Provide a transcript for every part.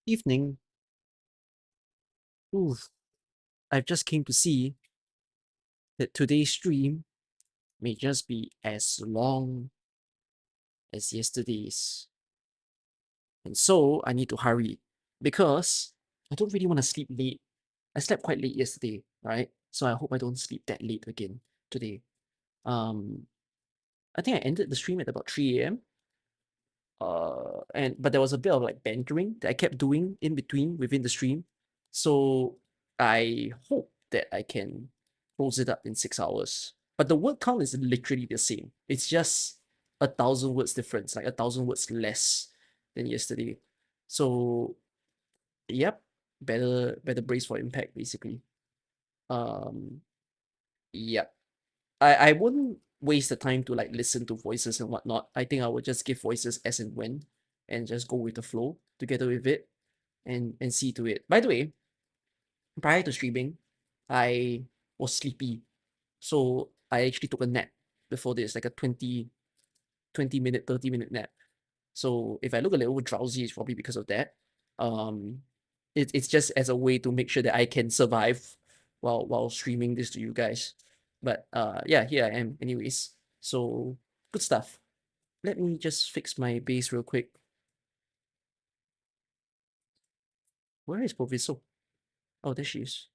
Evening. Oof. I've just came to see that today's stream may just be as long as yesterday's. And so I need to hurry because I don't really want to sleep late. I slept quite late yesterday, right? So I hope I don't sleep that late again today. Um, I think I ended the stream at about 3 a.m. But there was a bit of like bantering that I kept doing in between within the stream. So I hope that I can close it up in 6 hours. But the word count is literally the same. It's just 1,000 words difference, like 1,000 words less than yesterday. So yep, better brace for impact basically. Um yep. I wouldn't waste the time to like listen to voices and whatnot. I think I would just give voices as and when and just go with the flow together with it and see to it. By the way, prior to streaming, I was sleepy. So I actually took a nap before this, like a 20 minute, 30-minute nap. So if I look a little drowsy, it's probably because of that. Um it's just as a way to make sure that I can survive while streaming this to you guys. But yeah, here I am anyways. So good stuff. Let me just fix my base real quick. Where is Proviso? Oh, there she is.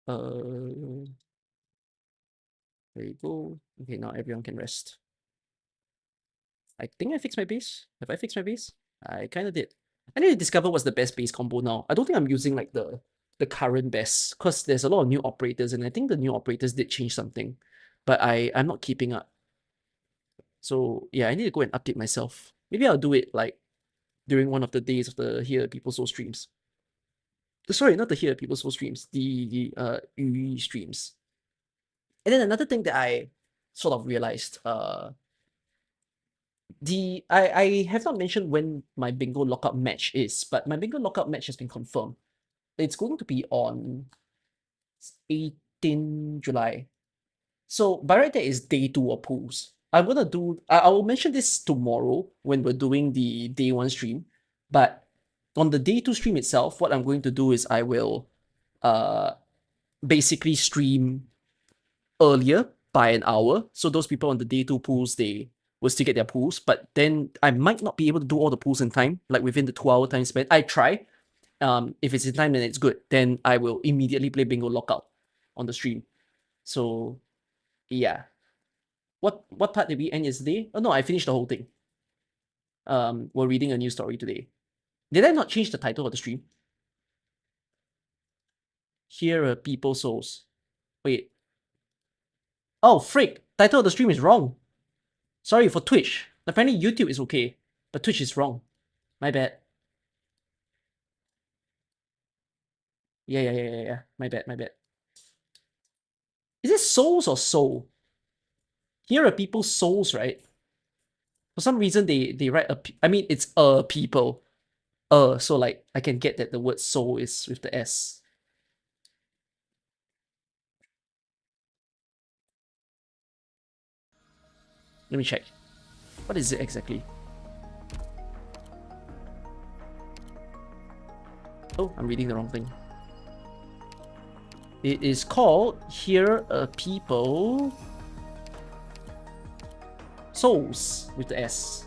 Uh, there you go. Okay, now everyone can rest. I think I fixed my base. Have I fixed my base? I kind of did. I need to discover what's the best base combo now. I don't think I'm using like the current best because there's a lot of new operators and I think the new operators did change something, but I'm not keeping up. So yeah, I need to go and update myself. Maybe I'll do it like during one of the days of the Here People Soul streams. Sorry, not the Here People Soul streams, the Yu streams. And then another thing that I sort of realized, I have not mentioned when my bingo lockup match is, but my bingo lockup match has been confirmed. It's going to be on 18 July. So by right, there is day 2 of pools. I'm gonna do. I will mention this tomorrow when we're doing the day 1 stream. But on the day 2 stream itself, what I'm going to do is I will, uh, basically stream earlier by an hour. So those people on the day 2 pools, they will still get their pools. But then I might not be able to do all the pools in time, like within the 2-hour time span. I try. If it's in time, then it's good. Then I will immediately play bingo lockout on the stream. So yeah. What part did we end yesterday? Oh no, I finished the whole thing. We're reading a new story today. Did I not change the title of the stream? Here are people souls. Wait. Oh frick! Title of the stream is wrong. Sorry for Twitch. Apparently YouTube is okay, but Twitch is wrong. My bad. Yeah. My bad. Is it souls or soul? Here are people souls, right? For some reason they write I mean it's a people. So like I can get that the word soul is with the S. Let me check. What is it exactly? Oh, I'm reading the wrong thing. It is called Here are People Souls with the S.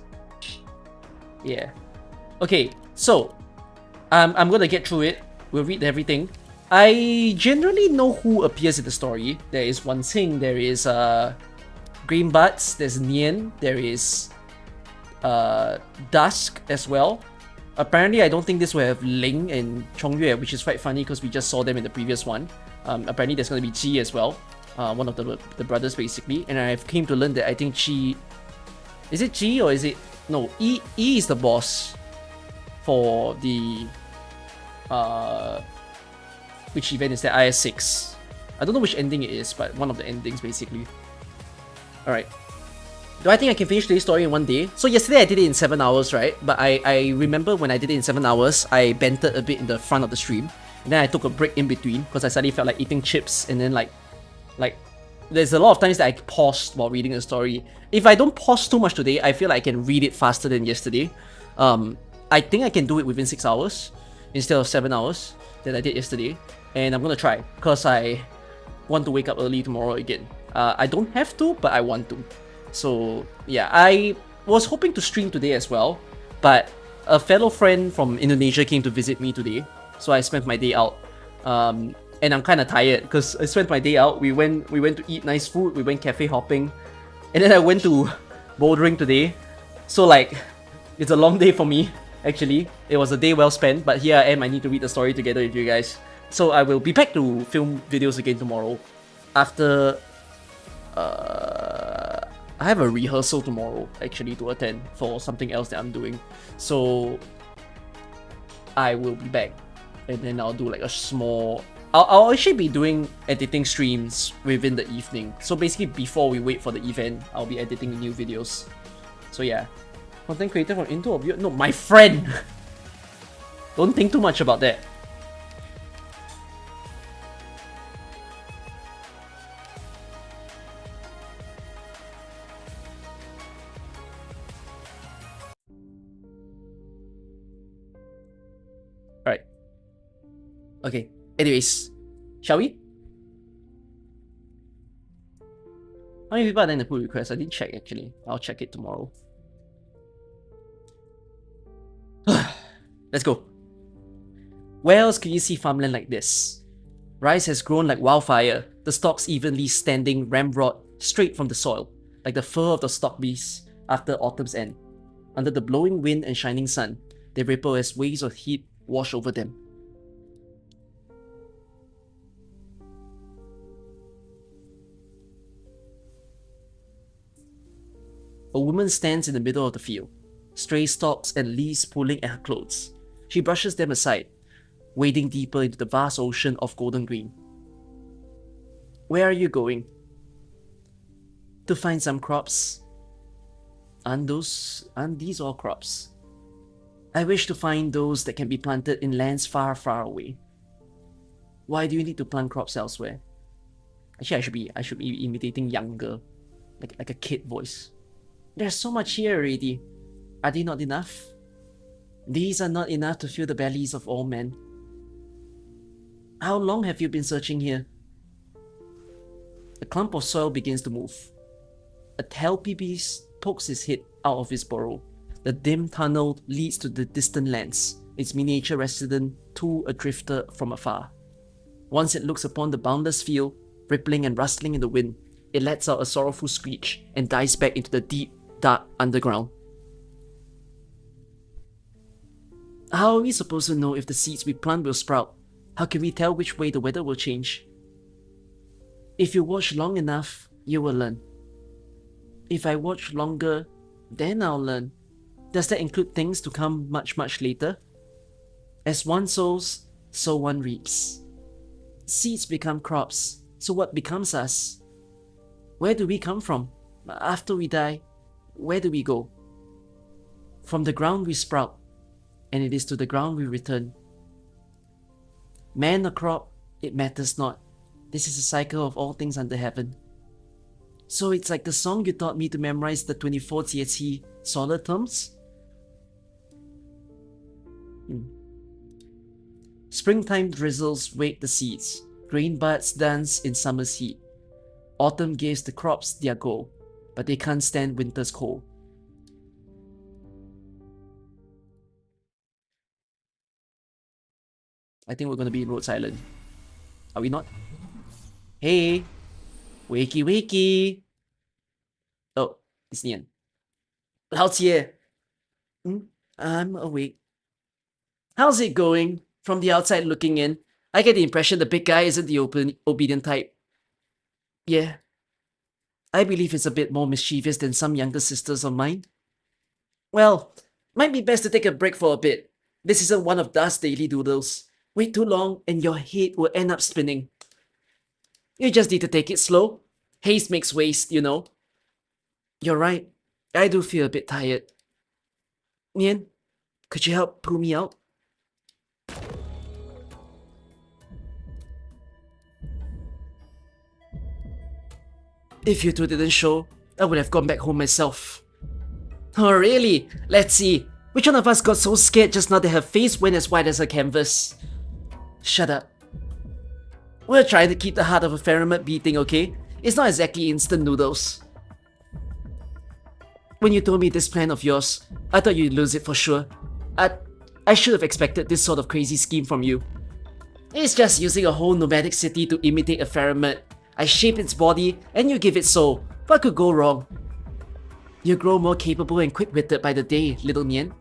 Yeah. Okay, so I'm gonna get through it. We'll read everything. I generally know who appears in the story. There is Wan Xing, there is Green Butts, there's Nian, there is Dusk as well. Apparently, I don't think this will have Ling and Chongyue, which is quite funny because we just saw them in the previous one. Apparently, there's going to be Ji as well, one of the brothers basically. And I've came to learn that I think Ji, is it Ji or is it no? E is the boss for the which event is that IS6? I don't know which ending it is, but one of the endings basically. All right. Do I think I can finish today's story in one day? So yesterday I did it in 7 hours, right? But I remember when I did it in 7 hours, I bantered a bit in the front of the stream. And then I took a break in between because I suddenly felt like eating chips and then like there's a lot of times that I paused while reading the story. If I don't pause too much today, I feel like I can read it faster than yesterday. I think I can do it within 6 hours instead of 7 hours that I did yesterday. And I'm gonna try, because I want to wake up early tomorrow again. I don't have to, but I want to. So yeah, I was hoping to stream today as well, but a fellow friend from Indonesia came to visit me today, so I spent my day out. And I'm kind of tired because I spent my day out. We went to eat nice food. We went cafe hopping, and then I went to bouldering today. So like, it's a long day for me. Actually, it was a day well spent. But here I am. I need to read the story together with you guys. So I will be back to film videos again tomorrow. After, I have a rehearsal tomorrow actually to attend for something else that I'm doing. So I will be back, and then I'll do like a small. I'll actually be doing editing streams within the evening. So basically, before we wait for the event, I'll be editing new videos. So yeah, content creator from Into or View? No, my friend. Don't think too much about that. Alright. Okay. Anyways, shall we? How many people are there in the pull request? I didn't check actually. I'll check it tomorrow. Let's go. Where else can you see farmland like this? Rice has grown like wildfire, the stalks evenly standing ramrod straight from the soil, like the fur of the stock beasts after autumn's end. Under the blowing wind and shining sun, they ripple as waves of heat wash over them. A woman stands in the middle of the field, stray stalks and leaves pulling at her clothes. She brushes them aside, wading deeper into the vast ocean of golden green. Where are you going? To find some crops. Aren't these all crops? I wish to find those that can be planted in lands far, far away. Why do you need to plant crops elsewhere? Actually, I should be imitating younger, like a kid voice. There's so much here already. Are they not enough? These are not enough to fill the bellies of all men. How long have you been searching here? A clump of soil begins to move. A Telpy beast pokes his head out of his burrow. The dim tunnel leads to the distant lands, its miniature resident too a drifter from afar. Once it looks upon the boundless field, rippling and rustling in the wind, it lets out a sorrowful screech and dives back into the deep, dark underground. How are we supposed to know if the seeds we plant will sprout? How can we tell which way the weather will change? If you watch long enough, you will learn. If I watch longer, then I'll learn. Does that include things to come much, much later? As one sows, so one reaps. Seeds become crops, so what becomes us? Where do we come from? After we die, where do we go? From the ground we sprout, and it is to the ground we return. Man or crop, it matters not. This is a cycle of all things under heaven. So it's like the song you taught me to memorize the 24 TSC solar terms? Springtime drizzles wake the seeds. Grain buds dance in summer's heat. Autumn gives the crops their goal, but they can't stand winter's cold. I think we're gonna be in road silent. Are we not? Hey! Wakey wakey! Oh, it's Nian. Lao's here! I'm awake. How's it going? From the outside looking in, I get the impression the big guy isn't the obedient type. Yeah. I believe it's a bit more mischievous than some younger sisters of mine. Well, might be best to take a break for a bit. This isn't one of Dust's daily doodles. Wait too long and your head will end up spinning. You just need to take it slow. Haste makes waste, you know. You're right. I do feel a bit tired. Nian, could you help pull me out? If you two didn't show, I would have gone back home myself. Oh really? Let's see. Which one of us got so scared just now that her face went as white as her canvas? Shut up. We're trying to keep the heart of a Faramid beating, okay? It's not exactly instant noodles. When you told me this plan of yours, I thought you'd lose it for sure. I should have expected this sort of crazy scheme from you. It's just using a whole nomadic city to imitate a Faramid. I shape its body, and you give it soul. What could go wrong? You grow more capable and quick-witted by the day, little Mian.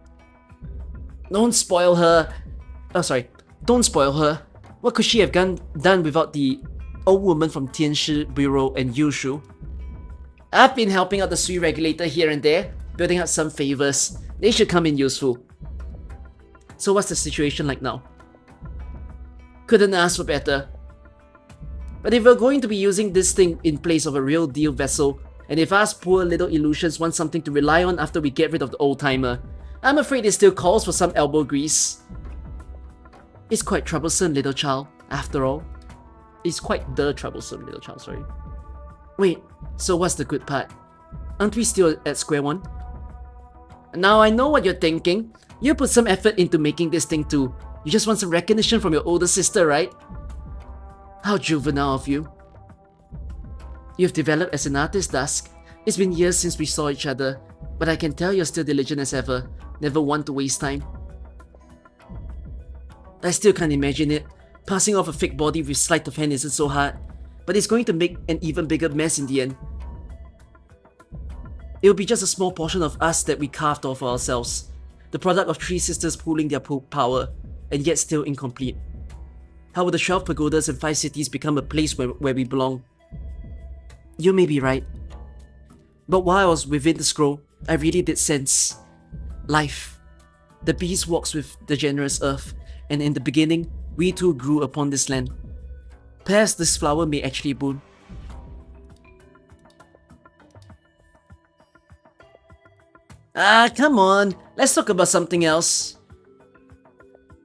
Don't spoil her. Oh, sorry. Don't spoil her. What could she have done without the old woman from Tianshi Bureau and Yushu? I've been helping out the Sui regulator here and there, building up some favors. They should come in useful. So what's the situation like now? Couldn't ask for better. But if we're going to be using this thing in place of a real deal vessel, and if us poor little illusions want something to rely on after we get rid of the old-timer, I'm afraid it still calls for some elbow grease. It's quite troublesome, little child, after all. It's quite the troublesome, little child, sorry. Wait, so what's the good part? Aren't we still at square one? Now I know what you're thinking. You put some effort into making this thing too. You just want some recognition from your older sister, right? How juvenile of you. You've developed as an artist, Dusk. It's been years since we saw each other, but I can tell you're still diligent as ever, never one to waste time. I still can't imagine it. Passing off a fake body with sleight of hand isn't so hard, but it's going to make an even bigger mess in the end. It will be just a small portion of us that we carved off for ourselves, the product of three sisters pooling their power, and yet still incomplete. How will the 12 pagodas and 5 cities become a place where we belong? You may be right. But while I was within the scroll, I really did sense life. The beast walks with the generous earth, and in the beginning, we too grew upon this land. Perhaps this flower may actually bloom. Ah, come on, let's talk about something else.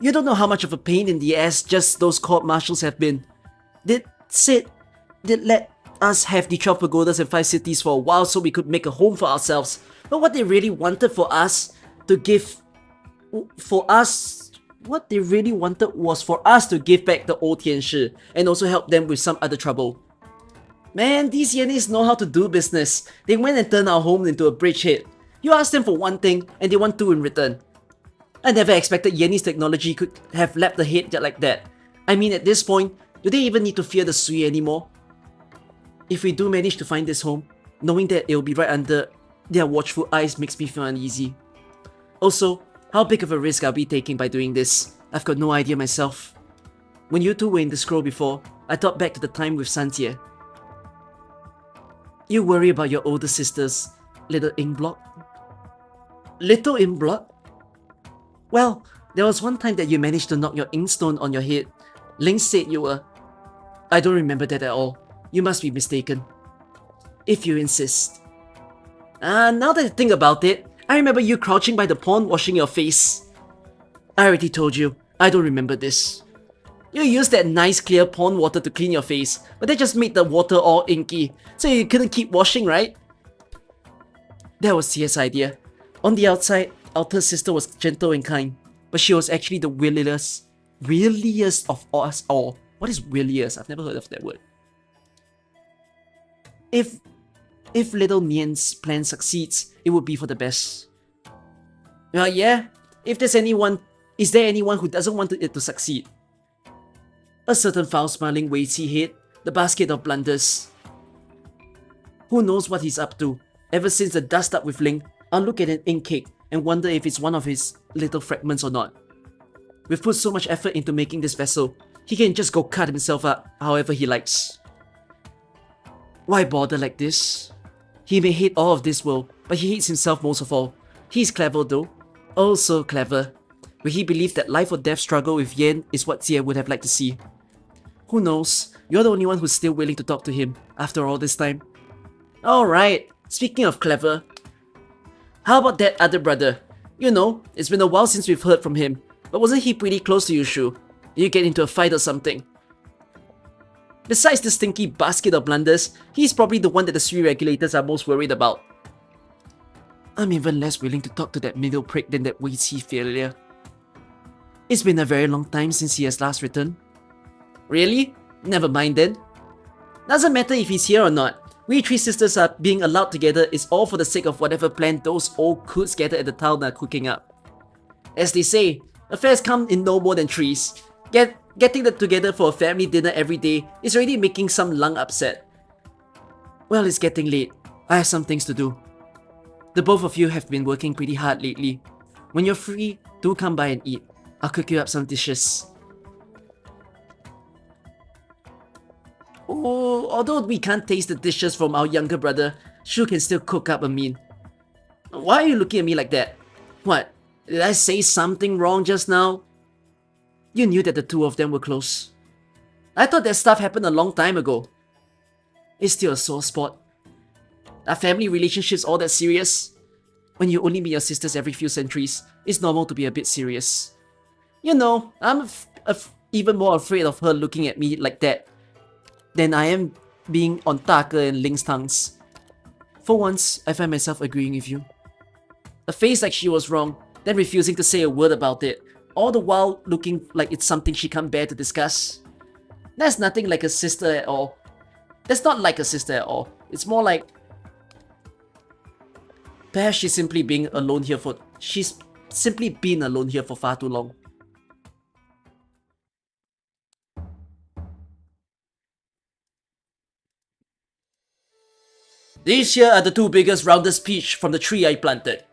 You don't know how much of a pain in the ass just those court martials have been. Did let us have the 12 pagodas and 5 cities for a while so we could make a home for ourselves. But what they really wanted was for us to give back the old Tianshi and also help them with some other trouble. Man, these Yannis know how to do business. They went and turned our home into a bridgehead. You asked them for one thing and they want two in return. I never expected Yanni's technology could have leapt ahead like that. I mean, at this point, do they even need to fear the Sui anymore? If we do manage to find this home, knowing that it'll be right under their watchful eyes makes me feel uneasy. Also, how big of a risk are we taking by doing this? I've got no idea myself. When you two were in the scroll before, I thought back to the time with Santia. You worry about your older sisters, little Inkblot? Little Inkblot? Well, there was one time that you managed to knock your inkstone on your head. Ling said you were... I don't remember that at all. You must be mistaken. If you insist. Now that I think about it, I remember you crouching by the pond washing your face. I already told you, I don't remember this. You used that nice clear pond water to clean your face, but that just made the water all inky, so you couldn't keep washing, right? That was Tia's idea. On the outside, our third sister was gentle and kind, but she was actually the wiliest of us all. What is wiliest? I've never heard of that word. If little Mian's plan succeeds, it would be for the best. Yeah, is there anyone who doesn't want it to succeed? A certain foul-smiling weighty head, the basket of blunders. Who knows what he's up to? Ever since the dust up with Ling, I'll look at an ink cake and wonder if it's one of his little fragments or not. We've put so much effort into making this vessel, he can just go cut himself up however he likes. Why bother like this? He may hate all of this world, but he hates himself most of all. He's clever though. Oh, so clever. Will he believe that life or death struggle with Yan is what Xie would have liked to see? Who knows? You're the only one who's still willing to talk to him after all this time. Alright, speaking of clever, how about that other brother? You know, it's been a while since we've heard from him, but wasn't he pretty close to you, Shu? Did you get into a fight or something? Besides the stinky basket of blunders, he's probably the one that the three regulators are most worried about. I'm even less willing to talk to that middle prick than that witty failure. It's been a very long time since he has last returned. Really? Never mind then. Doesn't matter if he's here or not. We three sisters are being allowed together is all for the sake of whatever plan those old coots gathered at the town are cooking up. As they say, affairs come in no more than threes. Getting them together for a family dinner every day is already making some lung upset. Well, it's getting late. I have some things to do. The both of you have been working pretty hard lately. When you're free, do come by and eat. I'll cook you up some dishes. Oh, although we can't taste the dishes from our younger brother, Shu can still cook up a meal. Why are you looking at me like that? What? Did I say something wrong just now? You knew that the two of them were close. I thought that stuff happened a long time ago. It's still a sore spot. Are family relationships all that serious? When you only meet your sisters every few centuries, it's normal to be a bit serious. You know, I'm even more afraid of her looking at me like that than I am being on Taka and Ling's tongues. For once, I find myself agreeing with you. A face like she was wrong, then refusing to say a word about it, all the while looking like it's something she can't bear to discuss. That's nothing like a sister at all. That's not like a sister at all. It's more like... Perhaps she's simply been alone here for far too long. These here are the two biggest roundest peach from the tree I planted.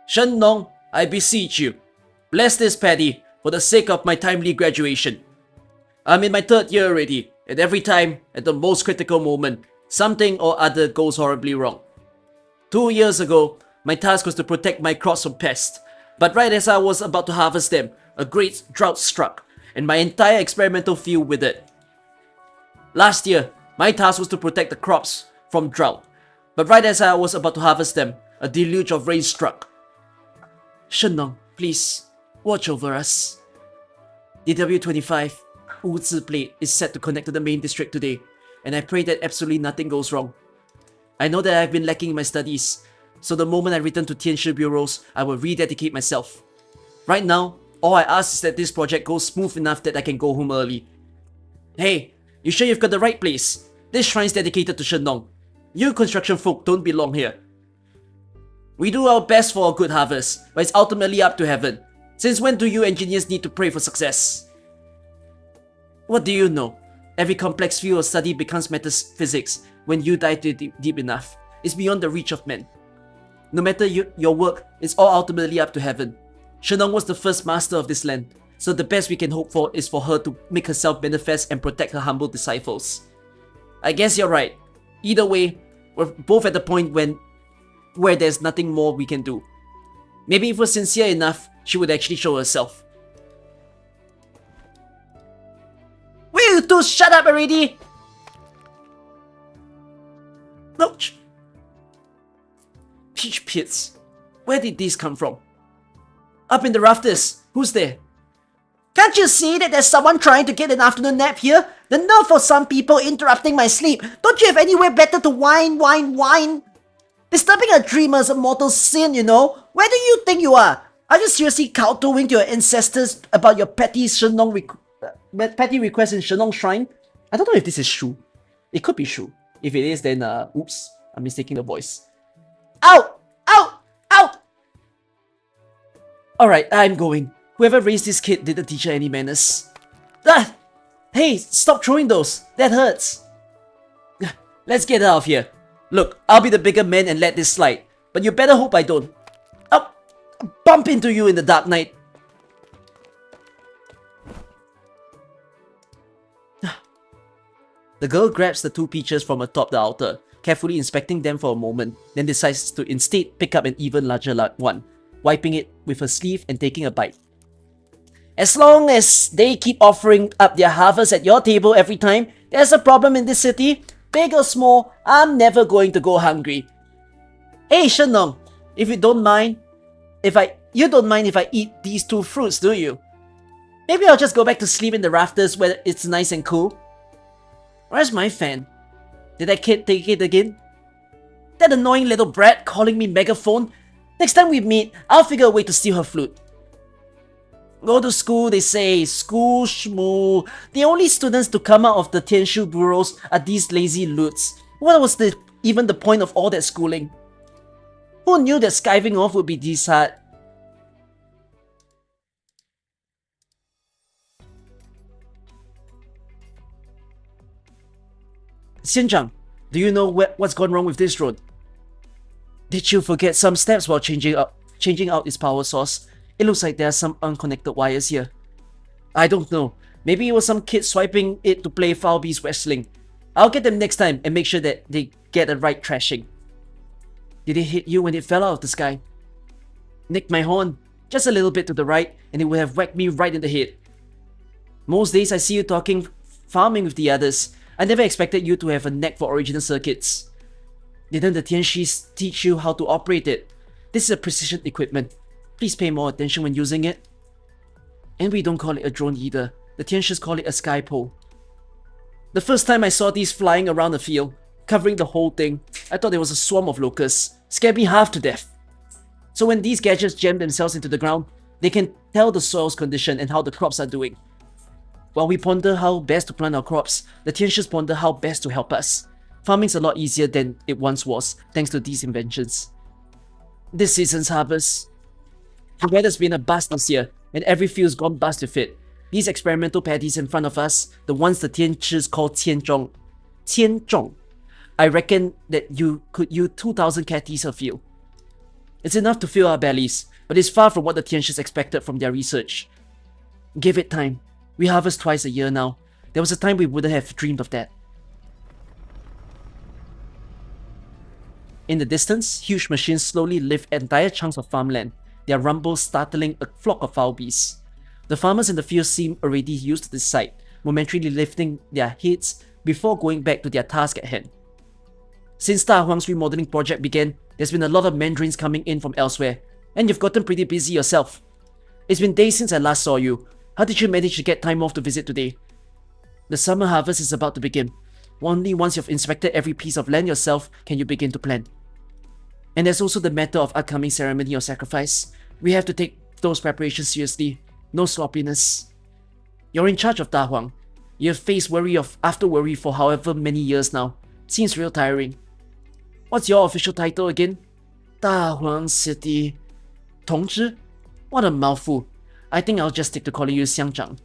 Shennong, I beseech you, bless this paddy for the sake of my timely graduation. I'm in my 3rd year already, and every time, at the most critical moment, something or other goes horribly wrong. 2 years ago, my task was to protect my crops from pests, but right as I was about to harvest them, a great drought struck, and my entire experimental field with it. Last year, my task was to protect the crops from drought, but right as I was about to harvest them, a deluge of rain struck. Shennong, please, watch over us. The W25 Wu-Zi plate is set to connect to the main district today, and I pray that absolutely nothing goes wrong. I know that I've been lacking in my studies, so the moment I return to Tianshi bureaus, I will rededicate myself. Right now, all I ask is that this project goes smooth enough that I can go home early. Hey, you sure you've got the right place? This shrine's dedicated to Shennong. You construction folk don't belong here. We do our best for a good harvest, but it's ultimately up to heaven. Since when do you engineers need to pray for success? What do you know? Every complex field of study becomes metaphysics when you dive deep enough. It's beyond the reach of men. No matter your work, it's all ultimately up to heaven. Shennong was the first master of this land, so the best we can hope for is for her to make herself manifest and protect her humble disciples. I guess you're right. Either way, we're both at the point where there's nothing more we can do. Maybe if we're sincere enough, she would actually show herself. Will you two shut up already? Ouch! Peach pits. Where did these come from? Up in the rafters. Who's there? Can't you see that there's someone trying to get an afternoon nap here? The nerve for some people interrupting my sleep. Don't you have anywhere better to whine? Disturbing a dreamer is a mortal sin, you know. Where do you think you are? Are you seriously kowtowing to your ancestors about your petty request in Shennong Shrine? I don't know if this is Shu. It could be Shu. If it is, then oops, I'm mistaking the voice. Ow! Ow! Ow! Alright, I'm going. Whoever raised this kid didn't teach her any manners. Ah! Hey, stop throwing those. That hurts. Let's get out of here. Look, I'll be the bigger man and let this slide. But you better hope I don't. I'll bump into you in the dark night. The girl grabs the two peaches from atop the altar, carefully inspecting them for a moment, then decides to instead pick up an even larger one, wiping it with her sleeve and taking a bite. As long as they keep offering up their harvest at your table every time there's a problem in this city, big or small, I'm never going to go hungry. Hey Shennong, if you don't mind if I eat these two fruits, do you? Maybe I'll just go back to sleep in the rafters where it's nice and cool. Where's my fan? Did that kid take it again? That annoying little brat calling me megaphone? Next time we meet, I'll figure a way to steal her flute. Go to school, they say. School shmoo. The only students to come out of the Tianshu bureaus are these lazy loots. What was even the point of all that schooling? Who knew that skiving off would be this hard? Xianzhang, do you know what's gone wrong with this road? Did you forget some steps while changing out its power source? It looks like there are some unconnected wires here. I don't know. Maybe it was some kid swiping it to play foul beast wrestling. I'll get them next time and make sure that they get the right trashing. Did it hit you when it fell out of the sky? Nicked my horn. Just a little bit to the right and it would have whacked me right in the head. Most days I see you farming with the others. I never expected you to have a knack for original circuits. Didn't the Tianshis teach you how to operate it? This is a precision equipment. Please pay more attention when using it. And we don't call it a drone either. The Tianshis call it a sky pole. The first time I saw these flying around the field, covering the whole thing, I thought there was a swarm of locusts. Scared me half to death. So when these gadgets jam themselves into the ground, they can tell the soil's condition and how the crops are doing. While we ponder how best to plant our crops, the Tianshis ponder how best to help us. Farming's a lot easier than it once was, thanks to these inventions. This season's harvest. The weather's been a bust this year, and every field's gone bust with it. These experimental paddies in front of us, the ones the Tianshis call Tianzhong. Tianzhong. I reckon that you could use 2,000 catties a field. It's enough to fill our bellies, but it's far from what the Tianshis expected from their research. Give it time. We harvest twice a year now. There was a time we wouldn't have dreamed of that. In the distance, huge machines slowly lift entire chunks of farmland, their rumble startling a flock of foul beasts. The farmers in the field seem already used to this sight, momentarily lifting their heads before going back to their task at hand. Since Da Huang's remodeling project began, there's been a lot of mandarins coming in from elsewhere, and you've gotten pretty busy yourself. It's been days since I last saw you. How did you manage to get time off to visit today? The summer harvest is about to begin. Only once you've inspected every piece of land yourself can you begin to plan. And there's also the matter of upcoming ceremony or sacrifice. We have to take those preparations seriously. No sloppiness. You're in charge of Da Huang. You've faced worry after worry for however many years now. Seems real tiring. What's your official title again? Da Huang City... Tongzhi? What a mouthful. I think I'll just stick to calling you Xianzhang.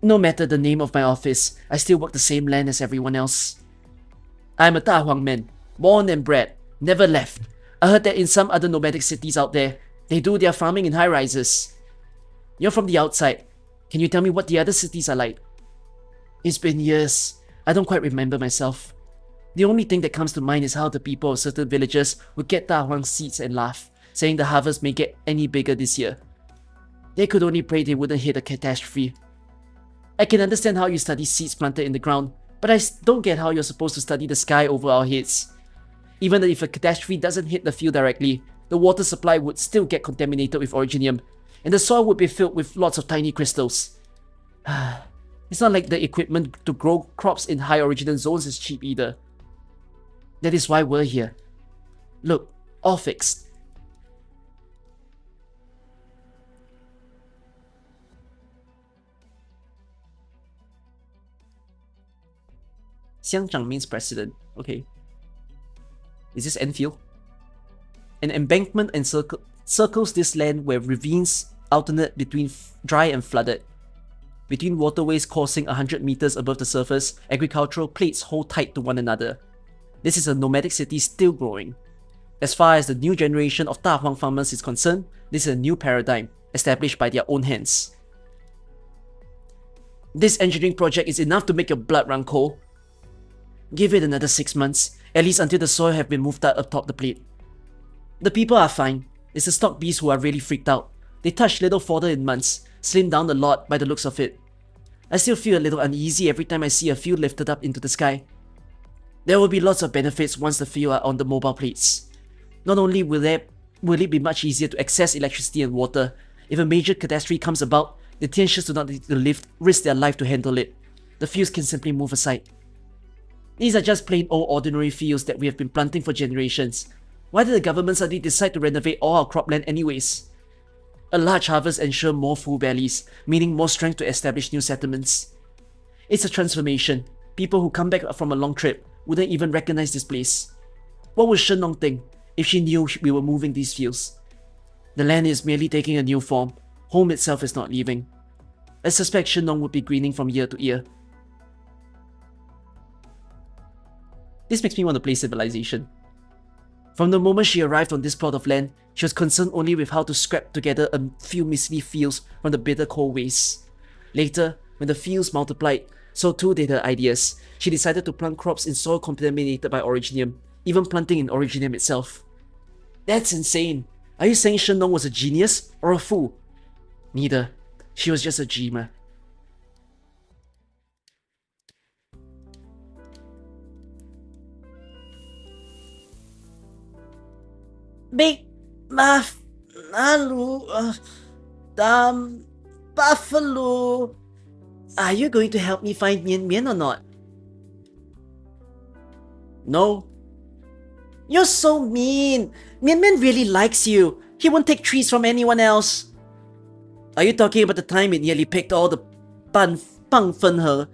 No matter the name of my office, I still work the same land as everyone else. I'm a Da Huang man, born and bred, never left. I heard that in some other nomadic cities out there, they do their farming in high-rises. You're from the outside. Can you tell me what the other cities are like? It's been years. I don't quite remember myself. The only thing that comes to mind is how the people of certain villages would get Da Huang seeds and laugh, saying the harvest may get any bigger this year. They could only pray they wouldn't hit a catastrophe. I can understand how you study seeds planted in the ground, but I don't get how you're supposed to study the sky over our heads. Even if a catastrophe doesn't hit the field directly, the water supply would still get contaminated with originium, and the soil would be filled with lots of tiny crystals. It's not like the equipment to grow crops in high origin zones is cheap either. That is why we're here. Look, all fixed. Xianzhang means president. Okay. Is this Enfield? An embankment circles this land where ravines alternate between dry and flooded. Between waterways coursing 100 meters above the surface, agricultural plates hold tight to one another. This is a nomadic city still growing. As far as the new generation of Da Huang farmers is concerned, this is a new paradigm, established by their own hands. This engineering project is enough to make your blood run cold. Give it another 6 months, at least until the soil have been moved out atop the plate. The people are fine. It's the stock beasts who are really freaked out. They touch little fodder in months, slimmed down a lot by the looks of it. I still feel a little uneasy every time I see a field lifted up into the sky. There will be lots of benefits once the field are on the mobile plates. Not only will it be much easier to access electricity and water, if a major catastrophe comes about, the Tianshis do not need to risk their life to handle it. the fields can simply move aside. These are just plain old ordinary fields that we have been planting for generations. Why did the government suddenly decide to renovate all our cropland anyways? A large harvest ensures more full bellies, meaning more strength to establish new settlements. It's a transformation. People who come back from a long trip wouldn't even recognize this place. What would Shennong think if she knew we were moving these fields? The land is merely taking a new form. Home itself is not leaving. I suspect Shennong would be grinning from ear to ear. This makes me want to play Civilization. From the moment she arrived on this plot of land, she was concerned only with how to scrap together a few measly fields from the bitter cold wastes. Later, when the fields multiplied, so too did her ideas. She decided to plant crops in soil contaminated by originium, even planting in originium itself. That's insane! Are you saying Shennong was a genius or a fool? Neither. She was just a dreamer. Big buffalo. Are you going to help me find Mianmian or not? No. You're so mean. Mianmian really likes you. He won't take trees from anyone else. Are you talking about the time it nearly picked all the pangfenhe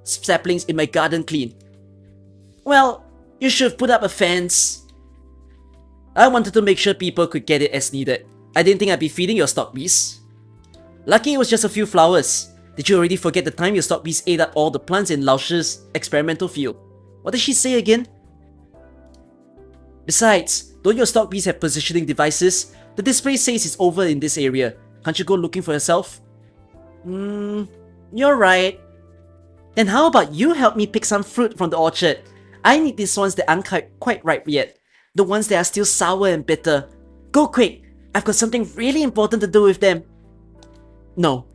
saplings in my garden clean? Well, you should have put up a fence. I wanted to make sure people could get it as needed. I didn't think I'd be feeding your stock bees. Lucky it was just a few flowers. Did you already forget the time your stock bees ate up all the plants in Lao Shi's experimental field? What did she say again? Besides, don't your stock bees have positioning devices? The display says it's over in this area. Can't you go looking for yourself? You're right. Then how about you help me pick some fruit from the orchard? I need these ones that aren't quite ripe yet. The ones that are still sour and bitter. Go quick! I've got something really important to do with them. No.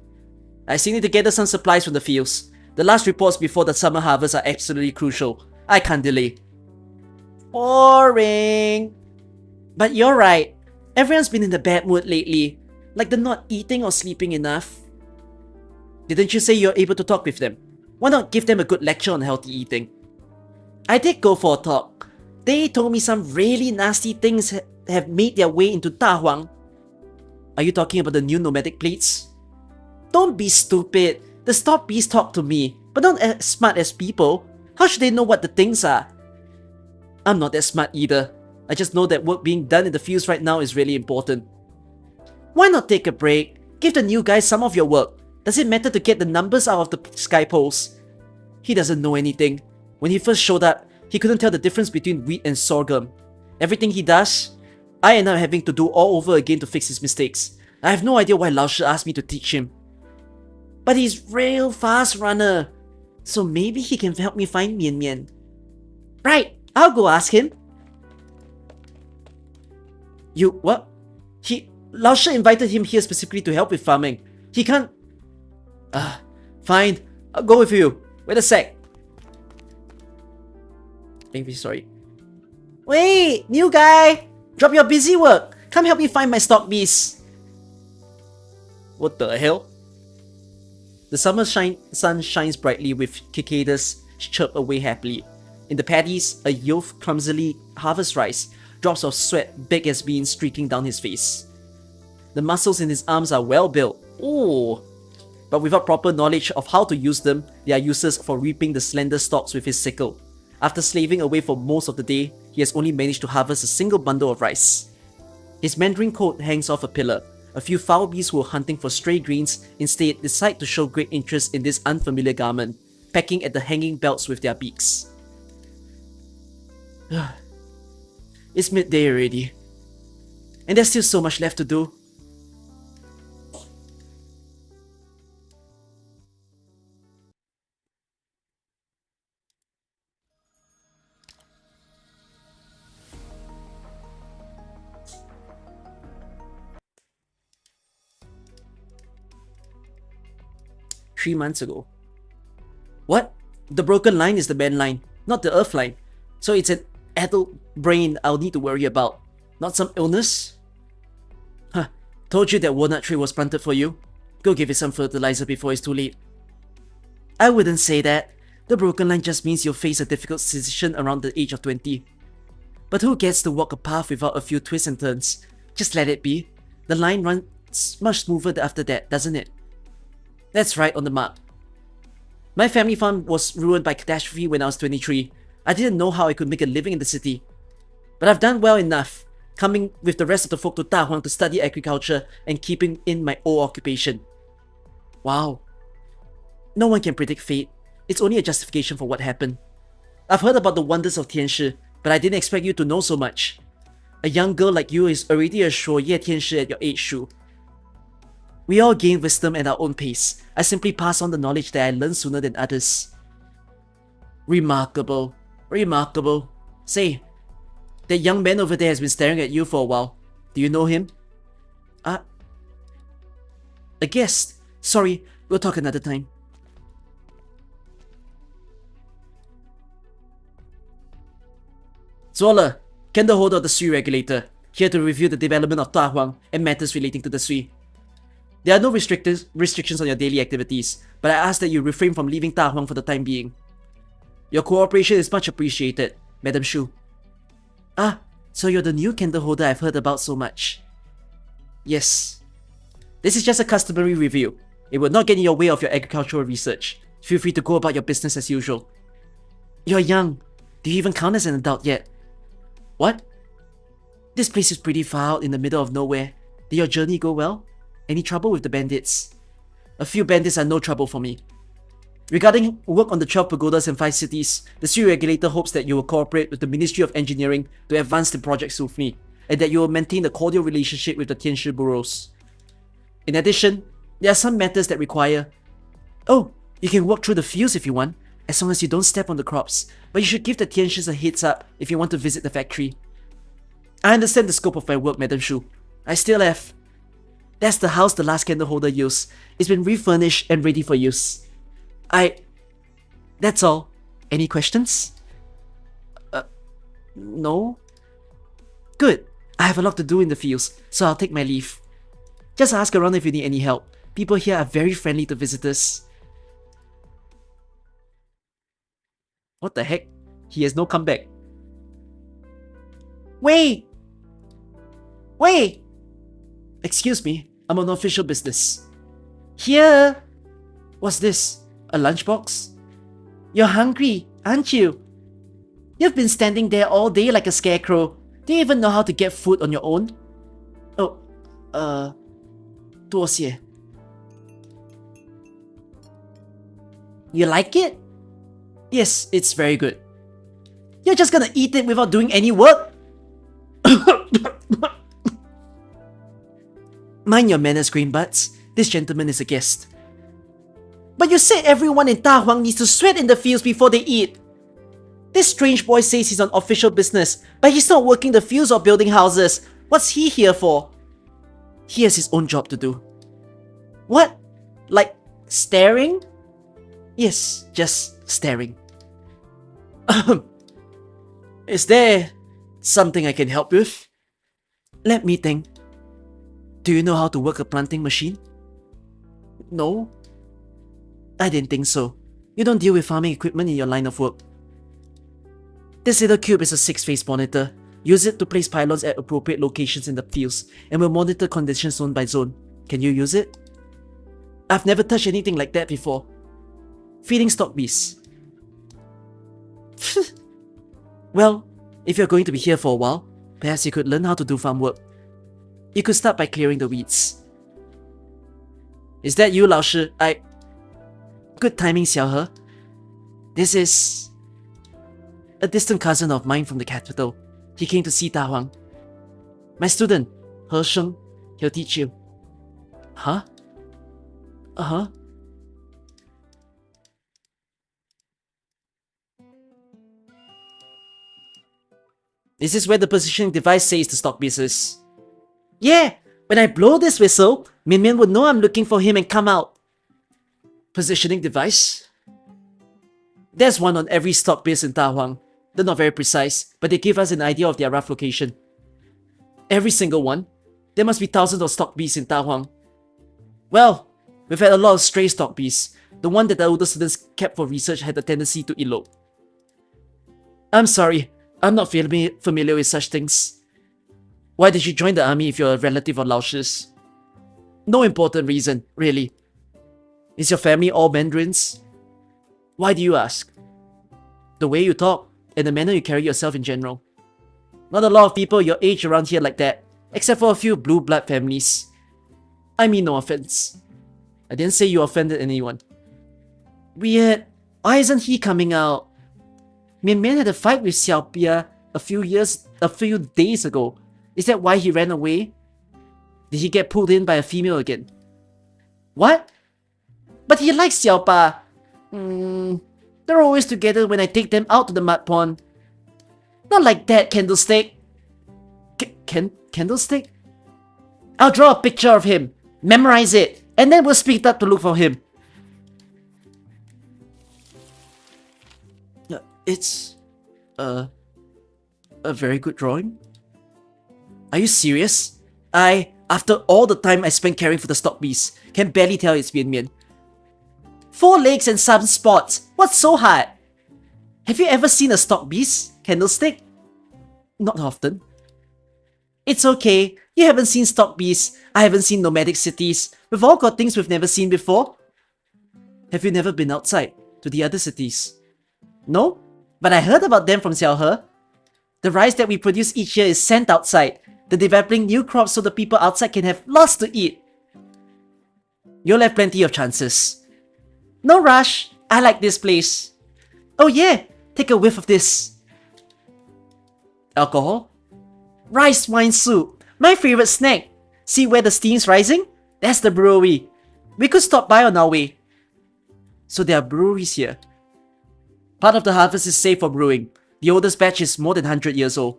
I still need to gather some supplies from the fields. The last reports before the summer harvest are absolutely crucial. I can't delay. Boring. But you're right. Everyone's been in a bad mood lately. Like they're not eating or sleeping enough. Didn't you say you're able to talk with them? Why not give them a good lecture on healthy eating? I did go for a talk. They told me some really nasty things have made their way into Da Huang. Are you talking about the new nomadic plates? Don't be stupid. The stock bees talk to me, but not as smart as people. How should they know what the things are? I'm not that smart either. I just know that work being done in the fields right now is really important. Why not take a break? Give the new guy some of your work. Does it matter to get the numbers out of the sky poles? He doesn't know anything. When he first showed up, he couldn't tell the difference between wheat and sorghum. Everything he does, I end up having to do all over again to fix his mistakes. I have no idea why Lao Shi asked me to teach him. But he's real fast runner. So maybe he can help me find Mianmian. Right, I'll go ask him. You, what? Lao Shi invited him here specifically to help with farming. He can't... fine. I'll go with you. Wait a sec. Sorry. Wait, new guy! Drop your busy work. Come help me find my stock bees. What the hell? The summer sun shines brightly with cicadas chirp away happily. In the paddies, a youth clumsily harvests rice, drops of sweat big as beans streaking down his face. The muscles in his arms are well built. Ooh! But without proper knowledge of how to use them, they are useless for reaping the slender stalks with his sickle. After slaving away for most of the day, he has only managed to harvest a single bundle of rice. His mandarin coat hangs off a pillar. A few foul bees who are hunting for stray greens instead decide to show great interest in this unfamiliar garment, pecking at the hanging belts with their beaks. It's midday already, and there's still so much left to do. Three months ago. What? The broken line is the band line, not the earth line. So it's an adult brain I'll need to worry about, not some illness? Huh, told you that walnut tree was planted for you. Go give it some fertilizer before it's too late. I wouldn't say that. The broken line just means you'll face a difficult decision around the age of 20. But who gets to walk a path without a few twists and turns? Just let it be. The line runs much smoother after that, doesn't it? That's right on the mark. My family farm was ruined by catastrophe when I was 23. I didn't know how I could make a living in the city. But I've done well enough, coming with the rest of the folk to Da Huang to study agriculture and keeping in my old occupation. Wow. No one can predict fate. It's only a justification for what happened. I've heard about the wonders of Tianshi, but I didn't expect you to know so much. A young girl like you is already a sure Ye Tianshi at your age, Shu. We all gain wisdom at our own pace. I simply pass on the knowledge that I learned sooner than others. Remarkable. Remarkable. Say, that young man over there has been staring at you for a while. Do you know him? A guest. Sorry, we'll talk another time. Zola, candle holder of the Sui regulator, here to review the development of Da Huang and matters relating to the Sui. There are no restrictions on your daily activities, but I ask that you refrain from leaving Da Huang for the time being. Your cooperation is much appreciated, Madam Shu. Ah, so you're the new candle holder I've heard about so much. Yes. This is just a customary review. It will not get in your way of your agricultural research. Feel free to go about your business as usual. You're young. Do you even count as an adult yet? What? This place is pretty far out in the middle of nowhere. Did your journey go well? Any trouble with the bandits? A few bandits are no trouble for me. Regarding work on the 12 pagodas and 5 cities, the Sui regulator hopes that you will cooperate with the Ministry of Engineering to advance the projects with me, and that you will maintain a cordial relationship with the Tianshi bureaus. In addition, there are some matters that require... Oh, you can walk through the fields if you want, as long as you don't step on the crops, but you should give the Tianshis a heads up if you want to visit the factory. I understand the scope of my work, Madam Shu. I still have... That's the house the last candle holder used. It's been refurnished and ready for use. That's all. Any questions? No? Good. I have a lot to do in the fields, so I'll take my leave. Just ask around if you need any help. People here are very friendly to visitors. What the heck? He has no comeback. Wait! Wait! Excuse me, I'm on official business. Here! What's this? A lunchbox? You're hungry, aren't you? You've been standing there all day like a scarecrow. Do you even know how to get food on your own? Oh, 多谢. You like it? Yes, it's very good. You're just gonna eat it without doing any work? Mind your manners, green butts. This gentleman is a guest. But you said everyone in Da Huang needs to sweat in the fields before they eat. This strange boy says he's on official business, but he's not working the fields or building houses. What's he here for? He has his own job to do. What? Like staring? Yes, just staring. Is there something I can help with? Let me think. Do you know how to work a planting machine? No? I didn't think so. You don't deal with farming equipment in your line of work. This little cube is a 6-phase monitor. Use it to place pylons at appropriate locations in the fields and will monitor conditions zone by zone. Can you use it? I've never touched anything like that before. Feeding stock bees. Well, if you're going to be here for a while, perhaps you could learn how to do farm work. You could start by clearing the weeds. Is that you, Lao Shi? Good timing, Xiao He. This is... a distant cousin of mine from the capital. He came to see Da Huang. My student, He Sheng. He'll teach you. Huh? Uh-huh. Is this where the positioning device says the stock bees is? Yeah! When I blow this whistle, Mianmian would know I'm looking for him and come out. Positioning device? There's one on every stock base in Da Huang. They're not very precise, but they give us an idea of their rough location. Every single one? There must be thousands of stock bees in Da Huang. Well, we've had a lot of stray stock bees. The one that the older students kept for research had a tendency to elope. I'm sorry, I'm not familiar with such things. Why did you join the army if you're a relative of Lao Shi's? No important reason, really. Is your family all mandarins? Why do you ask? The way you talk, and the manner you carry yourself in general. Not a lot of people your age around here like that, except for a few blue blood families. I mean no offense. I didn't say you offended anyone. Weird. Why isn't he coming out? Mianmian had a fight with Xiao Bia a few days ago. Is that why he ran away? Did he get pulled in by a female again? What? But he likes Xiao Pa. They're always together when I take them out to the mud pond. Not like that, Candlestick. Candlestick? I'll draw a picture of him, memorize it, and then we'll speed up to look for him. It's a very good drawing. Are you serious? After all the time I spent caring for the stock beast, can barely tell it's Mianmian. 4 legs and some spots. What's so hard? Have you ever seen a stock beast, Candlestick? Not often. It's okay. You haven't seen stock beasts. I haven't seen nomadic cities. We've all got things we've never seen before. Have you never been outside to the other cities? No, but I heard about them from Xiao He. The rice that we produce each year is sent outside. They're developing new crops so the people outside can have lots to eat. You'll have plenty of chances. No rush. I like this place. Oh yeah, take a whiff of this. Alcohol? Rice wine soup. My favorite snack. See where the steam's rising? That's the brewery. We could stop by on our way. So there are breweries here. Part of the harvest is safe for brewing. The oldest batch is more than 100 years old.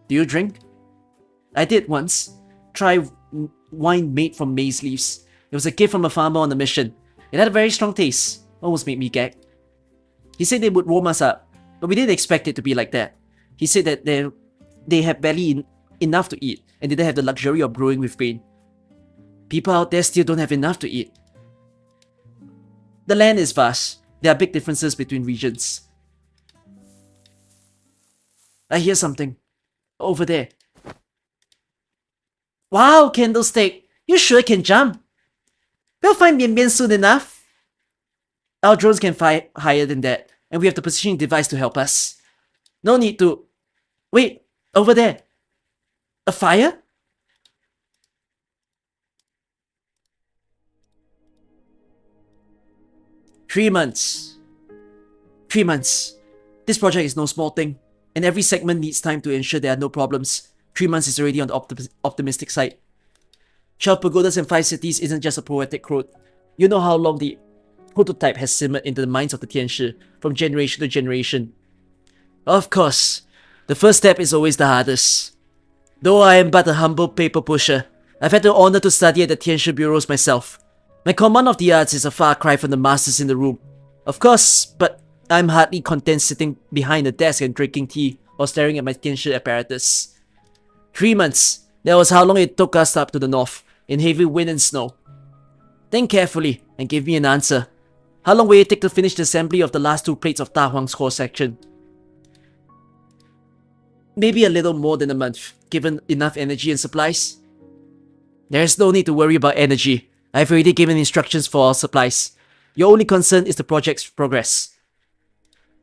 Do you drink? I did once. Try wine made from maize leaves. It was a gift from a farmer on a mission. It had a very strong taste. Almost made me gag. He said they would warm us up, but we didn't expect it to be like that. He said that they had barely enough to eat and didn't have the luxury of brewing with grain. People out there still don't have enough to eat. The land is vast. There are big differences between regions. I hear something. Over there. Wow, Candlestick! You sure can jump? We'll find Mianmian soon enough. Our drones can fly higher than that, and we have the positioning device to help us. No need to... Wait, over there. A fire? Three months. This project is no small thing, and every segment needs time to ensure there are no problems. 3 months is already on the optimistic side. 12 pagodas and 5 cities isn't just a poetic quote. You know how long the prototype has simmered into the minds of the Tianshi, from generation to generation. Of course, the first step is always the hardest. Though I am but a humble paper pusher, I've had the honor to study at the Tianshi bureaus myself. My command of the arts is a far cry from the masters in the room. Of course, but I'm hardly content sitting behind a desk and drinking tea or staring at my Tianshi apparatus. 3 months, that was how long it took us up to the north, in heavy wind and snow. Think carefully and give me an answer. How long will it take to finish the assembly of the last 2 plates of Da Huang's core section? Maybe a little more than a month, given enough energy and supplies. There is no need to worry about energy. I've already given instructions for our supplies. Your only concern is the project's progress.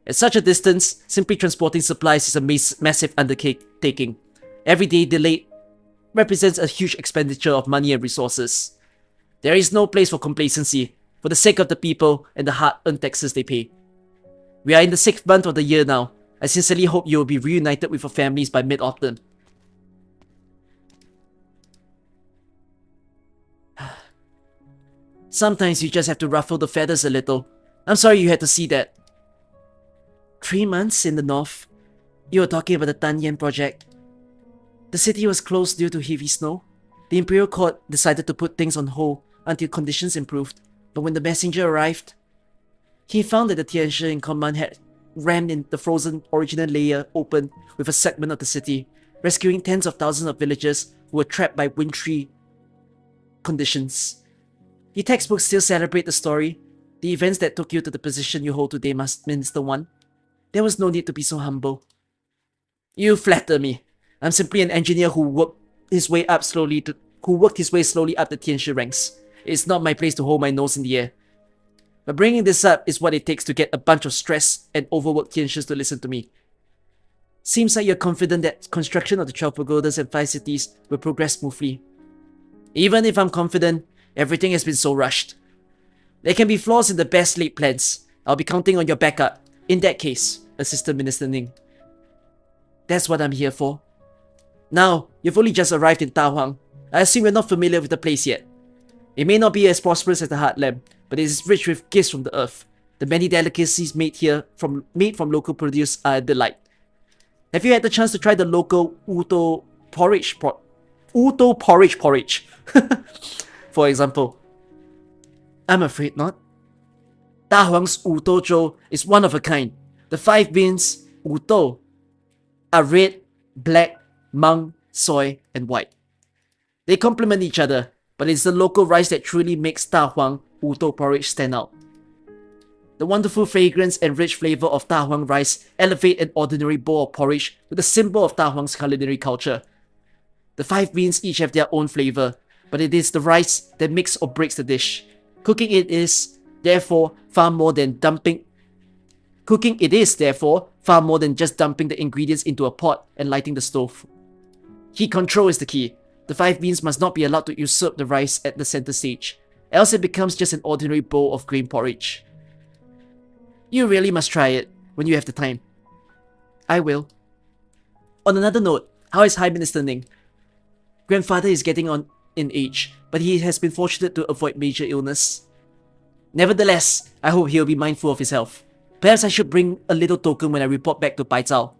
At such a distance, simply transporting supplies is a massive undertaking. Every day delayed represents a huge expenditure of money and resources. There is no place for complacency, for the sake of the people and the hard-earned taxes they pay. We are in the 6th month of the year now. I sincerely hope you will be reunited with your families by mid-autumn. Sometimes you just have to ruffle the feathers a little. I'm sorry you had to see that. 3 months in the north. You were talking about the Tanyan project. The city was closed due to heavy snow. The Imperial Court decided to put things on hold until conditions improved. But when the messenger arrived, he found that the Tianshi in command had rammed in the frozen original layer open with a segment of the city, rescuing tens of thousands of villagers who were trapped by wintry conditions. The textbooks still celebrate the story. The events that took you to the position you hold today, Minister One. There was no need to be so humble. You flatter me. I'm simply an engineer who worked his way slowly up the Tianshi ranks. It's not my place to hold my nose in the air. But bringing this up is what it takes to get a bunch of stressed and overworked Tianshis to listen to me. Seems like you're confident that construction of the 12 pagodas and 5 cities will progress smoothly. Even if I'm confident, everything has been so rushed. There can be flaws in the best laid plans. I'll be counting on your backup. In that case, Assistant Minister Ning. That's what I'm here for. Now, you've only just arrived in Tahuang. I assume you're not familiar with the place yet. It may not be as prosperous as the Heartland, but it is rich with gifts from the earth. The many delicacies made from local produce are a delight. Have you had the chance to try the local Uto porridge? Uto porridge. For example. I'm afraid not. Tahuang's Uto Zhou is one of a kind. The 5 beans, Uto, are red, black, mung, soy, and white. They complement each other, but it's the local rice that truly makes Tahuang Uto porridge stand out. The wonderful fragrance and rich flavor of Tahuang rice elevate an ordinary bowl of porridge with a symbol of Tahuang's culinary culture. The 5 beans each have their own flavor, but it is the rice that makes or breaks the dish. Cooking it is, therefore, far more than just dumping the ingredients into a pot and lighting the stove. Heat control is the key. The 5 beans must not be allowed to usurp the rice at the center stage, else it becomes just an ordinary bowl of grain porridge. You really must try it when you have the time. I will. On another note, how is High Minister Ning? Grandfather is getting on in age, but he has been fortunate to avoid major illness. Nevertheless, I hope he'll be mindful of his health. Perhaps I should bring a little token when I report back to Paizao.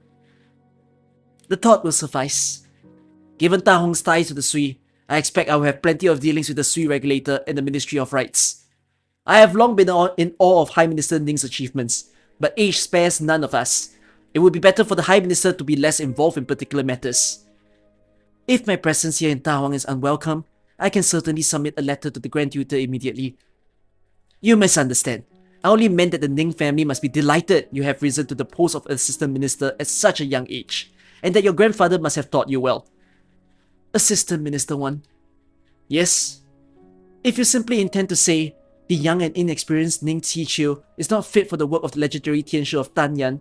The thought will suffice. Given Tahong's ties to the Sui, I expect I will have plenty of dealings with the Sui regulator and the Ministry of Rights. I have long been in awe of High Minister Ning's achievements, but age spares none of us. It would be better for the High Minister to be less involved in particular matters. If my presence here in Tahuang is unwelcome, I can certainly submit a letter to the Grand Tutor immediately. You misunderstand. I only meant that the Ning family must be delighted you have risen to the post of Assistant Minister at such a young age, and that your grandfather must have taught you well. Assistant Minister One. Yes. If you simply intend to say, the young and inexperienced Ning Qiqiu is not fit for the work of the legendary Tianshu of Danyan,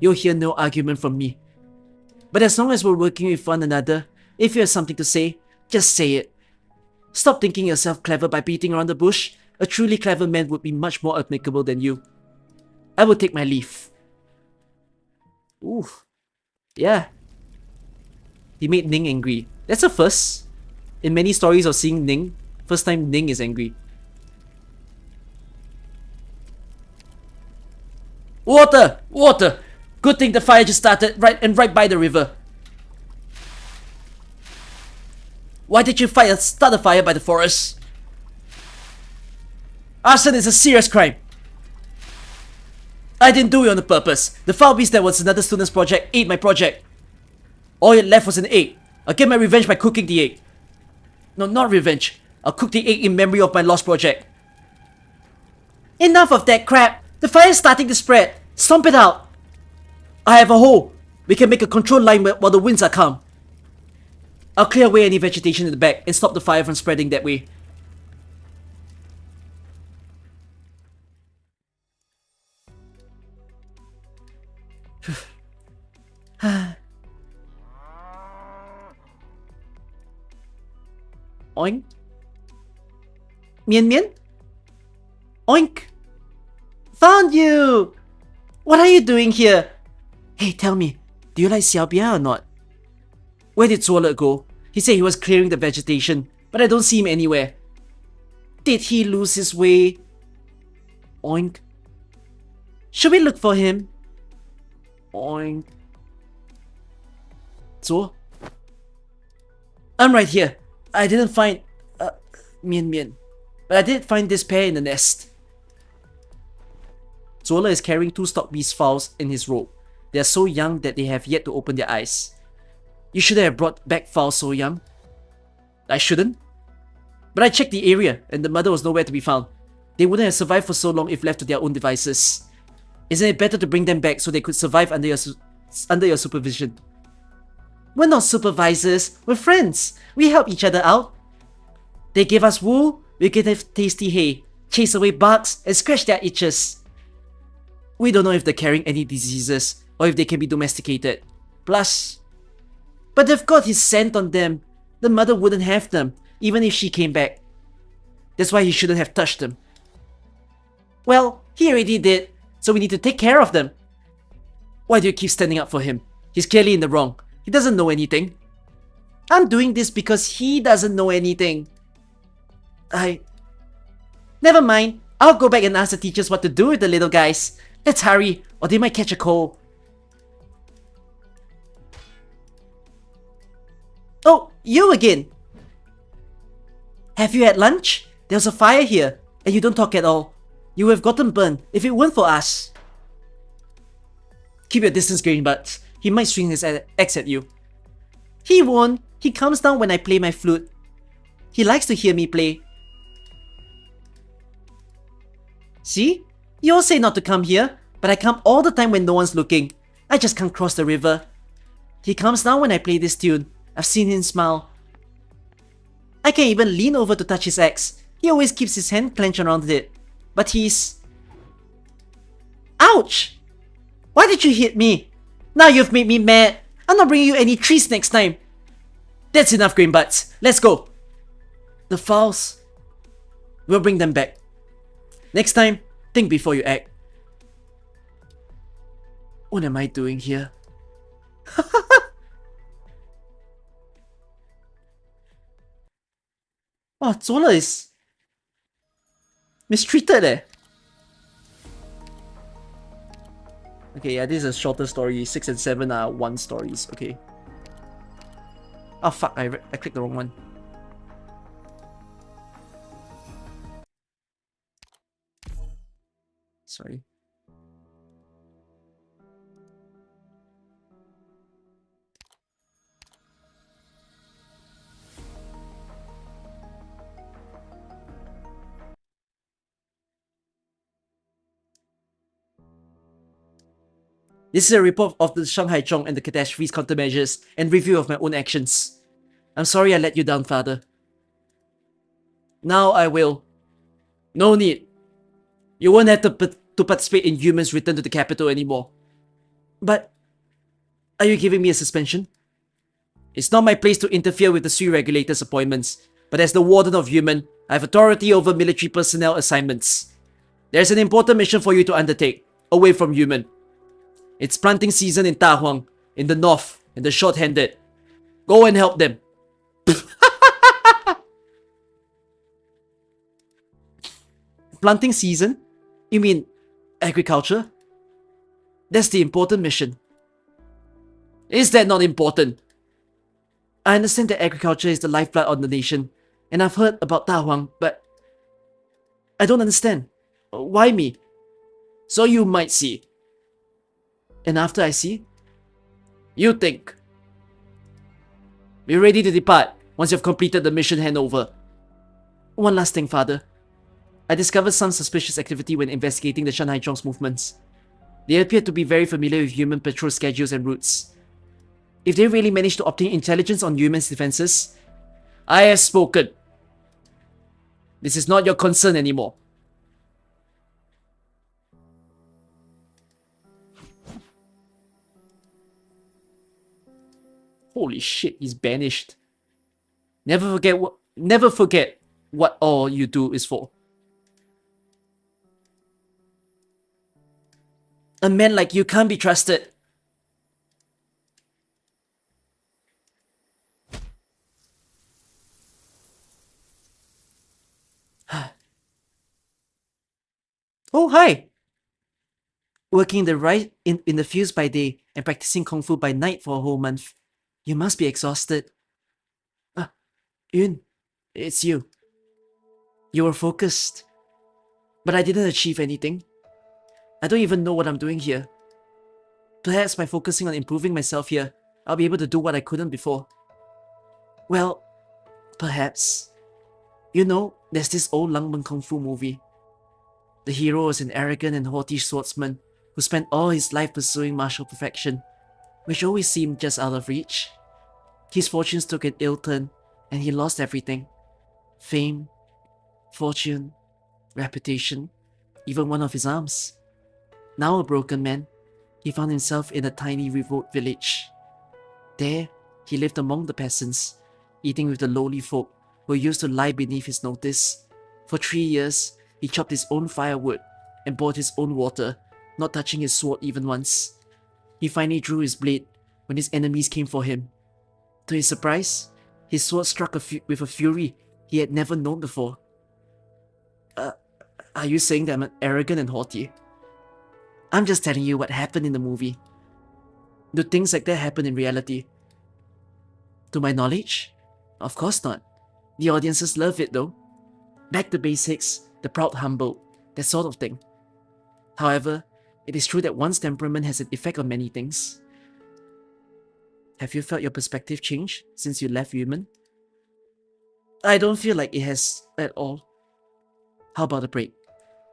you'll hear no argument from me. But as long as we're working with one another, if you have something to say, just say it. Stop thinking yourself clever by beating around the bush. A truly clever man would be much more amicable than you. I will take my leave. Ooh. Yeah. He made Ning angry. That's a first. In many stories of seeing Ning, first time Ning is angry. Water! Water! Good thing the fire just started right by the river. Why did you start a fire by the forest? Arson is a serious crime. I didn't do it on purpose. The foul beast that was another student's project ate my project. All it left was an egg. I'll get my revenge by cooking the egg. No, not revenge. I'll cook the egg in memory of my lost project. Enough of that crap. The fire's starting to spread. Stomp it out. I have a hole. We can make a control line while the winds are calm. I'll clear away any vegetation in the back and stop the fire from spreading that way. Oink. Mianmian? Oink. Found you! What are you doing here? Hey, tell me, do you like Xiaobia or not? Where did Zuolet go? He said he was clearing the vegetation, but I don't see him anywhere. Did he lose his way? Oink. Should we look for him? Oink. Zuo? I'm right here. I didn't find... Mian. But I did find this pair in the nest. Zola is carrying 2 stock beast fowls in his robe. They are so young that they have yet to open their eyes. You shouldn't have brought back fowls so young. I shouldn't? But I checked the area and the mother was nowhere to be found. They wouldn't have survived for so long if left to their own devices. Isn't it better to bring them back so they could survive under your supervision? We're not supervisors, we're friends. We help each other out. They give us wool, we give them tasty hay, chase away bugs, and scratch their itches. We don't know if they're carrying any diseases, or if they can be domesticated. Plus, but they've got his scent on them. The mother wouldn't have them, even if she came back. That's why he shouldn't have touched them. Well, he already did, so we need to take care of them. Why do you keep standing up for him? He's clearly in the wrong. He doesn't know anything. I'm doing this because he doesn't know anything. Never mind. I'll go back and ask the teachers what to do with the little guys. Let's hurry, or they might catch a cold. Oh, you again! Have you had lunch? There's a fire here, and you don't talk at all. You would have gotten burned if it weren't for us. Keep your distance, green butts. He might swing his axe at you. He won't. He comes down when I play my flute. He likes to hear me play. See? You all say not to come here, but I come all the time when no one's looking. I just can't cross the river. He comes down when I play this tune. I've seen him smile. I can't even lean over to touch his axe. He always keeps his hand clenched around it. But he's... Ouch! Why did you hit me? Now you've made me mad. I'm not bringing you any trees next time. That's enough, green butts. Let's go. The fowls. We'll bring them back. Next time, think before you act. What am I doing here? Oh, Zola is mistreated eh. Okay, yeah, this is a shorter story. 6 and 7 are 1 stories. Okay. Oh fuck, I clicked the wrong one. Sorry. This is a report of the Shanghai Zhong and the catastrophe's countermeasures and review of my own actions. I'm sorry I let you down, Father. Now I will. No need. You won't have to participate in humans' return to the capital anymore. But, are you giving me a suspension? It's not my place to interfere with the Sui regulator's appointments, but as the Warden of Human, I have authority over military personnel assignments. There's an important mission for you to undertake, away from Human. It's planting season in Ta Huang, in the north, and the short-handed. Go and help them. Planting season? You mean agriculture? That's the important mission. Is that not important? I understand that agriculture is the lifeblood of the nation, and I've heard about Ta Huang, but I don't understand. Why me? So you might see. And after I see, you think. Be ready to depart once you've completed the mission handover. One last thing, Father. I discovered some suspicious activity when investigating the Shanghai Zhong's movements. They appear to be very familiar with human patrol schedules and routes. If they really manage to obtain intelligence on humans' defenses, I have spoken. This is not your concern anymore. Holy shit, he's banished. Never forget what all you do is for. A man like you can't be trusted. Oh, hi! Working in the fields by day and practicing Kung Fu by night for a whole month. You must be exhausted. Yun, it's you. You were focused. But I didn't achieve anything. I don't even know what I'm doing here. Perhaps by focusing on improving myself here, I'll be able to do what I couldn't before. Well, perhaps. You know, there's this old Langmen Kung Fu movie. The hero was an arrogant and haughty swordsman who spent all his life pursuing martial perfection, which always seemed just out of reach. His fortunes took an ill turn, and he lost everything. Fame, fortune, reputation, even one of his arms. Now a broken man, he found himself in a tiny remote village. There, he lived among the peasants, eating with the lowly folk who used to lie beneath his notice. For 3 years, he chopped his own firewood and boiled his own water, not touching his sword even once. He finally drew his blade when his enemies came for him. To his surprise, his sword struck with a fury he had never known before. Are you saying that I'm arrogant and haughty? I'm just telling you what happened in the movie. Do things like that happen in reality? To my knowledge? Of course not. The audiences love it though. Back to basics, the proud humble, that sort of thing. However, it is true that one's temperament has an effect on many things. Have you felt your perspective change since you left Yumen? I don't feel like it has at all. How about a break?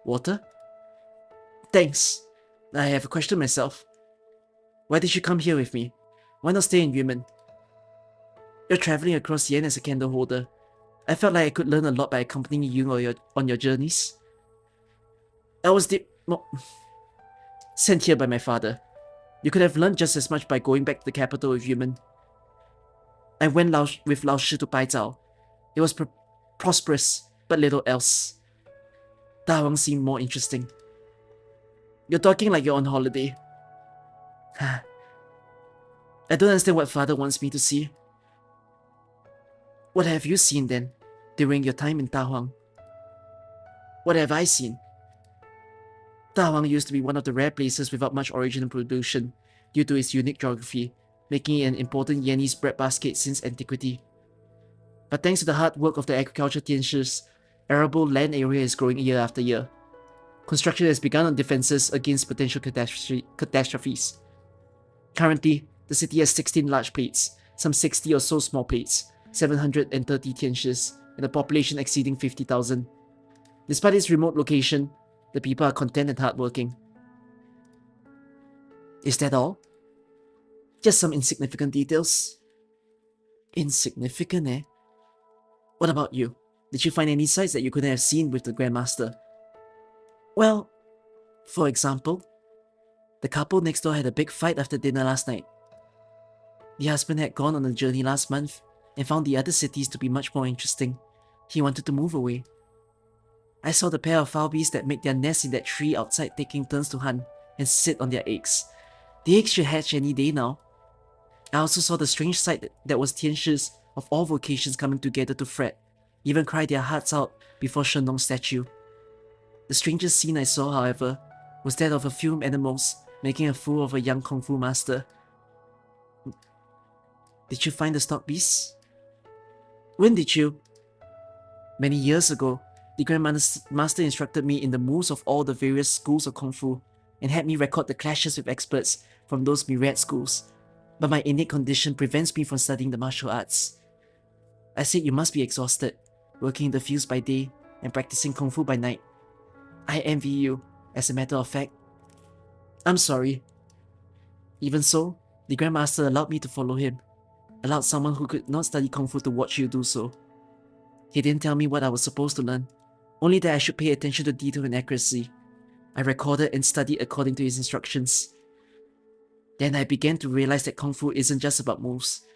Water? Thanks. I have a question myself. Why did you come here with me? Why not stay in Yumen? You're traveling across Yen as a candle holder. I felt like I could learn a lot by accompanying you on your journeys. I was sent here by my father. You could have learned just as much by going back to the capital with Yumen. I went with Lao Shi to Baizhao. It was prosperous, but little else. Dawang seemed more interesting. You're talking like you're on holiday. I don't understand what father wants me to see. What have you seen then, during your time in Dahuang? What have I seen? Dahuang used to be one of the rare places without much original pollution due to its unique geography, making it an important Yanese breadbasket since antiquity. But thanks to the hard work of the agriculture tianshis, arable land area is growing year after year. Construction has begun on defenses against potential catastrophes. Currently, the city has 16 large plates, some 60 or so small plates, 730 tianshis, and a population exceeding 50,000. Despite its remote location, the people are content and hardworking. Is that all? Just some insignificant details? Insignificant, eh? What about you? Did you find any sights that you couldn't have seen with the Grandmaster? Well, for example, the couple next door had a big fight after dinner last night. The husband had gone on a journey last month and found the other cities to be much more interesting. He wanted to move away. I saw the pair of foul beasts that make their nest in that tree outside taking turns to hunt and sit on their eggs. The eggs should hatch any day now. I also saw the strange sight that was tianshis of all vocations coming together to fret, even cry their hearts out before Shennong's statue. The strangest scene I saw, however, was that of a few animals making a fool of a young kung fu master. Did you find the stock beasts? When did you? Many years ago, the Grandmaster instructed me in the moves of all the various schools of kung fu and had me record the clashes with experts from those myriad schools, but my innate condition prevents me from studying the martial arts. I said you must be exhausted, working in the fields by day and practicing kung fu by night. I envy you, as a matter of fact. I'm sorry. Even so, the Grandmaster allowed me to follow him, allowed someone who could not study kung fu to watch you do so. He didn't tell me what I was supposed to learn, only that I should pay attention to detail and accuracy. I recorded and studied according to his instructions. Then I began to realize that kung fu isn't just about moves.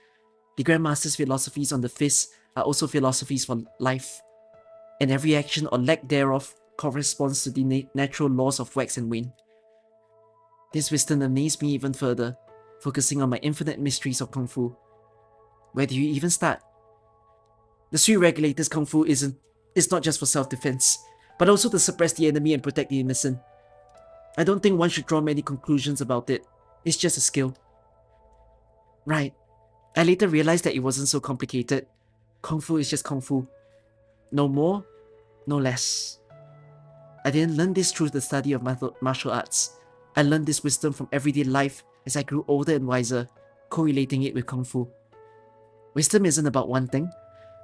The Grandmaster's philosophies on the fist are also philosophies for life, and every action or lack thereof corresponds to the natural laws of wax and wane. This wisdom amazed me even further, focusing on my infinite mysteries of kung fu. Where do you even start? The three regulators kung fu is not just for self-defense, but also to suppress the enemy and protect the innocent. I don't think one should draw many conclusions about it. It's just a skill. Right. I later realized that it wasn't so complicated. Kung fu is just kung fu. No more, no less. I didn't learn this through the study of martial arts. I learned this wisdom from everyday life as I grew older and wiser, correlating it with kung fu. Wisdom isn't about one thing,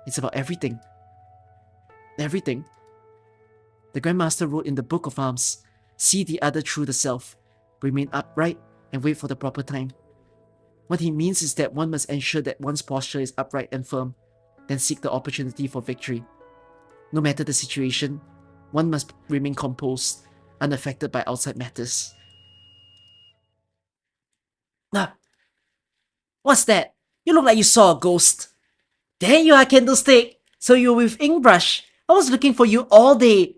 it's about everything. Everything. The The Grandmaster wrote in the Book of Arms, "See the other through the self, remain upright, and wait for the proper time." What he means is that one must ensure that one's posture is upright and firm, then seek the opportunity for victory. No matter the situation, one must remain composed, unaffected by outside matters. Ah, what's that? You look like you saw a ghost. There you are, Candlestick. So you're with Inkbrush. I was looking for you all day.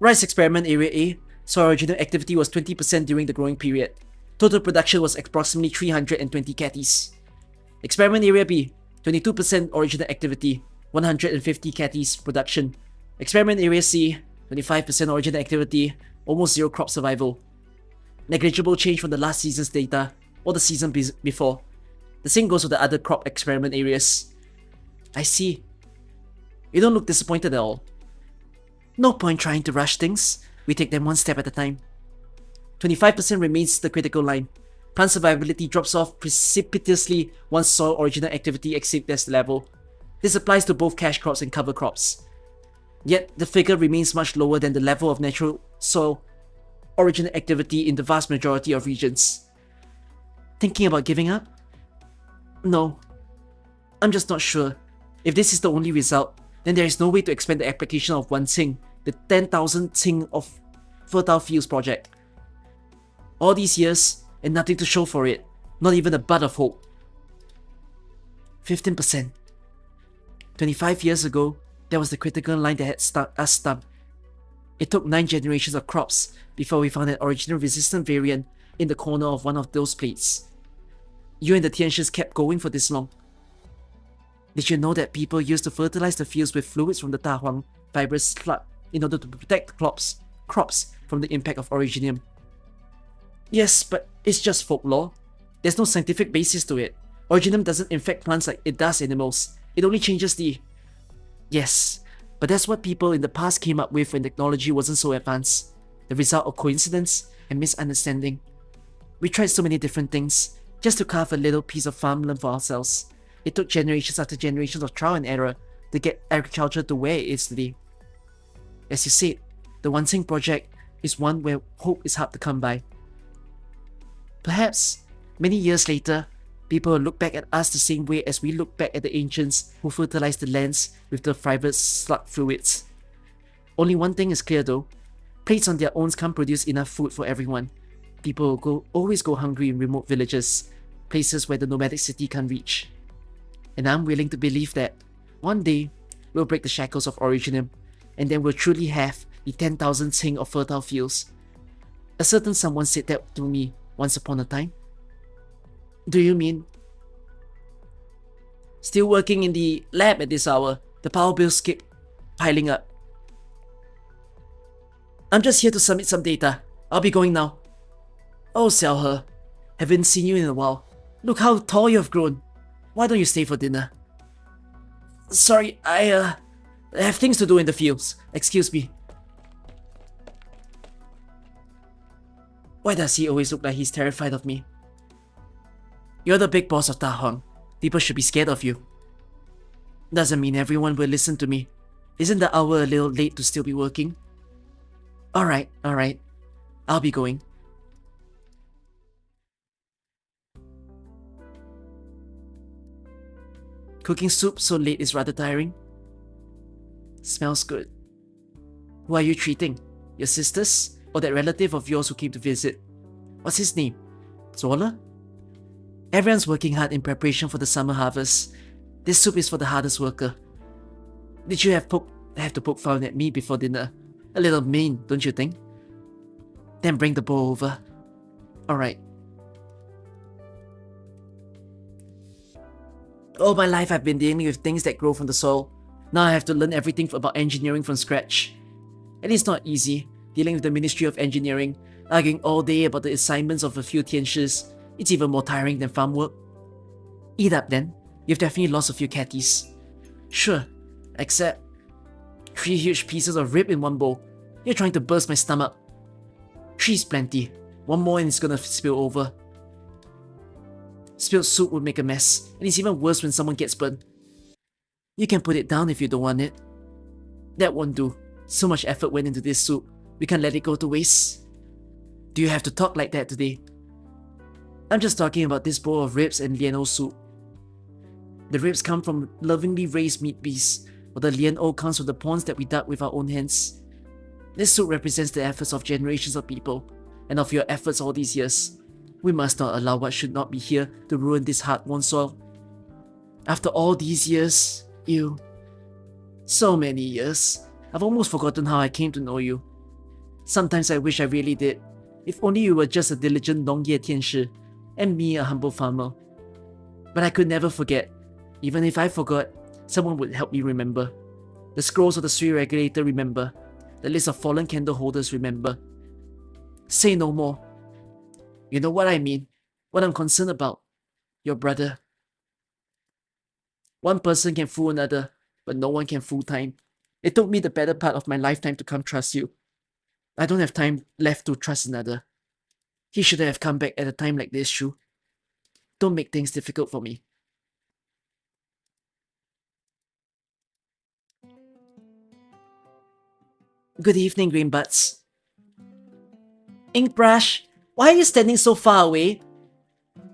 Rice Experiment Area A, soil original activity was 20% during the growing period. Total production was approximately 320 catties. Experiment Area B, 22% original activity, 150 catties production. Experiment Area C, 25% original activity, almost zero crop survival. Negligible change from the last season's data, or the season before. The same goes for the other crop experiment areas. I see. You don't look disappointed at all. No point trying to rush things. We take them one step at a time. 25% remains the critical line. Plant survivability drops off precipitously once soil original activity exceeds this level. This applies to both cash crops and cover crops. Yet, the figure remains much lower than the level of natural soil original activity in the vast majority of regions. Thinking about giving up? No. I'm just not sure. If this is the only result, then there is no way to expand the application of 1 Tsing, the 10,000 Tsing of Fertile Fields project. All these years, and nothing to show for it, not even a bud of hope. 15%. 25 years ago, that was the critical line that had us stumped. It took 9 generations of crops before we found an original resistant variant in the corner of one of those plates. You and the Tianshis kept going for this long. Did you know that people used to fertilize the fields with fluids from the Tahuang fibrous slug in order to protect crops from the impact of originium? Yes, but it's just folklore. There's no scientific basis to it. Originium doesn't infect plants like it does animals. It only changes the... Yes, but that's what people in the past came up with when technology wasn't so advanced. The result of coincidence and misunderstanding. We tried so many different things, just to carve a little piece of farmland for ourselves. It took generations after generations of trial and error to get agriculture to where it is today. As you said, the One Tsing project is one where hope is hard to come by. Perhaps, many years later, people will look back at us the same way as we look back at the ancients who fertilized the lands with the fibrous slug fluids. Only one thing is clear though, plates on their own can't produce enough food for everyone. People will always go hungry in remote villages, places where the nomadic city can't reach. And I'm willing to believe that one day we'll break the shackles of originium, and then we'll truly have the 10,000 Tsing of fertile fields. A certain someone said that to me once upon a time. Do you mean? Still working in the lab at this hour, the power bills keep piling up. I'm just here to submit some data. I'll be going now. Oh, Xiaohe. Haven't seen you in a while. Look how tall you have grown. Why don't you stay for dinner? Sorry, I have things to do in the fields. Excuse me. Why does he always look like he's terrified of me? You're the big boss of Tahuang. People should be scared of you. Doesn't mean everyone will listen to me. Isn't the hour a little late to still be working? Alright. I'll be going. Cooking soup so late is rather tiring. Smells good. Who are you treating? Your sisters? Or that relative of yours who came to visit? What's his name? Zola? Everyone's working hard in preparation for the summer harvest. This soup is for the hardest worker. Did you have to poke fun at me before dinner? A little mean, don't you think? Then bring the bowl over. Alright. All my life I've been dealing with things that grow from the soil. Now I have to learn everything about engineering from scratch. And it's not easy, dealing with the Ministry of Engineering, arguing all day about the assignments of a few tianshis. It's even more tiring than farm work. Eat up then. You've definitely lost a few catties. Sure, except 3 huge pieces of rib in one bowl. You're trying to burst my stomach. 3's plenty. One more and it's gonna spill over. Spilled soup would make a mess, and it's even worse when someone gets burned. You can put it down if you don't want it. That won't do. So much effort went into this soup. We can't let it go to waste. Do you have to talk like that today? I'm just talking about this bowl of ribs and lian soup. The ribs come from lovingly raised meat beasts, while the lian comes from the ponds that we dug with our own hands. This soup represents the efforts of generations of people, and of your efforts all these years. We must not allow what should not be here to ruin this hard-won soil. After all these years, you... So many years. I've almost forgotten how I came to know you. Sometimes I wish I really did. If only you were just a diligent Nongye Tianshi, and me a humble farmer. But I could never forget. Even if I forgot, someone would help me remember. The scrolls of the Sui Regulator remember. The list of fallen candle holders remember. Say no more. You know what I mean. What I'm concerned about. Your brother. One person can fool another, but no one can fool time. It took me the better part of my lifetime to come trust you. I don't have time left to trust another. He should have come back at a time like this, Shu. Don't make things difficult for me. Good evening, Green Butts. Inkbrush, why are you standing so far away?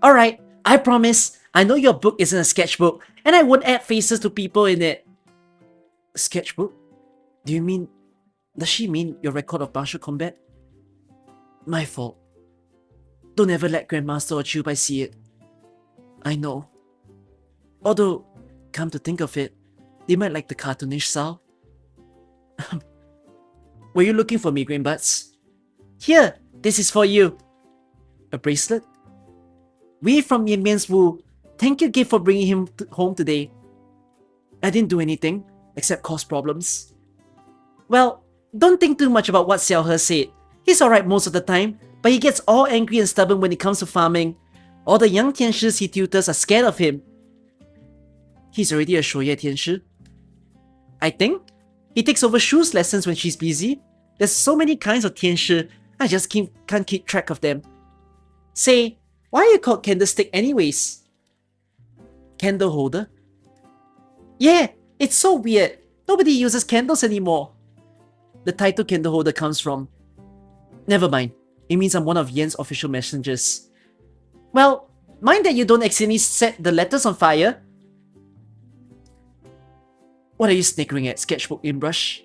Alright, I promise. I know your book isn't a sketchbook, and I won't add faces to people in it. Sketchbook? Does she mean your record of martial combat? My fault. Don't ever let Grandmaster or Chubai see it. I know. Although, come to think of it, they might like the cartoonish style. Were you looking for me, Green Butts? Here, this is for you. A bracelet? We from Mianmian's Wu. Thank you, gift, for bringing him home today. I didn't do anything, except cause problems. Well, don't think too much about what Xiao He said. He's alright most of the time, but he gets all angry and stubborn when it comes to farming. All the young Tianshis he tutors are scared of him. He's already a Shoye Tianshi. I think. He takes over Shu's lessons when she's busy. There's so many kinds of Tianshi, I just can't keep track of them. Say, why are you called Candlestick anyways? Candle holder? Yeah, it's so weird. Nobody uses candles anymore. The title candle holder comes from... Never mind. It means I'm one of Yan's official messengers. Well, mind that you don't accidentally set the letters on fire. What are you snickering at, Sketchbook Inbrush?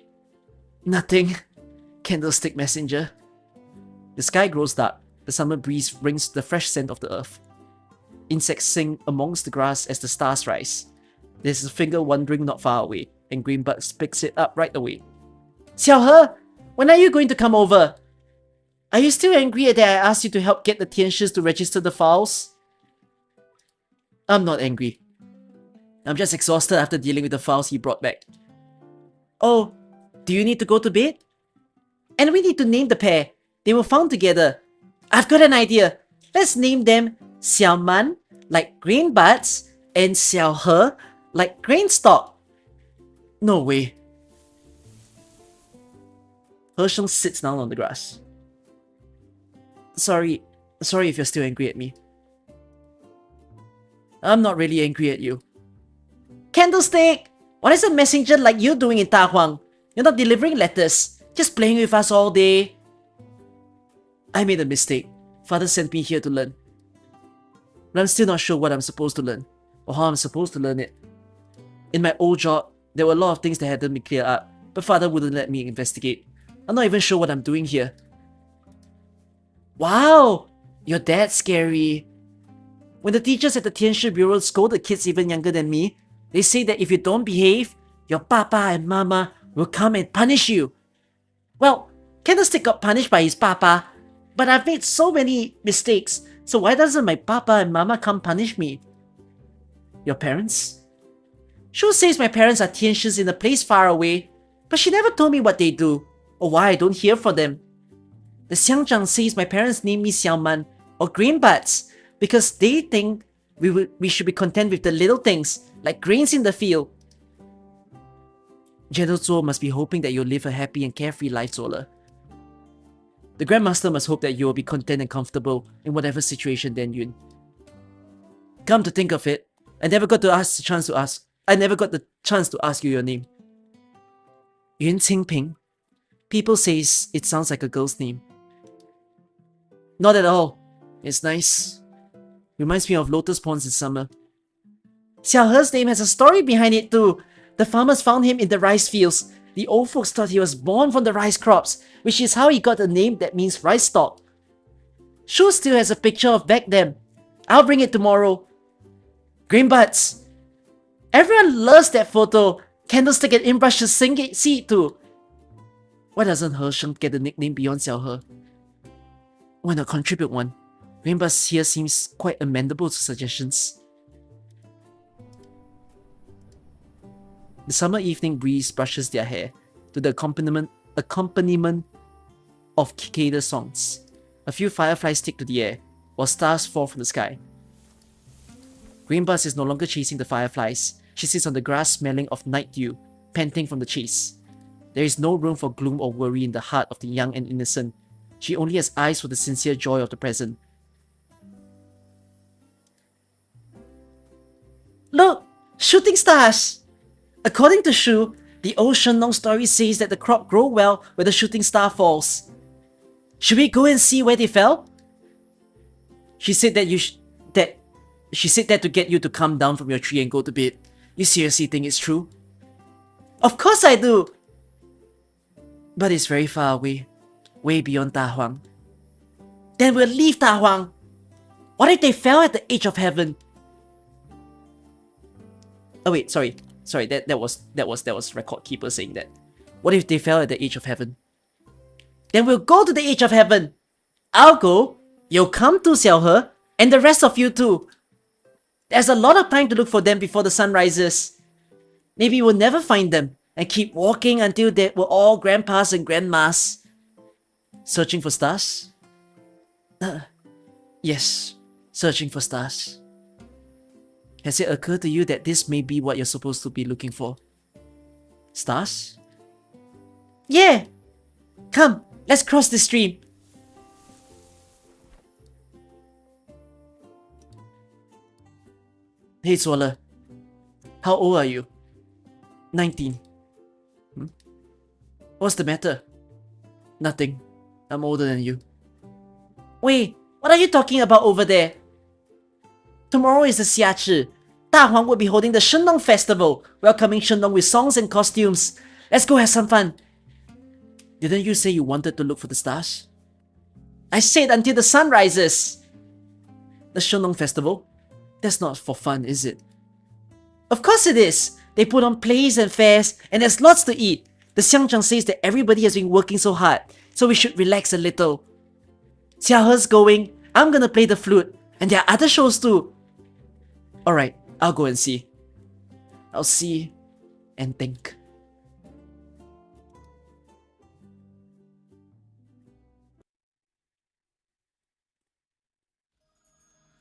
Nothing. Candlestick messenger. The sky grows dark. The summer breeze brings the fresh scent of the earth. Insects sing amongst the grass as the stars rise. There's a finger wandering not far away, and Greenbuds picks it up right away. Xiao He, when are you going to come over? Are you still angry that I asked you to help get the Tianshis to register the files? I'm not angry. I'm just exhausted after dealing with the files he brought back. Oh, do you need to go to bed? And we need to name the pair. They were found together. I've got an idea. Let's name them Xiao Man, like grain buds, and Xiao He, like grain stalk. No way. Hersheng sits down on the grass. Sorry if you're still angry at me. I'm not really angry at you. Candlestick! What is a messenger like you doing in Ta Huang? You're not delivering letters, just playing with us all day. I made a mistake. Father sent me here to learn. But I'm still not sure what I'm supposed to learn, or how I'm supposed to learn it. In my old job, there were a lot of things that hadn't been cleared up, but Father wouldn't let me investigate. I'm not even sure what I'm doing here. Wow! You're that scary. When the teachers at the Tianshi Bureau scold the kids even younger than me, they say that if you don't behave, your papa and mama will come and punish you. Well, Candlestick got punished by his papa, but I've made so many mistakes, so why doesn't my papa and mama come punish me? Your parents? Shu says my parents are Tianshis in a place far away, but she never told me what they do, or why I don't hear from them. The Xiangzhang says my parents name me Xiaoman or Greenbuds because they think we should be content with the little things, like grains in the field. Gentle Zuo must be hoping that you'll live a happy and carefree life, Zola. The Grandmaster must hope that you will be content and comfortable in whatever situation Dan Yun. Come to think of it, I never got the chance to ask you your name. Yun Qingping. People say it sounds like a girl's name. Not at all. It's nice. Reminds me of lotus ponds in summer. Xiaohe's name has a story behind it too. The farmers found him in the rice fields. The old folks thought he was born from the rice crops, which is how he got the name that means rice stalk. Shu still has a picture of back then. I'll bring it tomorrow. Green buds. Everyone loves that photo. Candlestick and Inbrush should see it too. Why doesn't Hersheng get the nickname beyond Xiaohe? Why not contribute one? Green buds here seems quite amenable to suggestions. The summer evening breeze brushes their hair to the accompaniment of cicada songs. A few fireflies stick to the air, while stars fall from the sky. Greenbus is no longer chasing the fireflies. She sits on the grass smelling of night dew, panting from the chase. There is no room for gloom or worry in the heart of the young and innocent. She only has eyes for the sincere joy of the present. Look! Shooting stars! According to Shu, the old Shennong story says that the crop grow well where the shooting star falls. Should we go and see where they fell? She said that she said that to get you to come down from your tree and go to bed. You seriously think it's true? Of course I do! But it's very far away. Way beyond Da Huang. Then we'll leave Da Huang! What if they fell at the edge of heaven? Oh wait, sorry, that was record keeper saying that. What if they fell at the edge of heaven? Then we'll go to the edge of heaven. I'll go, you'll come to Xiaohe, and the rest of you too. There's a lot of time to look for them before the sun rises. Maybe we'll never find them, and keep walking until they were all grandpas and grandmas. Searching for stars? Yes, searching for stars. Has it occurred to you that this may be what you're supposed to be looking for? Stars? Yeah! Come, let's cross the stream. Hey Swallow, how old are you? 19. What's the matter? Nothing. I'm older than you. Wait, what are you talking about over there? Tomorrow is the Xiachi. Da Huang will be holding the Shennong festival, welcoming Shennong with songs and costumes. Let's go have some fun. Didn't you say you wanted to look for the stars? I said until the sun rises. The Shennong festival? That's not for fun, is it? Of course it is. They put on plays and fairs, and there's lots to eat. The Xiangzhang says that everybody has been working so hard, so we should relax a little. Xiaohe's going, I'm gonna play the flute, and there are other shows too. Alright, I'll go and see. I'll see and think.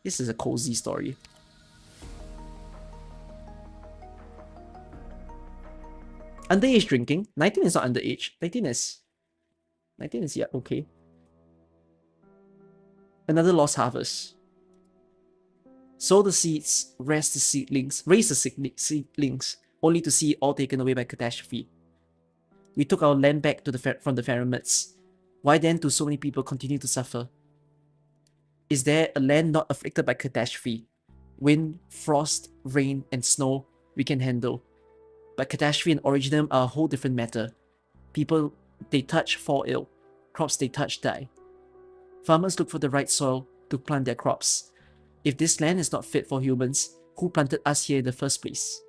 This is a cozy story. Underage drinking? 19 is not underage. 19 is yeah, okay. Another lost harvest. Sow the seeds, raise the seedlings, only to see it all taken away by catastrophe. We took our land back to from the pyramids. Why then do so many people continue to suffer? Is there a land not afflicted by catastrophe? Wind, frost, rain, and snow we can handle. But catastrophe and originum are a whole different matter. People they touch fall ill. Crops they touch die. Farmers look for the right soil to plant their crops. If this land is not fit for humans, who planted us here in the first place?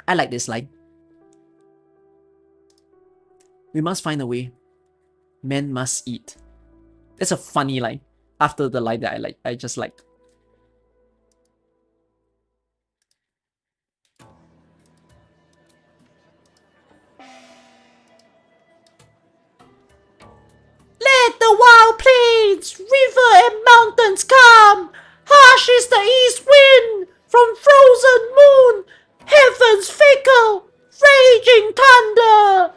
I like this line. We must find a way. Men must eat. That's a funny line. After the line that I just liked. Let the wild plains, river and mountains come. Harsh is the east wind from frozen moon. Heaven's fickle, raging thunder.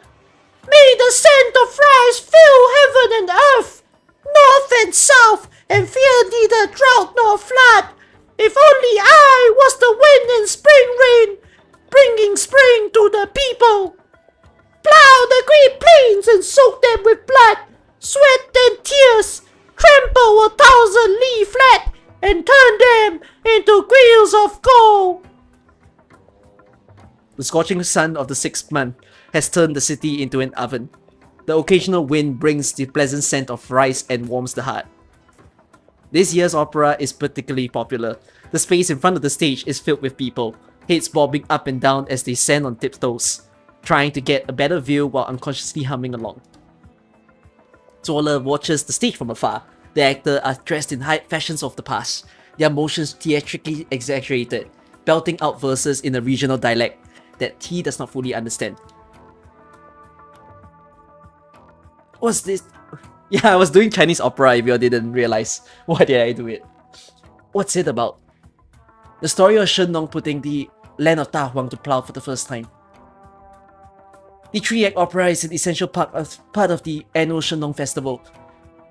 May the scent of rice fill heaven and earth, north and south, and fear neither wind and spring rain, bringing spring to the people. Plow the great plains and soak them with blood, sweat and tears, trample 1,000 li flat, and turn them into grills of gold. The scorching sun of the 6th month has turned the city into an oven. The occasional wind brings the pleasant scent of rice and warms the heart. This year's opera is particularly popular. The space in front of the stage is filled with people, heads bobbing up and down as they stand on tiptoes, trying to get a better view while unconsciously humming along. Zola watches the stage from afar. The actors are dressed in high fashions of the past, their motions theatrically exaggerated, belting out verses in a regional dialect that he does not fully understand. What's this? Yeah, I was doing Chinese opera if you didn't realize. Why did I do it? What's it about? The story of Shennong putting the land of Ta Huang to plow for the first time. The 3-act opera is an essential part of the annual Shennong festival.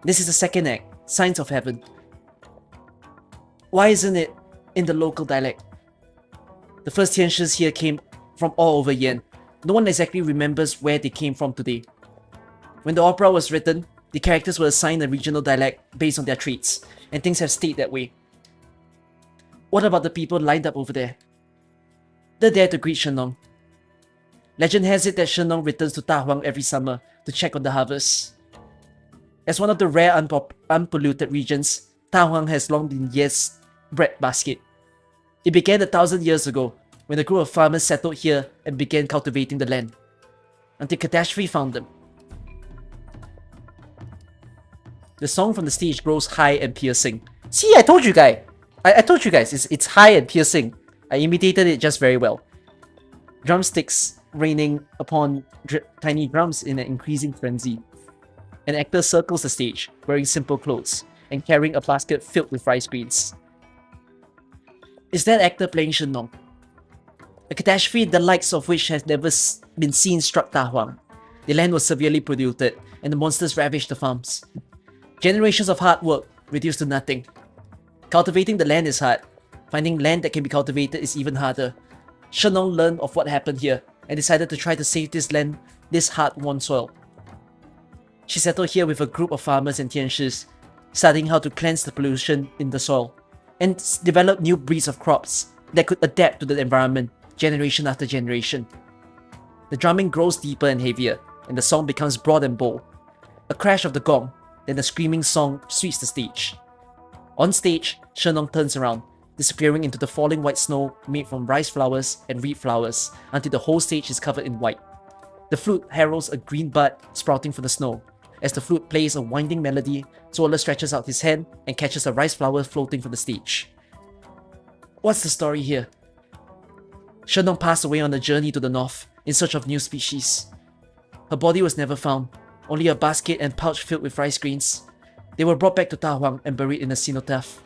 This is the 2nd act, Signs of Heaven. Why isn't it in the local dialect? The first Tianshis here came from all over Yan. No one exactly remembers where they came from today. When the opera was written, the characters were assigned a regional dialect based on their traits, and things have stayed that way. What about the people lined up over there? They're there to greet Shennong. Legend has it that Shennong returns to Ta Huang every summer to check on the harvest. As one of the rare unpolluted regions, Ta Huang has long been Ye's breadbasket. It began 1,000 years ago when a group of farmers settled here and began cultivating the land, until catastrophe found them. The song from the stage grows high and piercing. See, I told you guys! I told you guys, it's high and piercing. I imitated it just very well. Drumsticks raining upon tiny drums in an increasing frenzy. An actor circles the stage, wearing simple clothes, and carrying a basket filled with rice grains. Is that actor playing Shennong? A catastrophe the likes of which has never been seen struck Ta Huang. The land was severely polluted, and the monsters ravaged the farms. Generations of hard work reduced to nothing. Cultivating the land is hard. Finding land that can be cultivated is even harder. Shennong learned of what happened here and decided to try to save this land, this hard-won soil. She settled here with a group of farmers and Tianshis, studying how to cleanse the pollution in the soil, and develop new breeds of crops that could adapt to the environment generation after generation. The drumming grows deeper and heavier, and the song becomes broad and bold. A crash of the gong, then the screaming song sweeps the stage. On stage, Shennong turns around, disappearing into the falling white snow made from rice flowers and reed flowers until the whole stage is covered in white. The flute heralds a green bud sprouting from the snow. As the flute plays a winding melody, Zola stretches out his hand and catches a rice flower floating from the stage. What's the story here? Shennong passed away on a journey to the north in search of new species. Her body was never found, only a basket and pouch filled with rice grains. They were brought back to Ta Huang and buried in a cenotaph.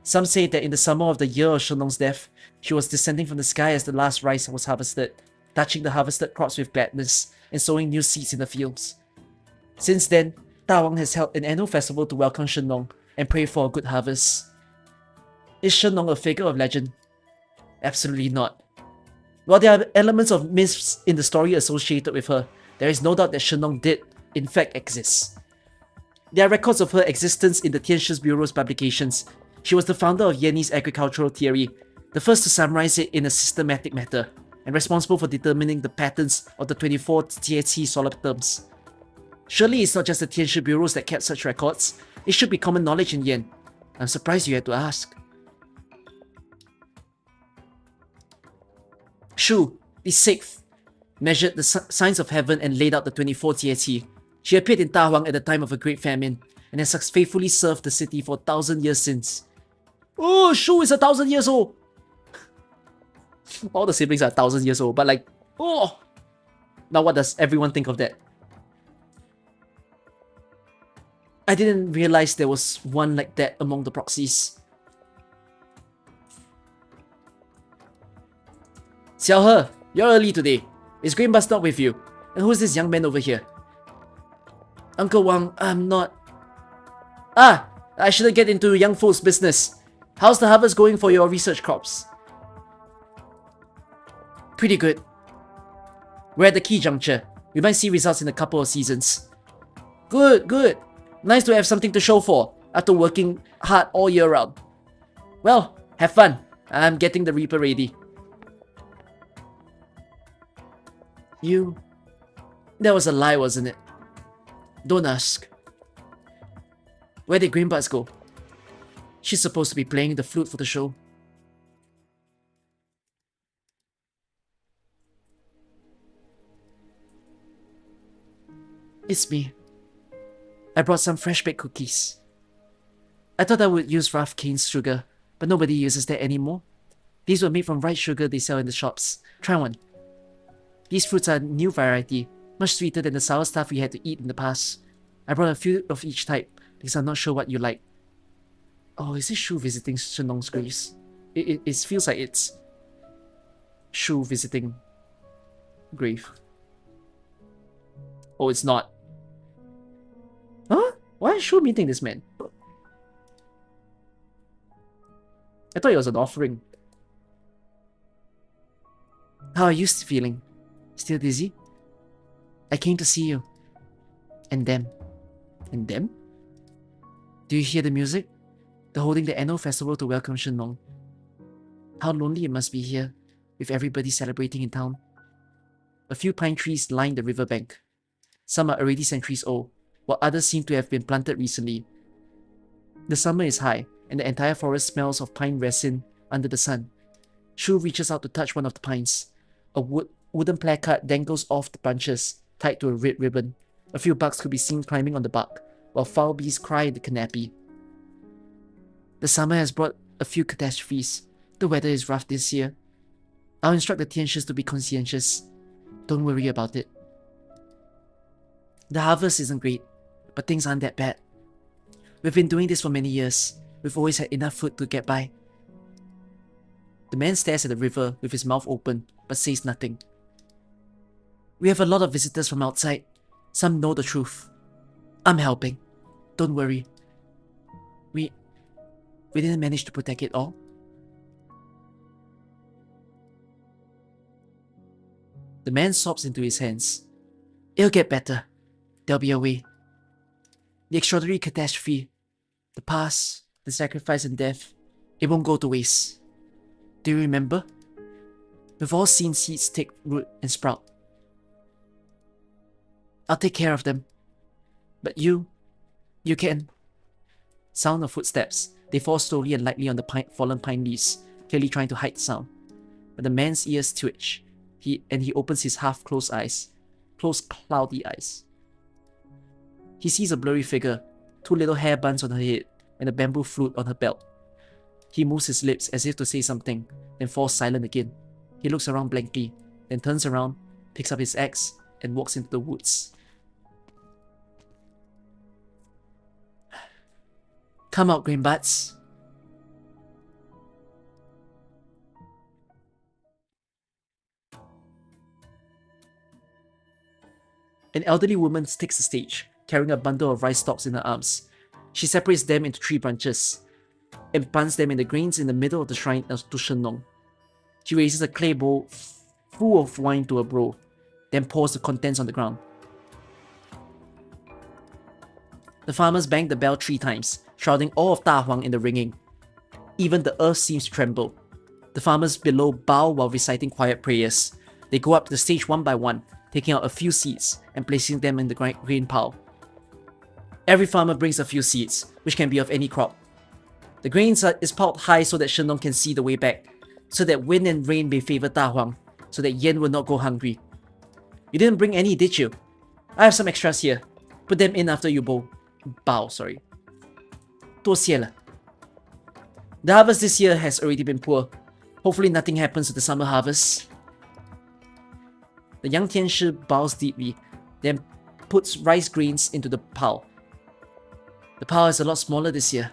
Some say that in the summer of the year of Shennong's death, she was descending from the sky as the last rice was harvested, touching the harvested crops with gladness and sowing new seeds in the fields. Since then, Ta Huang has held an annual festival to welcome Shennong and pray for a good harvest. Is Shennong a figure of legend? Absolutely not. While there are elements of myths in the story associated with her, there is no doubt that Shennong did, in fact, exist. There are records of her existence in the Tianshis Bureau's publications. She was the founder of Yanese agricultural theory, the first to summarize it in a systematic manner, and responsible for determining the patterns of the 24 Tieci solar terms. Surely it's not just the Tianshi bureaus that kept such records. It should be common knowledge in Yan. I'm surprised you had to ask. Shu, the 6th, measured the signs of heaven and laid out the 24 Tieci. She appeared in Ta Huang at the time of a great famine, and has faithfully served the city for 1,000 years since. Oh, Shu is 1,000 years old! All the siblings are 1,000 years old, but like, oh! Now what does everyone think of that? I didn't realize there was one like that among the proxies. Xiao He, you're early today. Is Green Bus not with you? And who's this young man over here? Uncle Wang, I'm not... Ah! I shouldn't get into young folks' business. How's the harvest going for your research crops? Pretty good. We're at the key juncture. We might see results in a couple of seasons. Good, good. Nice to have something to show for after working hard all year round. Well, have fun. I'm getting the Reaper ready. You... That was a lie, wasn't it? Don't ask. Where did Greenbuds go? She's supposed to be playing the flute for the show. It's me. I brought some fresh baked cookies. I thought I would use rough cane sugar, but nobody uses that anymore. These were made from rice sugar they sell in the shops. Try one. These fruits are a new variety, much sweeter than the sour stuff we had to eat in the past. I brought a few of each type, because I'm not sure what you like. Oh, is this Shu visiting Shennong's graves? It feels like it's Shu visiting grave. Oh, it's not. Huh? Why is Shu meeting this man? I thought it was an offering. How are you feeling? Still dizzy? I came to see you. And them. And them? Do you hear the music? They're holding the annual festival to welcome Shennong. How lonely it must be here, with everybody celebrating in town. A few pine trees line the riverbank. Some are already centuries old, while others seem to have been planted recently. The summer is high, and the entire forest smells of pine resin under the sun. Shu reaches out to touch one of the pines. A wooden placard dangles off the branches, tied to a red ribbon. A few bugs could be seen climbing on the bark, while foul bees cry in the canopy. The summer has brought a few catastrophes. The weather is rough this year. I'll instruct the Tianshis to be conscientious. Don't worry about it. The harvest isn't great, but things aren't that bad. We've been doing this for many years. We've always had enough food to get by. The man stares at the river with his mouth open, but says nothing. We have a lot of visitors from outside. Some know the truth. I'm helping. Don't worry. We didn't manage to protect it all. The man sobs into his hands. It'll get better. There'll be a way. The extraordinary catastrophe, the past, the sacrifice and death, it won't go to waste. Do you remember? We've all seen seeds take root and sprout. I'll take care of them. But you can. Sound of footsteps. They fall slowly and lightly on the fallen pine leaves, clearly trying to hide the sound. But the man's ears twitch. He opens his half-closed eyes. Closed, cloudy eyes. He sees a blurry figure, 2 little hair buns on her head, and a bamboo flute on her belt. He moves his lips as if to say something, then falls silent again. He looks around blankly, then turns around, picks up his axe, and walks into the woods. Come out, Greenbuds. An elderly woman takes the stage, carrying a bundle of rice stalks in her arms. She separates them into 3 branches and plants them in the grains in the middle of the shrine to Shennong. She raises a clay bowl full of wine to a bowl, then pours the contents on the ground. The farmers bang the bell 3 times, shrouding all of Da Huang in the ringing. Even the earth seems to tremble. The farmers below bow while reciting quiet prayers. They go up to the stage one by one, taking out a few seeds and placing them in the grain pile. Every farmer brings a few seeds, which can be of any crop. The grain is piled high so that Shennong can see the way back, so that wind and rain may favor Da Huang, so that Yen will not go hungry. You didn't bring any, did you? I have some extras here. Put them in after you bow. 多谢了. The harvest this year has already been poor. Hopefully nothing happens to the summer harvest. The young Tianshi bows deeply, then puts rice grains into the pile. The pile is a lot smaller this year.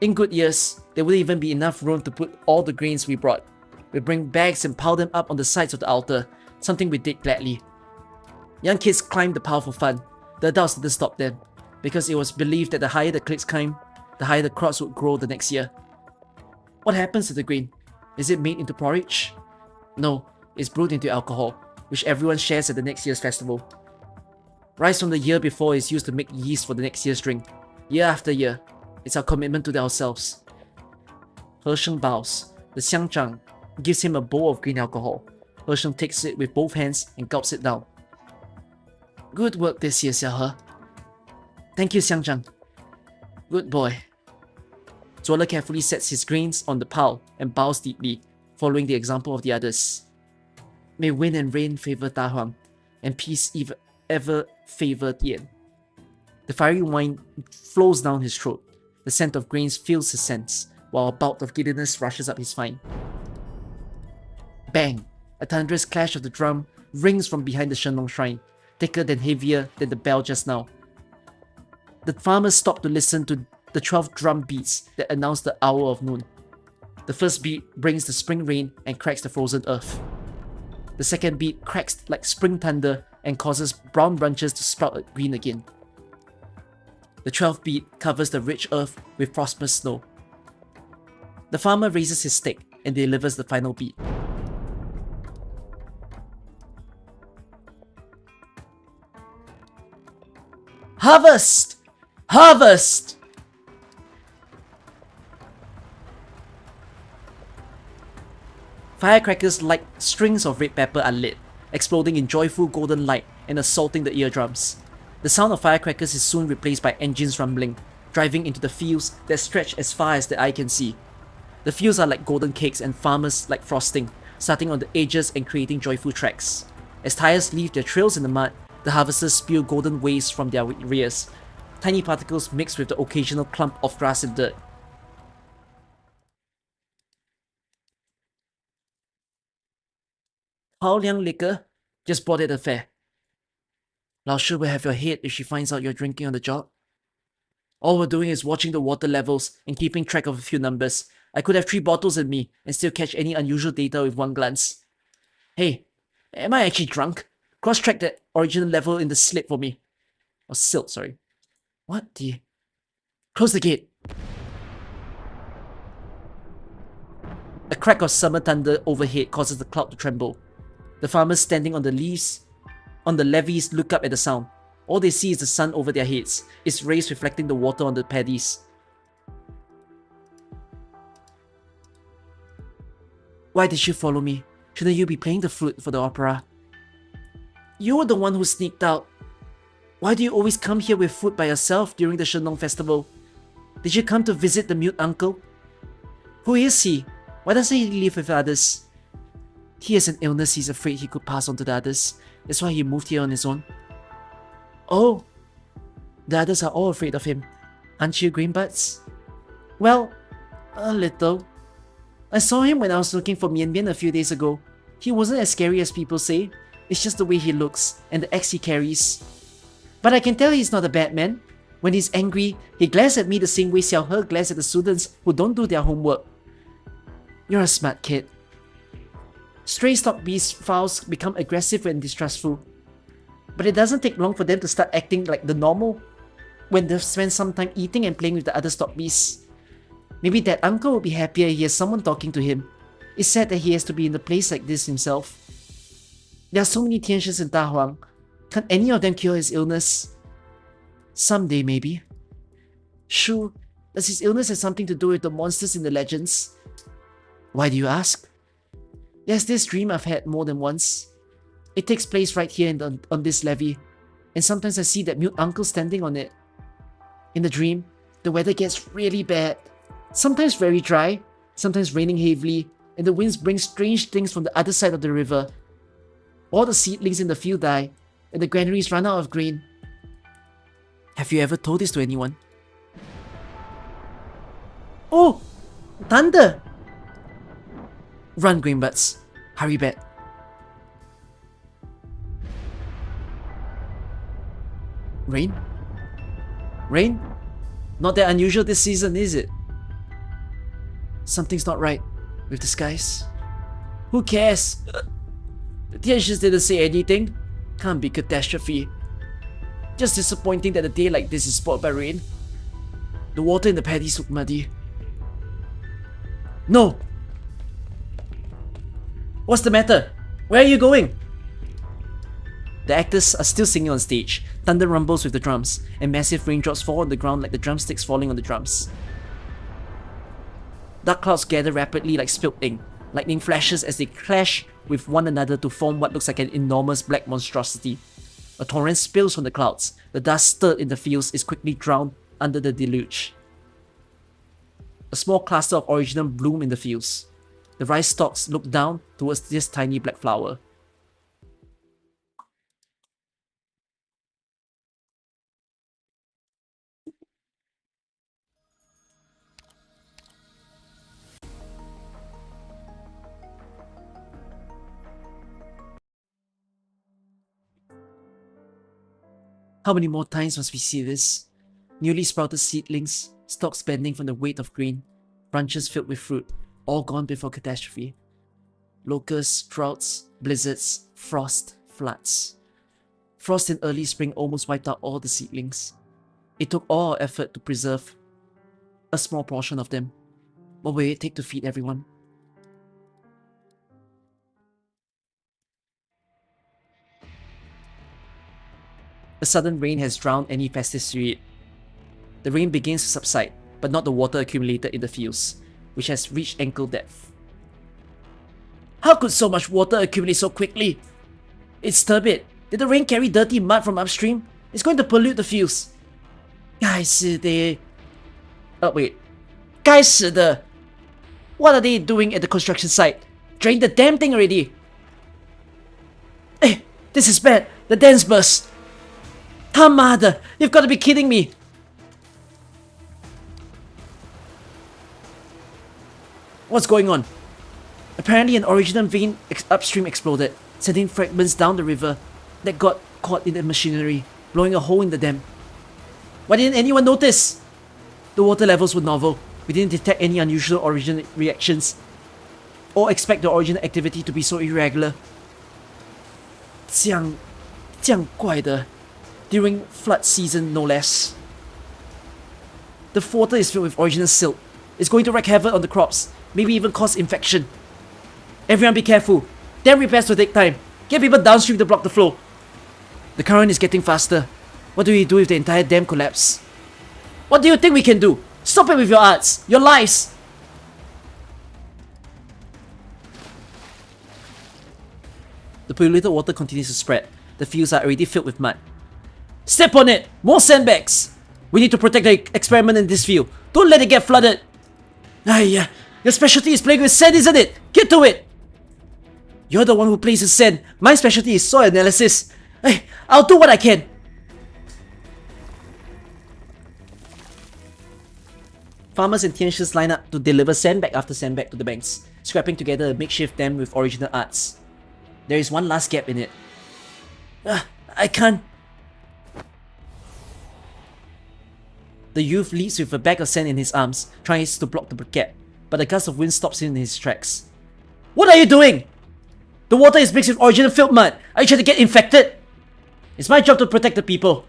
In good years, there wouldn't even be enough room to put all the grains we brought. We bring bags and pile them up on the sides of the altar, something we did gladly. Young kids climb the pile for fun. The adults didn't stop them, because it was believed that the higher the cliques climb, the higher the crops would grow the next year. What happens to the grain? Is it made into porridge? No, is brewed into alcohol, which everyone shares at the next year's festival. Rice from the year before is used to make yeast for the next year's drink. Year after year, it's our commitment to ourselves. He Sheng bows. The xiangzhang gives him a bowl of green alcohol. He Sheng takes it with both hands and gulps it down. Good work this year, Xiao He. Thank you, xiangzhang. Good boy. Zuola carefully sets his grains on the pile and bows deeply, following the example of the others. May wind and rain favor Da Huang, and peace ever favor Yan. The fiery wine flows down his throat. The scent of grains fills his sense, while a bout of giddiness rushes up his spine. Bang! A thunderous clash of the drum rings from behind the Shennong shrine, thicker and heavier than the bell just now. The farmers stop to listen to the 12 drum beats that announce the hour of noon. The first beat brings the spring rain and cracks the frozen earth. The second beat cracks like spring thunder and causes brown branches to sprout green again. The 12th beat covers the rich earth with prosperous snow. The farmer raises his stick and delivers the final beat. Harvest! Harvest! Firecrackers like strings of red pepper are lit, exploding in joyful golden light and assaulting the eardrums. The sound of firecrackers is soon replaced by engines rumbling, driving into the fields that stretch as far as the eye can see. The fields are like golden cakes and farmers like frosting, starting on the edges and creating joyful tracks. As tires leave their trails in the mud, the harvesters spew golden waves from their rears. Tiny particles mix with the occasional clump of grass and dirt. Hao Liang liquor? Just bought at the fair. Lao Shi will have your head if she finds out you're drinking on the job. All we're doing is watching the water levels and keeping track of a few numbers. I could have 3 bottles in me and still catch any unusual data with one glance. Hey, am I actually drunk? Cross-check that original level in the slip for me. Or silt, sorry. What the... Close the gate. A crack of summer thunder overhead causes the cloud to tremble. The farmers standing on the levees look up at the sound. All they see is the sun over their heads, its rays reflecting the water on the paddies. Why did you follow me? Shouldn't you be playing the flute for the opera? You were the one who sneaked out. Why do you always come here with food by yourself during the Shennong festival? Did you come to visit the mute uncle? Who is he? Why doesn't he live with others? He has an illness he's afraid he could pass on to the others. That's why he moved here on his own. Oh, the others are all afraid of him. Aren't you, Greenbutts? Well, a little. I saw him when I was looking for Mianmian a few days ago. He wasn't as scary as people say. It's just the way he looks and the axe he carries. But I can tell he's not a bad man. When he's angry, he glares at me the same way Xiao He glares at the students who don't do their homework. You're a smart kid. Stray stock beast fowls become aggressive and distrustful. But it doesn't take long for them to start acting like the normal when they've spent some time eating and playing with the other stock beasts. Maybe that uncle will be happier he has someone talking to him. It's sad that he has to be in a place like this himself. There are so many Tianshis in Da Huang. Can't any of them cure his illness? Someday, maybe. Shu, does his illness have something to do with the monsters in the legends? Why do you ask? There's this dream I've had more than once. It takes place right here on this levee, and sometimes I see that mute uncle standing on it. In the dream, the weather gets really bad. Sometimes very dry, sometimes raining heavily, and the winds bring strange things from the other side of the river. All the seedlings in the field die, and the granaries run out of grain. Have you ever told this to anyone? Oh! Thunder! Run, Greenbutts. Hurry back. Rain? Rain? Not that unusual this season, is it? Something's not right with the skies. Who cares? The Tianshis didn't say anything. Can't be catastrophe. Just disappointing that a day like this is spoiled by rain. The water in the paddies look muddy. No! What's the matter? Where are you going? The actors are still singing on stage. Thunder rumbles with the drums, and massive raindrops fall on the ground like the drumsticks falling on the drums. Dark clouds gather rapidly like spilled ink. Lightning flashes as they clash with one another to form what looks like an enormous black monstrosity. A torrent spills from the clouds. The dust stirred in the fields is quickly drowned under the deluge. A small cluster of original bloom in the fields. The rice stalks look down towards this tiny black flower. How many more times must we see this? Newly sprouted seedlings, stalks bending from the weight of grain, branches filled with fruit, all gone before catastrophe. Locusts, droughts, blizzards, frost, floods. Frost in early spring almost wiped out all the seedlings. It took all our effort to preserve a small portion of them. What will it take to feed everyone? A sudden rain has drowned any festive spirit. The rain begins to subside, but not the water accumulated in the fields, which has reached ankle depth. How could so much water accumulate so quickly? It's turbid. Did the rain carry dirty mud from upstream? It's going to pollute the fields. 该死的... Oh wait. 该死的... What are they doing at the construction site? Drain the damn thing already! Hey, this is bad. The dam's burst. 他妈的, you've got to be kidding me! What's going on? Apparently an original vein upstream exploded, sending fragments down the river that got caught in the machinery, blowing a hole in the dam. Why didn't anyone notice? The water levels were novel. We didn't detect any unusual origin reactions or expect the origin activity to be so irregular. 这样怪的. During flood season, no less. The water is filled with original silt. It's going to wreak havoc on the crops, maybe even cause infection. Everyone be careful. Dam repairs will take time. Get people downstream to block the flow. The current is getting faster. What do we do if the entire dam collapses? What do you think we can do? Stop it with your arts, your lives! The polluted water continues to spread. The fields are already filled with mud. Step on it! More sandbags! We need to protect the experiment in this field. Don't let it get flooded! Aiyah, your specialty is playing with sand, isn't it? Get to it! You're the one who plays with sand. My specialty is soil analysis. Hey, I'll do what I can. Farmers and Tianshis line up to deliver sandbag after sandbag to the banks, scrapping together a makeshift dam with original arts. There is one last gap in it. I can't... The youth leaps with a bag of sand in his arms, tries to block the gap, but a gust of wind stops him in his tracks. What are you doing? The water is mixed with original field mud. Are you trying to get infected? It's my job to protect the people.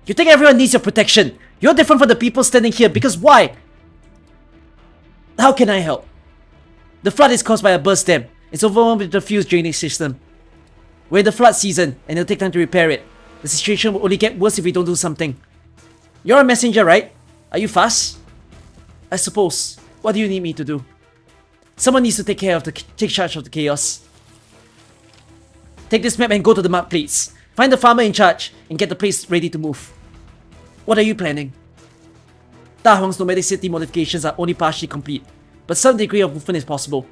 You think everyone needs your protection. You're different from the people standing here because why? How can I help? The flood is caused by a burst dam. It's overwhelmed with the fused drainage system. We're in the flood season and it'll take time to repair it. The situation will only get worse if we don't do something. You're a messenger, right? Are you fast? I suppose. What do you need me to do? Someone needs to take charge of the chaos. Take this map and go to the mud plates. Find the farmer in charge and get the place ready to move. What are you planning? Da Huang's nomadic city modifications are only partially complete, but some degree of movement is possible.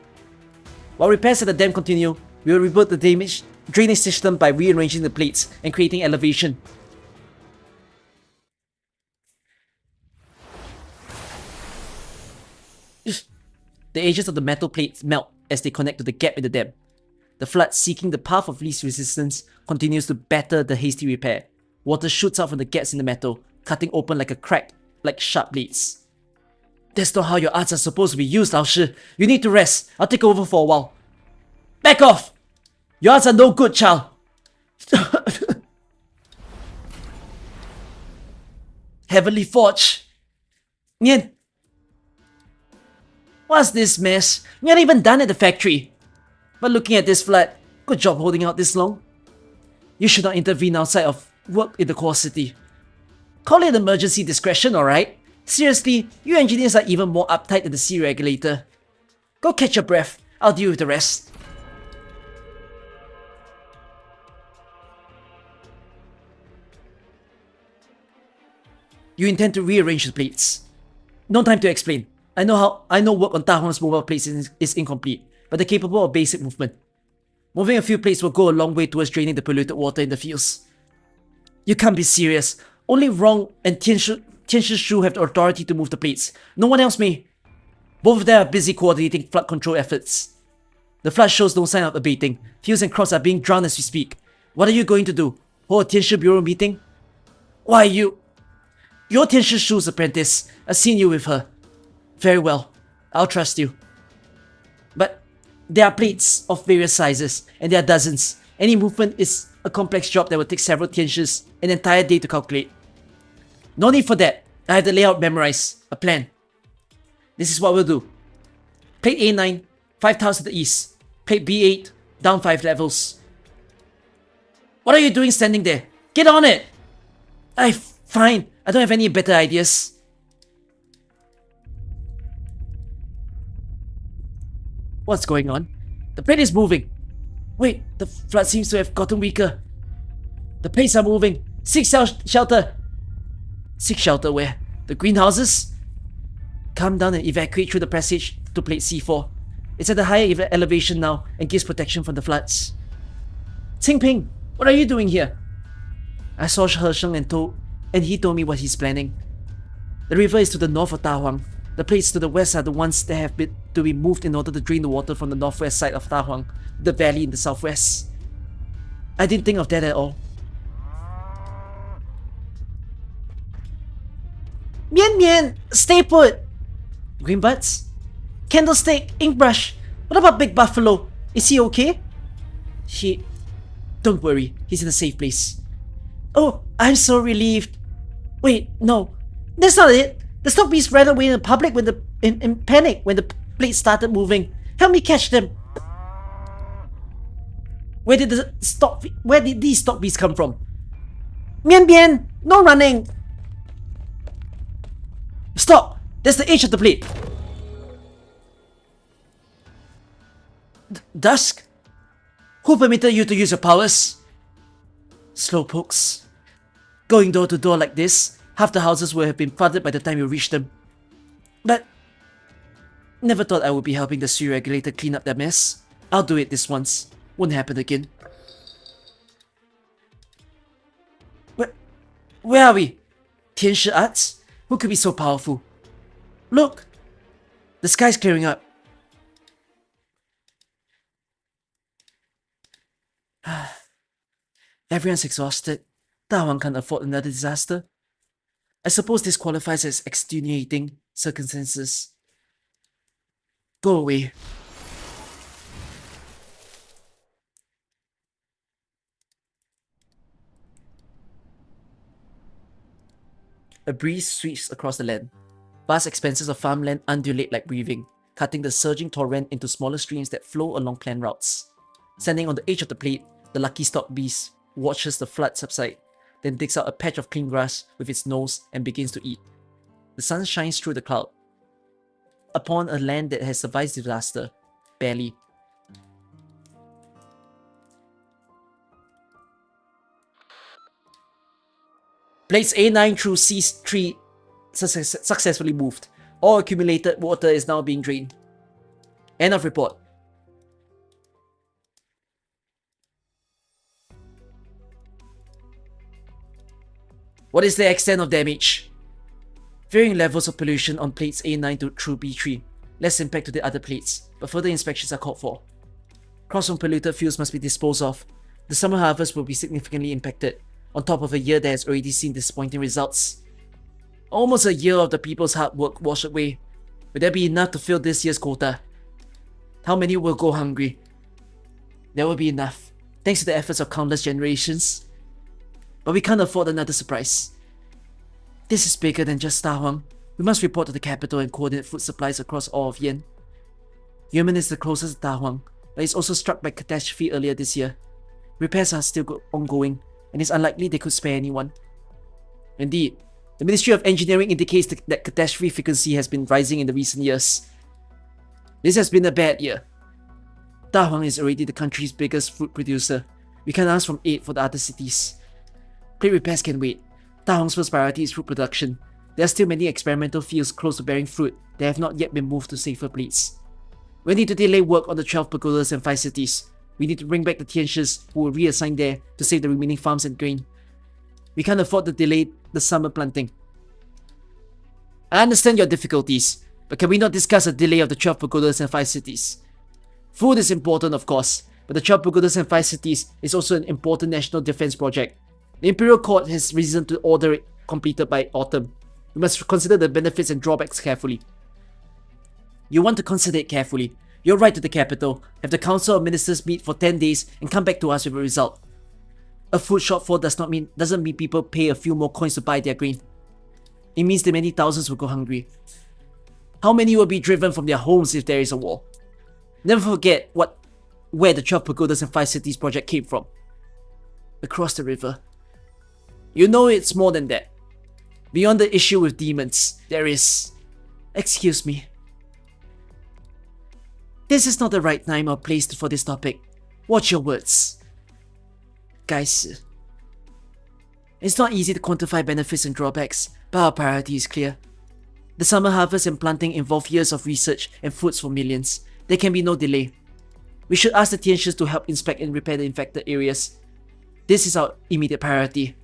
While repairs at the dam continue, we will rebuild the damaged drainage system by rearranging the plates and creating elevation. The edges of the metal plates melt as they connect to the gap in the dam. The flood, seeking the path of least resistance, continues to batter the hasty repair. Water shoots out from the gaps in the metal, cutting open like a crack, like sharp blades. That's not how your arts are supposed to be used, Lao Shi. You need to rest. I'll take over for a while. Back off! Your arts are no good, child. Heavenly Forge. Mian. What's this mess? We aren't even done at the factory. But looking at this flood, Good job holding out this long. You should not intervene outside of work in the core city. Call it emergency discretion, alright? Seriously, you engineers are even more uptight than the sea regulator. Go catch your breath, I'll deal with the rest. You intend to rearrange the plates. No time to explain. I know work on Ta Huang's mobile plates is incomplete, but they're capable of basic movement. Moving a few plates will go a long way towards draining the polluted water in the fields. You can't be serious. Only Rong and Tianshi Shu have the authority to move the plates. No one else may. Both of them are busy coordinating flood control efforts. The flood shows no sign of abating. Fields and crops are being drowned as we speak. What are you going to do? Hold a Tianshi Bureau meeting? Why you're Tianshi Shu's apprentice. I've seen you with her. Very well. I'll trust you. But there are plates of various sizes, and there are dozens. Any movement is a complex job that will take several Tianshis an entire day to calculate. No need for that. I have the layout memorized. A plan. This is what we'll do. Plate A9, 5 tiles to the east. Plate B8, down 5 levels. What are you doing standing there? Get on it! Fine. I don't have any better ideas. What's going on? The plate is moving. Wait, the flood seems to have gotten weaker. The plates are moving. Seek shelter. Seek shelter where? The greenhouses? Come down and evacuate through the passage to plate C4. It's at a higher elevation now and gives protection from the floods. Qingping, what are you doing here? I saw Hersheng and he told me what he's planning. The river is to the north of Ta Huang. The plates to the west are the ones that have to be moved in order to drain the water from the northwest side of Ta Huang, the valley in the southwest. I didn't think of that at all. Mianmian, stay put! Green buds? Candlestick, ink brush. What about Big Buffalo? Is he okay? Don't worry, he's in a safe place. Oh, I'm so relieved. Wait, no. That's not it. The stock beasts ran away in public in panic when the plates started moving. Help me catch them. Where did these stock beasts come from? Mianmian, no running. Stop! That's the edge of the plate. Dusk? Who permitted you to use your powers? Slowpokes. Going door to door like this, half the houses will have been flooded by the time you reach them. But never thought I would be helping the sewer regulator clean up their mess. I'll do it this once. Won't happen again. Where are we? Tianshi Arts? Who could be so powerful? Look! The sky's clearing up. Everyone's exhausted. Ta Huang can't afford another disaster. I suppose this qualifies as extenuating circumstances. Go away. A breeze sweeps across the land. Vast expanses of farmland undulate like breathing, cutting the surging torrent into smaller streams that flow along planned routes. Standing on the edge of the plate, the lucky stock beast watches the flood subside, then digs out a patch of clean grass with its nose and begins to eat. The sun shines through the cloud upon a land that has survived disaster, barely. Plates A9 through C3 successfully moved. All accumulated water is now being drained. End of report. What is the extent of damage? Varying levels of pollution on plates A9 through B3. Less impact to the other plates, but further inspections are called for. Crops from polluted fields must be disposed of. The summer harvest will be significantly impacted, on top of a year that has already seen disappointing results. Almost a year of the people's hard work washed away. Will there be enough to fill this year's quota? How many will go hungry? There will be enough, thanks to the efforts of countless generations. But we can't afford another surprise. This is bigger than just Ta Huang. We must report to the capital and coordinate food supplies across all of Yen. Yumen is the closest to Ta Huang, but it's also struck by catastrophe earlier this year. Repairs are still ongoing, and it's unlikely they could spare anyone. Indeed, the Ministry of Engineering indicates that catastrophe frequency has been rising in the recent years. This has been a bad year. Dahuang is already the country's biggest fruit producer. We can ask for aid for the other cities. Plate repairs can wait. Dahuang's first priority is fruit production. There are still many experimental fields close to bearing fruit that have not yet been moved to safer plates. We need to delay work on the 12 pagodas and 5 cities. We need to bring back the Tianshis who were reassigned there to save the remaining farms and grain. We can't afford to delay the summer planting. I understand your difficulties, but can we not discuss a delay of the 12 pagodas and 5 cities? Food is important, of course, but the 12 pagodas and 5 cities is also an important national defense project. The Imperial Court has reason to order it completed by autumn. We must consider the benefits and drawbacks carefully. You want to consider it carefully. You'll write to the capital, have the Council of Ministers meet for 10 days, and come back to us with a result. A food shortfall doesn't mean people pay a few more coins to buy their grain. It means that many thousands will go hungry. How many will be driven from their homes if there is a war? Never forget where the 12 pagodas and 5 cities project came from. Across the river. You know it's more than that. Beyond the issue with demons, there is... Excuse me. This is not the right time or place for this topic. Watch your words. Guys, it's not easy to quantify benefits and drawbacks, but our priority is clear. The summer harvest and planting involve years of research and foods for millions. There can be no delay. We should ask the Tianshis to help inspect and repair the infected areas. This is our immediate priority.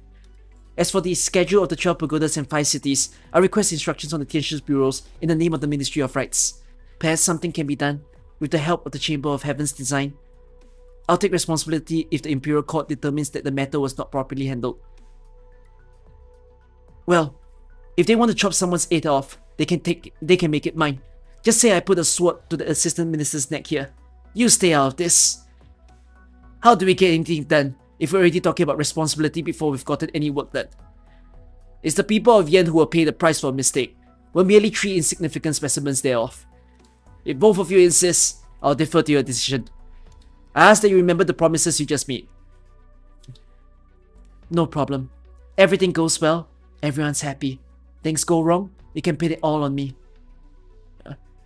As for the schedule of the 12 pagodas and 5 cities, I request instructions on the Tianshis bureaus in the name of the Ministry of Rights. Perhaps something can be done with the help of the Chamber of Heaven's design. I'll take responsibility if the Imperial Court determines that the matter was not properly handled. Well, if they want to chop someone's head off, they can make it mine. Just say I put a sword to the Assistant Minister's neck here. You stay out of this. How do we get anything done if we're already talking about responsibility before we've gotten any work done? It's the people of Yen who will pay the price for a mistake. We're merely 3 insignificant specimens thereof. If both of you insist, I'll defer to your decision. I ask that you remember the promises you just made. No problem. Everything goes well, everyone's happy. Things go wrong, you can pin it all on me.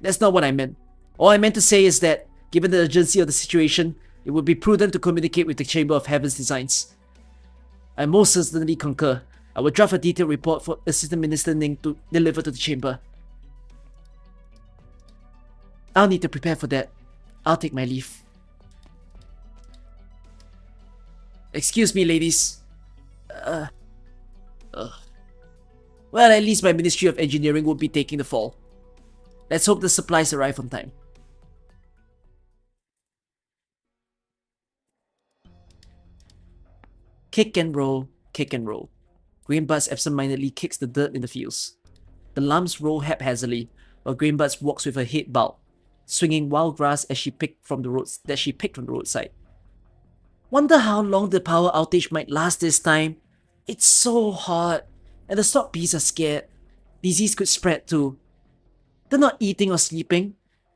That's not what I meant. All I meant to say is that, given the urgency of the situation, it would be prudent to communicate with the Chamber of Heaven's designs. I most certainly concur. I will draft a detailed report for Assistant Minister Ning to deliver to the Chamber. I'll need to prepare for that. I'll take my leave. Excuse me, ladies. Well, at least my Ministry of Engineering won't be taking the fall. Let's hope the supplies arrive on time. Kick and roll, kick and roll. Grainbuds absent-mindedly kicks the dirt in the fields. The lambs roll haphazardly, while Grainbuds walks with her head bowed, swinging wild grass as she picked from the roadside. Wonder how long the power outage might last this time. It's so hot, and the stock bees are scared. Disease could spread too. They're not eating or sleeping.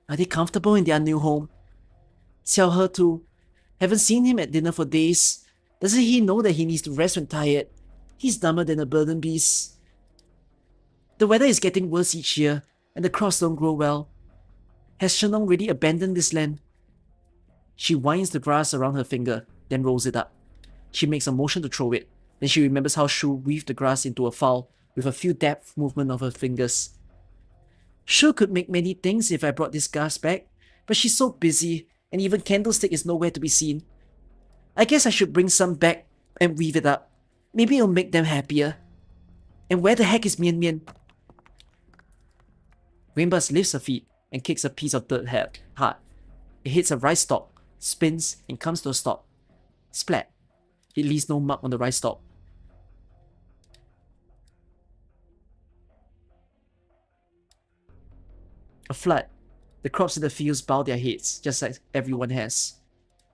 Are they comfortable in their new home? Xiao He too. Haven't seen him at dinner for days. Doesn't he know that he needs to rest when tired? He's dumber than a burden beast. The weather is getting worse each year, and the crops don't grow well. Has Shennong really abandoned this land? She winds the grass around her finger, then rolls it up. She makes a motion to throw it. Then she remembers how Shu weaved the grass into a fowl with a few deft movements of her fingers. Shu could make many things if I brought this grass back, but she's so busy, and even Candlestick is nowhere to be seen. I guess I should bring some back and weave it up. Maybe it'll make them happier. And where the heck is Mianmian? Rainbuds lifts her feet and kicks a piece of dirt hard. It hits a rice stalk, spins, and comes to a stop. Splat. It leaves no mark on the rice stalk. A flood. The crops in the fields bow their heads, just like everyone has.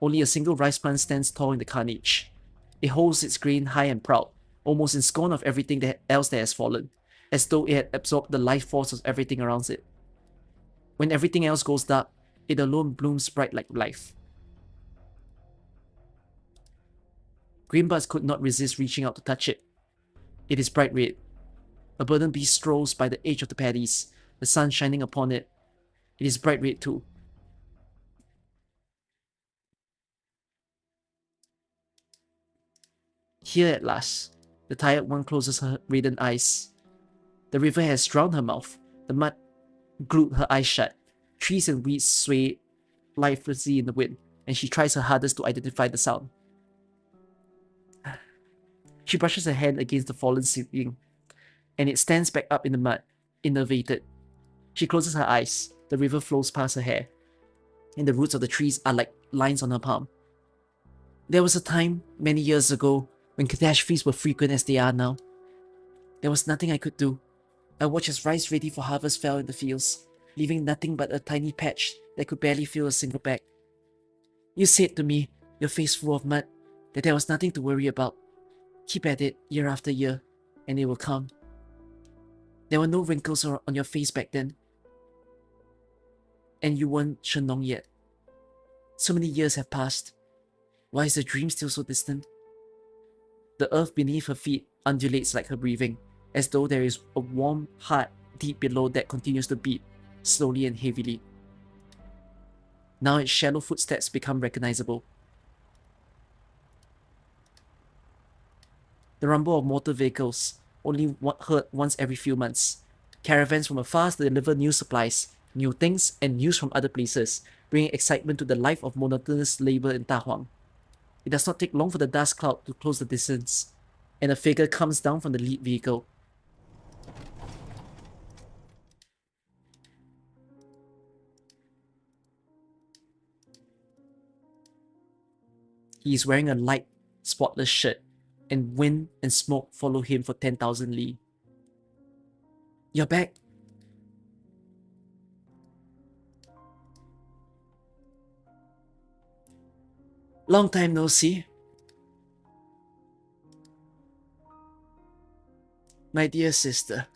Only a single rice plant stands tall in the carnage. It holds its grain high and proud, almost in scorn of everything else that has fallen, as though it had absorbed the life force of everything around it. When everything else goes dark, it alone blooms bright like life. Greenbuds could not resist reaching out to touch it. It is bright red. A burden bee strolls by the edge of the paddies, the sun shining upon it. It is bright red too. Here at last, the tired one closes her reddened eyes. The river has drowned her mouth. The mud glued her eyes shut. Trees and weeds sway lifelessly in the wind, and she tries her hardest to identify the sound. She brushes her hand against the fallen ceiling, and it stands back up in the mud, innervated. She closes her eyes. The river flows past her hair, and the roots of the trees are like lines on her palm. There was a time, many years ago, when catastrophes were frequent as they are now. There was nothing I could do. I watched as rice ready for harvest fell in the fields, leaving nothing but a tiny patch that could barely fill a single bag. You said to me, your face full of mud, that there was nothing to worry about. Keep at it year after year, and it will come. There were no wrinkles on your face back then. And you weren't Shennong yet. So many years have passed. Why is the dream still so distant? The earth beneath her feet undulates like her breathing, as though there is a warm heart deep below that continues to beat, slowly and heavily. Now its shallow footsteps become recognizable. The rumble of motor vehicles, only heard once every few months. Caravans from afar to deliver new supplies, new things, and news from other places, bringing excitement to the life of monotonous labor in Ta Huang. It does not take long for the dust cloud to close the distance, and a figure comes down from the lead vehicle. He is wearing a light, spotless shirt, and wind and smoke follow him for 10,000 li. You're back. Long time no see. My dear sister.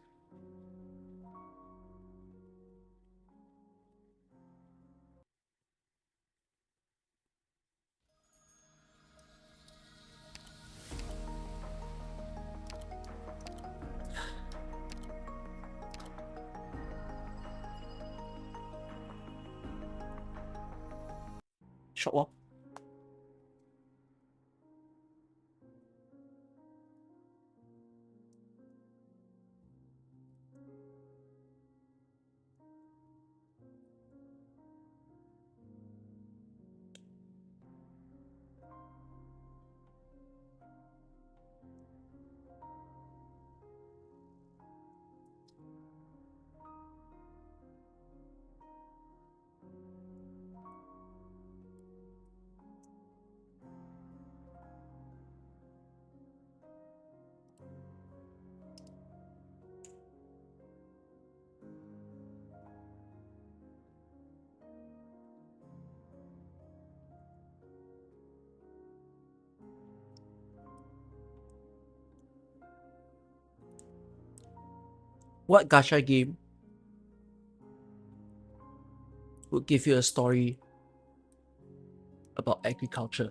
Short walk. What gacha game would give you a story about agriculture?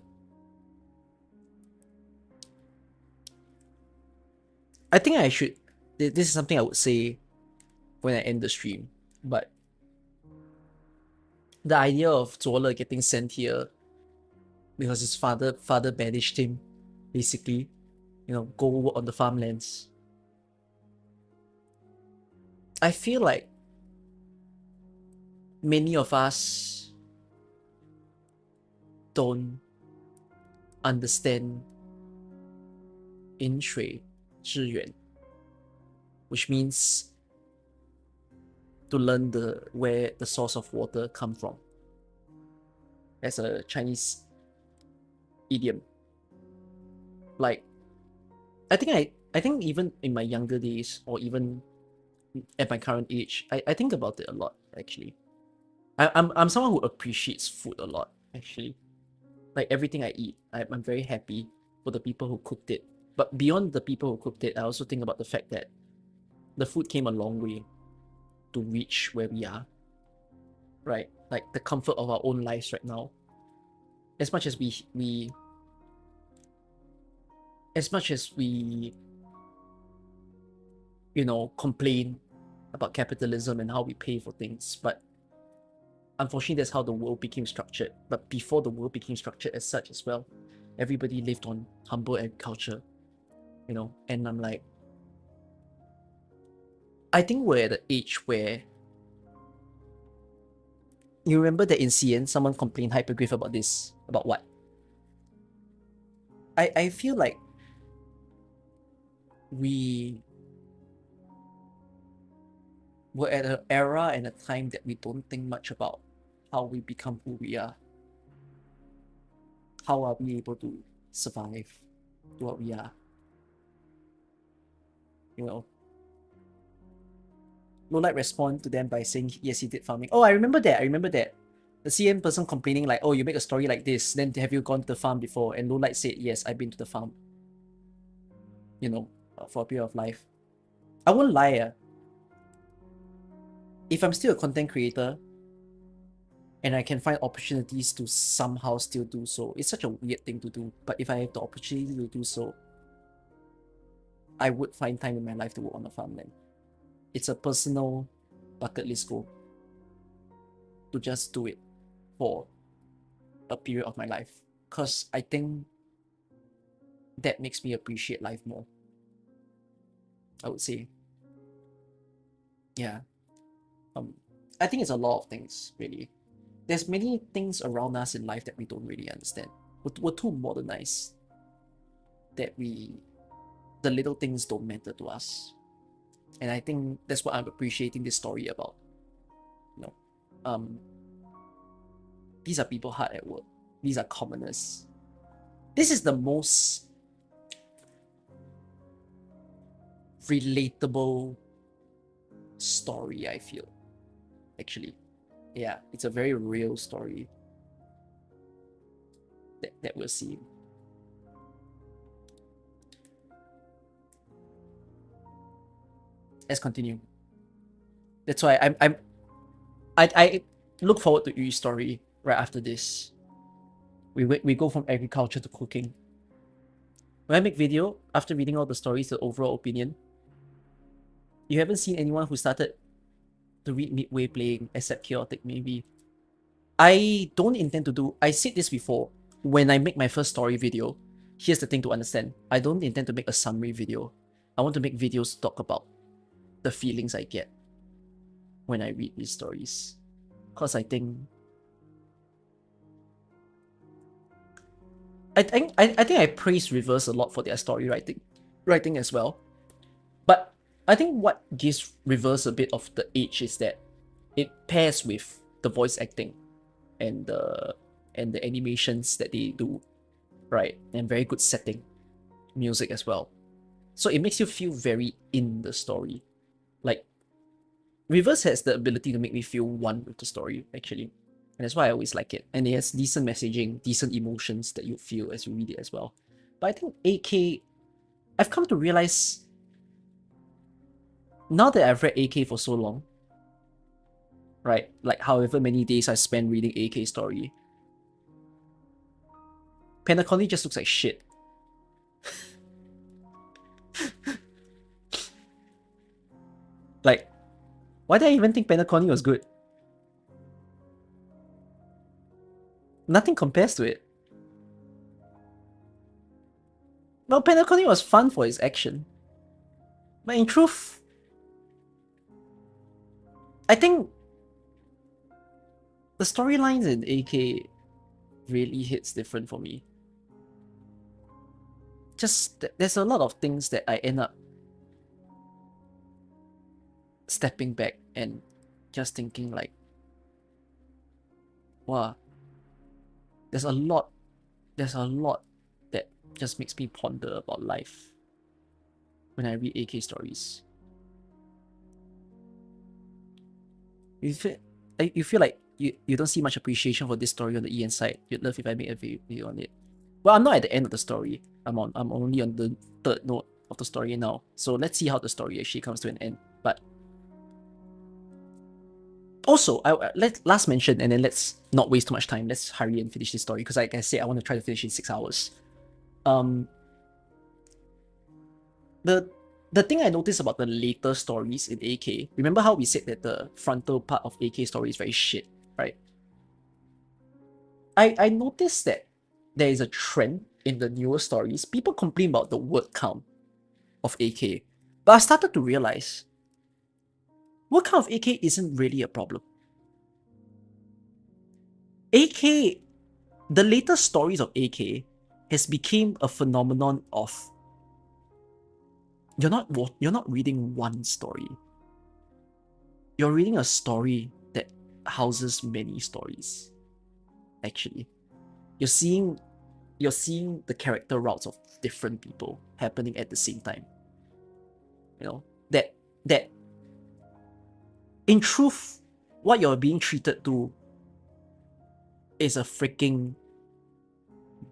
I think I should. This is something I would say when I end the stream, but the idea of Zuola getting sent here because his father banished him, basically, go work on the farmlands. I feel like many of us don't understand 饮水致远, which means to learn where the source of water come from. That's a Chinese idiom. Like, I think even in my younger days, or even at my current age, I think about it a lot, actually. I'm someone who appreciates food a lot, actually. Like, everything I eat, I'm very happy for the people who cooked it. But beyond the people who cooked it, I also think about the fact that the food came a long way to reach where we are, right? Like, the comfort of our own lives right now. As much as we as much as we, complain about capitalism and how we pay for things, but unfortunately that's how the world became structured. But before the world became structured as such as well, everybody lived on humble agriculture, and I'm like, I think we're at the age where, you remember that in CN someone complained hypergraph about this, about what? I feel like we we're at an era and a time that we don't think much about how we become who we are. How are we able to survive to what we are? Lowlight respond to them by saying, yes, he did farming. Oh, I remember that. The CM person complaining like, oh, you make a story like this, then have you gone to the farm before? And Lowlight said, yes, I've been to the farm. For a period of life. I won't lie. If I'm still a content creator and I can find opportunities to somehow still do so, it's such a weird thing to do. But if I have the opportunity to do so, I would find time in my life to work on a farmland. It's a personal bucket list goal to just do it for a period of my life, because I think that makes me appreciate life more, I would say. Yeah. I think it's a lot of things, really. There's many things around us in life that we don't really understand. We're too modernized that the little things don't matter to us. And I think that's what I'm appreciating this story about. These are people hard at work. These are commoners. This is the most relatable story, I feel. Actually. Yeah, it's a very real story that we're seeing. Let's continue. That's why I look forward to Yu's story right after this. We go from agriculture to cooking. When I make video, after reading all the stories, the overall opinion, you haven't seen anyone who started to read midway playing, except chaotic maybe. I don't intend to do, I said this before, when I make my first story video, here's the thing to understand. I don't intend to make a summary video. I want to make videos to talk about the feelings I get when I read these stories. Because I think I praise Rivers a lot for their story writing as well. But I think what gives Rivers a bit of the edge is that it pairs with the voice acting and the animations that they do, right? And very good setting, music as well. So it makes you feel very in the story. Like, Rivers has the ability to make me feel one with the story, actually. And that's why I always like it. And it has decent messaging, decent emotions that you feel as you read it as well. But I think AK, I've come to realize, now that I've read AK for so long, right? Like however many days I spent reading AK story, Penacony just looks like shit. Like, why did I even think Penacony was good? Nothing compares to it. Well, Penacony was fun for its action. But in truth, I think the storylines in AK really hits different for me. Just, there's a lot of things that I end up stepping back and just thinking like, wow, there's a lot that just makes me ponder about life when I read AK stories. You feel like you don't see much appreciation for this story on the EN side. You'd love if I make a video on it. Well, I'm not at the end of the story. I'm only on the third note of the story now. So let's see how the story actually comes to an end. But also, last mention, and then let's not waste too much time. Let's hurry and finish this story because, like I said, I want to try to finish in 6 hours. the thing I noticed about the later stories in AK, remember how we said that the frontal part of AK story is very shit, right? I noticed that there is a trend in the newer stories. People complain about the word count of AK, but I started to realize word count of AK isn't really a problem. AK, the later stories of AK has become a phenomenon of you're not reading one story. You're reading a story that houses many stories. Actually, you're seeing the character routes of different people happening at the same time. You know, that in truth, what you're being treated to is a freaking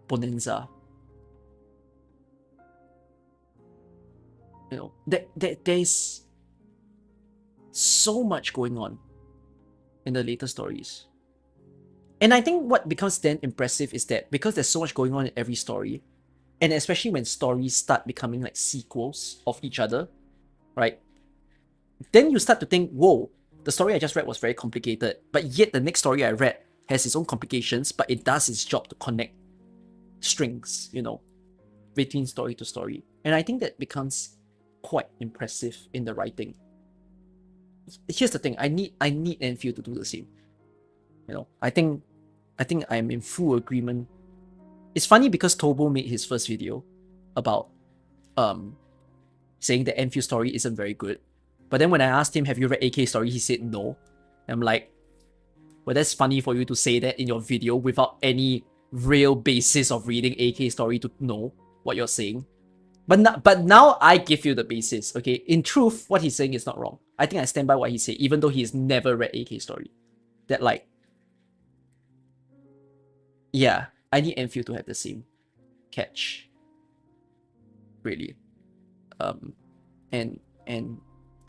bonanza. You know, there's so much going on in the later stories. And I think what becomes then impressive is that because there's so much going on in every story, and especially when stories start becoming like sequels of each other, right? Then you start to think, whoa, the story I just read was very complicated, but yet the next story I read has its own complications, but it does its job to connect strings, you know, between story to story. And I think that becomes quite impressive in the writing. Here's the thing, I need Enfield to do the same. You know, I think I'm in full agreement. It's funny because Tobo made his first video about saying the Enfield story isn't very good. But then when I asked him, have you read AK story? He said no. I'm like, well, that's funny for you to say that in your video without any real basis of reading AK story to know what you're saying. But now I give you the basis, okay? In truth, what he's saying is not wrong. I think I stand by what he said, even though he's never read AK story. That like, yeah, I need Enfield to have the same catch. Really. And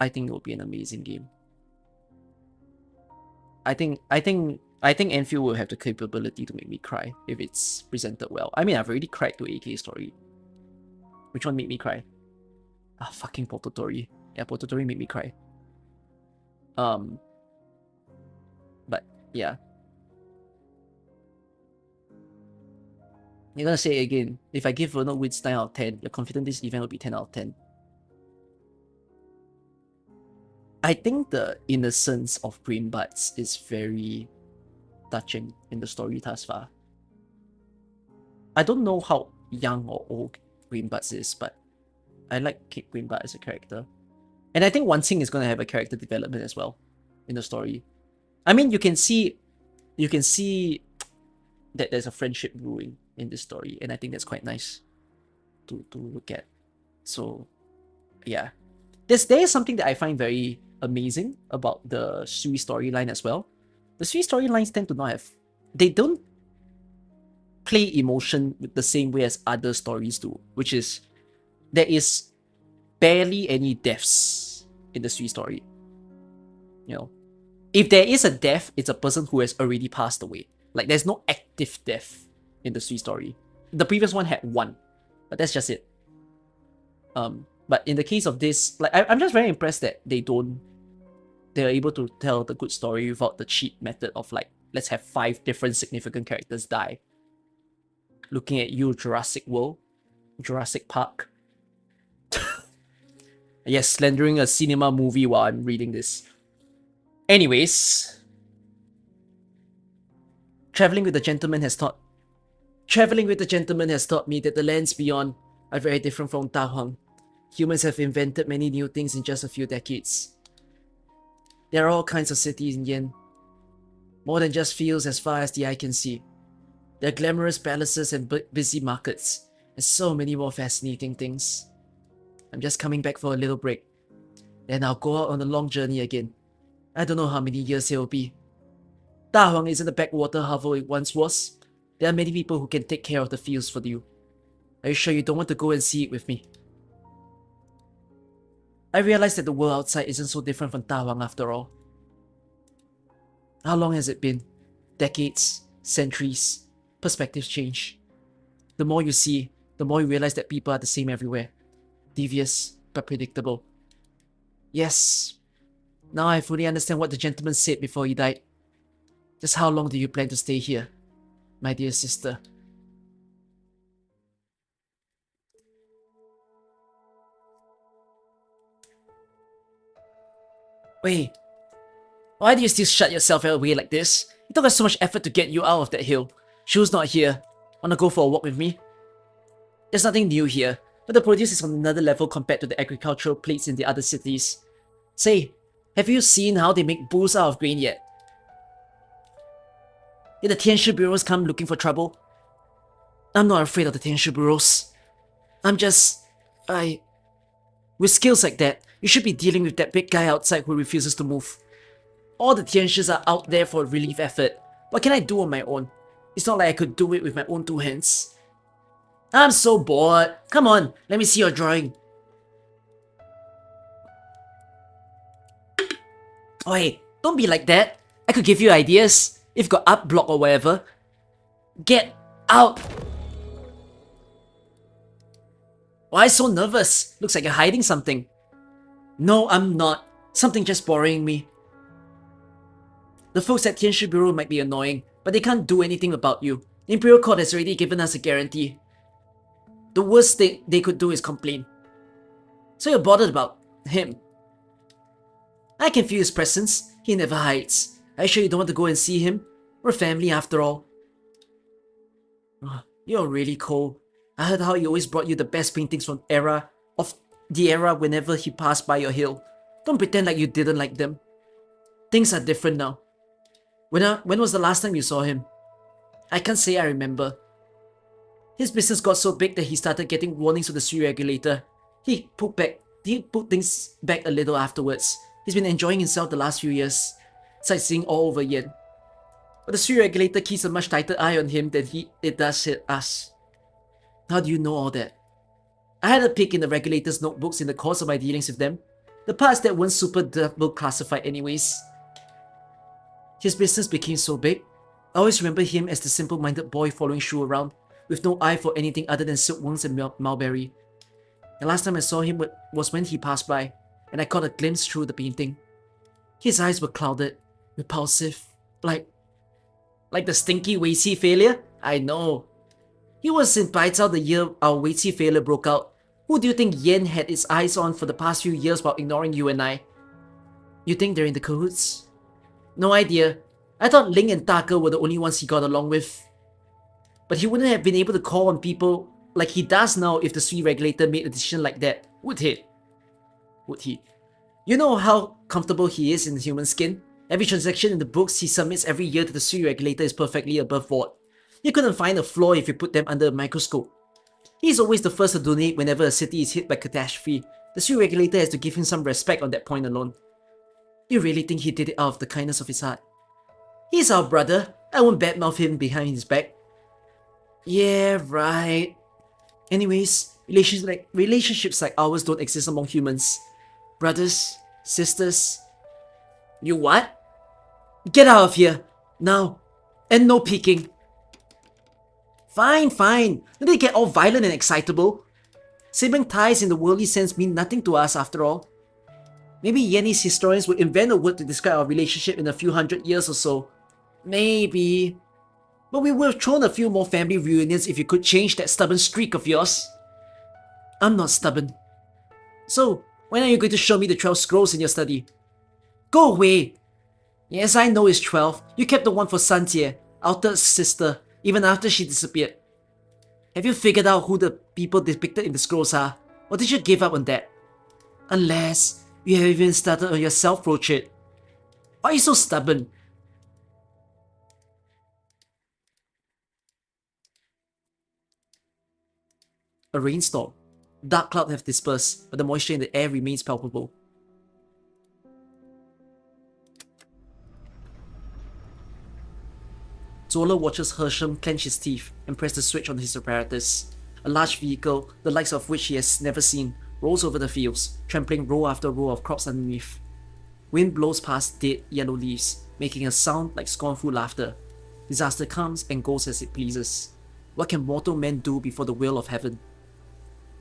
I think it will be an amazing game. I think Enfield will have the capability to make me cry if it's presented well. I mean, I've already cried to AK story. Which one made me cry? Ah, fucking Pototori. Yeah, Pototori made me cry. But yeah. You're gonna say it again. If I give Ronald Woods 9 out of 10, you're confident this event will be 10 out of 10. I think the innocence of Green Buds is very touching in the story thus far. I don't know how young or old Green Buds is, but I like Kate Green Bud as a character. And I think Wan Xing is going to have a character development as well in the story. I mean, you can see that there's a friendship brewing in this story, and I think that's quite nice to look at. So, yeah. There is something that I find very amazing about the Sui storyline as well. The Sui storylines tend to not have... They don't play emotion with the same way as other stories do, which is there is barely any deaths in the Sui story. You know, if there is a death, it's a person who has already passed away. Like, there's no active death in the Sui story. The previous one had one, but that's just it. But in the case of this, like, I'm just very impressed that they're able to tell the good story without the cheap method of like, let's have 5 different significant characters die. Looking at you, Jurassic World, Jurassic Park. Yes, slandering a cinema movie while I'm reading this. Anyways, traveling with the gentleman has taught me that the lands beyond are very different from Da Huang. Humans have invented many new things in just a few decades. There are all kinds of cities in Yen. More than just fields as far as the eye can see. There are glamorous palaces and busy markets, and so many more fascinating things. I'm just coming back for a little break. Then I'll go out on a long journey again. I don't know how many years it will be. Da Huang isn't the backwater hovel it once was. There are many people who can take care of the fields for you. Are you sure you don't want to go and see it with me? I realize that the world outside isn't so different from Da Huang after all. How long has it been? Decades? Centuries? Perspectives change. The more you see, the more you realize that people are the same everywhere. Devious, but predictable. Yes. Now I fully understand what the gentleman said before he died. Just how long do you plan to stay here, my dear sister? Wait, why do you still shut yourself away like this? It took us so much effort to get you out of that hill. Shu's not here. Wanna go for a walk with me? There's nothing new here, but the produce is on another level compared to the agricultural plates in the other cities. Say, have you seen how they make booze out of grain yet? Did the Tianshi bureaus come looking for trouble? I'm not afraid of the Tianshi bureaus. With skills like that, you should be dealing with that big guy outside who refuses to move. All the Tianshis are out there for a relief effort. What can I do on my own? It's not like I could do it with my own 2 hands. I'm so bored. Come on, let me see your drawing. Oi, don't be like that. I could give you ideas. If you got up block or whatever. Get out! Why so nervous? Looks like you're hiding something. No, I'm not. Something just bothering me. The folks at Tianshi Bureau might be annoying, but they can't do anything about you. The Imperial Court has already given us a guarantee. The worst thing they could do is complain. So you're bothered about him. I can feel his presence. He never hides. Are you sure you don't want to go and see him? We're family after all. You're really cold. I heard how he always brought you the best paintings from the era whenever he passed by your hill. Don't pretend like you didn't like them. Things are different now. When was the last time you saw him? I can't say I remember. His business got so big that he started getting warnings from the Sui regulator. He put things back a little afterwards. He's been enjoying himself the last few years, sightseeing all over Yen. But the Sui regulator keeps a much tighter eye on him than it does us. How do you know all that? I had a peek in the regulator's notebooks in the course of my dealings with them. The parts that weren't super double classified anyways. His business became so big. I always remember him as the simple-minded boy following Shu around, with no eye for anything other than silkworms and mulberry. The last time I saw him was when he passed by, and I caught a glimpse through the painting. His eyes were clouded, repulsive, like the stinky Weiqi failure? I know. He was in Baizhao the year our Weiqi failure broke out. Who do you think Yen had its eyes on for the past few years while ignoring you and I? You think they're in the cahoots? No idea. I thought Ling and Taka were the only ones he got along with. But he wouldn't have been able to call on people like he does now if the Sui regulator made a decision like that, would he? You know how comfortable he is in the human skin? Every transaction in the books he submits every year to the Sui regulator is perfectly above board. You couldn't find a flaw if you put them under a microscope. He's always the first to donate whenever a city is hit by catastrophe. The Sui regulator has to give him some respect on that point alone. You really think he did it out of the kindness of his heart? He's our brother. I won't badmouth him behind his back. Yeah, right. Anyways, relationships like ours don't exist among humans. Brothers, sisters. You what? Get out of here, now. And no peeking. Fine. Don't they get all violent and excitable? Sibling ties in the worldly sense mean nothing to us after all. Maybe Yenese historians would invent a word to describe our relationship in a few hundred years or so. Maybe. But we would have thrown a few more family reunions if you could change that stubborn streak of yours. I'm not stubborn. So, when are you going to show me the 12 scrolls in your study? Go away! Yes, I know it's 12. You kept the one for Sanjie, our third sister, even after she disappeared. Have you figured out who the people depicted in the scrolls are? Or did you give up on that? Unless you have even started on your self-portrait. Why are you so stubborn? A rainstorm. Dark clouds have dispersed, but the moisture in the air remains palpable. Zola watches Hersham clench his teeth and press the switch on his apparatus. A large vehicle, the likes of which he has never seen, rolls over the fields, trampling row after row of crops underneath. Wind blows past dead yellow leaves, making a sound like scornful laughter. Disaster comes and goes as it pleases. What can mortal men do before the will of heaven?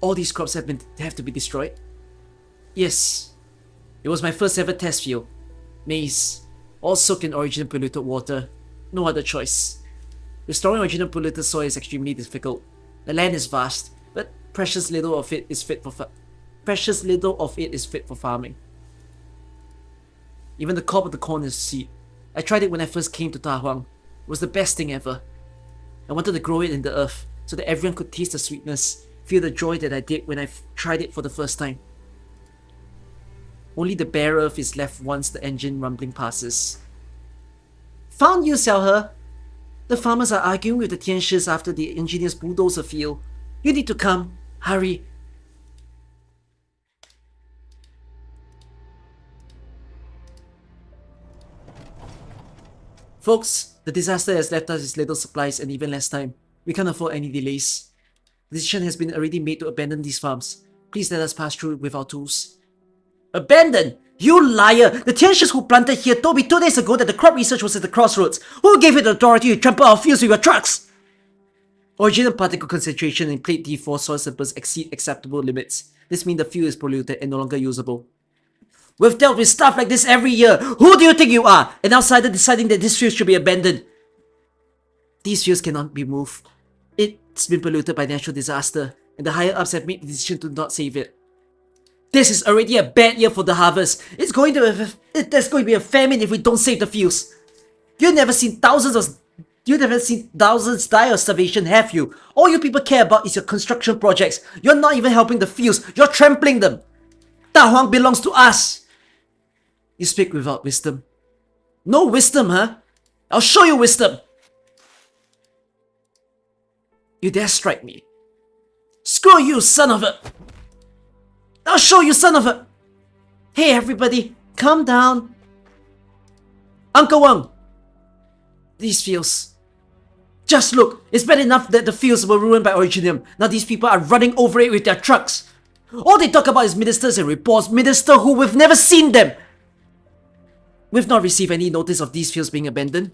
All these crops have to be destroyed? Yes. It was my first ever test field. Maize. All soaked in original polluted water. No other choice. Restoring original polluted soil is extremely difficult. The land is vast, but precious little of it is fit for farming. Even the cob of the corn is seed. I tried it when I first came to Ta Huang. It was the best thing ever. I wanted to grow it in the earth so that everyone could taste the sweetness, feel the joy that I did when I tried it for the first time. Only the bare earth is left once the engine rumbling passes. Found you, Xiao He! The farmers are arguing with the Tianshis after the engineers bulldoze a field. You need to come. Hurry. Folks, the disaster has left us with little supplies and even less time. We can't afford any delays. The decision has been already made to abandon these farms. Please let us pass through with our tools. Abandon? You liar! The Tianshis who planted here told me 2 days ago that the crop research was at the crossroads. Who gave you the authority to trample our fields with your trucks? Original particle concentration in plate D4 soil samples exceed acceptable limits. This means the field is polluted and no longer usable. We've dealt with stuff like this every year. Who do you think you are? An outsider deciding that this field should be abandoned. These fields cannot be moved. It's been polluted by natural disaster, and the higher ups have made the decision to not save it. This is already a bad year for the harvest. There's going to be a famine if we don't save the fields. You've never seen thousands die of starvation, have you? All you people care about is your construction projects. You're not even helping the fields. You're trampling them. Ta Huang belongs to us. You speak without wisdom. No wisdom, huh? I'll show you wisdom. You dare strike me? Screw you, son of a... I'll show you, son of a... Hey, everybody, calm down. Uncle Wang. These fields. Just look, it's bad enough that the fields were ruined by Originium. Now these people are running over it with their trucks. All they talk about is ministers and reports. Minister who we've never seen them. We've not received any notice of these fields being abandoned.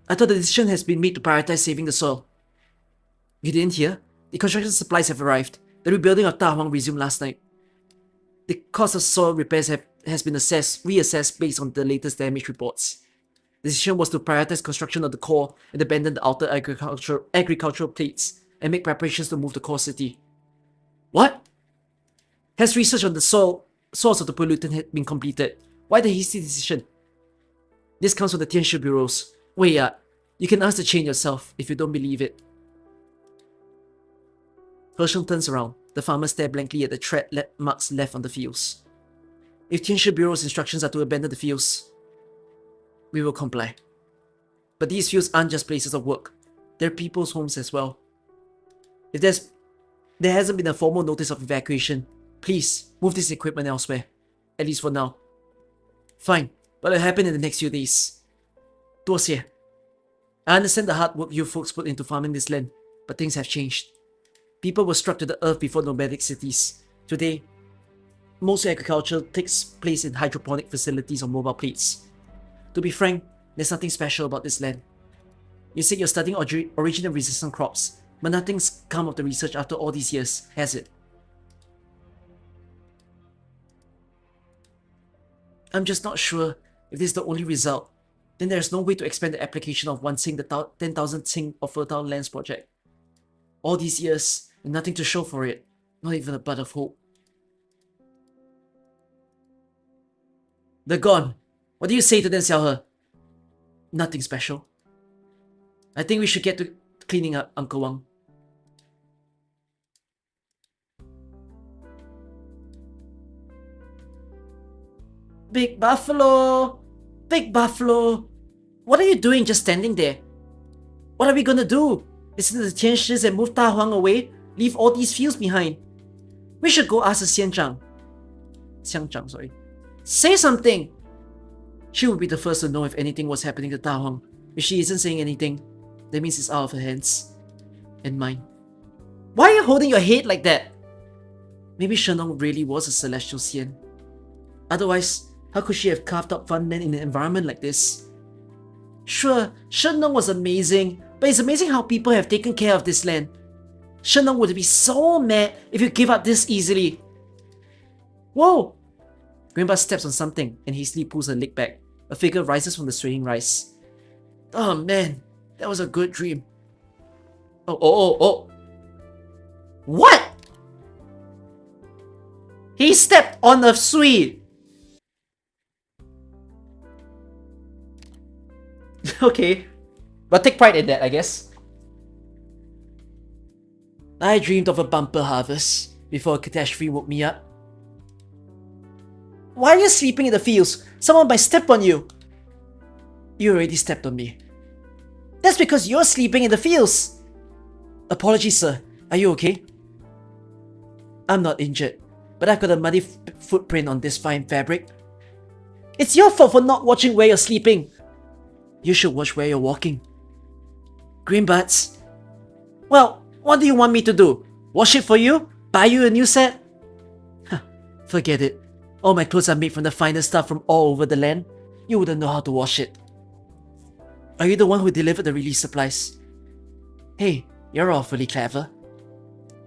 I thought the decision has been made to prioritize saving the soil. You didn't hear? The construction supplies have arrived. The rebuilding of Ta Huang resumed last night. The cost of soil repairs has been reassessed based on the latest damage reports. The decision was to prioritize construction of the core and abandon the outer agricultural plates and make preparations to move the core city. What? Has research on the source of the pollutant been completed? Why the hasty decision? This comes from the Tianshi bureaus. Wait, you can ask the chain yourself if you don't believe it. Herschel turns around. The farmers stare blankly at the tread marks left on the fields. If Tianshi bureau's instructions are to abandon the fields, we will comply. But these fields aren't just places of work. They're people's homes as well. If there hasn't been a formal notice of evacuation, please move this equipment elsewhere. At least for now. Fine, but it'll happen in the next few days. 多谢. I understand the hard work you folks put into farming this land, but things have changed. People were struck to the earth before nomadic cities. Today, most agriculture takes place in hydroponic facilities on mobile plates. To be frank, there's nothing special about this land. You said you're studying original resistant crops, but nothing's come of the research after all these years, has it? I'm just not sure if this is the only result. Then there's no way to expand the application of One Tsing, the 10,000 Tsing of Fertile Lands project. All these years, and nothing to show for it. Not even a bud of hope. They're gone. What do you say to them, Xiao He? Nothing special. I think we should get to cleaning up, Uncle Wang. Big Buffalo! Big Buffalo! What are you doing just standing there? What are we gonna do? Listen to the Tianshis and move Ta Huang away? Leave all these fields behind? We should go ask the Xianzhang. Xianzhang, sorry. Say something! She would be the first to know if anything was happening to Ta Huang. If she isn't saying anything, that means it's out of her hands. And mine. Why are you holding your head like that? Maybe Shennong really was a celestial Xian. Otherwise, how could she have carved out fun land in an environment like this? Sure, Shennong was amazing, but it's amazing how people have taken care of this land. Shennong would be so mad if you gave up this easily. Whoa! Grandpa steps on something and hastily pulls her leg back. A figure rises from the swaying rice. Oh man, that was a good dream. Oh. What? He stepped on a sweet. Okay, but take pride in that, I guess. I dreamed of a bumper harvest before a catastrophe woke me up. Why are you sleeping in the fields? Someone might step on you. You already stepped on me. That's because you're sleeping in the fields. Apologies, sir. Are you okay? I'm not injured, but I've got a muddy footprint on this fine fabric. It's your fault for not watching where you're sleeping. You should watch where you're walking. Green butts. Well, what do you want me to do? Wash it for you? Buy you a new set? Forget it. All my clothes are made from the finest stuff from all over the land. You wouldn't know how to wash it. Are you the one who delivered the relief supplies? Hey, you're awfully clever.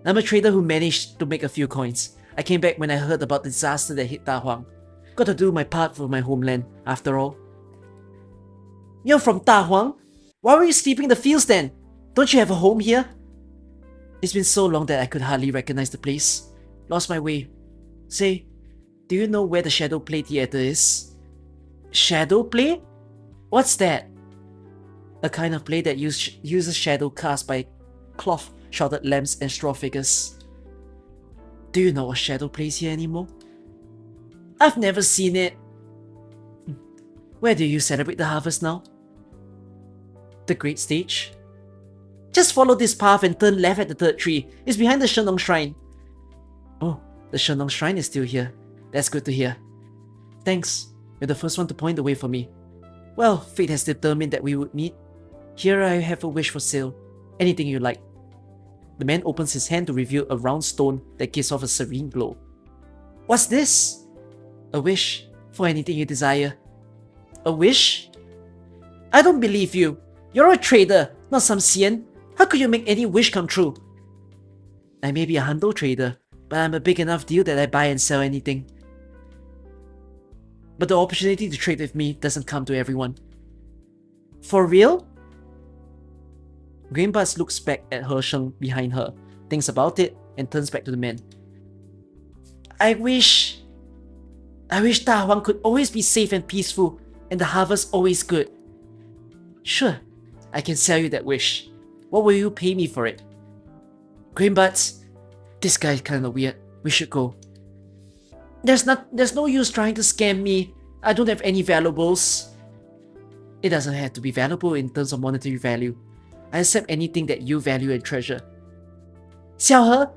I'm a trader who managed to make a few coins. I came back when I heard about the disaster that hit Da Huang. Got to do my part for my homeland, after all. You're from Da Huang? Why were you sleeping in the fields then? Don't you have a home here? It's been so long that I could hardly recognize the place. Lost my way. Say, do you know where the Shadow Play Theatre is? Shadow Play? What's that? A kind of play that uses shadow cast by cloth-shrouded lamps and straw figures. Do you know a shadow plays here anymore? I've never seen it. Where do you celebrate the harvest now? The Great Stage? Just follow this path and turn left at the third tree. It's behind the Shennong Shrine. Oh, the Shennong Shrine is still here. That's good to hear. Thanks. You're the first one to point the way for me. Well, fate has determined that we would meet. Here I have a wish for sale. Anything you like. The man opens his hand to reveal a round stone that gives off a serene glow. What's this? A wish for anything you desire. A wish? I don't believe you. You're a trader, not some Xian. How could you make any wish come true? I may be a hundo trader, but I'm a big enough deal that I buy and sell anything. But the opportunity to trade with me doesn't come to everyone. For real? Greenbus looks back at Hersheng behind her, thinks about it, and turns back to the man. I wish Da Huang could always be safe and peaceful, and the harvest always good. Sure, I can sell you that wish. What will you pay me for it? Greenbuds, this guy's kinda weird. We should go. There's no use trying to scam me. I don't have any valuables. It doesn't have to be valuable in terms of monetary value. I accept anything that you value and treasure. Xiaohe,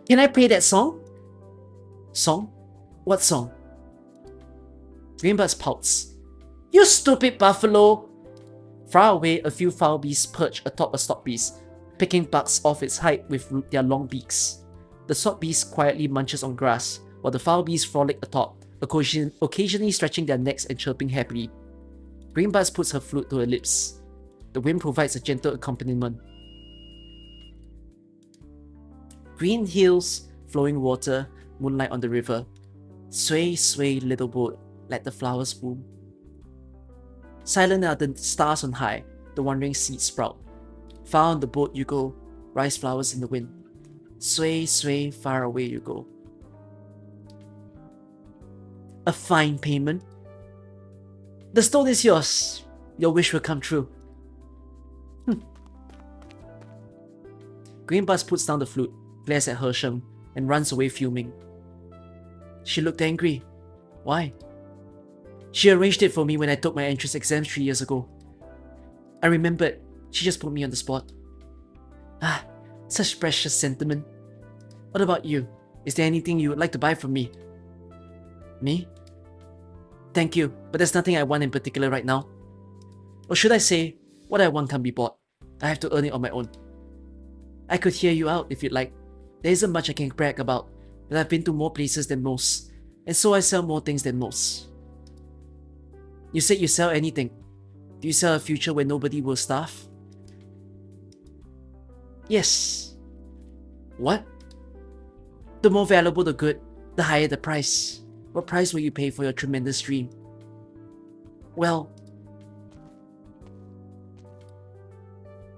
can I play that song? Song? What song? Greenbuds pouts. You stupid buffalo! Far away, a few foul beasts perch atop a stock beast, picking bugs off its hide with their long beaks. The stock beast quietly munches on grass, while the foul beasts frolic atop, occasionally stretching their necks and chirping happily. Greenbuds puts her flute to her lips. The wind provides a gentle accompaniment. Green hills, flowing water, moonlight on the river. Sway, sway, little boat, let the flowers bloom. Silent are the stars on high, the wandering seeds sprout. Far on the boat you go, rise flowers in the wind. Sway, sway, far away you go. A fine payment. The stone is yours. Your wish will come true. Greenbus puts down the flute, glares at Hersheng, and runs away fuming. She looked angry. Why? She arranged it for me when I took my entrance exams 3 years ago. I remembered. She just put me on the spot. Ah, such precious sentiment. What about you? Is there anything you would like to buy from me? Me? Thank you, but there's nothing I want in particular right now. Or should I say, what I want can't be bought. I have to earn it on my own. I could hear you out if you'd like. There isn't much I can brag about, but I've been to more places than most, and so I sell more things than most. You said you sell anything. Do you sell a future where nobody will starve? Yes. What? The more valuable the good, the higher the price. What price will you pay for your tremendous dream? Well,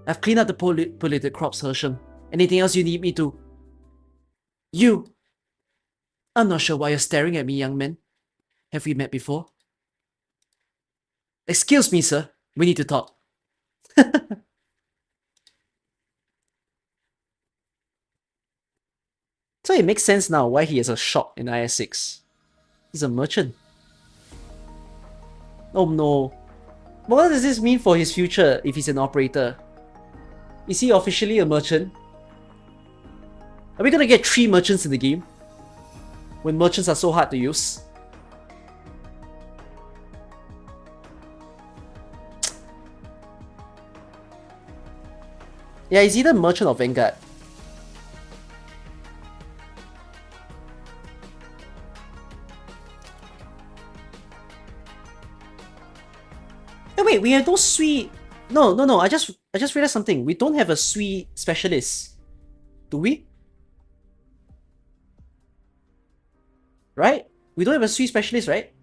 I've cleaned up the polluted crops, Hersham. Anything else you need me to? You! I'm not sure why you're staring at me, young man. Have we met before? Excuse me, sir. We need to talk. So it makes sense now why he has a shop in IS6. He's a merchant. Oh no. What does this mean for his future if he's an operator? Is he officially a merchant? Are we gonna get 3 merchants in the game? When merchants are so hard to use? Yeah, he's either merchant or vanguard. Oh wait, we have no Sui. No. I just realized something. We don't have a Sui specialist. Do we? Right? We don't have a Sui specialist, right?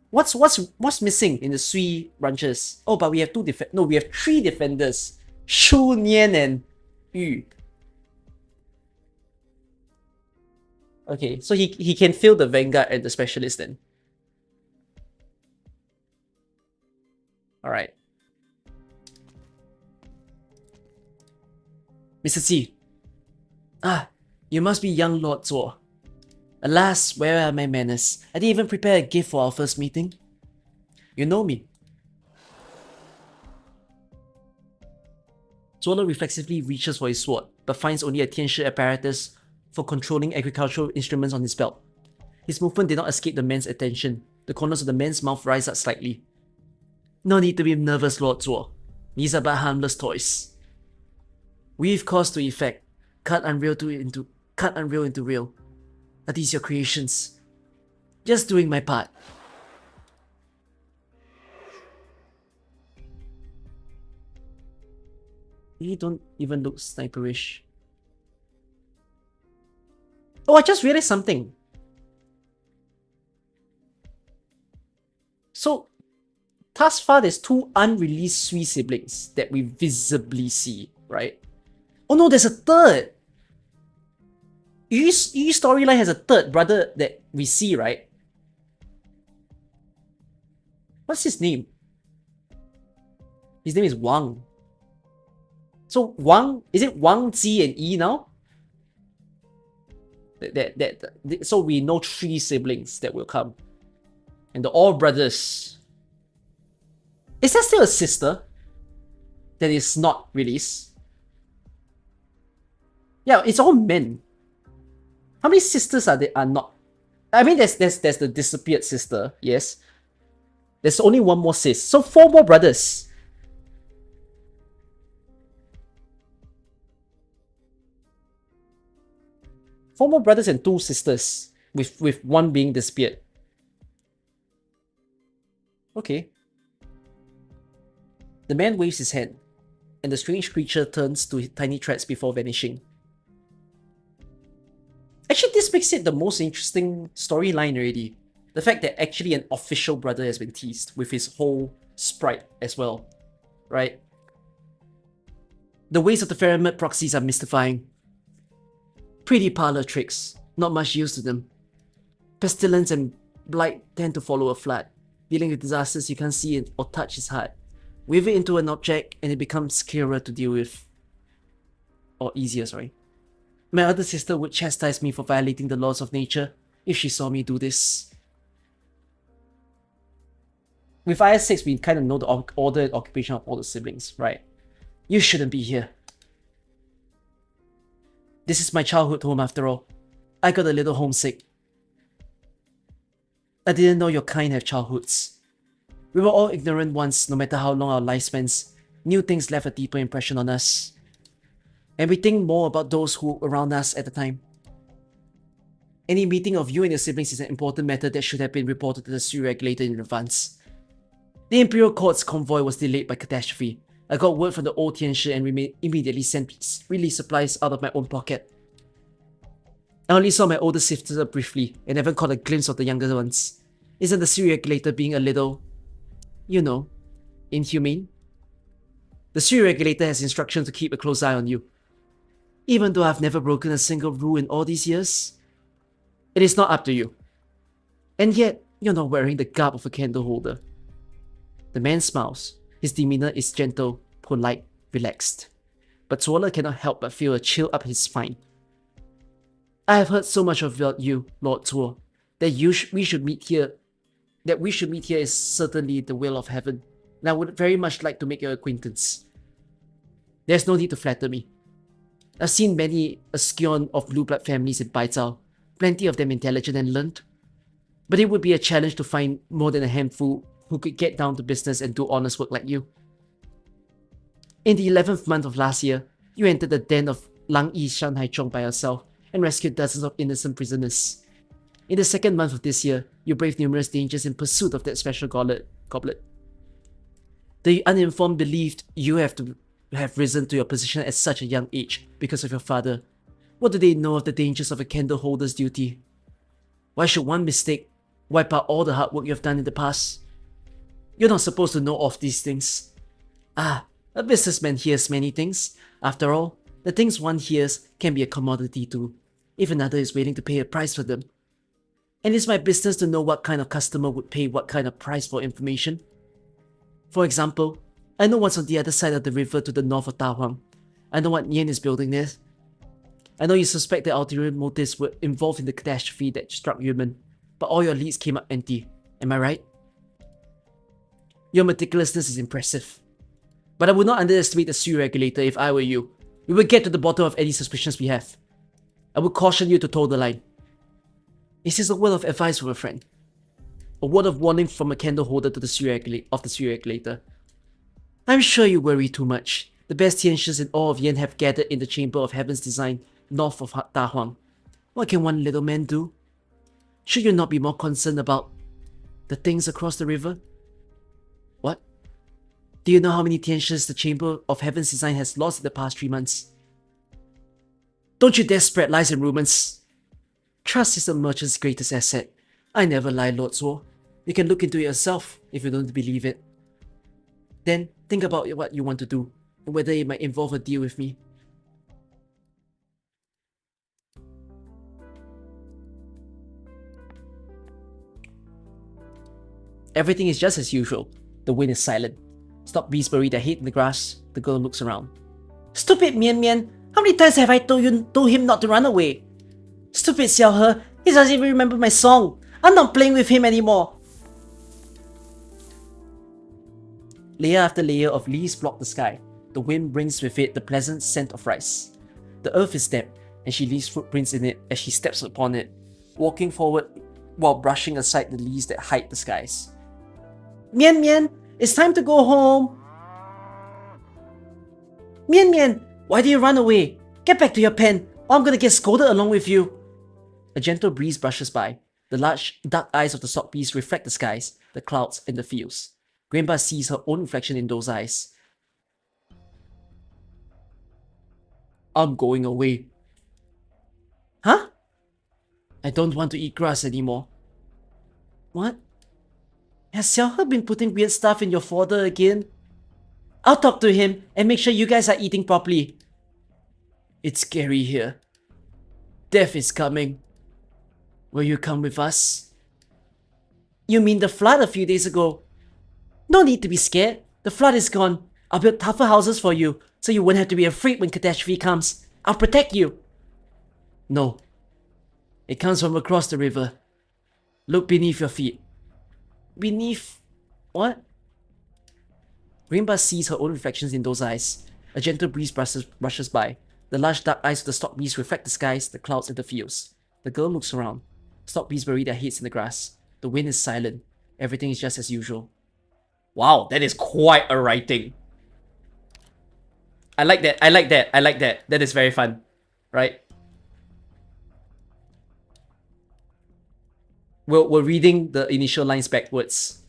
What's missing in the Sui branches? Oh, but we have we have 3 defenders. Shu, Nian, and Yu. Okay, so he can fill the vanguard and the specialist then. Alright. Mr. C. Ah, you must be young Lord Zuo. Alas, where are my manners? I didn't even prepare a gift for our first meeting. You know me. Zuo reflexively reaches for his sword, but finds only a Tianshi apparatus for controlling agricultural instruments on his belt. His movement did not escape the man's attention. The corners of the man's mouth rise up slightly. No need to be nervous, Lord Zuo. These are but harmless toys. Weave cause to effect. Cut unreal into real. Are these your creations? Just doing my part. You don't even look sniperish. Oh, I just realized something. So, thus far, there's 2 unreleased Sui siblings that we visibly see, right? Oh no, there's a third! Yu's storyline has a third brother that we see, right? What's his name? His name is Wang. So Wang, is it Wang, Zi, and Yi now? So we know 3 siblings that will come. And they're all brothers. Is there still a sister that is not released? Yeah, it's all men. How many sisters are there? Are not? I mean, there's the disappeared sister. Yes. There's only 1 more sis. So 4 more brothers. Four more brothers and 2 sisters, with 1 being disappeared. Okay. The man waves his hand, and the strange creature turns to tiny threads before vanishing. Actually, this makes it the most interesting storyline already. The fact that actually an official brother has been teased with his whole sprite as well, right? The ways of the Faramid proxies are mystifying. Pretty parlor tricks, not much use to them. Pestilence and blight tend to follow a flood. Dealing with disasters you can't see or touch is hard. Weave it into an object and it becomes clearer to deal with. Or easier, sorry. My other sister would chastise me for violating the laws of nature if she saw me do this. With IS6, we kind of know the order and occupation of all the siblings, right? You shouldn't be here. This is my childhood home after all. I got a little homesick. I didn't know your kind have childhoods. We were all ignorant once, no matter how long our lifespans. New things left a deeper impression on us. And we think more about those who were around us at the time. Any meeting of you and your siblings is an important matter that should have been reported to the Sui regulator in advance. The Imperial Court's convoy was delayed by catastrophe. I got word from the old Tianshi and immediately sent relief supplies out of my own pocket. I only saw my older sister briefly and never caught a glimpse of the younger ones. Isn't the sea regulator being a little, you know, inhumane? The sea regulator has instructions to keep a close eye on you. Even though I've never broken a single rule in all these years, it is not up to you. And yet, you're not wearing the garb of a candle holder. The man smiles. His demeanor is gentle, polite, relaxed. But Tuola cannot help but feel a chill up his spine. I have heard so much about you, Lord Tuo, that we should meet here. That we should meet here is certainly the will of heaven, and I would very much like to make your acquaintance. There's no need to flatter me. I've seen many a scion of blue blood families in Baizhao, plenty of them intelligent and learned. But it would be a challenge to find more than a handful who could get down to business and do honest work like you. In the 11th month of last year, you entered the den of Lang Yi Shanhai Chong by yourself and rescued dozens of innocent prisoners. In the 2nd month of this year, you braved numerous dangers in pursuit of that special goblet. The uninformed believed you have risen to your position at such a young age because of your father. What do they know of the dangers of a candle holder's duty? Why should one mistake wipe out all the hard work you have done in the past? You're not supposed to know of these things. A businessman hears many things. After all, the things one hears can be a commodity too, if another is willing to pay a price for them. And it's my business to know what kind of customer would pay what kind of price for information. For example, I know what's on the other side of the river to the north of Dahuang. I know what Nian is building there. I know you suspect that ulterior motives were involved in the catastrophe that struck Yumen, but all your leads came up empty. Am I right? Your meticulousness is impressive. But I would not underestimate the sea regulator if I were you. We will get to the bottom of any suspicions we have. I would caution you to toe the line. This is a word of advice from a friend. A word of warning from a candle holder to the sea regulator. I'm sure you worry too much. The best Tianshis in all of Yan have gathered in the Chamber of Heaven's design north of Dahuang. What can one little man do? Should you not be more concerned about the things across the river? What? Do you know how many Tianshis the Chamber of Heaven's design has lost in the past 3 months? Don't you dare spread lies and rumors. Trust is a merchant's greatest asset. I never lie, Lord Zuo. You can look into it yourself if you don't believe it. Then think about what you want to do and whether it might involve a deal with me. Everything is just as usual. The wind is silent. Stock bees bury their head in the grass. The girl looks around. Stupid Mianmian! How many times have I told him not to run away? Stupid Xiao He! He doesn't even remember my song. I'm not playing with him anymore. Layer after layer of leaves block the sky. The wind brings with it the pleasant scent of rice. The earth is damp, and she leaves footprints in it as she steps upon it, walking forward while brushing aside the leaves that hide the skies. Mian, it's time to go home. Mian, why do you run away? Get back to your pen, or I'm gonna get scolded along with you. A gentle breeze brushes by. The large, dark eyes of the sock bees reflect the skies, the clouds, and the fields. Grandpa sees her own reflection in those eyes. I'm going away. Huh? I don't want to eat grass anymore. What? Has Xiao been putting weird stuff in your fodder again? I'll talk to him and make sure you guys are eating properly. It's scary here. Death is coming. Will you come with us? You mean the flood a few days ago? No need to be scared. The flood is gone. I'll build tougher houses for you, so you won't have to be afraid when catastrophe comes. I'll protect you. No. It comes from across the river. Look beneath your feet. Beneath... what? Rainbow sees her own reflections in those eyes. A gentle breeze brushes by. The large dark eyes of the stock bees reflect the skies, the clouds, and the fields. The girl looks around. Stock bees bury their heads in the grass. The wind is silent. Everything is just as usual. Wow, that is quite a writing. I like that. That is very fun. Right? We're reading the initial lines backwards.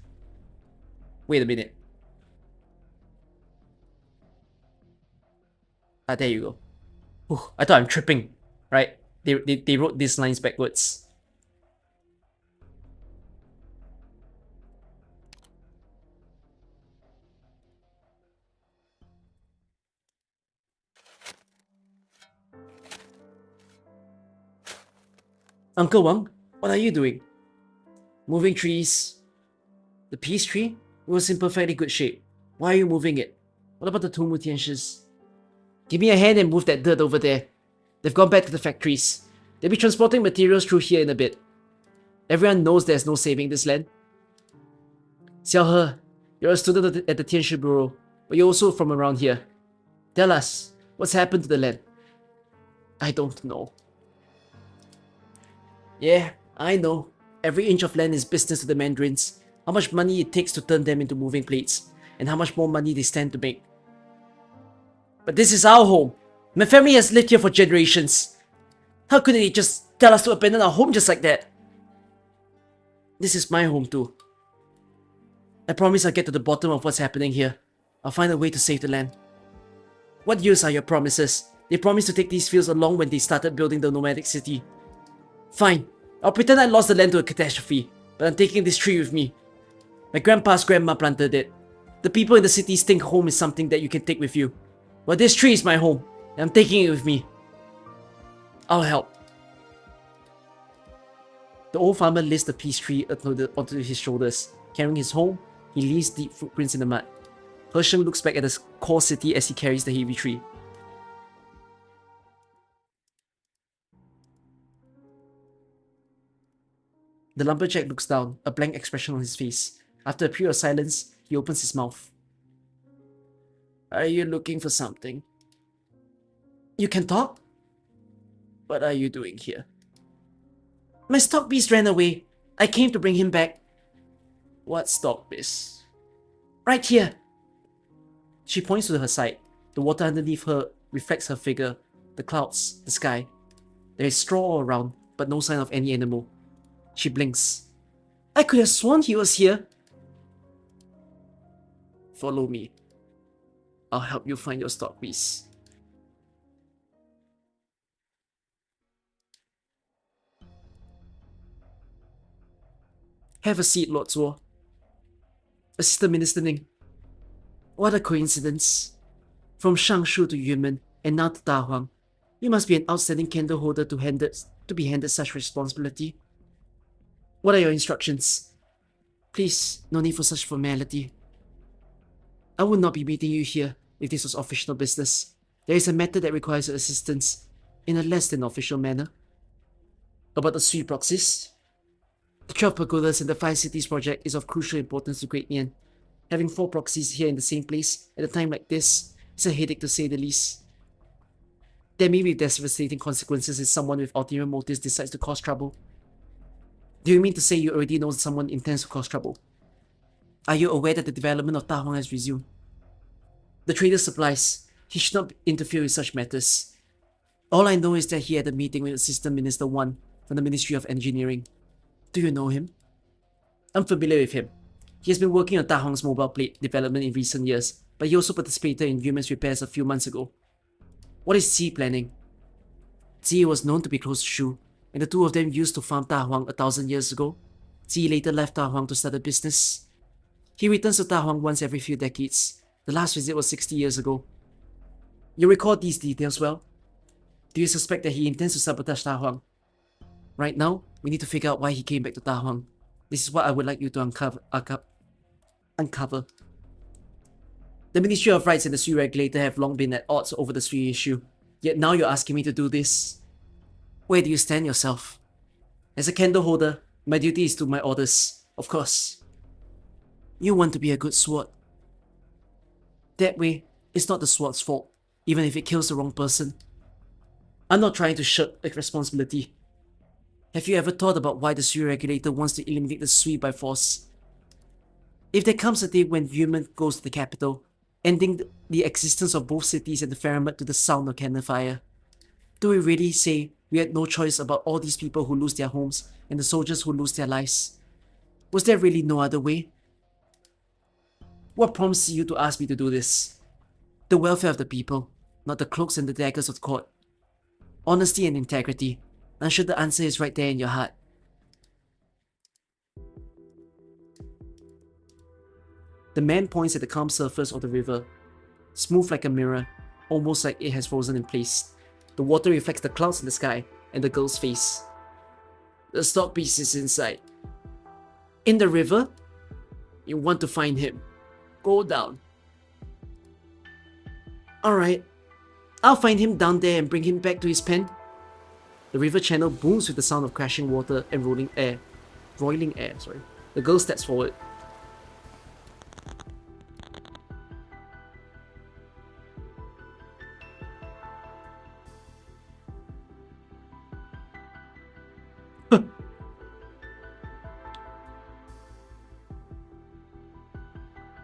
Wait a minute. Ah, there you go. Whew, I thought I'm tripping, right? They wrote these lines backwards. Uncle Wang, what are you doing? Moving trees. The peace tree? It was in perfectly good shape. Why are you moving it? What about the two Mutianshis? Give me a hand and move that dirt over there. They've gone back to the factories. They'll be transporting materials through here in a bit. Everyone knows there's no saving this land. Xiao He, you're a student at the Tianshi Bureau, but you're also from around here. Tell us, what's happened to the land? I don't know. Yeah, I know. Every inch of land is business to the Mandarins. How much money it takes to turn them into moving plates, and how much more money they stand to make. But this is our home. My family has lived here for generations. How could they just tell us to abandon our home just like that? This is my home too. I promise I'll get to the bottom of what's happening here. I'll find a way to save the land. What use are your promises? They promised to take these fields along when they started building the nomadic city. Fine, I'll pretend I lost the land to a catastrophe, but I'm taking this tree with me. My grandpa's grandma planted it. The people in the cities think home is something that you can take with you. Well, this tree is my home, and I'm taking it with me. I'll help. The old farmer lifts the peace tree onto his shoulders. Carrying his home, he leaves deep footprints in the mud. Hersham looks back at the core city as he carries the heavy tree. The lumberjack looks down, a blank expression on his face. After a period of silence, he opens his mouth. Are you looking for something? You can talk? What are you doing here? My stock beast ran away. I came to bring him back. What stock beast? Right here. She points to her side. The water underneath her reflects her figure, the clouds, the sky. There is straw all around, but no sign of any animal. She blinks. I could have sworn he was here. Follow me. I'll help you find your stock beast. Have a seat, Lord Zuo. Assistant Minister Ning. What a coincidence. From Shangshu to Yumen, and now to Da Huang. You must be an outstanding candle holder to be handed such responsibility. What are your instructions? Please, no need for such formality. I would not be meeting you here if this was official business. There is a matter that requires your assistance in a less than official manner. About the 3 proxies? The 12 pagodas and the 5 cities project is of crucial importance to Great Mian. Having 4 proxies here in the same place at a time like this is a headache to say the least. There may be devastating consequences if someone with ulterior motives decides to cause trouble. Do you mean to say you already know someone intends to cause trouble? Are you aware that the development of Ta Huang has resumed? The trader supplies. He should not interfere with such matters. All I know is that he had a meeting with Assistant Minister 1 from the Ministry of Engineering. Do you know him? I'm familiar with him. He has been working on Ta Huang's mobile plate development in recent years, but he also participated in Yumen's repairs a few months ago. What is Xi planning? Xi was known to be close to Shu, and the two of them used to farm Ta Huang 1,000 years ago. Xi later left Ta Huang to start a business. He returns to Ta Huang once every few decades. The last visit was 60 years ago. You recall these details well? Do you suspect that he intends to sabotage Ta Huang? Right now, we need to figure out why he came back to Ta Huang. This is what I would like you to uncover. The Ministry of Rights and the Sui Regulator have long been at odds over the Sui issue, yet now you're asking me to do this. Where do you stand yourself? As a candle holder, my duty is to my orders, of course. You want to be a good sword. That way, it's not the sword's fault, even if it kills the wrong person. I'm not trying to shirk a responsibility. Have you ever thought about why the Sui Regulator wants to eliminate the Sui by force? If there comes a day when Yumen goes to the capital, ending the existence of both cities and the Faramut to the sound of cannon fire, do we really say we had no choice about all these people who lose their homes and the soldiers who lose their lives? Was there really no other way? What prompts you to ask me to do this? The welfare of the people. not the cloaks and the daggers of the court. Honesty and integrity. I'm sure the answer is right there in your heart. The man points at the calm surface of the river, smooth like a mirror, almost like it has frozen in place. The water reflects the clouds in the sky and the girl's face. The stock beast is inside. In the river? You want to find him. Go down. Alright. I'll find him down there and bring him back to his pen. The river channel booms with the sound of crashing water and roiling air. The girl steps forward.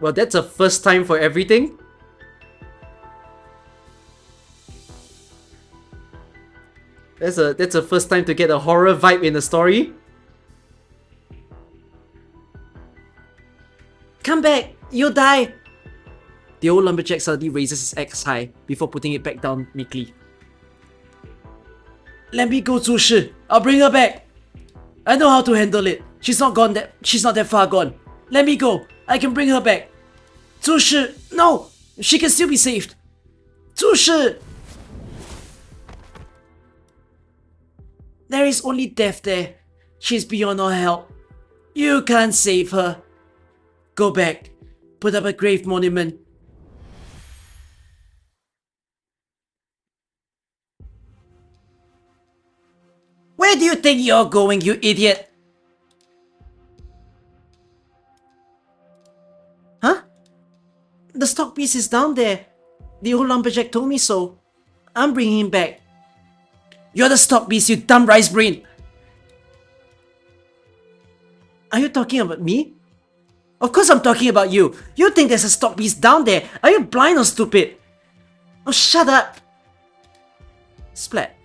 Well, that's a first time for everything. That's a first time to get a horror vibe in the story. Come back! You'll die! The old lumberjack suddenly raises his axe high before putting it back down meekly. Let me go, Zhu Shi. I'll bring her back. I know how to handle it. She's not that far gone. Let me go. I can bring her back. Zhu Shi, no! She can still be saved. Zhu Shi! There is only death there. She's beyond our help. You can't save her. Go back. Put up a grave monument. Where do you think you're going, you idiot? Huh? The stock piece is down there. The old lumberjack told me so. I'm bringing him back. You're the stock beast, you dumb rice brain! Are you talking about me? Of course I'm talking about you! You think there's a stock beast down there? Are you blind or stupid? Oh, shut up! Splat.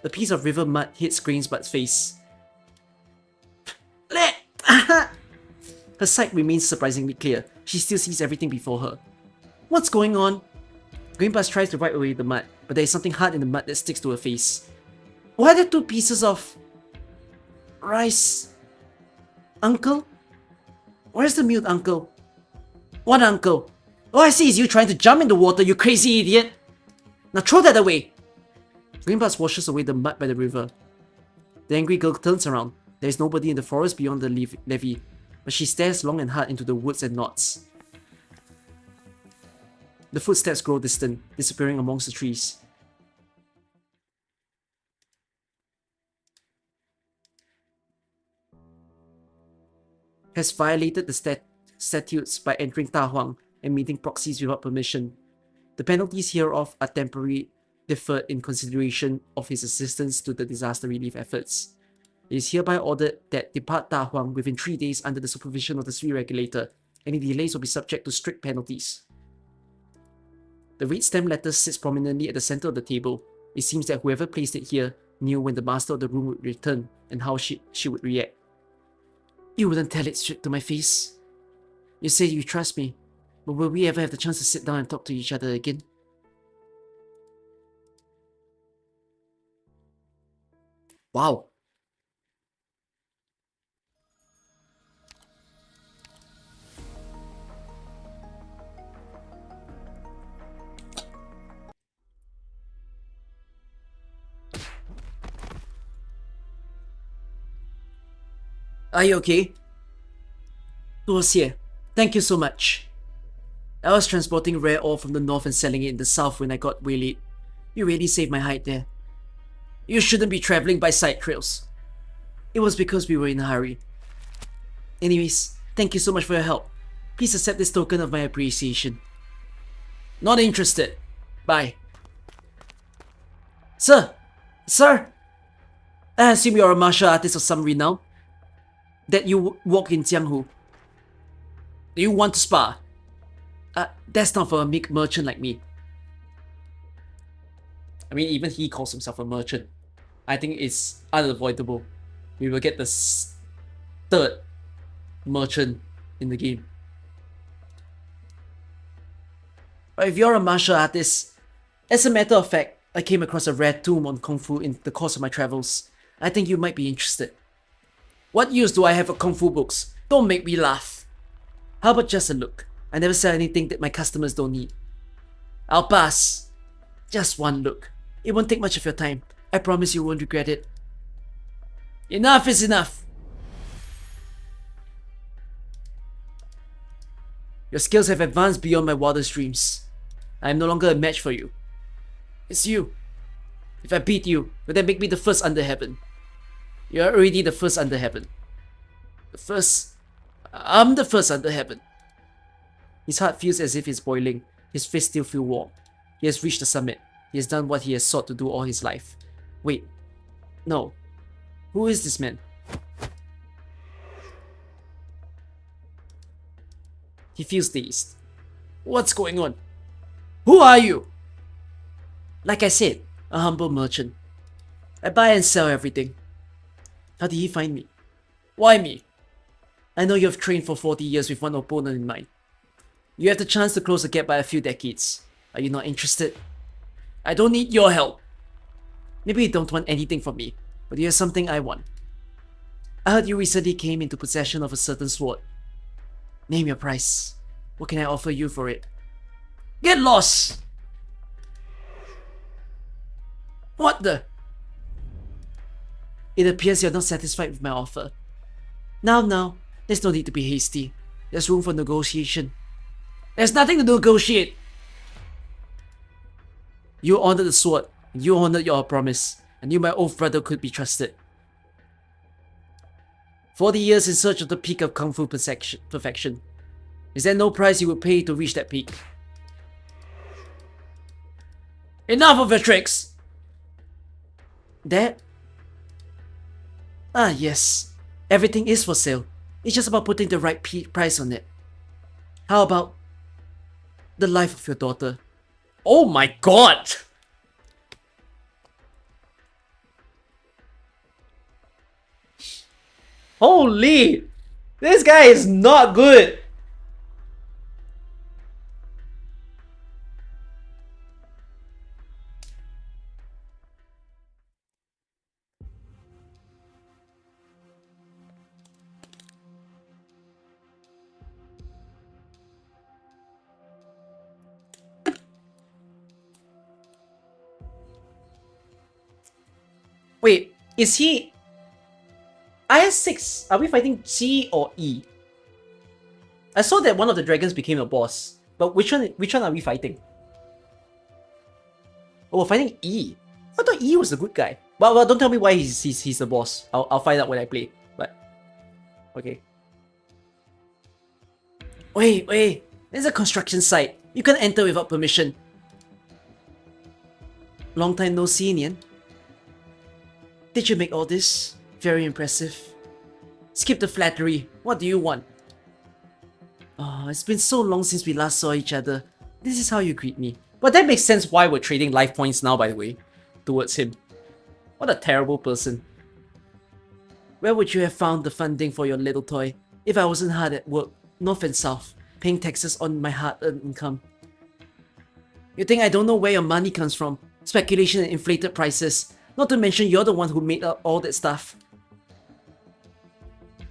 The piece of river mud hits Grainsbutt's face. Her sight remains surprisingly clear. She still sees everything before her. What's going on? Greenbutt tries to wipe away the mud, but there is something hard in the mud that sticks to her face. Why are there two pieces of rice? Uncle? Where's the mute uncle? What uncle? All I see is you trying to jump in the water, you crazy idiot! Now throw that away! Greenbutt washes away the mud by the river. The angry girl turns around. There is nobody in the forest beyond the levee, but she stares long and hard into the woods and nods. The footsteps grow distant, disappearing amongst the trees. Has violated the statutes by entering Ta Huang and meeting proxies without permission. The penalties hereof are temporarily deferred in consideration of his assistance to the disaster relief efforts. It is hereby ordered that depart Ta Huang within 3 days under the supervision of the Sui regulator. Any delays will be subject to strict penalties. The red stamp letter sits prominently at the center of the table. It seems that whoever placed it here knew when the master of the room would return and how she would react. You wouldn't tell it straight to my face. You say you trust me, but will we ever have the chance to sit down and talk to each other again? Wow. Are you okay? Lucia, thank you so much. I was transporting rare ore from the north and selling it in the south when I got waylaid. You really saved my hide there. You shouldn't be traveling by side trails. It was because we were in a hurry. Anyways, thank you so much for your help. Please accept this token of my appreciation. Not interested. Bye. Sir! Sir! I assume you're a martial artist of some renown? That you walk in Jianghu. Do you want to spar? That's not for a meek merchant like me. I mean, even he calls himself a merchant. I think it's unavoidable. We will get the third merchant in the game. But if you're a martial artist, As a matter of fact, I came across a rare tome on Kung Fu in the course of my travels. I think you might be interested. What use do I have of Kung Fu books? Don't make me laugh. How about just a look? I never sell anything that my customers don't need. I'll pass. Just one look. It won't take much of your time. I promise you won't regret it. Enough is enough. Your skills have advanced beyond my wildest dreams. I am no longer a match for you. It's you. If I beat you, will that make me the first under heaven? You're already the first under heaven. I'm the first under heaven. His heart feels as if it's boiling. His fists still feel warm. He has reached the summit. He has done what he has sought to do all his life. Wait. No. Who is this man? He feels dazed. What's going on? Who are you? Like I said, a humble merchant. I buy and sell everything. How did he find me? Why me? I know you have trained for 40 years with one opponent in mind. You have the chance to close the gap by a few decades. Are you not interested? I don't need your help. Maybe you don't want anything from me, but you have something I want. I heard you recently came into possession of a certain sword. Name your price. What can I offer you for it? Get lost! What the? It appears you're not satisfied with my offer. Now, there's no need to be hasty. There's room for negotiation. There's nothing to negotiate! You honored the sword, and you honored your promise, and you, my old brother, could be trusted. 40 years in search of the peak of Kung Fu perfection. Is there no price you would pay to reach that peak? Enough of your tricks! That? Ah, yes. Everything is for sale. It's just about putting the right price on it. How about the life of your daughter? Oh my god! Holy! This guy is not good! Wait, is he... IS-6, are we fighting G or E? I saw that one of the dragons became a boss, but which one are we fighting? Oh, we're fighting E. I thought E was the good guy. Well, don't tell me why he's the boss. I'll find out when I play. But okay. Wait. There's a construction site. You can't enter without permission. Long time no see, Nian. Did you make all this? Very impressive. Skip the flattery. What do you want? Oh, it's been so long since we last saw each other. This is how you greet me. But that makes sense why we're trading life points now, by the way, towards him. What a terrible person. Where would you have found the funding for your little toy if I wasn't hard at work, north and south, paying taxes on my hard-earned income? You think I don't know where your money comes from? Speculation and inflated prices. Not to mention you're the one who made up all that stuff.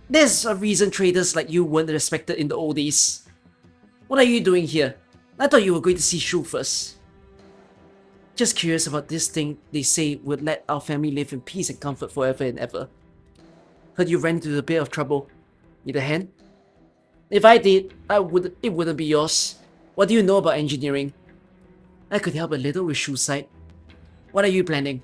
There's a reason traders like you weren't respected in the old days. What are you doing here? I thought you were going to see Shu first. Just curious about this thing they say would let our family live in peace and comfort forever and ever. Heard you ran into a bit of trouble. Need a hand? If I did, it wouldn't be yours. What do you know about engineering? I could help a little with Shu's side. What are you planning?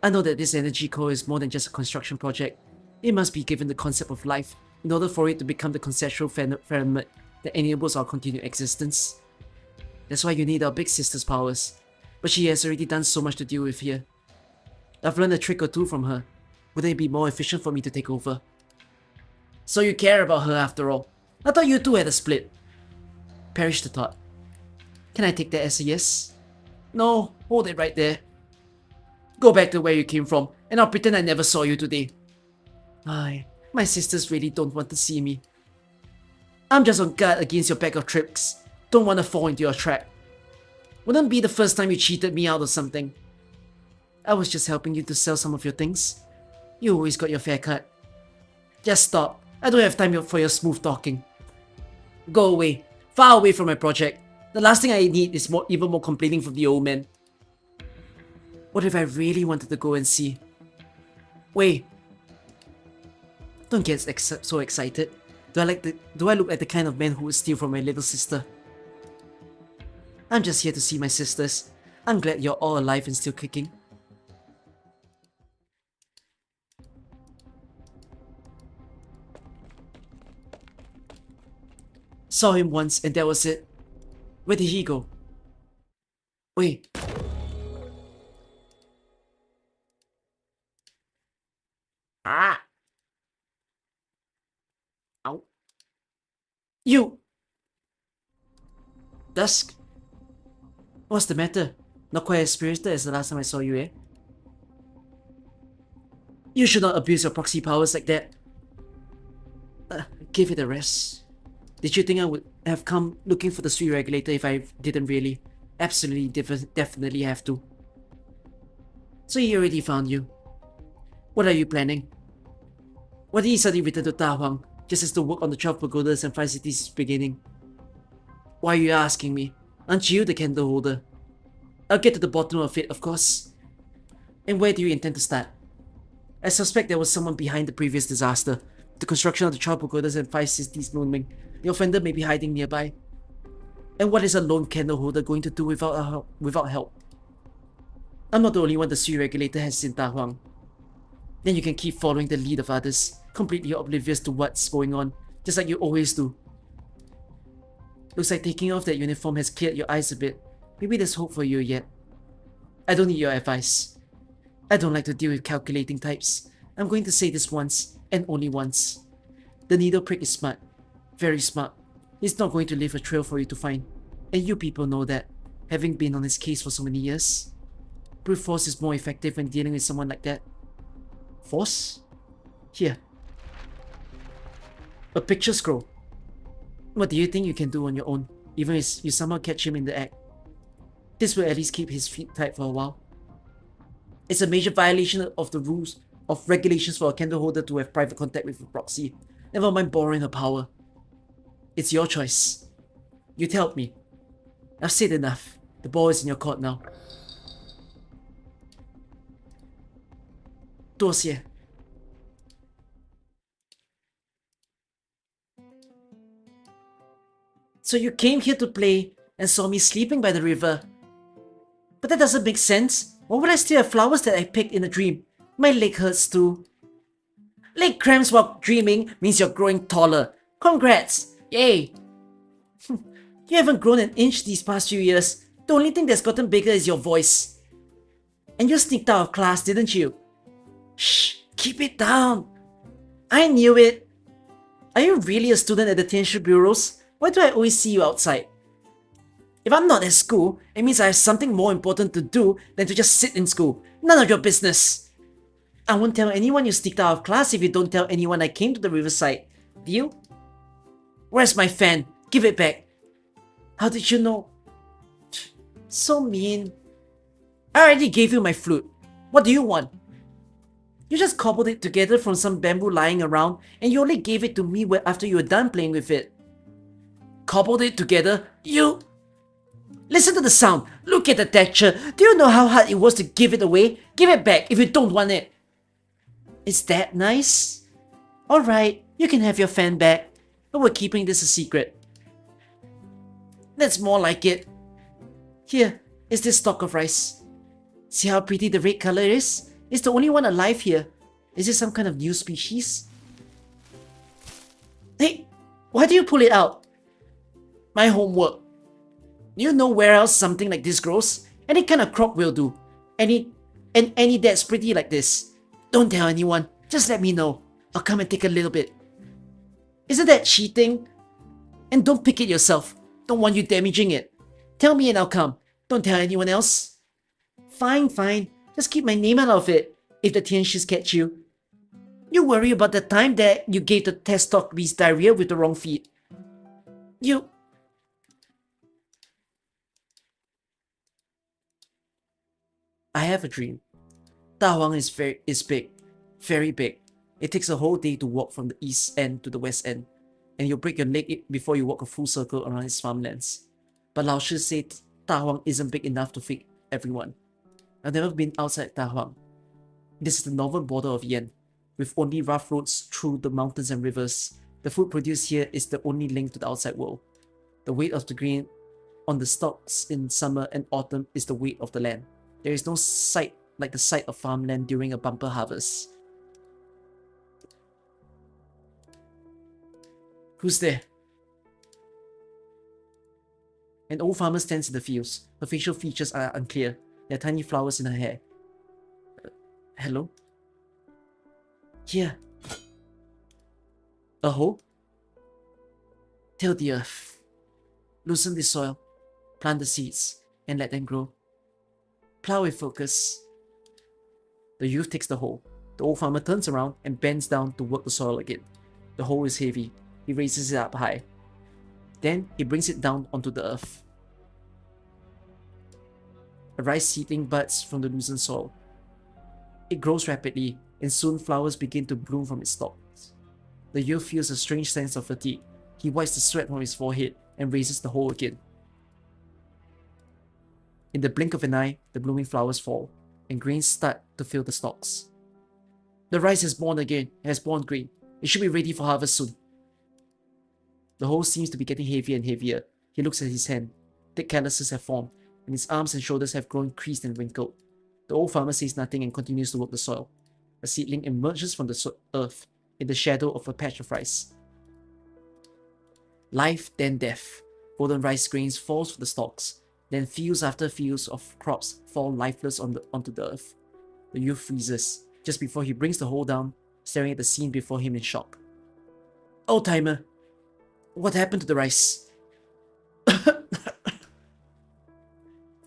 I know that this energy core is more than just a construction project. It must be given the concept of life in order for it to become the conceptual firmament that enables our continued existence. That's why you need our big sister's powers. But she has already done so much to deal with here. I've learned a trick or two from her. Wouldn't it be more efficient for me to take over? So you care about her after all. I thought you two had a split. Perish the thought. Can I take that as a yes? No, hold it right there. Go back to where you came from, and I'll pretend I never saw you today. Aye, my sisters really don't want to see me. I'm just on guard against your bag of tricks. Don't want to fall into your trap. Wouldn't be the first time you cheated me out of something. I was just helping you to sell some of your things. You always got your fair cut. Just stop. I don't have time for your smooth talking. Go away. Far away from my project. The last thing I need is even more complaining from the old man. What if I really wanted to go and see? Wait. Don't get so excited. Do I look like the kind of man who would steal from my little sister? I'm just here to see my sisters. I'm glad you're all alive and still kicking. Saw him once and that was it. Where did he go? Wait. Ah! Ow. You! Dusk? What's the matter? Not quite as spirited as the last time I saw you, eh? You should not abuse your proxy powers like that. Give it a rest. Did you think I would have come looking for the sweet regulator if I didn't really? Absolutely, definitely have to. So he already found you. What are you planning? Why did he suddenly return to Ta Huang, just as the work on the 12 pagodas and 5 cities is beginning? Why are you asking me? Aren't you the candle holder? I'll get to the bottom of it, of course. And where do you intend to start? I suspect there was someone behind the previous disaster. The construction of the 12 pagodas and 5 cities looming. The offender may be hiding nearby. And what is a lone candle holder going to do without help? I'm not the only one the Sui regulator has in Ta Huang. Then you can keep following the lead of others, completely oblivious to what's going on, just like you always do. Looks like taking off that uniform has cleared your eyes a bit. Maybe there's hope for you yet. I don't need your advice. I don't like to deal with calculating types. I'm going to say this once, and only once. The needle prick is smart. Very smart. He's not going to leave a trail for you to find. And you people know that, having been on his case for so many years. Brute force is more effective when dealing with someone like that. Force? Here. A picture scroll. What do you think you can do on your own, even if you somehow catch him in the act? This will at least keep his feet tight for a while. It's a major violation of the rules of regulations for a candle holder to have private contact with a proxy. Never mind borrowing her power. It's your choice. You tell me. I've said enough. The ball is in your court now. 多谢. So you came here to play and saw me sleeping by the river. But that doesn't make sense. Why would I still have flowers that I picked in a dream? My leg hurts too. Leg cramps while dreaming means you're growing taller. Congrats! Yay! You haven't grown an inch these past few years. The only thing that's gotten bigger is your voice. And you sneaked out of class, didn't you? Shh! Keep it down! I knew it! Are you really a student at the Tianshi Bureaus? Why do I always see you outside? If I'm not at school, it means I have something more important to do than to just sit in school. None of your business! I won't tell anyone you sneaked out of class if you don't tell anyone I came to the riverside. Deal? Where's my fan? Give it back. How did you know? So mean. I already gave you my flute. What do you want? You just cobbled it together from some bamboo lying around and you only gave it to me after you were done playing with it. Cobbled it together? You... Listen to the sound. Look at the texture. Do you know how hard it was to give it away? Give it back if you don't want it. Is that nice? Alright, you can have your fan back. But we're keeping this a secret. That's more like it. Here is this stalk of rice. See how pretty the red color is? It's the only one alive here. Is it some kind of new species? Hey, why do you pull it out? My homework. You know where else something like this grows? Any kind of crop will do. Any that's pretty like this. Don't tell anyone. Just let me know. I'll come and take a little bit. Isn't that cheating? And don't pick it yourself. Don't want you damaging it. Tell me and I'll come. Don't tell anyone else. Fine, fine. Just keep my name out of it, if the Tianshis catch you. You worry about the time that you gave the test dog beast diarrhea with the wrong feed. You... I have a dream. Da Huang is big, very big. It takes a whole day to walk from the east end to the west end, and you'll break your leg before you walk a full circle around his farmlands. But Lao Shi said Da Huang isn't big enough to fit everyone. I've never been outside Da Huang. This is the northern border of Yan, with only rough roads through the mountains and rivers. The food produced here is the only link to the outside world. The weight of the grain on the stalks in summer and autumn is the weight of the land. There is no sight like the sight of farmland during a bumper harvest. Who's there? An old farmer stands in the fields. Her facial features are unclear. There are tiny flowers in her hair. Hello? Here. A hoe? Till the earth. Loosen the soil. Plant the seeds and let them grow. Plow with focus. The youth takes the hoe. The old farmer turns around and bends down to work the soil again. The hoe is heavy. He raises it up high. Then he brings it down onto the earth. A rice seedling buds from the loosened soil. It grows rapidly, and soon flowers begin to bloom from its stalks. The youth feels a strange sense of fatigue. He wipes the sweat from his forehead and raises the hoe again. In the blink of an eye, the blooming flowers fall, and grains start to fill the stalks. The rice has borne again, has borne grain. It should be ready for harvest soon. The hoe seems to be getting heavier and heavier. He looks at his hand. Thick calluses have formed, and his arms and shoulders have grown creased and wrinkled. The old farmer says nothing and continues to work the soil. A seedling emerges from the earth in the shadow of a patch of rice. Life, then death. Golden rice grains falls from the stalks. Then fields after fields of crops fall lifeless onto the earth. The youth freezes, just before he brings the hoe down, staring at the scene before him in shock. Old-timer, what happened to the rice?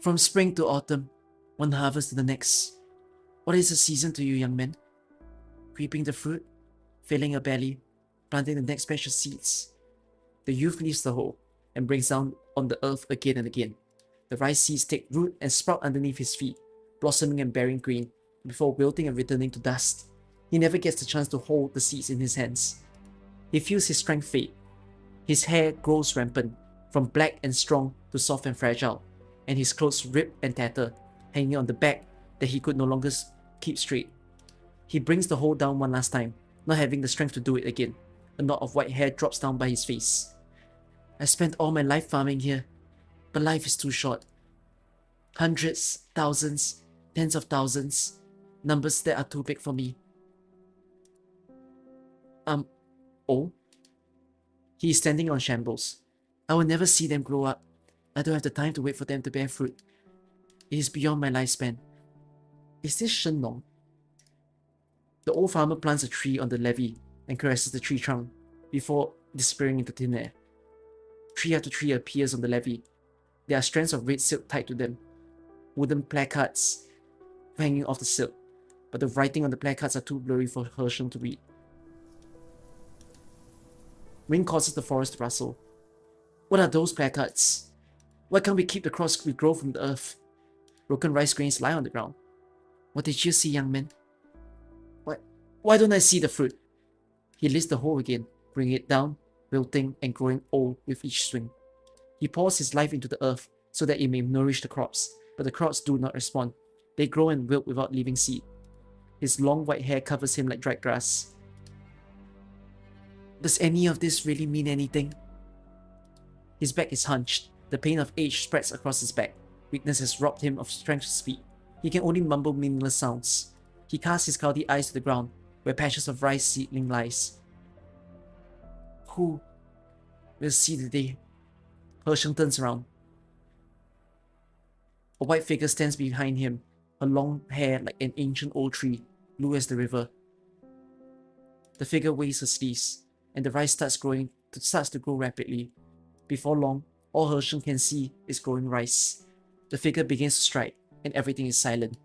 From spring to autumn, one harvest to the next. What is a season to you, young man? Reaping the fruit, filling your belly, planting the next batch of seeds. The youth leaves the hoe and brings down on the earth again and again. The rice seeds take root and sprout underneath his feet, blossoming and bearing grain, before wilting and returning to dust. He never gets the chance to hold the seeds in his hands. He feels his strength fade. His hair grows rampant, from black and strong to soft and fragile, and his clothes rip and tatter, hanging on the back that he could no longer keep straight. He brings the hoe down one last time, not having the strength to do it again. A knot of white hair drops down by his face. I spent all my life farming here, but life is too short. Hundreds, thousands, tens of thousands, numbers that are too big for me. Oh? He is standing on shambles. I will never see them grow up. I don't have the time to wait for them to bear fruit. It is beyond my lifespan. Is this Shennong? The old farmer plants a tree on the levee and caresses the tree trunk before disappearing into thin air. Tree after tree appears on the levee. There are strands of red silk tied to them, wooden placards hanging off the silk, but the writing on the placards are too blurry for Herschel to read. Wind causes the forest to rustle. What are those placards? Why can't we keep the crops we grow from the earth? Broken rice grains lie on the ground. What did you see, young man? Why don't I see the fruit? He lifts the hoe again, bringing it down, wilting and growing old with each swing. He pours his life into the earth so that it may nourish the crops, but the crops do not respond. They grow and wilt without leaving seed. His long white hair covers him like dried grass. Does any of this really mean anything? His back is hunched. The pain of age spreads across his back. Weakness has robbed him of strength to speak. He can only mumble meaningless sounds. He casts his cloudy eyes to the ground, where patches of rice seedling lies. Who will see the day? Herschel turns around. A white figure stands behind him, her long hair like an ancient old tree, blue as the river. The figure waves her sleeves, and the rice starts to grow rapidly. Before long, all Herschel can see is growing rice. The figure begins to stride, and everything is silent.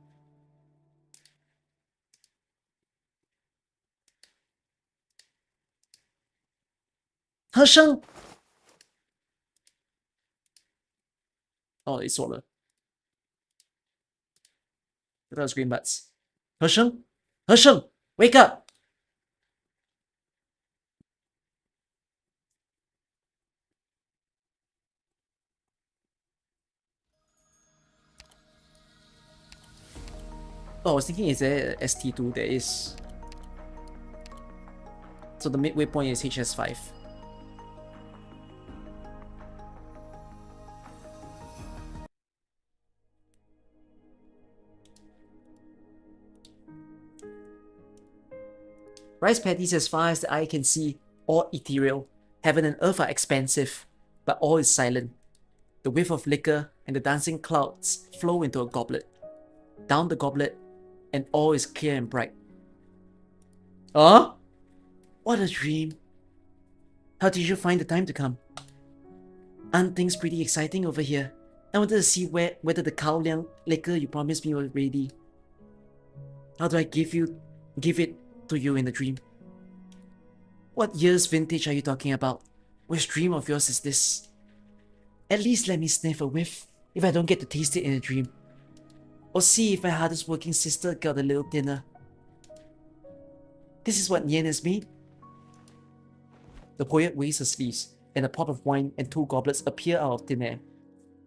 Herschel! Oh, it's Solar. Look at those green butts. Hersheng? Hersheng! Wake up! Oh, I was thinking, is there a ST2? There is. So the midway point is HS5. Rice paddies as far as the eye can see, all ethereal. Heaven and earth are expansive, but all is silent. The whiff of liquor and the dancing clouds flow into a goblet. Down the goblet, and all is clear and bright. Huh? What a dream. How did you find the time to come? Aren't things pretty exciting over here? I wanted to see whether the Cao Liang liquor you promised me was ready. How do I give it to you in a dream? What year's vintage are you talking about? Which dream of yours is this? At least let me sniff a whiff if I don't get to taste it in a dream. Or see if my hardest working sister got a little dinner. This is what Nian has made. The poet waves her sleeves, and a pot of wine and 2 goblets appear out of thin air.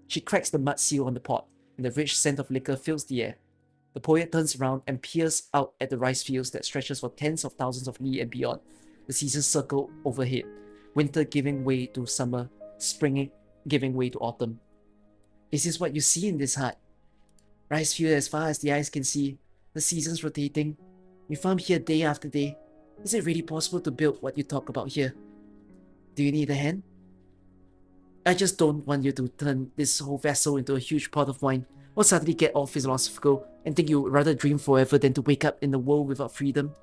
She cracks the mud seal on the pot, and the rich scent of liquor fills the air. The poet turns around and peers out at the rice fields that stretches for tens of thousands of li and beyond. The seasons circle overhead, winter giving way to summer, spring giving way to autumn. Is this what you see in this hut? Rice field as far as the eyes can see, the seasons rotating. We farm here day after day. Is it really possible to build what you talk about here? Do you need a hand? I just don't want you to turn this whole vessel into a huge pot of wine, or suddenly get all philosophical and think you would rather dream forever than to wake up in a world without freedom.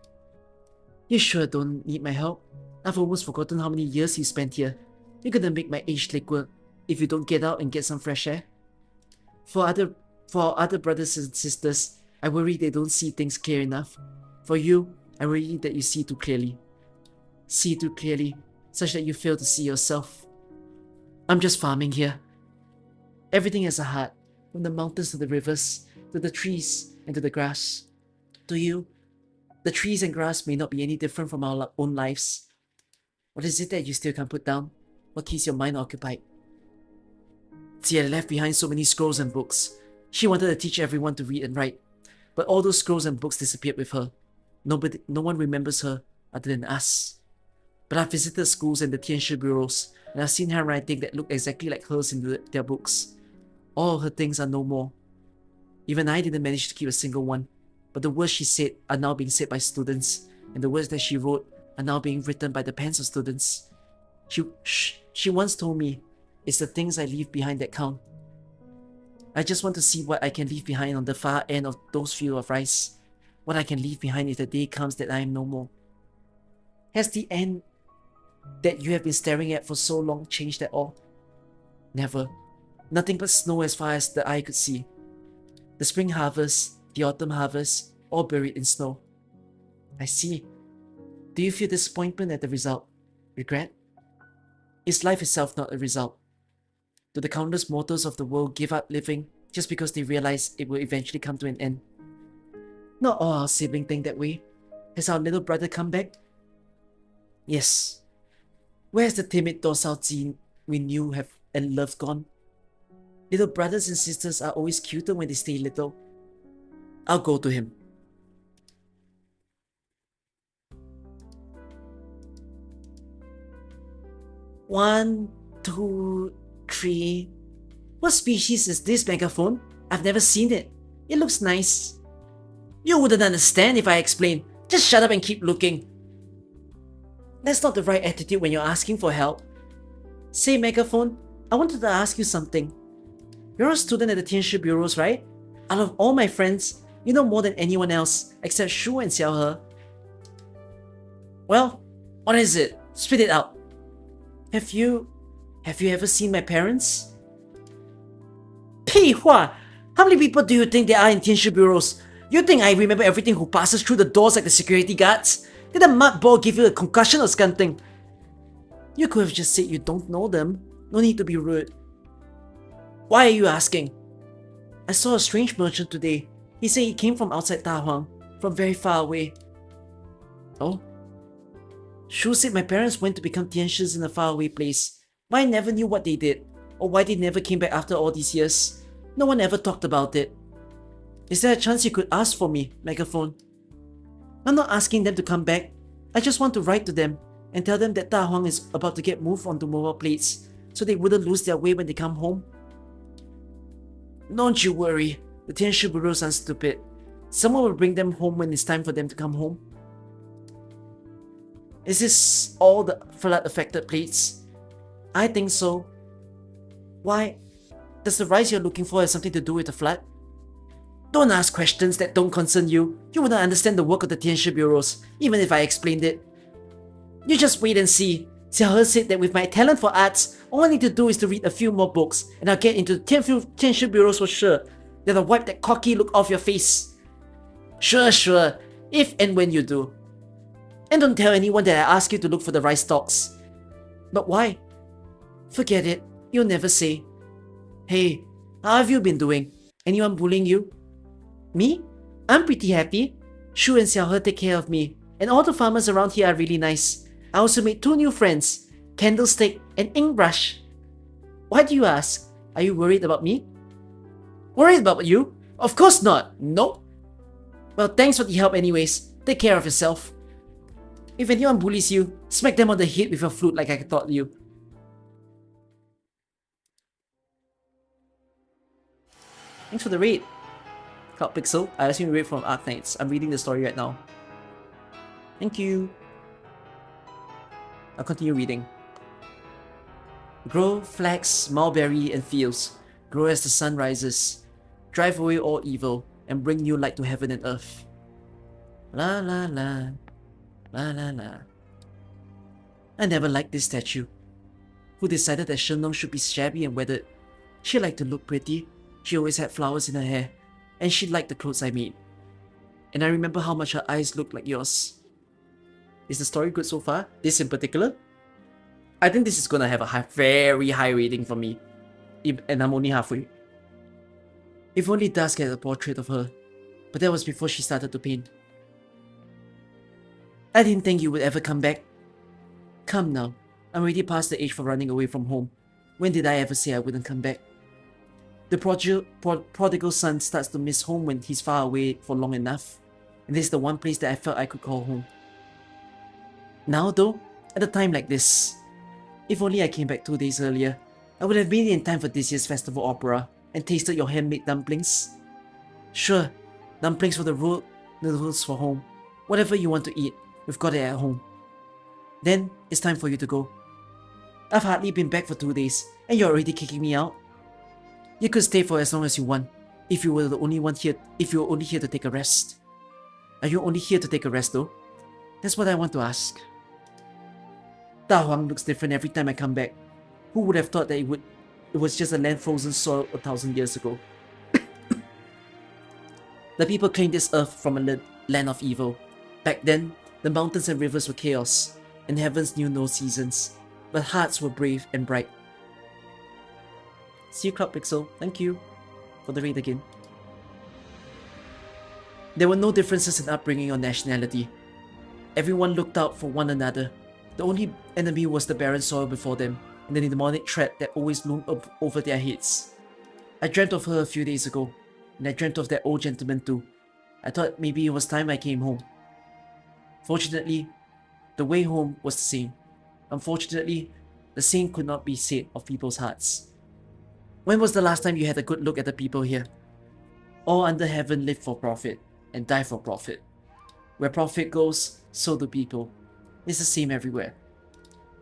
You sure don't need my help? I've almost forgotten how many years you spent here. You're gonna make my age liquid if you don't get out and get some fresh air. For our other brothers and sisters, I worry they don't see things clear enough. For you, I worry that you see too clearly. See too clearly, such that you fail to see yourself. I'm just farming here. Everything has a heart, from the mountains to the rivers, to the trees and to the grass. To you, the trees and grass may not be any different from our own lives. What is it that you still can't put down? What keeps your mind occupied? She had left behind so many scrolls and books. She wanted to teach everyone to read and write, but all those scrolls and books disappeared with her. No one remembers her other than us. But I've visited schools and the Tianshi bureaus, and I've seen handwriting that looked exactly like hers in their books. All her things are no more. Even I didn't manage to keep a single one, but the words she said are now being said by students, and the words that she wrote are now being written by the pens of students. She once told me, it's the things I leave behind that count. I just want to see what I can leave behind on the far end of those fields of rice. What I can leave behind if the day comes that I am no more. Has the end that you have been staring at for so long changed at all? Never. Nothing but snow as far as the eye could see. The spring harvest, the autumn harvest, all buried in snow. I see. Do you feel disappointment at the result? Regret? Is life itself not a result? Do the countless mortals of the world give up living just because they realize it will eventually come to an end? Not all our siblings think that way. Has our little brother come back? Yes. Where's the timid docile Jean we knew and loved gone? Little brothers and sisters are always cuter when they stay little. I'll go to him. One, two, three. What species is this megaphone? I've never seen it. It looks nice. You wouldn't understand if I explained. Just shut up and keep looking. That's not the right attitude when you're asking for help. Say, megaphone, I wanted to ask you something. You're a student at the Tianshi bureaus, right? Out of all my friends, you know more than anyone else, except Shu and Xiaohe. Well, what is it? Spit it out. Have you ever seen my parents? 屁话! How many people do you think there are in Tianshi bureaus? You think I remember everything who passes through the doors like the security guards? Did the mud ball give you a concussion or something? You could have just said you don't know them. No need to be rude. Why are you asking? I saw a strange merchant today. He said he came from outside Da Huang, from very far away. Oh? Shu said my parents went to become Tianshis in a faraway place, but I never knew what they did, or why they never came back after all these years. No one ever talked about it. Is there a chance you could ask for me, Megaphone? I'm not asking them to come back. I just want to write to them and tell them that Da Huang is about to get moved onto mobile plates, so they wouldn't lose their way when they come home. Don't you worry, the Tianshi bureaus aren't stupid. Someone will bring them home when it's time for them to come home. Is this all the flood-affected plates? I think so. Why? Does the rice you're looking for have something to do with the flood? Don't ask questions that don't concern you. You wouldn't understand the work of the Tianshi bureaus, even if I explained it. You just wait and see. Xiaohe said that with my talent for arts, all I need to do is to read a few more books, and I'll get into the Tianshi bureaus for sure. Then I'll wipe that cocky look off your face. Sure, if and when you do. And don't tell anyone that I asked you to look for the rice stalks. But why? Forget it, you'll never say. Hey, how have you been doing? Anyone bullying you? Me? I'm pretty happy. Shu and Xiaohe take care of me, and all the farmers around here are really nice. I also made 2 new friends, Candlestick and Inkbrush. Why do you ask? Are you worried about me? Worried about you? Of course not. Nope. Well, thanks for the help anyways. Take care of yourself. If anyone bullies you, smack them on the head with your flute like I taught you. Thanks for the raid, Cloud Pixel. I assume you read from Arknights. I'm reading the story right now. Thank you. I'll continue reading. Grow, flax, mulberry, and fields. Grow as the sun rises. Drive away all evil, and bring new light to heaven and earth. La la la. La la la. I never liked this statue. Who decided that Shennong should be shabby and weathered? She liked to look pretty. She always had flowers in her hair. And she liked the clothes I made. And I remember how much her eyes looked like yours. Is the story good so far? This in particular? I think this is gonna have a very high rating for me. And I'm only halfway. If only Dusk had a portrait of her. But that was before she started to paint. I didn't think you would ever come back. Come now. I'm already past the age for running away from home. When did I ever say I wouldn't come back? The prodigal son starts to miss home when he's far away for long enough. And this is the one place that I felt I could call home. Now though, at a time like this, if only I came back 2 days earlier, I would have been in time for this year's festival opera and tasted your handmade dumplings. Sure, dumplings for the road, noodles for home. Whatever you want to eat, we've got it at home. Then, it's time for you to go. I've hardly been back for 2 days, and you're already kicking me out. You could stay for as long as you want, if you were the only one here, if you were only here to take a rest. Are you only here to take a rest though? That's what I want to ask. Da Huang looks different every time I come back. Who would have thought that it was just a land frozen soil 1,000 years ago? The people claimed this earth from a land of evil. Back then, the mountains and rivers were chaos, and heavens knew no seasons, but hearts were brave and bright. See you, Cloud Pixel. Thank you for the raid again. There were no differences in upbringing or nationality. Everyone looked out for one another. The only enemy was the barren soil before them, and the demonic threat that always loomed over their heads. I dreamt of her a few days ago, and I dreamt of that old gentleman too. I thought maybe it was time I came home. Fortunately, the way home was the same. Unfortunately, the same could not be said of people's hearts. When was the last time you had a good look at the people here? All under heaven live for profit, and die for profit. Where profit goes, so do people. It's the same everywhere.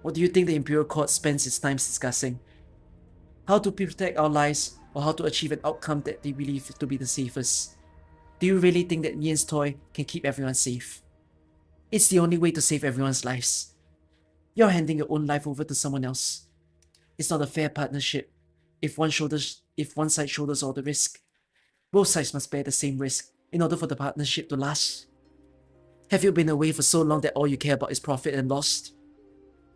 What do you think the Imperial Court spends its time discussing? How to protect our lives, or how to achieve an outcome that they believe to be the safest? Do you really think that Nian's toy can keep everyone safe? It's the only way to save everyone's lives. You're handing your own life over to someone else. It's not a fair partnership. If one side shoulders all the risk, both sides must bear the same risk in order for the partnership to last. Have you been away for so long that all you care about is profit and loss?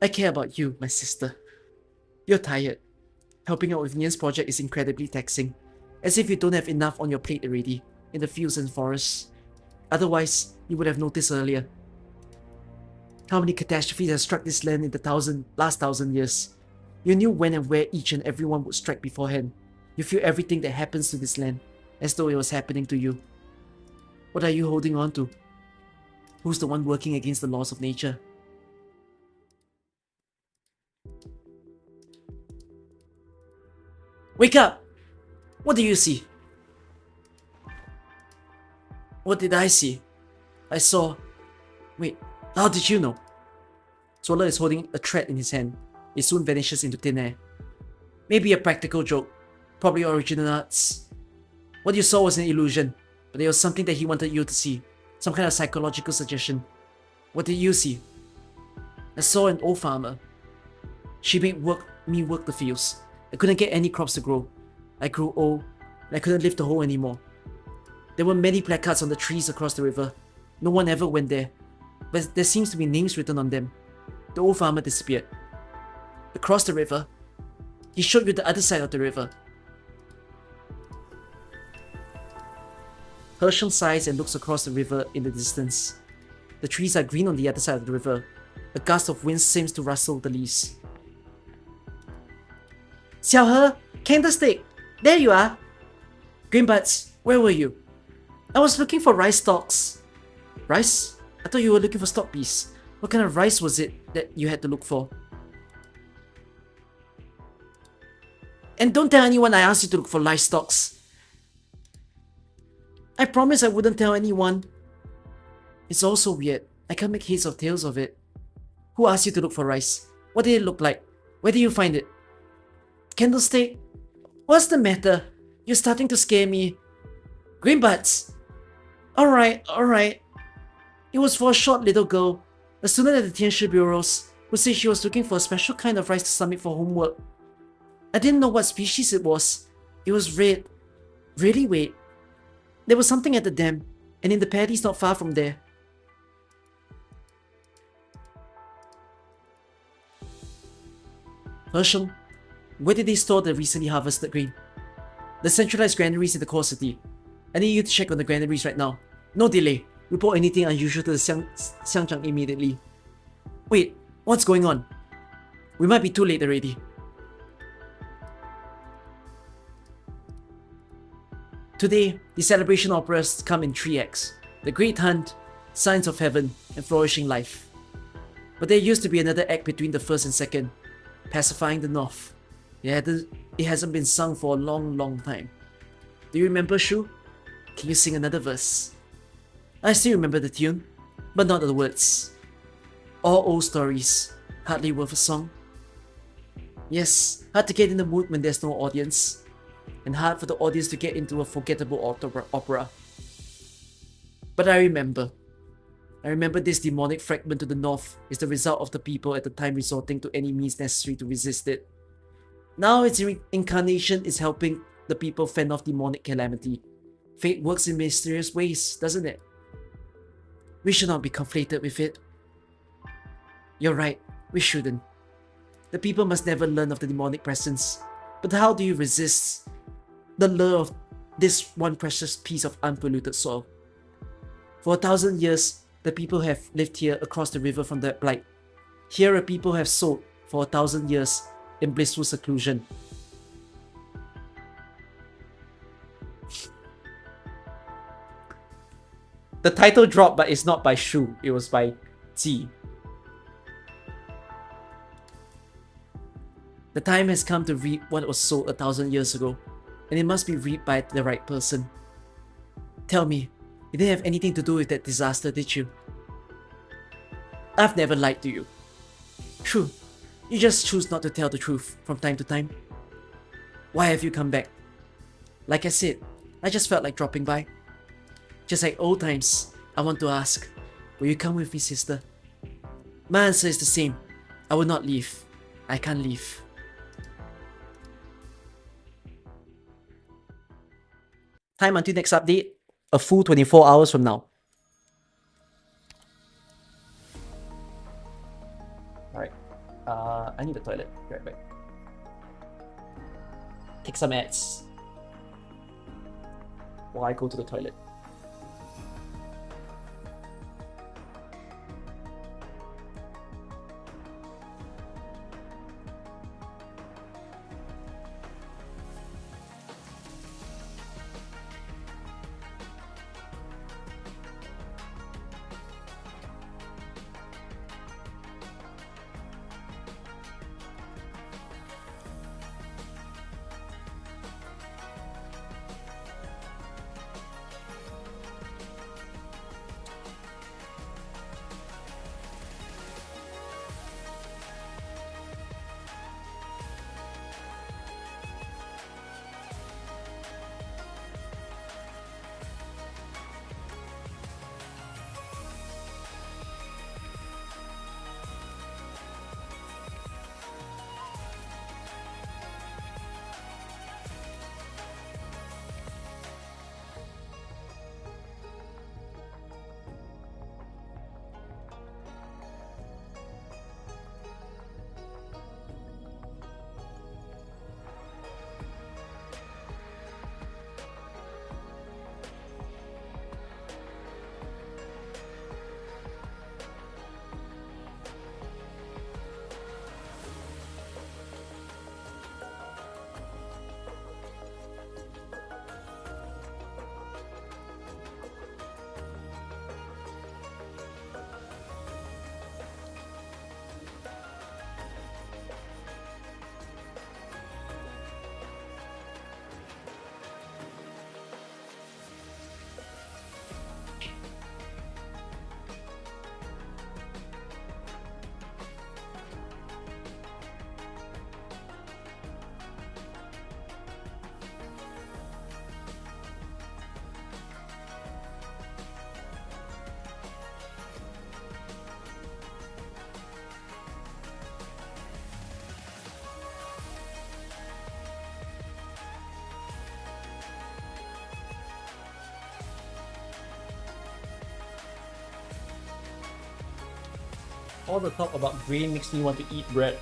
I care about you, my sister. You're tired. Helping out with Nian's project is incredibly taxing, as if you don't have enough on your plate already. in the fields and forests. Otherwise, you would have noticed earlier. How many catastrophes have struck this land in the last thousand years? You knew when and where each and every one would strike beforehand. You feel everything that happens to this land, as though it was happening to you. What are you holding on to? Who's the one working against the laws of nature? Wake up! What do you see? What did I see? I saw... Wait, how did you know? Swoller is holding a thread in his hand. It soon vanishes into thin air. Maybe a practical joke. Probably original arts. What you saw was an illusion, but there was something that he wanted you to see. Some kind of psychological suggestion. What did you see? I saw an old farmer. She made me work the fields. I couldn't get any crops to grow. I grew old, and I couldn't lift the hoe anymore. There were many placards on the trees across the river. No one ever went there, but there seems to be names written on them. The old farmer disappeared. Across the river, he showed you the other side of the river. Herschel sighs and looks across the river in the distance. The trees are green on the other side of the river. A gust of wind seems to rustle the leaves. Xiao He, candlestick! There you are! Greenbuds, where were you? I was looking for rice stalks. Rice? I thought you were looking for stock bees. What kind of rice was it that you had to look for? And don't tell anyone I asked you to look for rice stalks. I promise I wouldn't tell anyone. It's all so weird. I can't make heads or tails of it. Who asked you to look for rice? What did it look like? Where did you find it? Candlestick? What's the matter? You're starting to scare me. Greenbuds! Alright. It was for a short little girl, a student at the Tianshi bureaus, who said she was looking for a special kind of rice to submit for homework. I didn't know what species it was. It was red. Really red. There was something at the dam, and in the paddies not far from there. Herschel, where did they store the recently harvested grain? The centralized granaries in the core city. I need you to check on the granaries right now. No delay. Report anything unusual to the Xiangzhang immediately. Wait, what's going on? We might be too late already. Today, the celebration operas come in 3 acts. The Great Hunt, Signs of Heaven, and Flourishing Life. But there used to be another act between the first and second, Pacifying the North. It hasn't been sung for a long time. Do you remember, Shu? Can you sing another verse? I still remember the tune, but not the words. All old stories, hardly worth a song. Yes, hard to get in the mood when there's no audience, and hard for the audience to get into a forgettable opera. But I remember this demonic fragment to the north is the result of the people at the time resorting to any means necessary to resist it. Now its incarnation is helping the people fend off demonic calamity. Fate works in mysterious ways, doesn't it? We should not be conflated with it. You're right, we shouldn't. The people must never learn of the demonic presence. But how do you resist the lure of this one precious piece of unpolluted soil? For 1,000 years, the people have lived here across the river from that blight. Here a people have sowed for 1,000 years in blissful seclusion. The title dropped, but it's not by Shu, it was by Ji. The time has come to reap what was sowed 1,000 years ago, and it must be reaped by the right person. Tell me, you didn't have anything to do with that disaster, did you? I've never lied to you. True, you just choose not to tell the truth from time to time. Why have you come back? Like I said, I just felt like dropping by. Just like old times, I want to ask, will you come with me, sister? My answer is the same. I will not leave. I can't leave. Time until next update, a full 24 hours from now. Alright, I need the toilet. Be right back. Take some ads. while I go to the toilet. All the talk about grain makes me want to eat bread.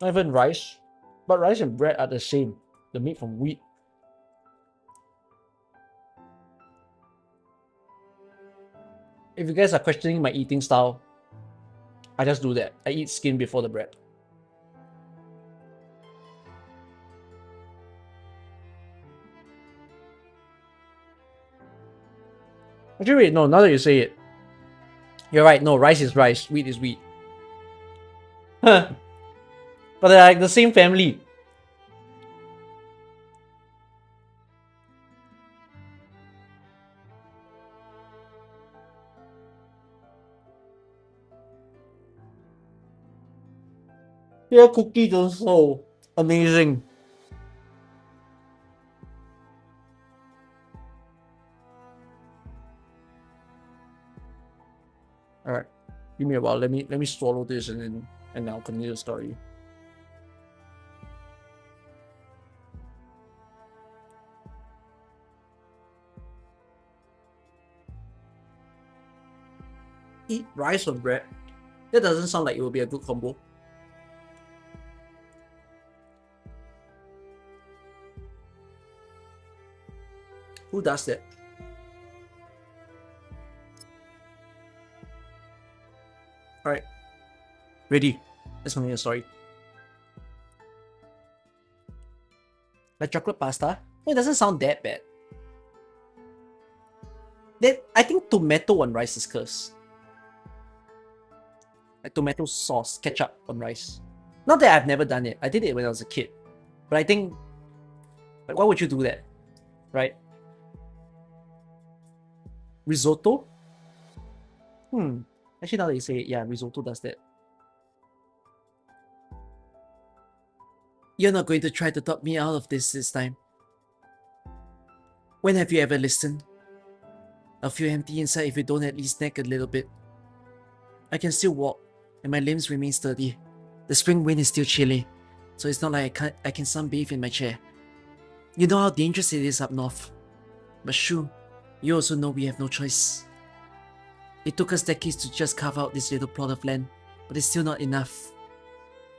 Not even rice, but rice and bread are the same. They're made from wheat. If you guys are questioning my eating style, I just do that. I eat skin before the bread. Actually, wait, no, now that you say it, you're right. No, rice is rice, wheat is wheat. But they're like the same family. Yeah, cookies also amazing. All right, give me a while. Let me swallow this and I'll continue the story. Eat rice on bread. That doesn't sound like it will be a good combo. Who does that? Alright. Ready. Let's continue the story. Like chocolate pasta? It doesn't sound that bad. Then I think tomato on rice is cursed. Like tomato sauce, ketchup on rice. Not that I've never done it. I did it when I was a kid. But I think, like, why would you do that? Right? Risotto? Actually, now that you say it, yeah, risotto does that. You're not going to try to talk me out of this time. When have you ever listened? I'll feel empty inside if you don't at least nag a little bit. I can still walk, and my limbs remain sturdy. The spring wind is still chilly, so it's not like I can sunbathe in my chair. You know how dangerous it is up north. But Shu, you also know we have no choice. It took us decades to just carve out this little plot of land, but it's still not enough.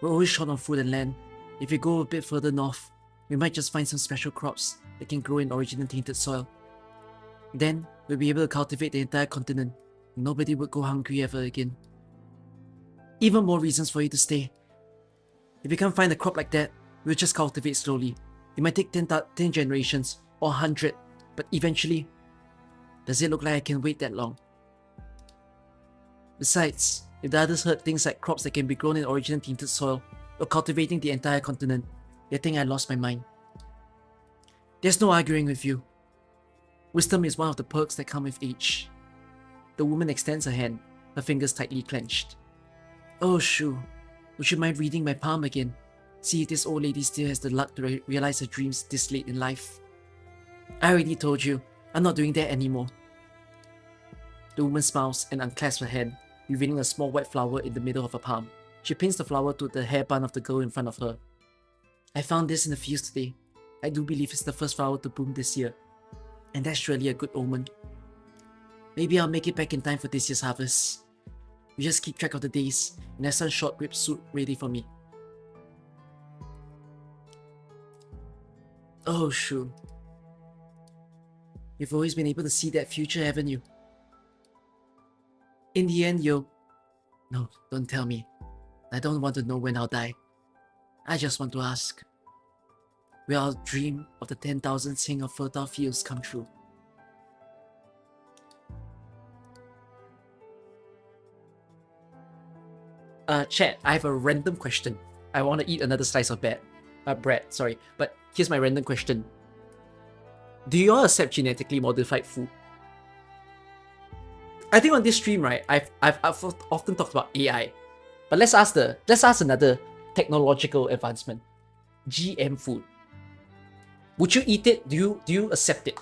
We're always short on food and land. If we go a bit further north, we might just find some special crops that can grow in original tainted soil. Then, we'll be able to cultivate the entire continent. Nobody would go hungry ever again. Even more reasons for you to stay. If we can't find a crop like that, we'll just cultivate slowly. It might take 10 generations or 100, but eventually, does it look like I can wait that long? Besides, if the others heard things like crops that can be grown in original tainted soil or cultivating the entire continent, they think I lost my mind. There's no arguing with you. Wisdom is one of the perks that come with age. The woman extends her hand, her fingers tightly clenched. Oh, Shu, would you mind reading my palm again? See if this old lady still has the luck to realize her dreams this late in life. I already told you, I'm not doing that anymore. The woman smiles and unclasps her hand, revealing a small white flower in the middle of her palm. She pins the flower to the hair bun of the girl in front of her. I found this in the fields today. I do believe it's the first flower to bloom this year. And that's surely a good omen. Maybe I'll make it back in time for this year's harvest. You just keep track of the days and have some short rib soup ready for me. Oh, Shu. You've always been able to see that future, haven't you? In the end, you'll... No, don't tell me. I don't want to know when I'll die. I just want to ask. Will our dream of the 10,000 sing of fertile fields come true? Chat, I have a random question. I want to eat another slice of bread, sorry. But here's my random question. Do you all accept genetically modified food? I think on this stream, right, I've often talked about AI. But let's ask another technological advancement. GM food. Would you eat it? Do you accept it?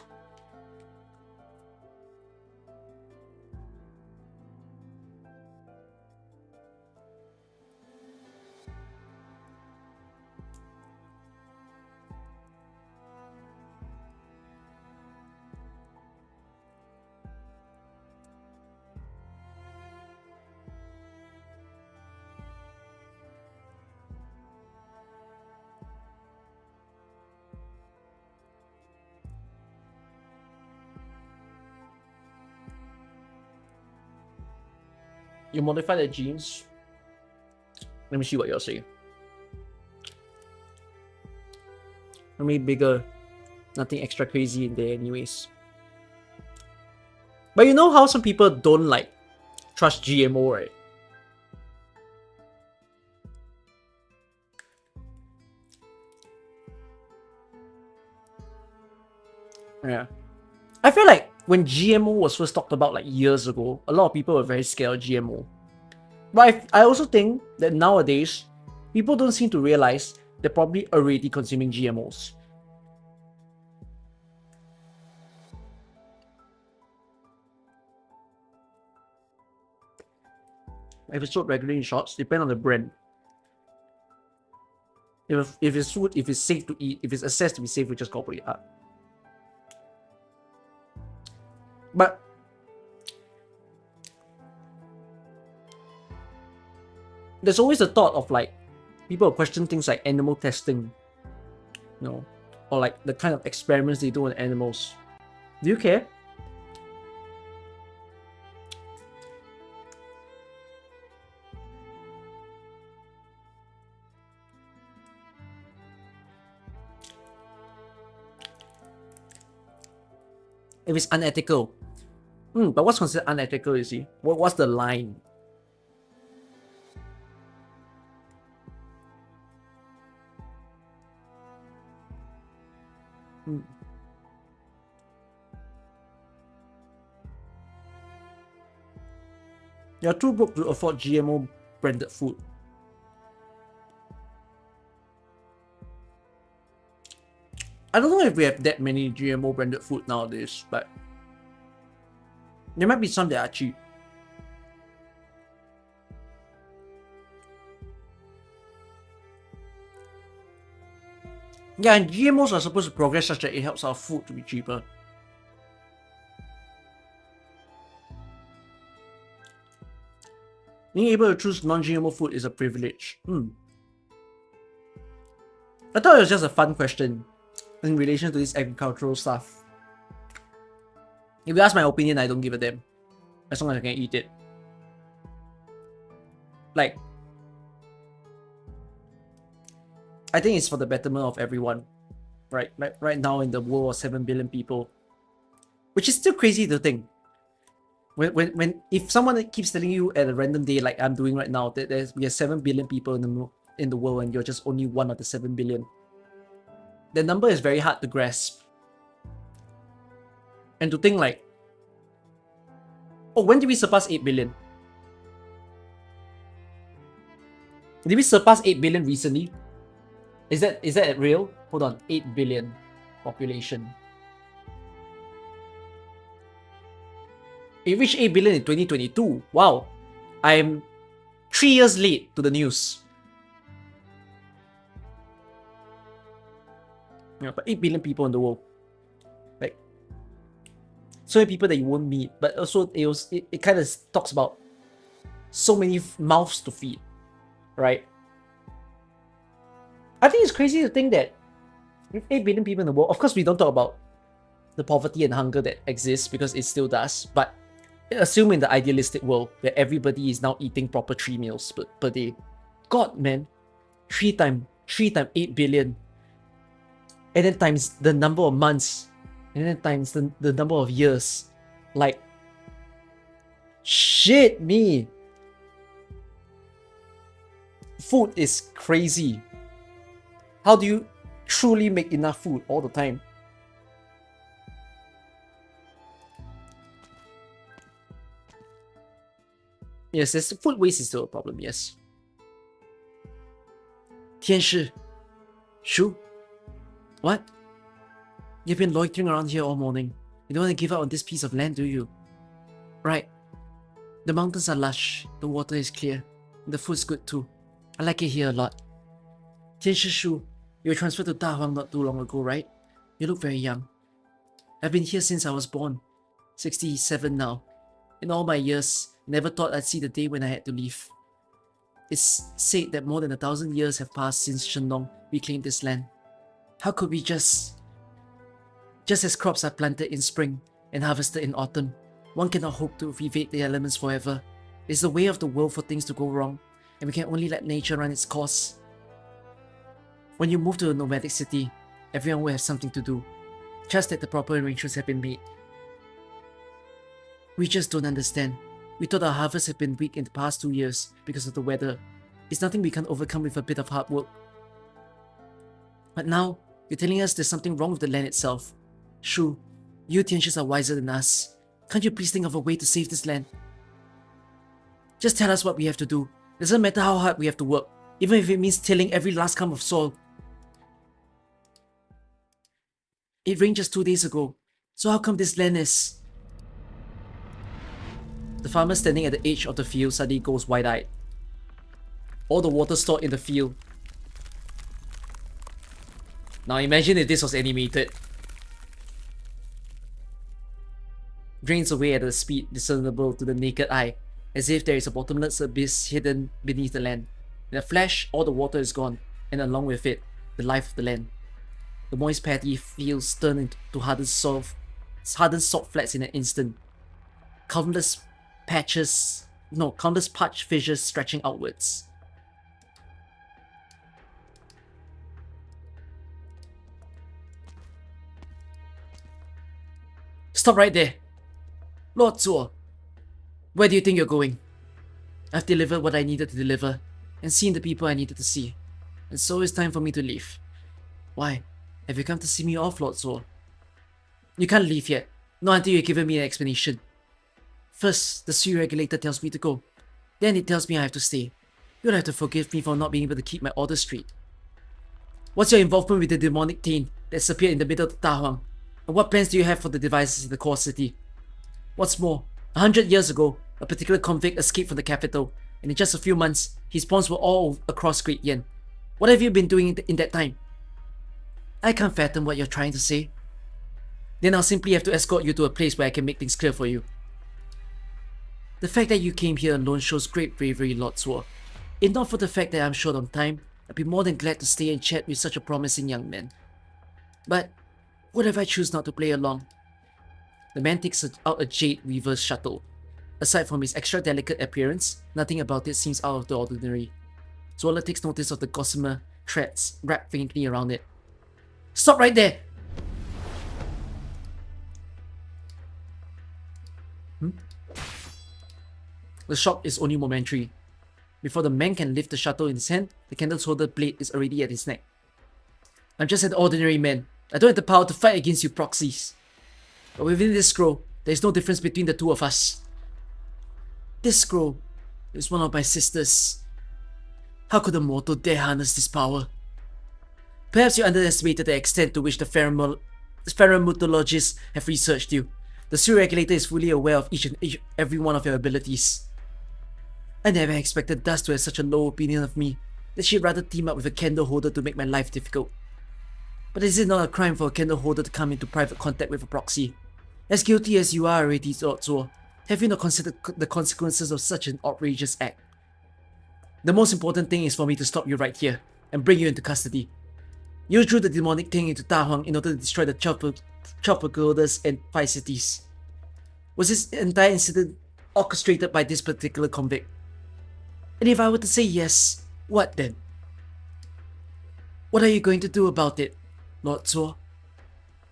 You modify the genes. Let me see what you're saying. I mean, bigger. Nothing extra crazy in there anyways. But you know how some people don't like trust GMO, right? Yeah. I feel like when GMO was first talked about like years ago, a lot of people were very scared of GMO. But I also think that nowadays, people don't seem to realize they're probably already consuming GMOs. If it's sold regularly in shops, depend on the brand. If it's food, if it's safe to eat, if it's assessed to be safe, we just gobble it up. But there's always the thought of like people question things like animal testing, you know, or like the kind of experiments they do on animals. Do you care? If it's unethical. But what's considered unethical, you see? What's the line? You're too broke to afford GMO branded food. I don't know if we have that many GMO branded food nowadays, but there might be some that are cheap. Yeah, and GMOs are supposed to progress such that it helps our food to be cheaper. Being able to choose non-GMO food is a privilege. I thought it was just a fun question in relation to this agricultural stuff. If you ask my opinion, I don't give a damn. As long as I can eat it. Like, I think it's for the betterment of everyone. Right? Like right now in the world of 7 billion people. Which is still crazy to think. When if someone keeps telling you at a random day like I'm doing right now that we have 7 billion people in the world and you're just only one of the 7 billion, the number is very hard to grasp. And to think like, oh, when did we surpass 8 billion? Did we surpass 8 billion recently? Is that real? Hold on, 8 billion population. It reached 8 billion in 2022. Wow. I'm 3 years late to the news. Yeah, but 8 billion people in the world. Like, so many people that you won't meet, but also it kind of talks about so many mouths to feed, right? I think it's crazy to think that with 8 billion people in the world, of course we don't talk about the poverty and hunger that exists because it still does, but assume in the idealistic world where everybody is now eating proper 3 meals per day. God, man. 3 times 8 billion. And then times the number of months. And then times the number of years. Like, shit me. Food is crazy. How do you truly make enough food all the time? Yes, food waste is still a problem, yes. 天使 Shu? What? You've been loitering around here all morning. You don't want to give up on this piece of land, do you? Right. The mountains are lush, the water is clear, and the food's good too. I like it here a lot. 天使 Shu, you were transferred to Da Huang not too long ago, right? You look very young. I've been here since I was born. 67 now. In all my years, never thought I'd see the day when I had to leave. It's said that more than 1,000 years have passed since Shennong reclaimed this land. How could we just as crops are planted in spring and harvested in autumn, one cannot hope to evade the elements forever. It's the way of the world for things to go wrong, and we can only let nature run its course. When you move to a nomadic city, everyone will have something to do, just that the proper arrangements have been made. We just don't understand. We thought our harvest had been weak in the past 2 years because of the weather. It's nothing we can't overcome with a bit of hard work. But now, you're telling us there's something wrong with the land itself. Shu, you Tianshis are wiser than us. Can't you please think of a way to save this land? Just tell us what we have to do. Doesn't matter how hard we have to work, even if it means tilling every last clump of soil. It rained just 2 days ago, so how come this land is... The farmer standing at the edge of the field suddenly goes wide-eyed. All the water stored in the field. Now imagine if this was animated. Drains away at a speed discernible to the naked eye, as if there is a bottomless abyss hidden beneath the land. In a flash, all the water is gone, and along with it, the life of the land. The moist paddy fields turn into hardened salt flats in an instant. Countless parched fissures stretching outwards. Stop right there! Lord Zuo, where do you think you're going? I've delivered what I needed to deliver, and seen the people I needed to see, and so it's time for me to leave. Why? Have you come to see me off, Lord Zuo? You can't leave yet, not until you've given me an explanation. First, the Sui regulator tells me to go. Then it tells me I have to stay. You'll have to forgive me for not being able to keep my orders straight. What's your involvement with the demonic taint that's appeared in the middle of the Da Huang? And what plans do you have for the devices in the core city? What's more, 100 years ago, a particular convict escaped from the capital, and in just a few months, his pawns were all across Great Yen. What have you been doing in that time? I can't fathom what you're trying to say. Then I'll simply have to escort you to a place where I can make things clear for you. The fact that you came here alone shows great bravery, Lord Suo. If not for the fact that I'm short on time, I'd be more than glad to stay and chat with such a promising young man. But what if I choose not to play along? The man takes out a jade weaver's shuttle. Aside from his extra delicate appearance, nothing about it seems out of the ordinary. Zola takes notice of the gossamer threads wrapped faintly around it. Stop right there! The shock is only momentary. Before the man can lift the shuttle in his hand, the candle holder blade is already at his neck. I'm just an ordinary man. I don't have the power to fight against you proxies. But within this scroll, there is no difference between the two of us. This scroll is one of my sisters. How could a mortal dare harness this power? Perhaps you underestimated the extent to which the pheromonologists have researched you. The Seal Regulator is fully aware of each and every one of your abilities. I never expected Dust to have such a low opinion of me that she'd rather team up with a candle holder to make my life difficult. But is it not a crime for a candle holder to come into private contact with a proxy? As guilty as you are already, Lord Zuo, have you not considered the consequences of such an outrageous act? The most important thing is for me to stop you right here and bring you into custody. You drew the demonic thing into Da Huang in order to destroy the 12 pagodas and 5 cities. Was this entire incident orchestrated by this particular convict? And if I were to say yes, what then? What are you going to do about it, Lord Zuo?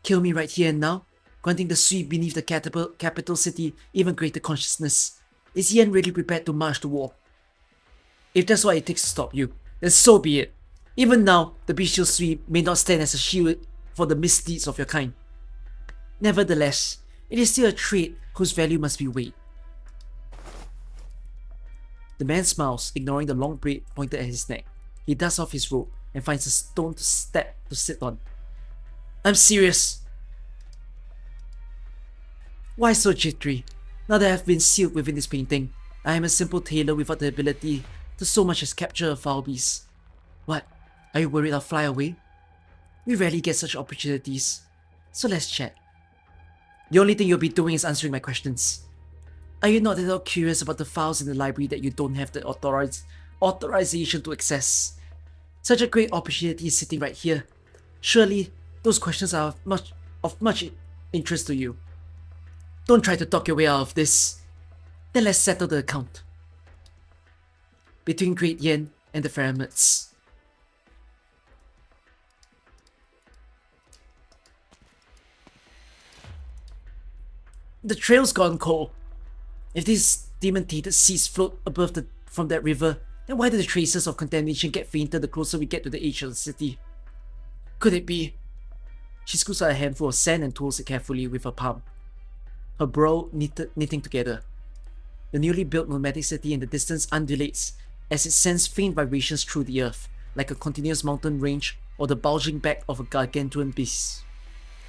Kill me right here and now, granting the Sui beneath the capital city even greater consciousness? Is Yen really prepared to march to war? If that's what it takes to stop you, then so be it. Even now, the bestial Sui may not stand as a shield for the misdeeds of your kind. Nevertheless, it is still a trait whose value must be weighed. The man smiles, ignoring the long braid pointed at his neck. He dusts off his robe and finds a stone to sit on. I'm serious. Why so jittery? Now that I have been sealed within this painting, I am a simple tailor without the ability to so much as capture a foul beast. What? Are you worried I'll fly away? We rarely get such opportunities, so let's chat. The only thing you'll be doing is answering my questions. Are you not at all curious about the files in the library that you don't have the authorization to access? Such a great opportunity is sitting right here. Surely, those questions are of much interest to you. Don't try to talk your way out of this. Then let's settle the account. Between Great Yen and the Pheromones. The trail's gone cold. If these demon-tainted seas float above from that river, then why do the traces of contamination get fainter the closer we get to the edge of the city? Could it be? She scoops out a handful of sand and tools it carefully with her palm, her brow knitting together. The newly built nomadic city in the distance undulates as it sends faint vibrations through the earth, like a continuous mountain range or the bulging back of a gargantuan beast.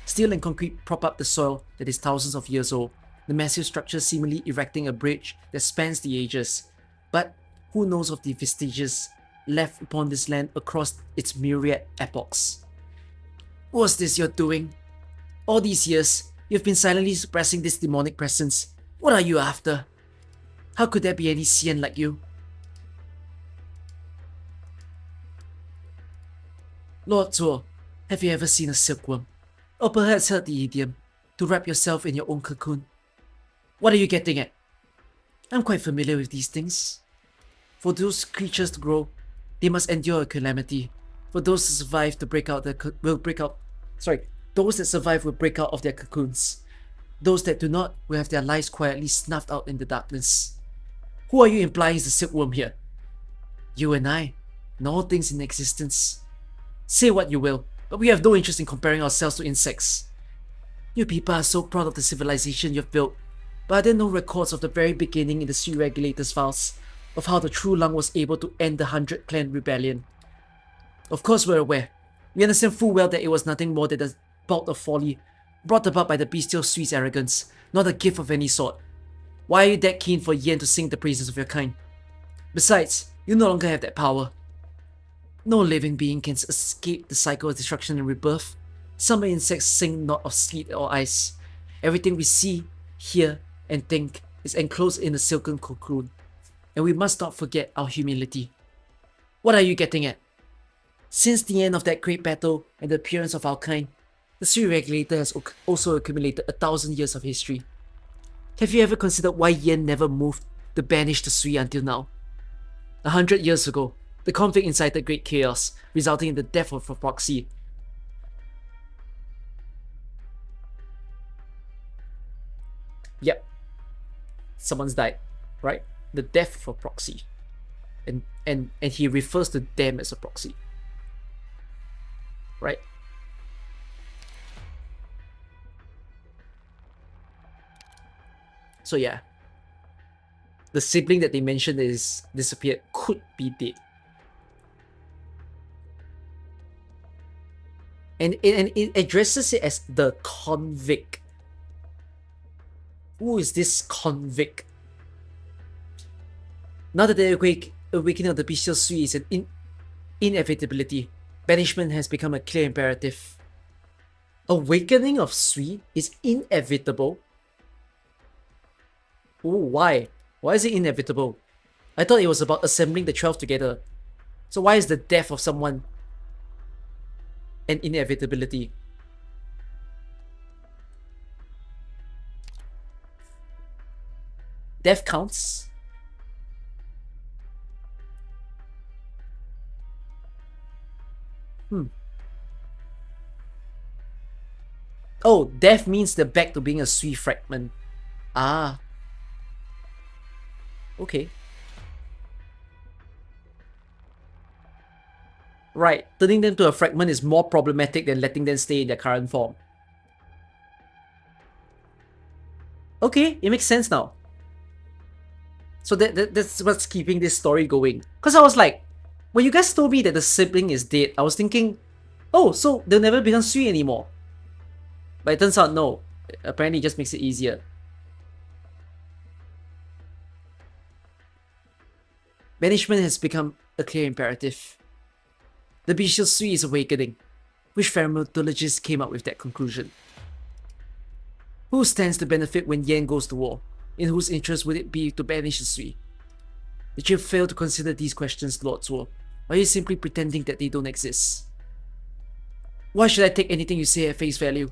Steel and concrete prop up the soil that is thousands of years old, the massive structure seemingly erecting a bridge that spans the ages. But who knows of the vestiges left upon this land across its myriad epochs? What's this you're doing? All these years, you've been silently suppressing this demonic presence. What are you after? How could there be any Xian like you? Lord Zuo, have you ever seen a silkworm? Or perhaps heard the idiom, to wrap yourself in your own cocoon? What are you getting at? I'm quite familiar with these things. For those creatures to grow, they must endure a calamity. For those that survive to break out those that survive will break out of their cocoons. Those that do not will have their lives quietly snuffed out in the darkness. Who are you implying is the silkworm here? You and I, and all things in existence. Say what you will, but we have no interest in comparing ourselves to insects. You people are so proud of the civilization you've built, but are there no records of the very beginning in the Sea Regulator's files of how the True Lung was able to end the 100 Clan Rebellion? Of course we're aware. We understand full well that it was nothing more than a bout of folly brought about by the bestial Sui's arrogance, not a gift of any sort. Why are you that keen for Yen to sing the praises of your kind? Besides, you no longer have that power. No living being can escape the cycle of destruction and rebirth. Some insects sing not of sleet or ice. Everything we see, hear, and think is enclosed in a silken cocoon. And we must not forget our humility. What are you getting at? Since the end of that great battle and the appearance of our kind, the Sui regulator has also accumulated 1,000 years of history. Have you ever considered why Yen never moved to banish the Sui until now? 100 years ago, the conflict incited great chaos, resulting in the death of a proxy. Yep, someone's died, right? The death of a proxy. And he refers to them as a proxy. Right? So yeah. The sibling that they mentioned is disappeared could be dead. And it addresses it as the convict. Who is this convict? Now that the awakening of the bestial Sui is an inevitability, banishment has become a clear imperative. Awakening of Sui is inevitable? Oh, why? Why is it inevitable? I thought it was about assembling the 12 together. So why is the death of someone an inevitability? Death counts? Oh, death means they're back to being a Sui fragment. Ah. Okay. Right, turning them to a fragment is more problematic than letting them stay in their current form. Okay, it makes sense now. So that's what's keeping this story going. Because I was like, when you guys told me that the sibling is dead, I was thinking, oh, so they'll never become Sui anymore. But it turns out no. Apparently it just makes it easier. Banishment has become a clear imperative. The bestial Sui is awakening. Which pharmacologist came up with that conclusion? Who stands to benefit when Yen goes to war? In whose interest would it be to banish the Sui? Did you fail to consider these questions, Lord Zuo? Or are you simply pretending that they don't exist? Why should I take anything you say at face value?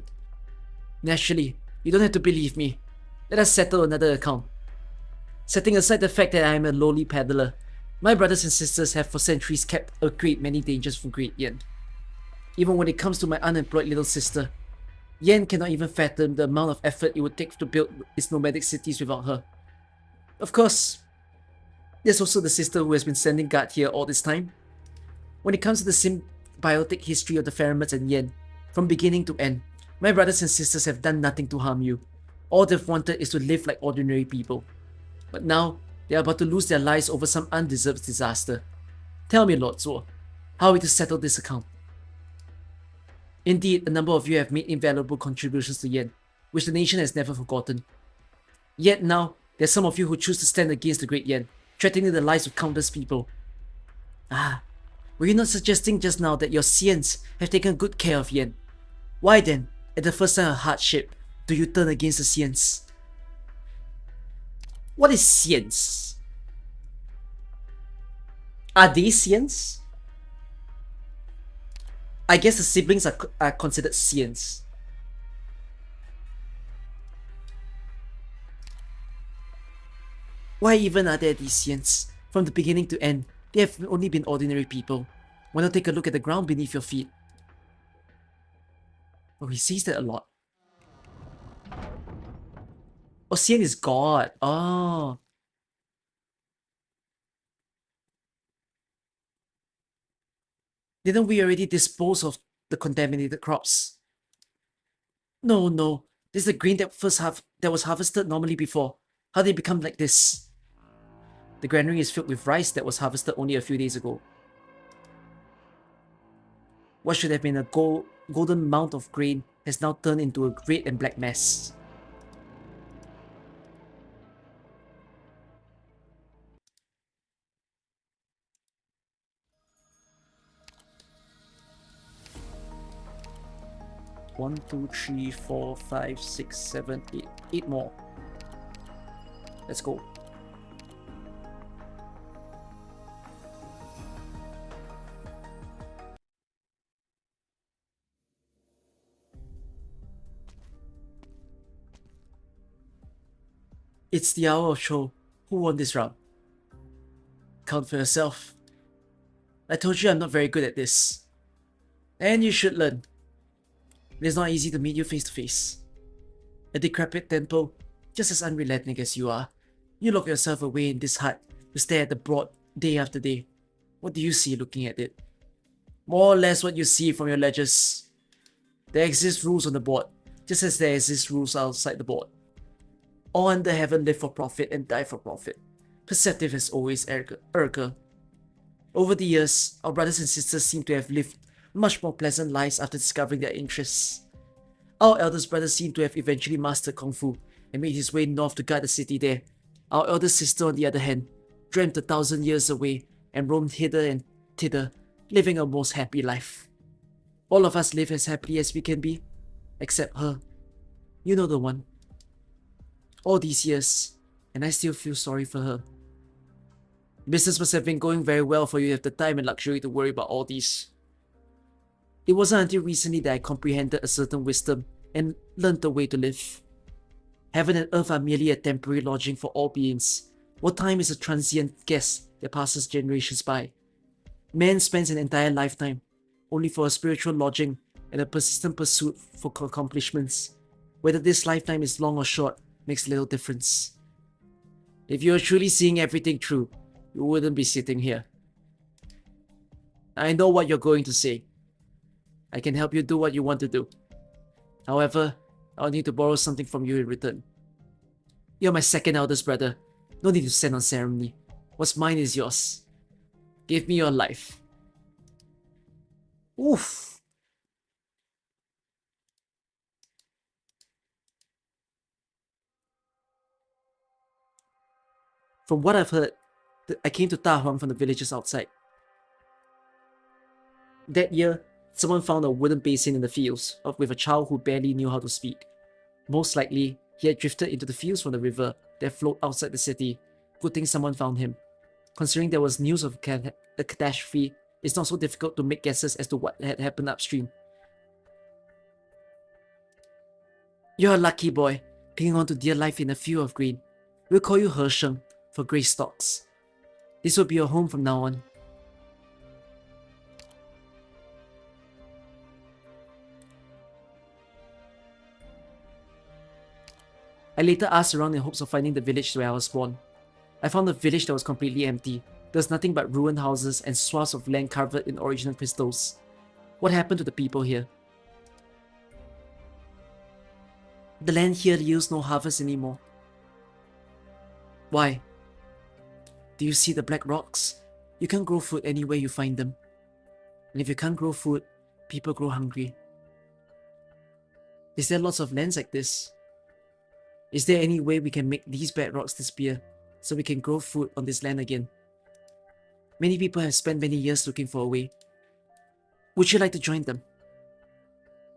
Naturally, you don't have to believe me. Let us settle another account. Setting aside the fact that I am a lowly peddler, my brothers and sisters have for centuries kept a great many dangers from Great Yen. Even when it comes to my unemployed little sister, Yen cannot even fathom the amount of effort it would take to build its nomadic cities without her. Of course, there's also the sister who has been standing guard here all this time. When it comes to the symbiotic history of the Pheromones and Yen, from beginning to end, my brothers and sisters have done nothing to harm you. All they've wanted is to live like ordinary people. But now, they are about to lose their lives over some undeserved disaster. Tell me, Lord Zuo, how are we to settle this account? Indeed, a number of you have made invaluable contributions to Yen, which the nation has never forgotten. Yet now, there are some of you who choose to stand against the Great Yen, threatening the lives of countless people. Ah, were you not suggesting just now that your Xians have taken good care of Yen? Why then, at the first sign of hardship, do you turn against the Xians? What is Xians? Are they Xians? I guess the siblings are considered Xians. Why even are there these Xians? From the beginning to end, they have only been ordinary people. Why not take a look at the ground beneath your feet? Oh, he sees that a lot. Oh, Xian is God. Oh. Didn't we already dispose of the contaminated crops? No, no. This is the grain that was harvested normally before. How did it become like this? The granary is filled with rice that was harvested only a few days ago. What should have been a golden mound of grain has now turned into a red and black mess. 1, 2, 3, 4, 5, 6, 7, 8. 8 more. Let's go. It's the hour of show. Who won this round? Count for yourself. I told you I'm not very good at this. And you should learn. It is not easy to meet you face to face. A decrepit temple, just as unrelenting as you are. You lock yourself away in this hut to stare at the board day after day. What do you see looking at it? More or less what you see from your ledgers. There exist rules on the board, just as there exist rules outside the board. All under heaven live for profit and die for profit. Perceptive as always, Urga. Over the years, our brothers and sisters seem to have lived much more pleasant lives after discovering their interests. Our eldest brother seemed to have eventually mastered Kung Fu and made his way north to guard the city there. Our eldest sister, on the other hand, dreamt 1,000 years away and roamed hither and thither, living a most happy life. All of us live as happily as we can be, except her. You know the one. All these years, and I still feel sorry for her. Business must have been going very well for you to have the time and luxury to worry about all these. It wasn't until recently that I comprehended a certain wisdom and learned the way to live. Heaven and earth are merely a temporary lodging for all beings, while time is a transient guest that passes generations by. Man spends an entire lifetime only for a spiritual lodging and a persistent pursuit for accomplishments. Whether this lifetime is long or short makes little difference. If you are truly seeing everything through, you wouldn't be sitting here. I know what you're going to say. I can help you do what you want to do. However, I'll need to borrow something from you in return. You're my second eldest brother. No need to send on ceremony. What's mine is yours. Give me your life. Oof. From what I've heard, I came to Ta Huang from the villages outside. That year, someone found a wooden basin in the fields with a child who barely knew how to speak. Most likely, he had drifted into the fields from the river that flowed outside the city. Good thing someone found him. Considering there was news of a catastrophe, it's not so difficult to make guesses as to what had happened upstream. You're a lucky boy, clinging on to dear life in a field of green. We'll call you Shennong for grey stalks. This will be your home from now on. I later asked around in hopes of finding the village where I was born. I found a village that was completely empty. There was nothing but ruined houses and swaths of land covered in original crystals. What happened to the people here? The land here yields no harvest anymore. Why? Do you see the black rocks? You can't grow food anywhere you find them. And if you can't grow food, people grow hungry. Is there lots of lands like this? Is there any way we can make these black rocks disappear so we can grow food on this land again? Many people have spent many years looking for a way. Would you like to join them?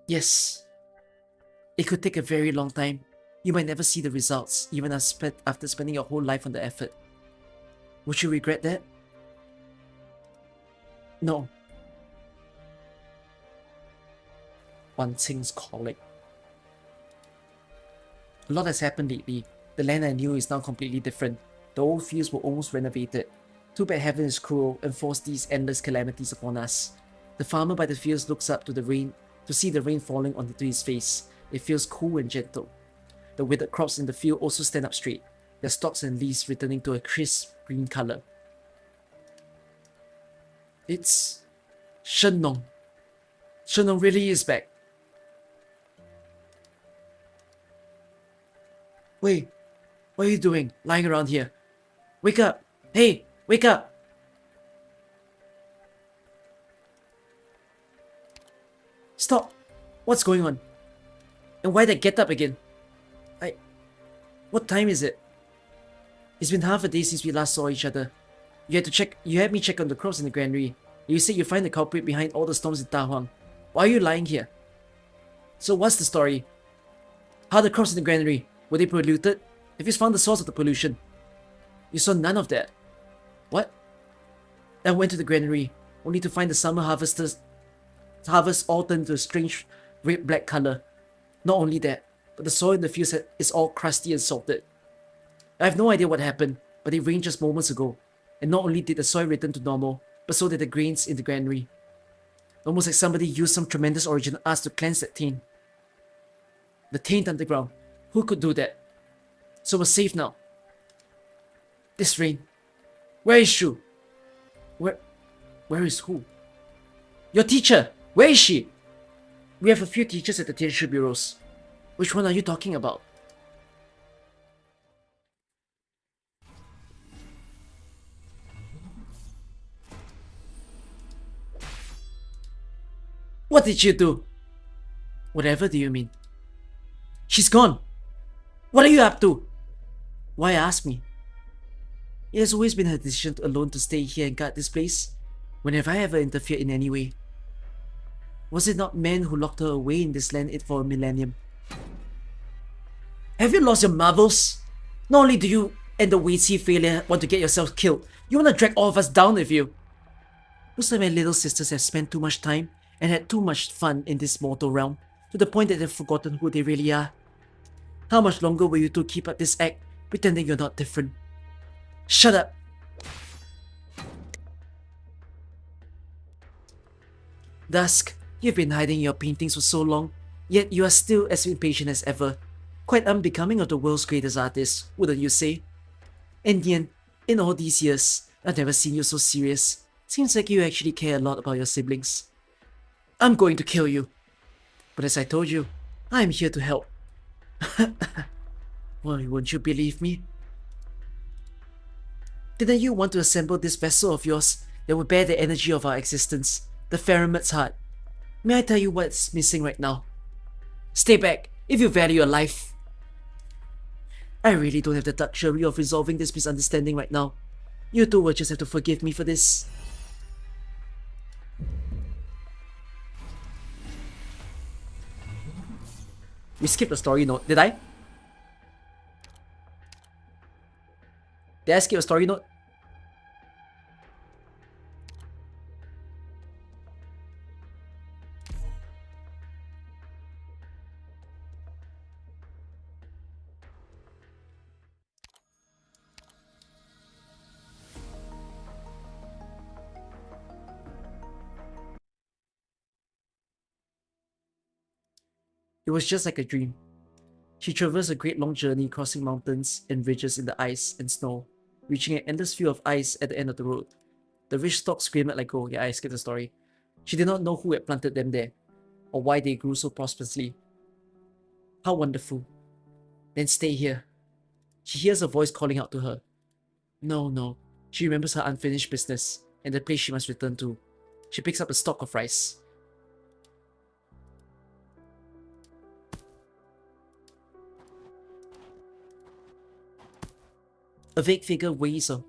Yes. It could take a very long time. You might never see the results, even after spending your whole life on the effort. Would you regret that? No. Wan Qing's calling. A lot has happened lately. The land I knew is now completely different. The old fields were almost renovated. Too bad heaven is cruel and forced these endless calamities upon us. The farmer by the fields looks up to the rain to see the rain falling onto his face. It feels cool and gentle. The withered crops in the field also stand up straight, their stalks and leaves returning to a crisp green color. It's Shennong. Shennong really is back. Wait, what are you doing lying around here? Wake up! Hey, wake up! Stop! What's going on? And why that get up again? What time is it? It's been half a day since we last saw each other. You had me check on the crops in the granary. You said you find the culprit behind all the storms in Ta Huang. Why are you lying here? So what's the story? How the crops in the granary? Were they polluted? Have you found the source of the pollution? You saw none of that. What? I went to the granary, only to find the summer harvest all turned to a strange red-black color. Not only that, but the soil in the fields is all crusty and salted. I have no idea what happened, but it rained just moments ago. And not only did the soil return to normal, but so did the grains in the granary. Almost like somebody used some tremendous origin art to cleanse that taint. The taint underground. Who could do that? So we're safe now. This rain. Where is Shu? Where is who? Your teacher! Where is she? We have a few teachers at the Tianshu bureaus. Which one are you talking about? What did you do? Whatever do you mean? She's gone! What are you up to? Why ask me? It has always been her decision alone to stay here and guard this place. When have I ever interfered in any way? Was it not men who locked her away in this land for a millennium? Have you lost your marbles? Not only do you and the Weizi failure want to get yourself killed, you want to drag all of us down with you. Looks like my little sisters have spent too much time and had too much fun in this mortal realm, to the point that they've forgotten who they really are. How much longer will you two keep up this act, pretending you're not different? Shut up! Dusk, you've been hiding your paintings for so long, yet you are still as impatient as ever. Quite unbecoming of the world's greatest artist, wouldn't you say? Indian, in all these years, I've never seen you so serious. Seems like you actually care a lot about your siblings. I'm going to kill you. But as I told you, I'm here to help. Well, won't you believe me? Didn't you want to assemble this vessel of yours that will bear the energy of our existence, the Pharaoh's heart? May I tell you what's missing right now? Stay back, if you value your life. I really don't have the luxury of resolving this misunderstanding right now. You two will just have to forgive me for this. We skipped the story note, did I? Did I skip a story note? It was just like a dream. She traversed a great long journey crossing mountains and ridges in the ice and snow, reaching an endless field of ice at the end of the road. The rich stalks glimmered like gold. Yeah, I skipped the story. She did not know who had planted them there, or why they grew so prosperously. How wonderful. Then stay here. She hears a voice calling out to her. No. She remembers her unfinished business and the place she must return to. She picks up a stalk of rice. A vague figure weighs a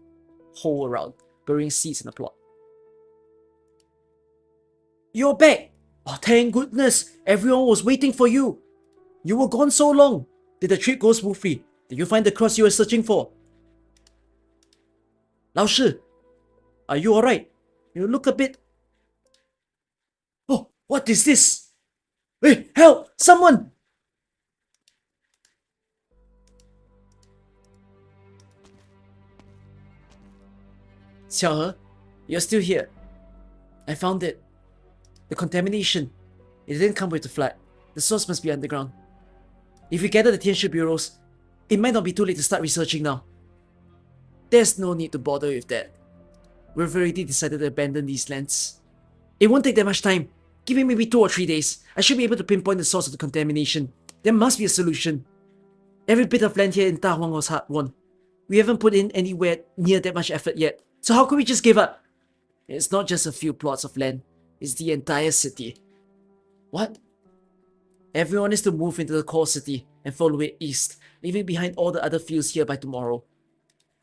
hole around, burying seeds in the plot. You're back! Oh, thank goodness! Everyone was waiting for you! You were gone so long! Did the trip go smoothly? Did you find the cross you were searching for? Lao Shi, are you alright? You look a bit... Oh, what is this? Hey, help! Someone! Xiaohe, you're still here. I found it. The contamination. It didn't come with the flood. The source must be underground. If we gather the Tianshu bureaus, it might not be too late to start researching now. There's no need to bother with that. We've already decided to abandon these lands. It won't take that much time. Give me maybe 2 or 3 days. I should be able to pinpoint the source of the contamination. There must be a solution. Every bit of land here in Ta Huang was hard-won. We haven't put in anywhere near that much effort yet. So how could we just give up? It's not just a few plots of land. It's the entire city. What? Everyone is to move into the core city and follow it east, leaving behind all the other fields here by tomorrow.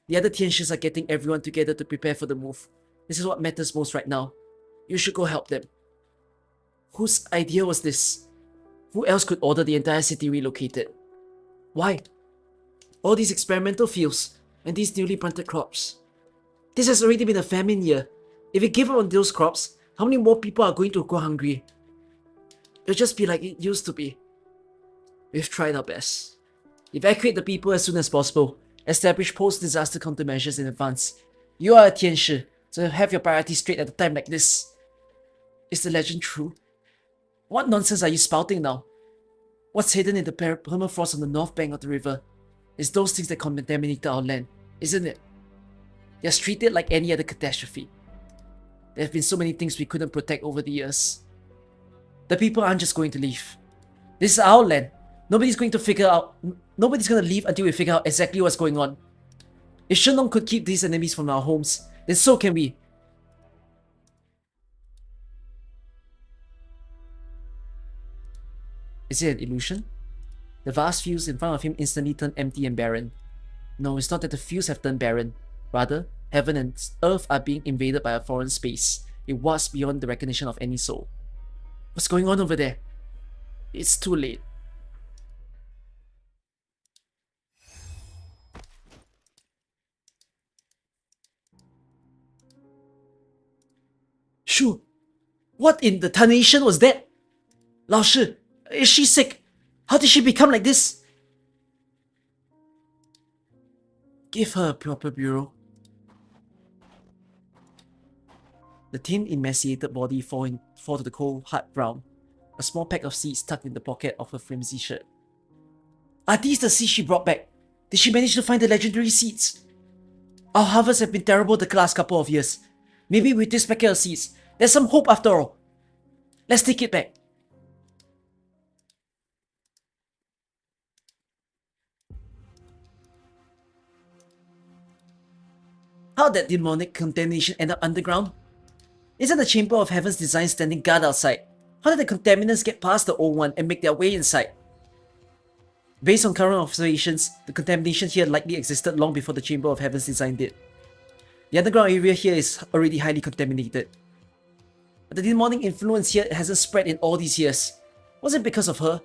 The other Tianshis are getting everyone together to prepare for the move. This is what matters most right now. You should go help them. Whose idea was this? Who else could order the entire city relocated? Why? All these experimental fields and these newly planted crops. This has already been a famine year. If we give up on those crops, how many more people are going to go hungry? It'll just be like it used to be. We've tried our best. Evacuate the people as soon as possible. Establish post-disaster countermeasures in advance. You are a Tianshi, so have your priorities straight at a time like this. Is the legend true? What nonsense are you spouting now? What's hidden in the permafrost on the north bank of the river is those things that contaminated our land, isn't it? Just treat it like any other catastrophe. There have been so many things we couldn't protect over the years. The people aren't just going to leave. This is our land. Nobody's going to leave until we figure out exactly what's going on. If Shennong could keep these enemies from our homes, then so can we. Is it an illusion? The vast fields in front of him instantly turned empty and barren. No, it's not that the fields have turned barren. Rather, heaven and earth are being invaded by a foreign space. It was beyond the recognition of any soul. What's going on over there? It's too late. Shu, what in the tarnation was that? Lao Shi, is she sick? How did she become like this? Give her a proper burial. The thin, emaciated body fall to the cold, hard ground. A small pack of seeds tucked in the pocket of her flimsy shirt. Are these the seeds she brought back? Did she manage to find the legendary seeds? Our harvests have been terrible the last couple of years. Maybe with this packet of seeds, there's some hope after all. Let's take it back. How'd that demonic contamination end up underground? Isn't the Chamber of Heaven's design standing guard outside? How did the contaminants get past the old one and make their way inside? Based on current observations, the contamination here likely existed long before the Chamber of Heaven's design did. The underground area here is already highly contaminated. But the demonic influence here hasn't spread in all these years. Was it because of her?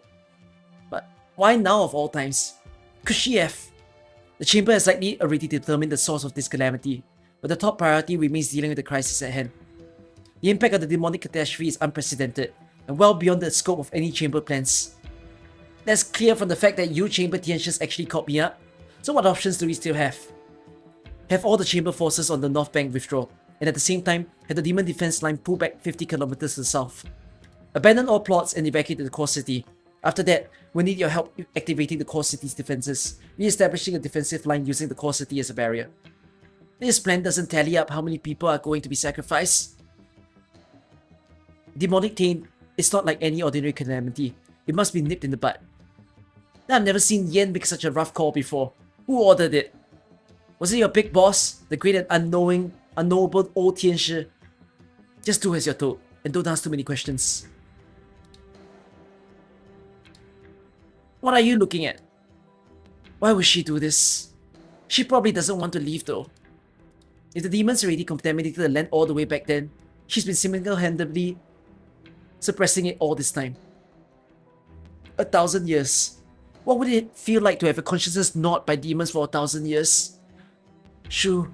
But why now of all times? Could she have? The Chamber has likely already determined the source of this calamity, but the top priority remains dealing with the crisis at hand. The impact of the demonic catastrophe is unprecedented, and well beyond the scope of any Chamber plans. That's clear from the fact that you Chamber Tianshis actually called me up. So what options do we still have? Have all the Chamber forces on the North Bank withdraw, and at the same time, have the Demon Defense Line pull back 50 kilometers to the south. Abandon all plots and evacuate the core city. After that, we'll need your help activating the core city's defenses, re-establishing a defensive line using the core city as a barrier. This plan doesn't tally up how many people are going to be sacrificed. Demonic taint is not like any ordinary calamity. It must be nipped in the bud. I've never seen Yen make such a rough call before. Who ordered it? Was it your big boss, the great and unknowable old Tianshi? Just do as you're told, and don't ask too many questions. What are you looking at? Why would she do this? She probably doesn't want to leave though. If the demons already contaminated the land all the way back then, she's been single-handedly suppressing it all this time. 1,000 years. What would it feel like to have a consciousness gnawed by demons for 1,000 years? Shu,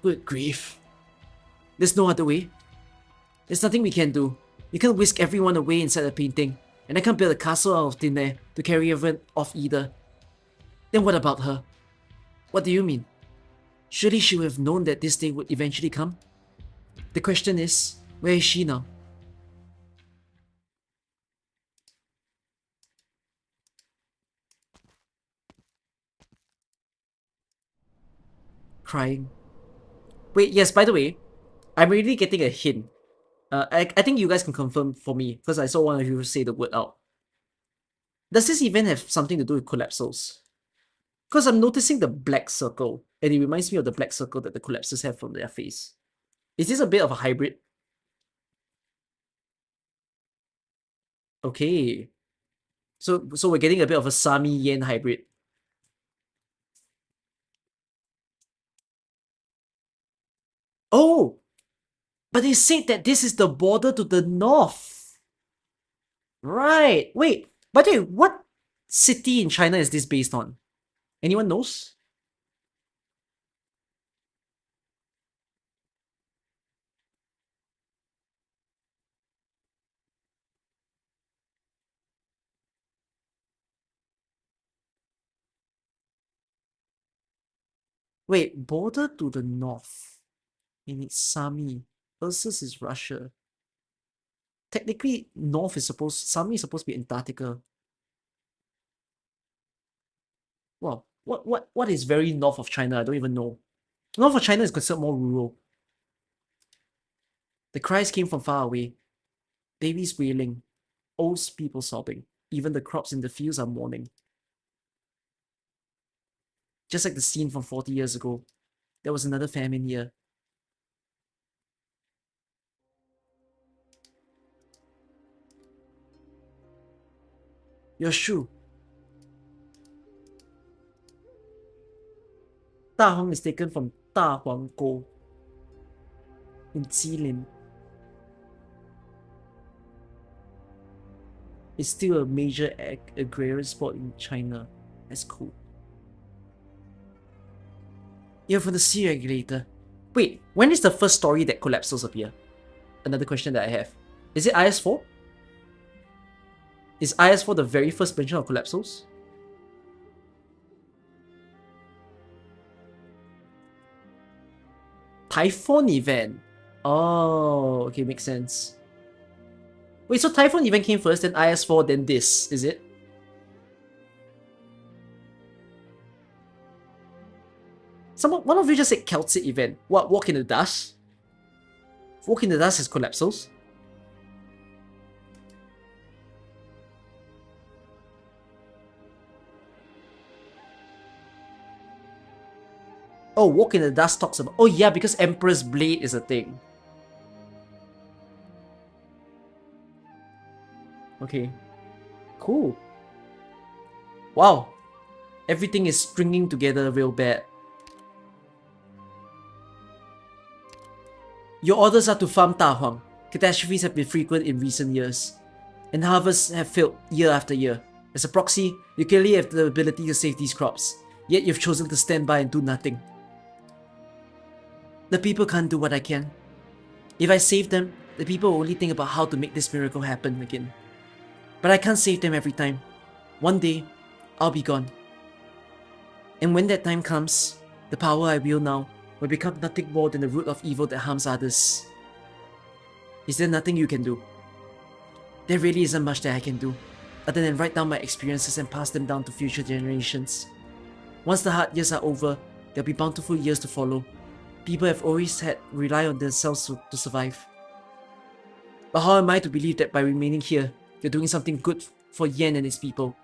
good grief. There's no other way. There's nothing we can do. You can't whisk everyone away inside a painting, and I can't build a castle out of thin air to carry everyone off either. Then what about her? What do you mean? Surely she would have known that this day would eventually come? The question is, where is she now? Crying. Wait, yes, by the way, I'm really getting a hint. I think you guys can confirm for me, because I saw one of you say the word out. Does this event have something to do with collapsos? Because I'm noticing the black circle, and it reminds me of the black circle that the collapses have from their face. Is this a bit of a hybrid? Okay. So we're getting a bit of a Sami Yen hybrid. Oh! But they said that this is the border to the north. Right. Wait. By the way, what city in China is this based on? Anyone knows? Wait, border to the north. And it's Sami versus is Russia. Technically, north is supposed Sami is supposed to be Antarctica. Well, what is very north of China? I don't even know. North of China is considered more rural. The cries came from far away. Babies wailing, old people sobbing. Even the crops in the fields are mourning. Just like the scene from 40 years ago. There was another famine here. Your shoe. Da Hong is taken from Da Huang Go in Jilin. It's still a major agrarian sport in China. That's cool. You're from the sea regulator. Wait, when is the first story that collapses appear? Another question that I have. Is it IS-4? Is IS-4 the very first mention of collapsos? Typhoon event. Oh, okay, makes sense. Wait, so Typhoon event came first, then IS-4, then this, is it? One of you just said Celtic event. What, Walk in the Dust? Walk in the Dust has collapsos? Oh, Walk in the Dust talks about... Oh yeah, because Emperor's Blade is a thing. Okay. Cool. Wow. Everything is stringing together real bad. Your orders are to farm Da Huang. Catastrophes have been frequent in recent years, and harvests have failed year after year. As a proxy, you clearly have the ability to save these crops, yet you've chosen to stand by and do nothing. The people can't do what I can. If I save them, the people will only think about how to make this miracle happen again. But I can't save them every time. One day, I'll be gone. And when that time comes, the power I wield now will become nothing more than the root of evil that harms others. Is there nothing you can do? There really isn't much that I can do, other than write down my experiences and pass them down to future generations. Once the hard years are over, there'll be bountiful years to follow. People have always had to rely on themselves to survive. But how am I to believe that by remaining here, you're doing something good for Yan and his people?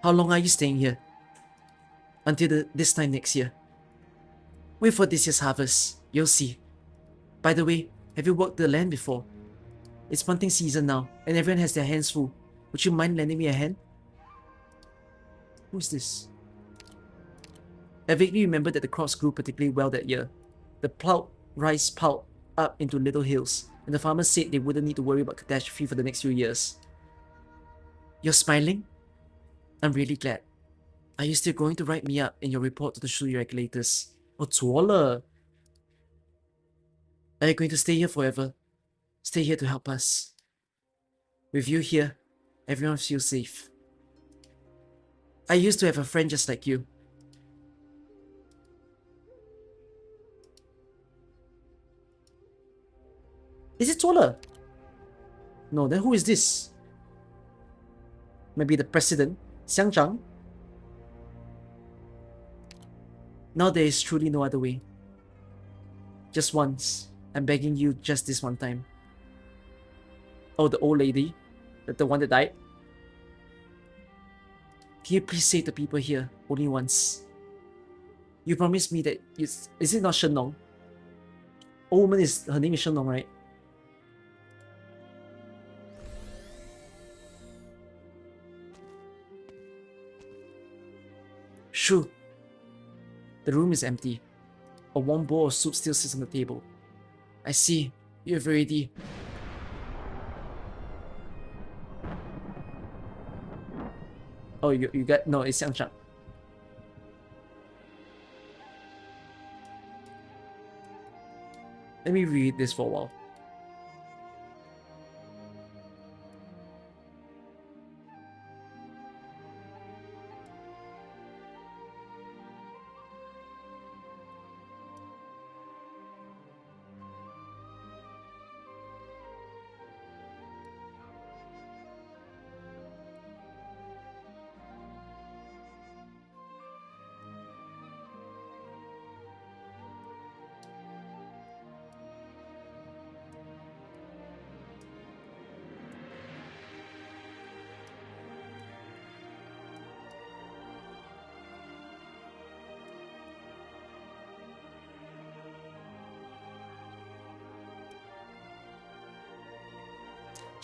How long are you staying here? Until this time next year. Wait for this year's harvest, you'll see. By the way, have you worked the land before? It's planting season now, and everyone has their hands full. Would you mind lending me a hand? Who's this? I vaguely remember that the crops grew particularly well that year. The plowed rice piled up into little hills, and the farmers said they wouldn't need to worry about catastrophe for the next few years. You're smiling? I'm really glad. Are you still going to write me up in your report to the Shui regulators? Oh, 错了. Are you going to stay here forever? Stay here to help us. With you here, everyone feels safe. I used to have a friend just like you. Is it 错了? No, then who is this? Maybe the president, Xiang Zhang? Now there is truly no other way. Just once. I'm begging you just this one time. Oh, the old lady? The one that died? Can you please save the people here only once? You promised me that is it not Shennong? Old woman her name is Shennong, right? Shoo. The room is empty. A warm bowl of soup still sits on the table. I see. You have already... Oh, you got no. It's Xiangchang. Let me read this for a while.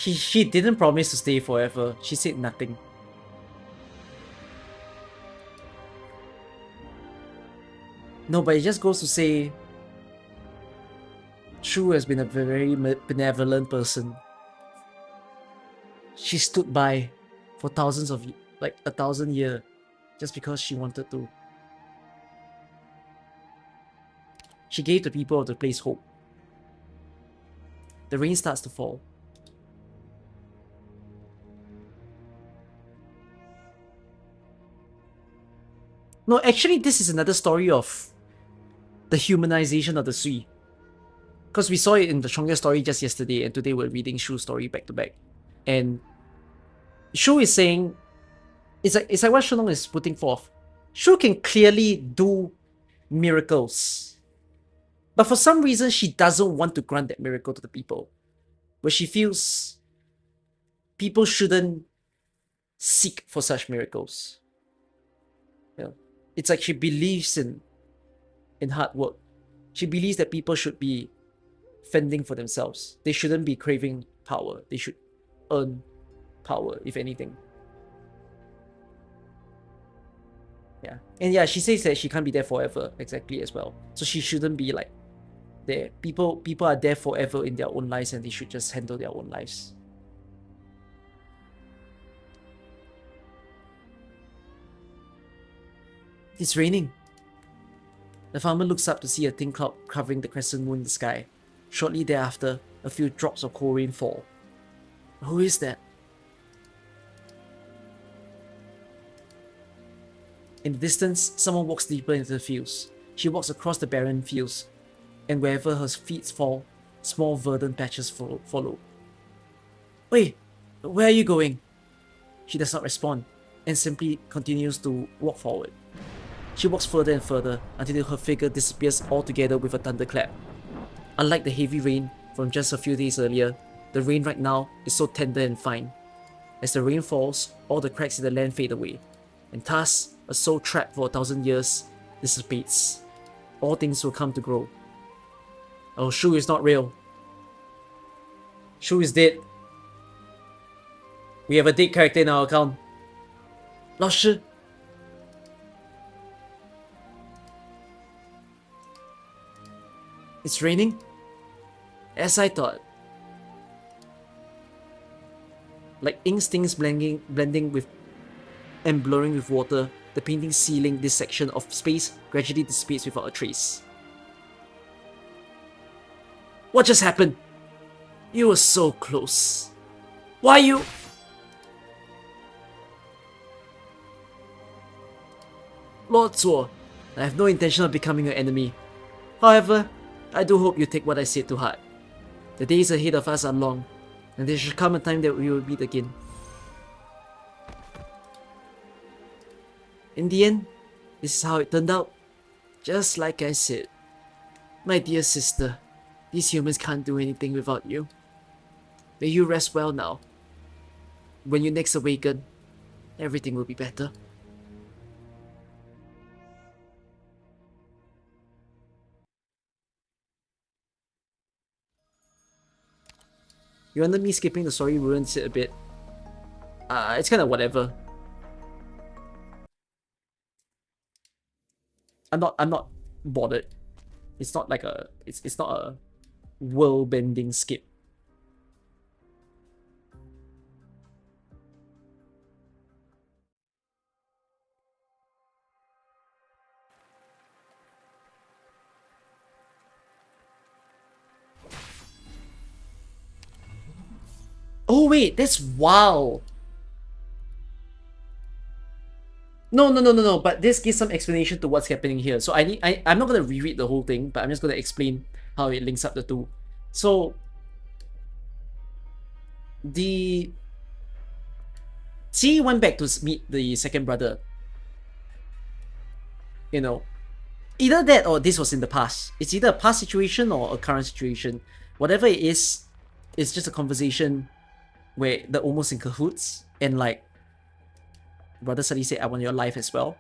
She didn't promise to stay forever. She said nothing. No, but it just goes to say Shu has been a very benevolent person. She stood by for thousands of, like 1,000 years, just because she wanted to. She gave the people of the place hope. The rain starts to fall. No, actually, this is another story of the humanization of the Sui. Because we saw it in the strongest story just yesterday, and today we're reading Shu's story back to back. And Shu is saying, it's like what Shennong is putting forth. Shu can clearly do miracles. But for some reason, she doesn't want to grant that miracle to the people. But she feels people shouldn't seek for such miracles. You know, it's like she believes in hard work. She believes that people should be fending for themselves. They shouldn't be craving power. They should earn power, if anything. Yeah. And yeah, she says that she can't be there forever, exactly as well. So she shouldn't be like there. People are there forever in their own lives, and they should just handle their own lives. It's raining. The farmer looks up to see a thin cloud covering the crescent moon in the sky. Shortly thereafter, a few drops of cold rain fall. Who is that? In the distance, someone walks deeper into the fields. She walks across the barren fields, and wherever her feet fall, small verdant patches follow. Wait, where are you going? She does not respond, and simply continues to walk forward. She walks further and further until her figure disappears altogether with a thunderclap. Unlike the heavy rain from just a few days earlier, the rain right now is so tender and fine. As the rain falls, all the cracks in the land fade away, and thus, a soul trapped for 1,000 years dissipates. All things will come to grow. Oh, Shu is not real. Shu is dead. We have a dead character in our account. 老师. It's raining? As I thought. Like ink stains blending with and blurring with water, the painting sealing this section of space gradually dissipates without a trace. What just happened? You were so close. Why you... Lord Zuo, I have no intention of becoming your enemy. However, I do hope you take what I said to heart. The days ahead of us are long, and there should come a time that we will meet again. In the end, this is how it turned out. Just like I said. My dear sister, these humans can't do anything without you. May you rest well now. When you next awaken, everything will be better. You wanted me skipping the story ruins it a bit. It's kind of whatever. I'm not bothered. It's not like it's not a world-bending skip. wait, that's wow. No. But this gives some explanation to what's happening here. So I'm not gonna reread the whole thing, but I'm just gonna explain how it links up the two. So the T went back to meet the second brother. You know, either that or this was in the past. It's either a past situation or a current situation. Whatever it is, it's just a conversation where they're almost in cahoots, and like brother suddenly said, "I want your life as well."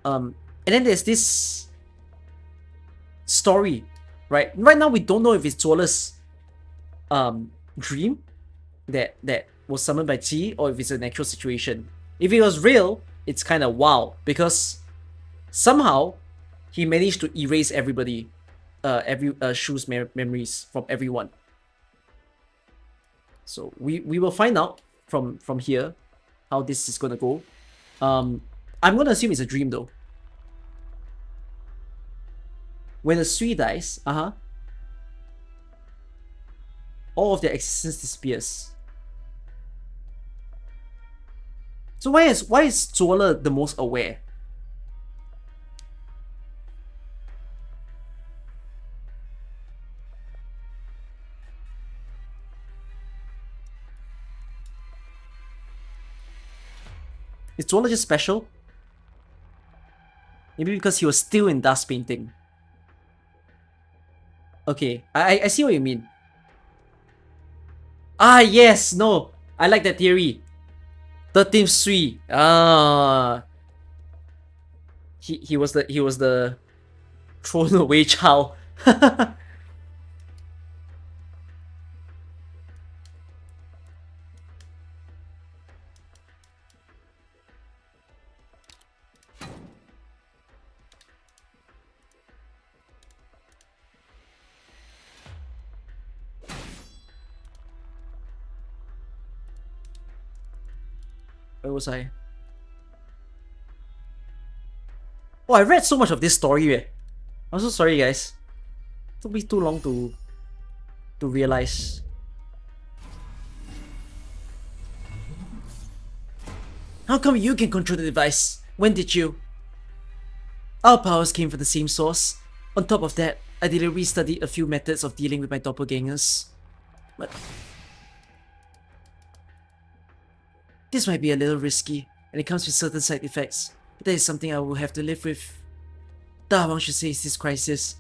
And then there's this story, right? Right now we don't know if it's Zuola's dream that was summoned by Qi, or if it's an actual situation. If it was real, it's kind of wow, because somehow he managed to erase everybody, Shu's memories from everyone. So we will find out from here how this is gonna go. I'm gonna assume it's a dream though. When a Sui dies, all of their existence disappears. So why is Zuola the most aware? Is Zuola just special? Maybe because he was still in dust painting. Okay, I see what you mean. Ah, yes, no. I like that theory. 13th Sui. He was the thrown away child. Where was I? Oh, I read so much of this story. I'm so sorry, guys. It took me too long to realize. How come you can control the device? When did you? Our powers came from the same source. On top of that, I deliberately studied a few methods of dealing with my doppelgangers. But this might be a little risky, and it comes with certain side effects. But that is something I will have to live with. Da Wang should seize this crisis.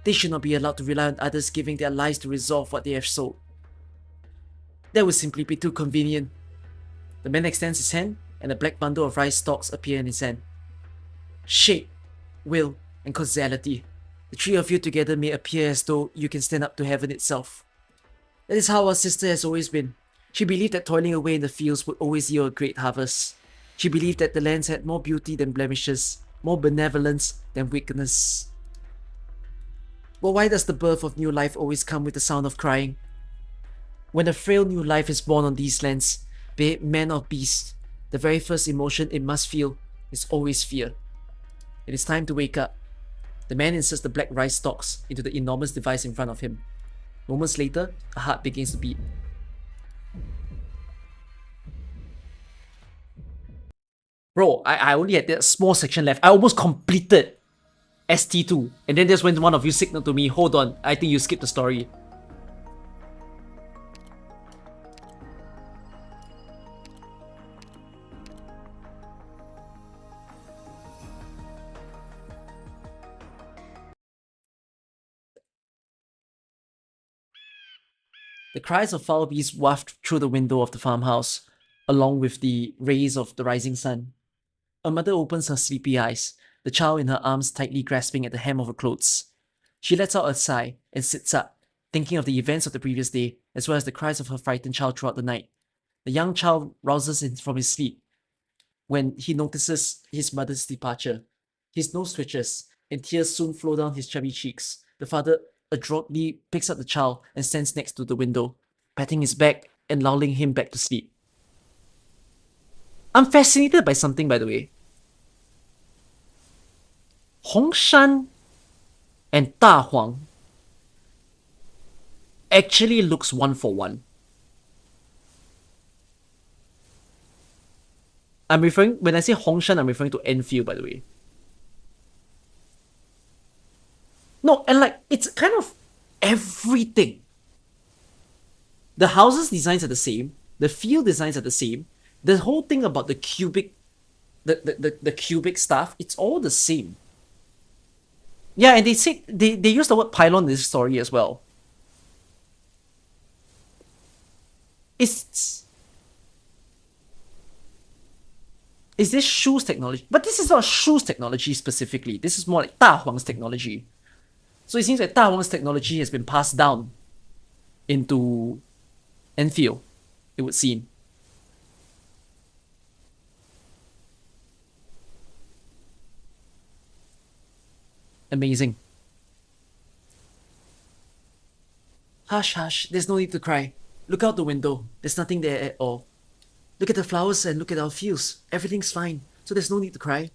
They should not be allowed to rely on others giving their lives to resolve what they have sold. That would simply be too convenient. The man extends his hand, and a black bundle of rice stalks appear in his hand. Shape, will, and causality. The three of you together may appear as though you can stand up to heaven itself. That is how our sister has always been. She believed that toiling away in the fields would always yield a great harvest. She believed that the lands had more beauty than blemishes, more benevolence than weakness. But why does the birth of new life always come with the sound of crying? When a frail new life is born on these lands, be it man or beast, the very first emotion it must feel is always fear. It is time to wake up. The man inserts the black rice stalks into the enormous device in front of him. Moments later, a heart begins to beat. Bro, I only had that small section left. I almost completed ST2. And then there's when one of you signaled to me, hold on, I think you skipped the story. The cries of foul beasts wafted through the window of the farmhouse, along with the rays of the rising sun. A mother opens her sleepy eyes, the child in her arms tightly grasping at the hem of her clothes. She lets out a sigh and sits up, thinking of the events of the previous day, as well as the cries of her frightened child throughout the night. The young child rouses from his sleep when he notices his mother's departure. His nose twitches, and tears soon flow down his chubby cheeks. The father adroitly picks up the child and stands next to the window, patting his back and lulling him back to sleep. I'm fascinated by something, by the way. Hongshan and Da Huang actually looks one for one. when I say Hongshan, I'm referring to Enfield, by the way. No, and like, it's kind of everything. The houses designs are the same, the field designs are the same, the whole thing about the cubic, the cubic stuff, it's all the same. Yeah, and they say they use the word pylon in this story as well. Is this Shu's technology? But this is not Shu's technology specifically. This is more like Da Huang's technology. So it seems like Da Huang's technology has been passed down into Enfield, it would seem. Amazing. Hush, hush, there's no need to cry. Look out the window. There's nothing there at all. Look at the flowers and look at our fields. Everything's fine, so there's no need to cry.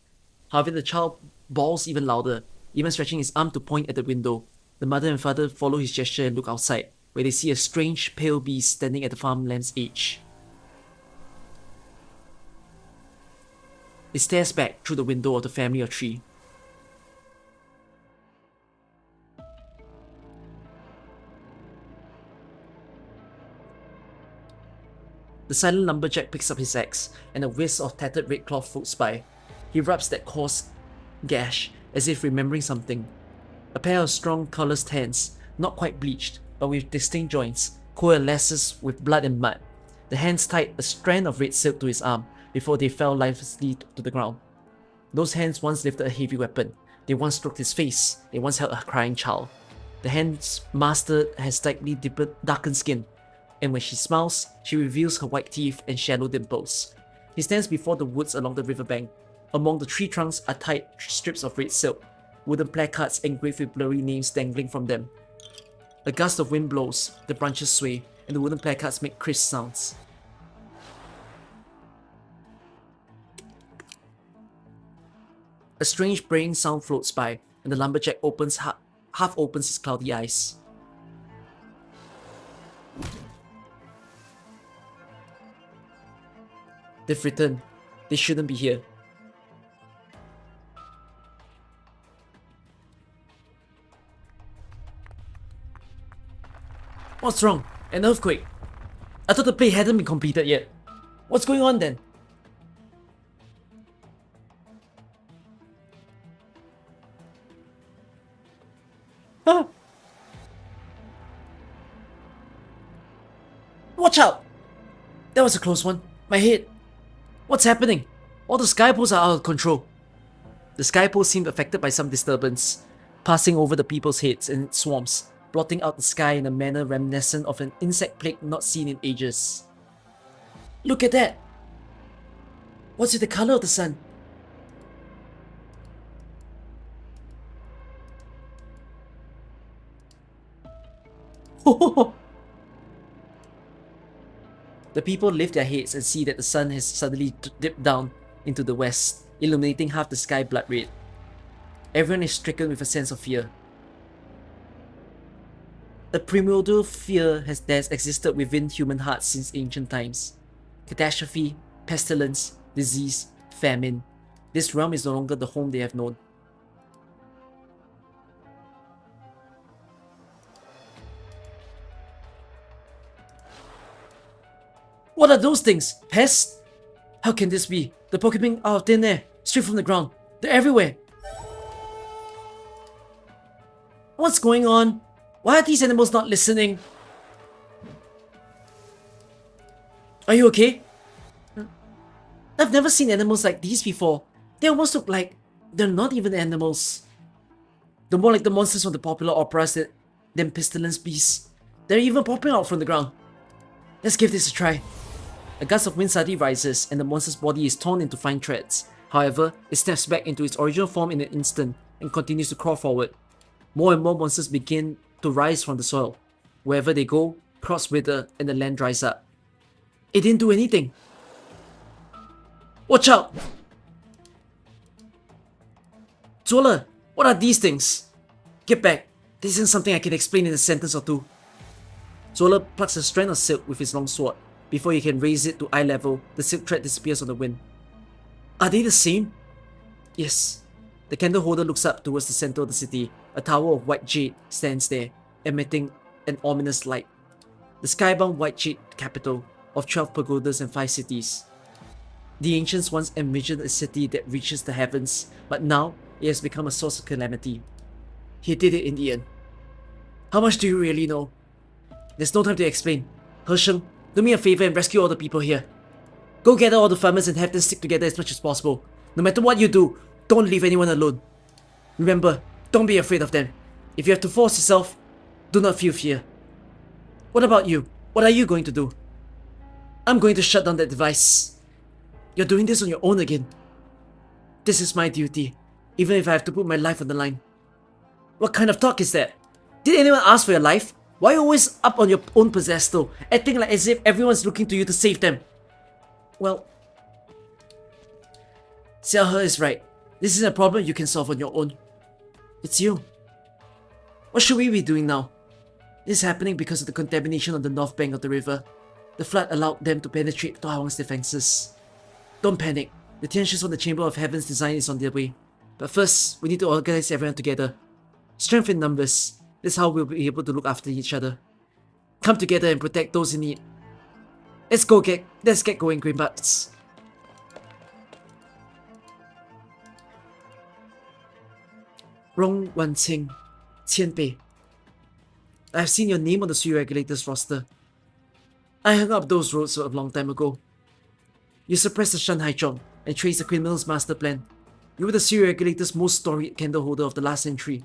However, the child bawls even louder, even stretching his arm to point at the window. The mother and father follow his gesture and look outside, where they see a strange pale beast standing at the farmland's edge. It stares back through the window of the family of three. The silent lumberjack picks up his axe, and a wisp of tattered red cloth floats by. He rubs that coarse gash, as if remembering something. A pair of strong, calloused hands, not quite bleached, but with distinct joints, coalesces with blood and mud. The hands tied a strand of red silk to his arm, before they fell lifelessly to the ground. Those hands once lifted a heavy weapon. They once stroked his face. They once held a crying child. The hand's master has slightly darkened skin, and when she smiles, she reveals her white teeth and shallow dimples. He stands before the woods along the riverbank. Among the tree trunks are tied strips of red silk, wooden placards engraved with blurry names dangling from them. A gust of wind blows, the branches sway, and the wooden placards make crisp sounds. A strange braying sound floats by, and the lumberjack half opens his cloudy eyes. They've returned. They shouldn't be here. What's wrong? An earthquake? I thought the play hadn't been completed yet. What's going on then? Huh? Watch out! That was a close one. My head. What's happening? All the sky poles are out of control. The sky poles seemed affected by some disturbance, passing over the people's heads in swarms, blotting out the sky in a manner reminiscent of an insect plague not seen in ages. Look at that! What's with the color of the sun? The people lift their heads and see that the sun has suddenly dipped down into the west, illuminating half the sky blood red. Everyone is stricken with a sense of fear. A primordial fear has existed within human hearts since ancient times. Catastrophe, pestilence, disease, famine. This realm is no longer the home they have known. What are those things? Pests? How can this be? The Pokemon out of thin air, straight from the ground. They're everywhere. What's going on? Why are these animals not listening? Are you okay? I've never seen animals like these before. They almost look like they're not even animals. They're more like the monsters from the popular operas than pestilence beasts. They're even popping out from the ground. Let's give this a try. A gust of wind suddenly rises, and the monster's body is torn into fine threads. However, it snaps back into its original form in an instant and continues to crawl forward. More and more monsters begin to rise from the soil. Wherever they go, crops wither and the land dries up. It didn't do anything. Watch out! Zola, what are these things? Get back. This isn't something I can explain in a sentence or two. Zola plucks a strand of silk with his long sword. Before he can raise it to eye level, the silk thread disappears on the wind. Are they the same? Yes. The candle holder looks up towards the center of the city. A tower of white jade stands there, emitting an ominous light. The skybound white jade capital of 12 pagodas and 5 cities. The ancients once envisioned a city that reaches the heavens, but now it has become a source of calamity. He did it in the end. How much do you really know? There's no time to explain. Hersheng, do me a favor and rescue all the people here. Go gather all the farmers and have them stick together as much as possible. No matter what you do, don't leave anyone alone. Remember, don't be afraid of them. If you have to force yourself, do not feel fear. What about you? What are you going to do? I'm going to shut down that device. You're doing this on your own again. This is my duty, even if I have to put my life on the line. What kind of talk is that? Did anyone ask for your life? Why are you always up on your own pedestal, acting like as if everyone's looking to you to save them? Well, Xiao He is right. This is a problem you can solve on your own. It's you. What should we be doing now? This is happening because of the contamination on the north bank of the river. The flood allowed them to penetrate Ta Huang's defenses. Don't panic. The tensions from the Chamber of Heaven's design is on their way. But first, we need to organize everyone together. Strength in numbers. This is how we'll be able to look after each other. Come together and protect those in need. Let's get going, Greenbacks. Rong Wanqing, Qianbei. I've seen your name on the Sui Regulator's roster. I hung up those roads a long time ago. You suppressed the Shan Haichong and traced the criminal's master plan. You were the Sui Regulator's most storied candle holder of the last century.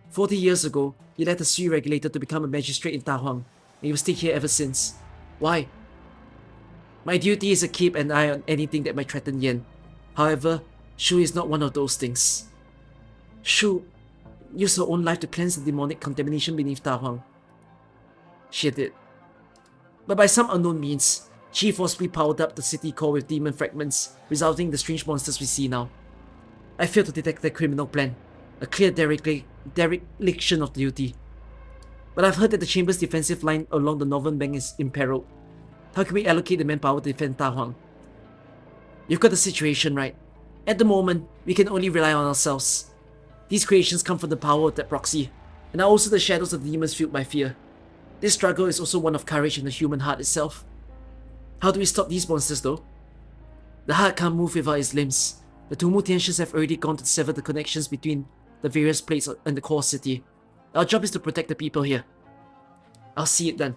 40 years ago, you led the Sui Regulator to become a magistrate in Ta Huang, and you've stayed here ever since. Why? My duty is to keep an eye on anything that might threaten Yan. However, Shu is not one of those things. Shu used her own life to cleanse the demonic contamination beneath Ta Huang. She did. But by some unknown means, she forcibly powered up the city core with demon fragments, resulting in the strange monsters we see now. I failed to detect their criminal plan, a clear dereliction of duty. But I've heard that the Chamber's defensive line along the northern bank is imperiled. How can we allocate the manpower to defend Ta Huang? You've got the situation right. At the moment, we can only rely on ourselves. These creations come from the power of that proxy, and are also the shadows of the demons fueled by fear. This struggle is also one of courage in the human heart itself. How do we stop these monsters though? The heart can't move without its limbs. The Tumu tensions have already gone to sever the connections between the various plates and the core city. Our job is to protect the people here. I'll see it done.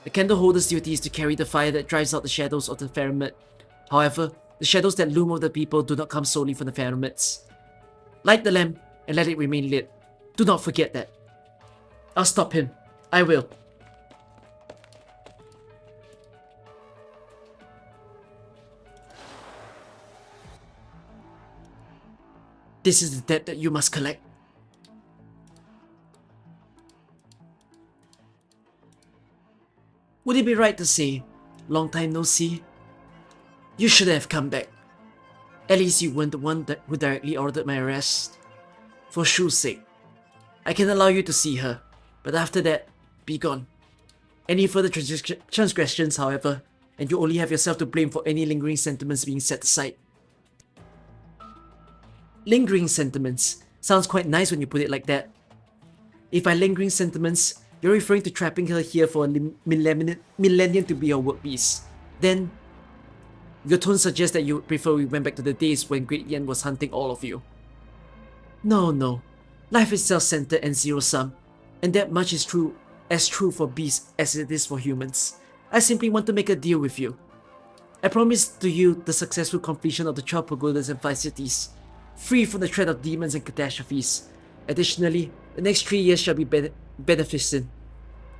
The candle holder's duty is to carry the fire that drives out the shadows of the Pheromed. However, the shadows that loom over the people do not come solely from the Pheromeds. Light the lamp and let it remain lit. Do not forget that. I'll stop him. I will. This is the debt that you must collect. Would it be right to say, long time no see? You should have come back. At least you weren't the one who directly ordered my arrest. For Shu's sake. I can allow you to see her, but after that, be gone. Any further transgressions, however, and you only have yourself to blame for any lingering sentiments being set aside. Lingering sentiments sounds quite nice when you put it like that. If by lingering sentiments, you're referring to trapping her here for a millennium to be your workpiece, then your tone suggests that you would prefer we went back to the days when Great Yan was hunting all of you. No. Life is self-centered and zero-sum, and that much is true for beasts as it is for humans. I simply want to make a deal with you. I promise to you the successful completion of the 12 pagodas and 5 cities, free from the threat of demons and catastrophes. Additionally, the next 3 years shall be beneficent,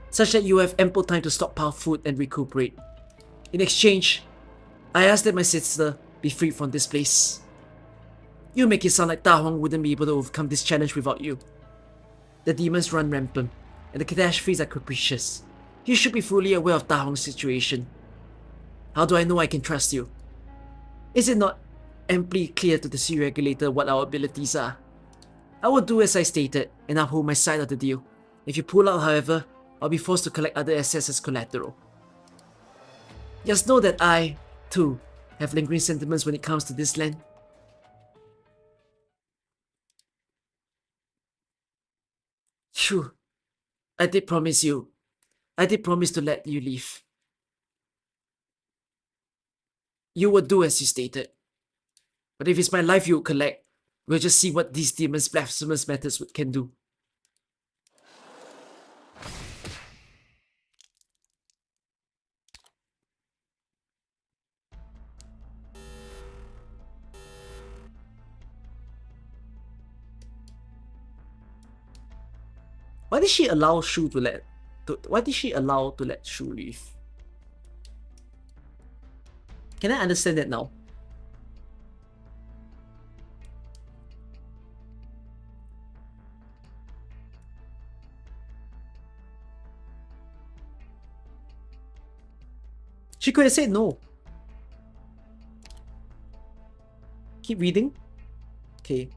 such that you have ample time to stockpile food and recuperate. In exchange, I ask that my sister be freed from this place. You make it sound like Ta Huang wouldn't be able to overcome this challenge without you. The demons run rampant, and the catastrophes are capricious. You should be fully aware of Ta Huang's situation. How do I know I can trust you? Is it not amply clear to the Sui Regulator what our abilities are? I will do as I stated and uphold my side of the deal. If you pull out, however, I'll be forced to collect other assets as collateral. Just know that I, too, have lingering sentiments when it comes to this land. Phew. I did promise you. I did promise to let you leave. You would do as you stated. But if it's my life you would collect, we'll just see what these demons' blasphemous methods can do. Why did she allow Shu to let... why did she allow to let Shu leave? Can I understand that now? She could have said no. Keep reading. Okay.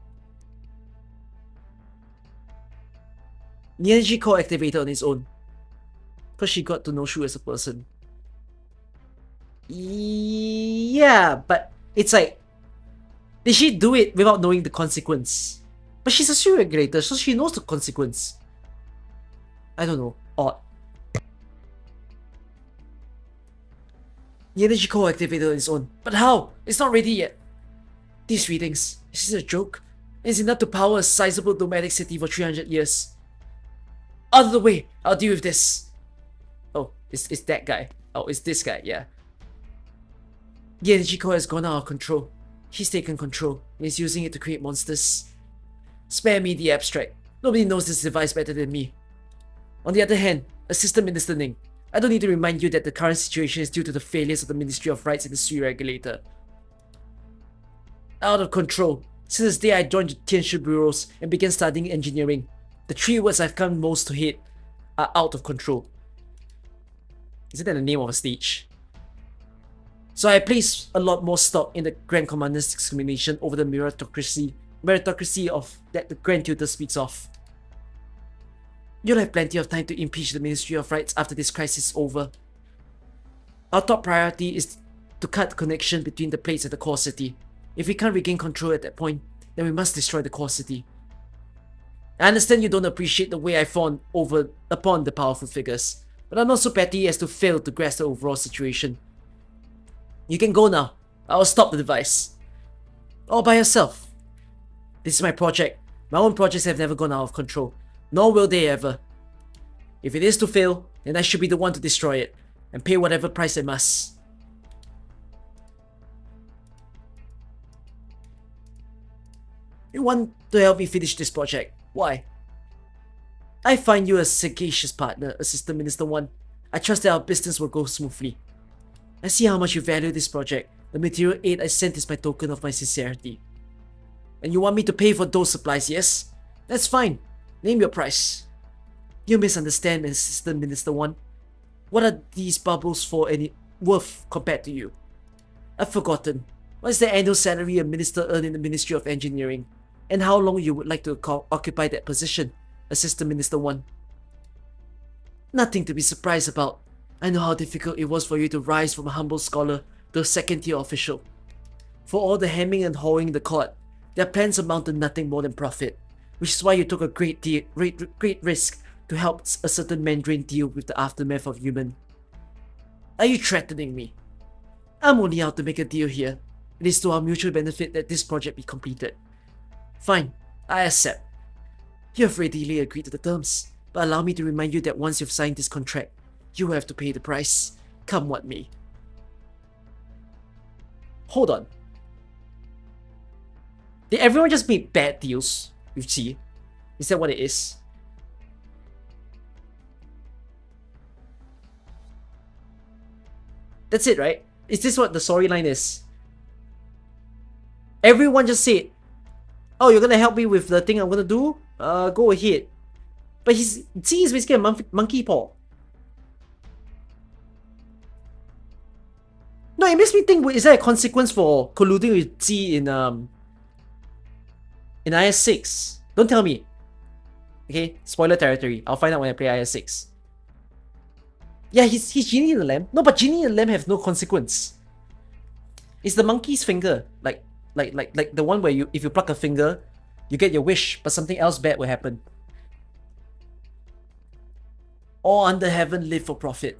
The energy core activated on its own. Because she got to know Shu as a person. Yeah, but it's like... Did she do it without knowing the consequence? But she's a Shu regulator, so she knows the consequence. I don't know. Odd. The energy core activated on its own. But how? It's not ready yet. These readings. Is this a joke? It's enough to power a sizable nomadic city for 300 years. Out of the way! I'll deal with this. Oh, it's that guy. Oh, it's this guy, yeah. The energy core has gone out of control. He's taken control and is using it to create monsters. Spare me the abstract. Nobody knows this device better than me. On the other hand, a system minister Ning. I don't need to remind you that the current situation is due to the failures of the Ministry of Rights and the Sui regulator. Out of control. Since the day I joined the Tianshu bureaus and began studying engineering, the three words I've come most to hate are out of control. Isn't that the name of a stage? So I place a lot more stock in the Grand Commander's discrimination over the meritocracy of that the Grand Tutor speaks of. You'll have plenty of time to impeach the Ministry of Rights after this crisis is over. Our top priority is to cut the connection between the plates and the core city. If we can't regain control at that point, then we must destroy the core city. I understand you don't appreciate the way I fawn upon the powerful figures, but I'm not so petty as to fail to grasp the overall situation. You can go now. I will stop the device. All by yourself. This is my project. My own projects have never gone out of control, nor will they ever. If it is to fail, then I should be the one to destroy it, and pay whatever price I must. You want to help me finish this project. Why? I find you a sagacious partner, Assistant Minister 1. I trust that our business will go smoothly. I see how much you value this project. The material aid I sent is my token of my sincerity. And you want me to pay for those supplies, yes? That's fine. Name your price. You misunderstand, Assistant Minister 1. What are these bubbles for any worth compared to you? I've forgotten. What is the annual salary a minister earns in the Ministry of Engineering? And how long you would like to occupy that position, Assistant Minister 1? Nothing to be surprised about. I know how difficult it was for you to rise from a humble scholar to a second-tier official. For all the hemming and hawing in the court, their plans amount to nothing more than profit, which is why you took a great risk to help a certain Mandarin deal with the aftermath of Human. Are you threatening me? I'm only out to make a deal here. It is to our mutual benefit that this project be completed. Fine, I accept. You have readily agreed to the terms, but allow me to remind you that once you've signed this contract, you will have to pay the price, come what may. Hold on. Did everyone just make bad deals with G? Is that what it is? That's it, right? Is this what the storyline is? Everyone just said, oh, you're gonna help me with the thing I'm gonna do? Go ahead. But G is basically a monkey paw. No, it makes me think, is there a consequence for colluding with G in IS6? Don't tell me. Okay, spoiler territory. I'll find out when I play IS6. Yeah, he's Genie in the Lamb. No, but Genie in the Lamb have no consequence. It's the monkey's finger. Like the one where if you pluck a finger, you get your wish, but something else bad will happen. All under heaven live for profit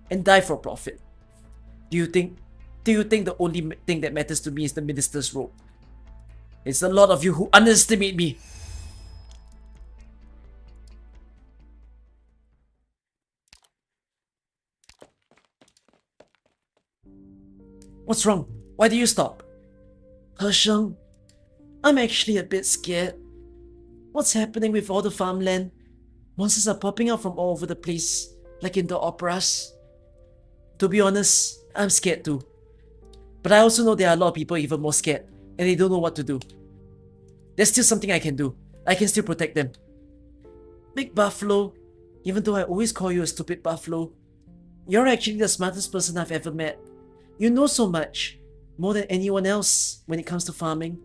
and die for profit. Do you think the only thing that matters to me is the minister's robe? It's a lot of you who underestimate me. What's wrong? Why do you stop? Shennong, I'm actually a bit scared. What's happening with all the farmland? Monsters are popping out from all over the place, like in the operas. To be honest, I'm scared too. But I also know there are a lot of people even more scared, and they don't know what to do. There's still something I can do. I can still protect them. Big Buffalo, even though I always call you a stupid buffalo, you're actually the smartest person I've ever met. You know so much, more than anyone else when it comes to farming.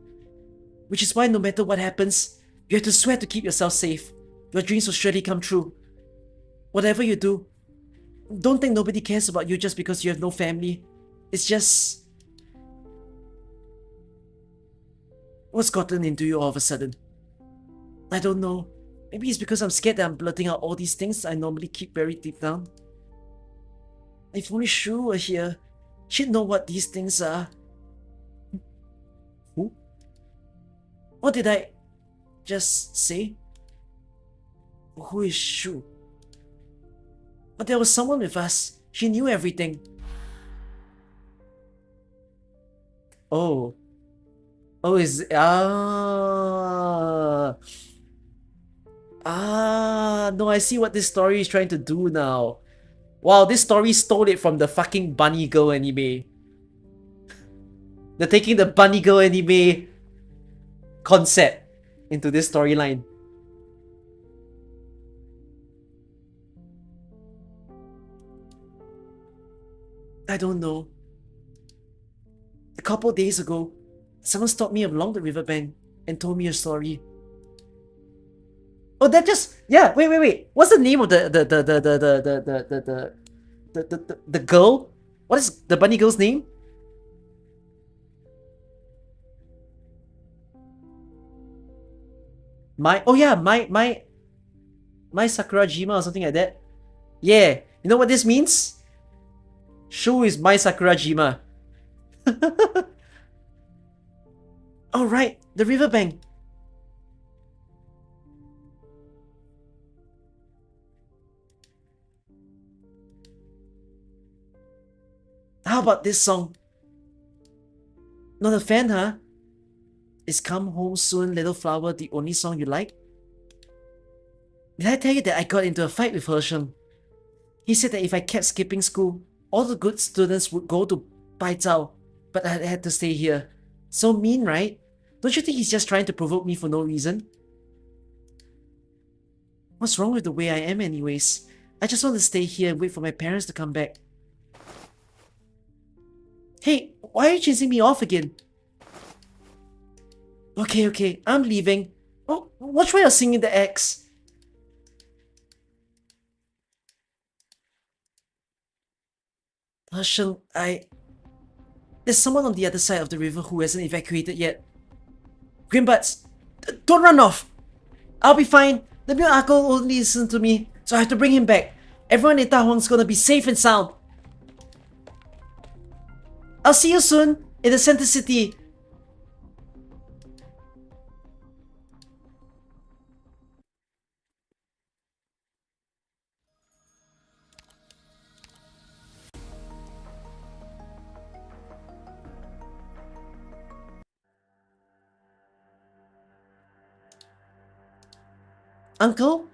Which is why no matter what happens, you have to swear to keep yourself safe. Your dreams will surely come true. Whatever you do, don't think nobody cares about you just because you have no family. It's just... What's gotten into you all of a sudden? I don't know. Maybe it's because I'm scared that I'm blurting out all these things I normally keep buried deep down. If only Shu were here, she'd know what these things are. Who? What did I just say? Who is Shu? But there was someone with us. She knew everything. Oh. Oh, no, I see what this story is trying to do now. Wow, this story stole it from the fucking Bunny Girl anime. They're taking the Bunny Girl anime concept into this storyline. I don't know. A couple days ago, someone stopped me along the riverbank and told me a story. Oh, that just... Yeah, wait. What's the name of the girl? What is the bunny girl's name? My Sakurajima or something like that. Yeah, you know what this means? Shu is my Sakurajima. Oh right, the riverbank. How about this song? Not a fan, huh? Is Come Home Soon, Little Flower the only song you like? Did I tell you that I got into a fight with Hersheng? He said that if I kept skipping school, all the good students would go to Baizhao, but I had to stay here. So mean, right? Don't you think he's just trying to provoke me for no reason? What's wrong with the way I am anyways? I just want to stay here and wait for my parents to come back. Hey, why are you chasing me off again? Okay, I'm leaving. Oh, watch why you're singing the X. Hersheng, there's someone on the other side of the river who hasn't evacuated yet. Grimbuds, don't run off! I'll be fine. The new uncle only listened to me, so I have to bring him back. Everyone in Tahuang's gonna be safe and sound. I'll see you soon in the center city. Uncle?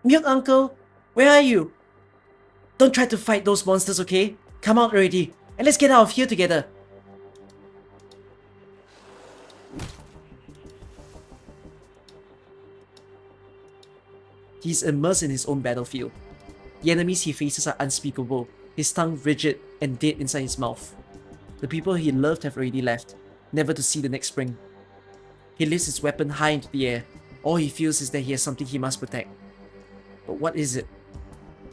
Milk Uncle? Where are you? Don't try to fight those monsters, okay? Come out already, and let's get out of here together. He's immersed in his own battlefield. The enemies he faces are unspeakable, his tongue rigid and dead inside his mouth. The people he loved have already left, never to see the next spring. He lifts his weapon high into the air. All he feels is that he has something he must protect. But what is it?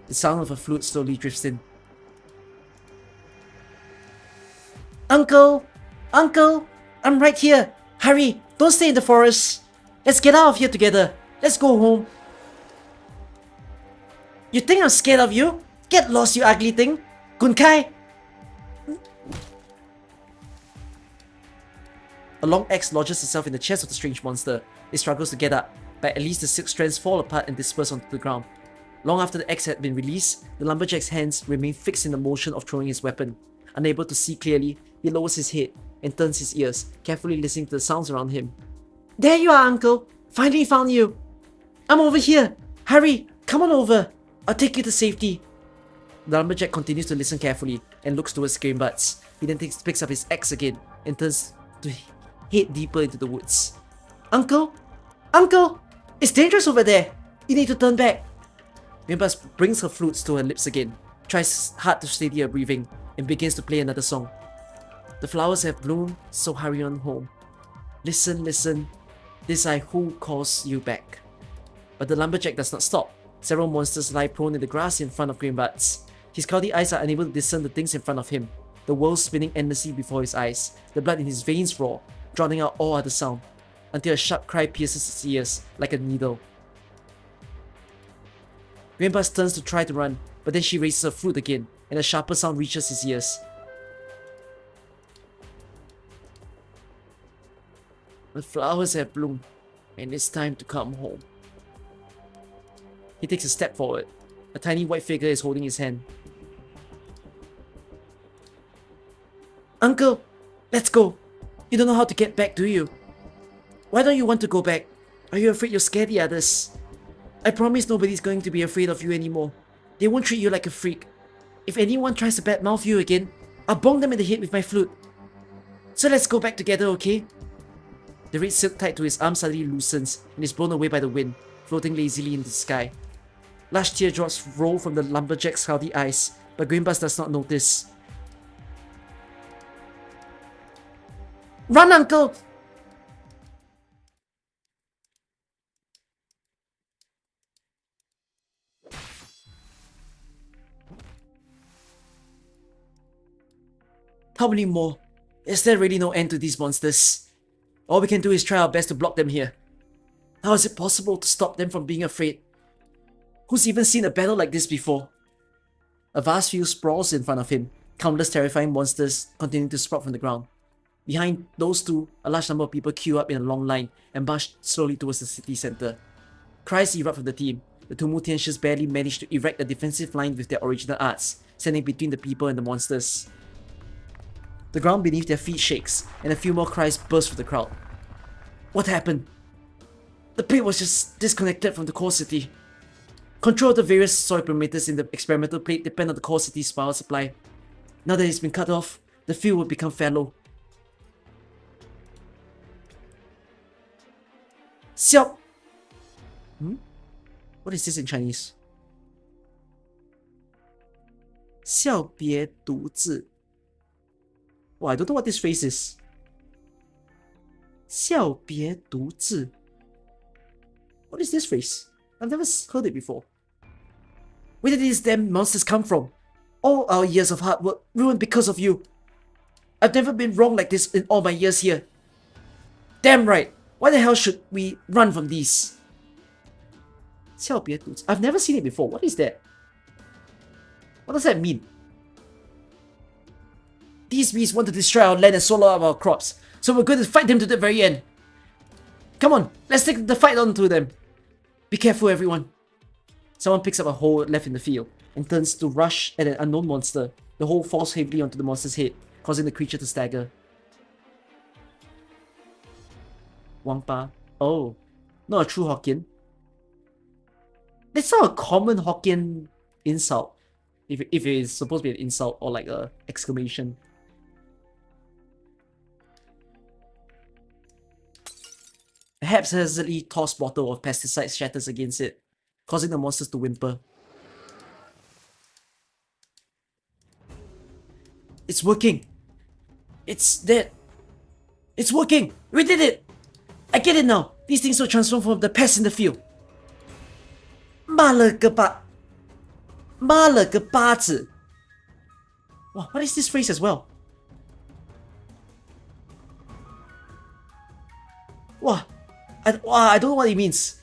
The sound of a flute slowly drifts in. Uncle! Uncle! I'm right here! Hurry! Don't stay in the forest! Let's get out of here together! Let's go home! You think I'm scared of you? Get lost, you ugly thing! Gunkai! A long axe lodges itself in the chest of the strange monster. It struggles to get up, but at least the silk strands fall apart and disperse onto the ground. Long after the axe had been released, the lumberjack's hands remain fixed in the motion of throwing his weapon. Unable to see clearly, he lowers his head and turns his ears, carefully listening to the sounds around him. There you are, Uncle! Finally found you! I'm over here! Hurry! Come on over! I'll take you to safety! The lumberjack continues to listen carefully and looks towards Game Butts. He then picks up his axe again and turns to head deeper into the woods. Uncle? Uncle! It's dangerous over there! You need to turn back! Game Butts brings her flutes to her lips again, tries hard to steady her breathing, and begins to play another song. The flowers have bloomed, so hurry on home. Listen, listen, this I who calls you back. But the lumberjack does not stop. Several monsters lie prone in the grass in front of Green Butts. His cloudy eyes are unable to discern the things in front of him, the world spinning endlessly before his eyes, the blood in his veins raw, drowning out all other sound, until a sharp cry pierces his ears like a needle. Green Butts turns to try to run, but then she raises her flute again, and a sharper sound reaches his ears. The flowers have bloomed, and it's time to come home. He takes a step forward. A tiny white figure is holding his hand. Uncle, let's go. You don't know how to get back, do you? Why don't you want to go back? Are you afraid you'll scare the others? I promise nobody's going to be afraid of you anymore. They won't treat you like a freak. If anyone tries to badmouth you again, I'll bonk them in the head with my flute. So let's go back together, okay? The red silk tied to his arm suddenly loosens and is blown away by the wind, floating lazily in the sky. Large teardrops roll from the lumberjack's cloudy eyes, but Green Butts does not notice. Run, Uncle! How many more? Is there really no end to these monsters? All we can do is try our best to block them here. How is it possible to stop them from being afraid? Who's even seen a battle like this before? A vast field sprawls in front of him, countless terrifying monsters continuing to sprout from the ground. Behind those two, a large number of people queue up in a long line and march slowly towards the city center. Cries erupt from the team. The Tumultians barely manage to erect a defensive line with their original arts, standing between the people and the monsters. The ground beneath their feet shakes, and a few more cries burst from the crowd. What happened? The plate was just disconnected from the core city. Control of the various soil parameters in the experimental plate depend on the core city's power supply. Now that it's been cut off, the field will become fallow. Xiao... What is this in Chinese? 笑别独自. Oh, I don't know what this phrase is. 笑别独自. What is this phrase? I've never heard it before. Where did these damn monsters come from? All our years of hard work ruined because of you. I've never been wrong like this in all my years here. Damn right. Why the hell should we run from these? 笑别独自. I've never seen it before. What is that? What does that mean? These beasts want to destroy our land and swallow up our crops, so we're going to fight them to the very end. Come on, let's take the fight on to them. Be careful, everyone. Someone picks up a hoe left in the field and turns to rush at an unknown monster. The hoe falls heavily onto the monster's head, causing the creature to stagger. Wangpa. Oh, not a true Hokkien. That's not a common Hokkien insult. If it is supposed to be an insult or like a exclamation. A haphazardly tossed bottle of pesticide shatters against it, causing the monsters to whimper. It's working! It's dead! It's working! We did it! I get it now! These things will transform from the pests in the field! 骂了个巴子! Wow, what is this phrase as well? Wow, I don't know what it means.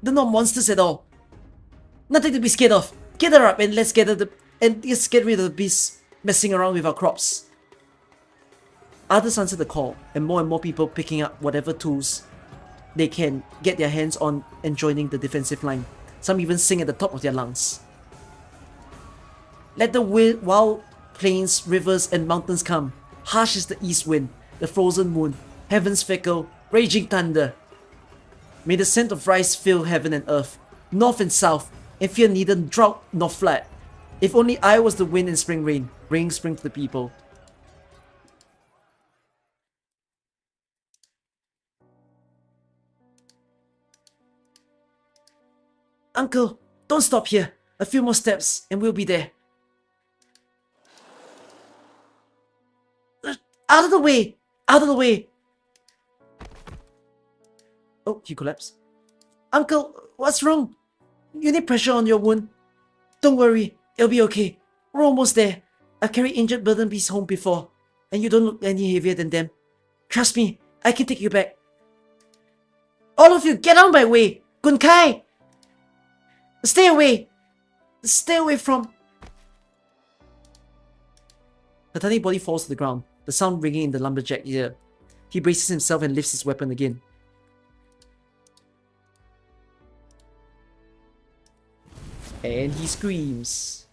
They're not monsters at all. Nothing to be scared of. Get her up and let's get rid of the beasts messing around with our crops. Others answered the call, and more people picking up whatever tools they can get their hands on and joining the defensive line. Some even sing at the top of their lungs. Let the wild plains, rivers, and mountains come. Harsh is the east wind, the frozen moon, heaven's fickle, raging thunder. May the scent of rice fill heaven and earth, north and south, and fear neither drought nor flood. If only I was the wind in spring rain, bringing spring to the people. Uncle, don't stop here. A few more steps and we'll be there. Out of the way! Out of the way! Oh, he collapsed. Uncle, what's wrong? You need pressure on your wound. Don't worry, it'll be okay. We're almost there. I've carried injured burden beasts home before, and you don't look any heavier than them. Trust me, I can take you back. All of you, get out of my way! Gunkai! Stay away! Stay away from... The tiny body falls to the ground, the sound ringing in the lumberjack's ear. He braces himself and lifts his weapon again. And he screams.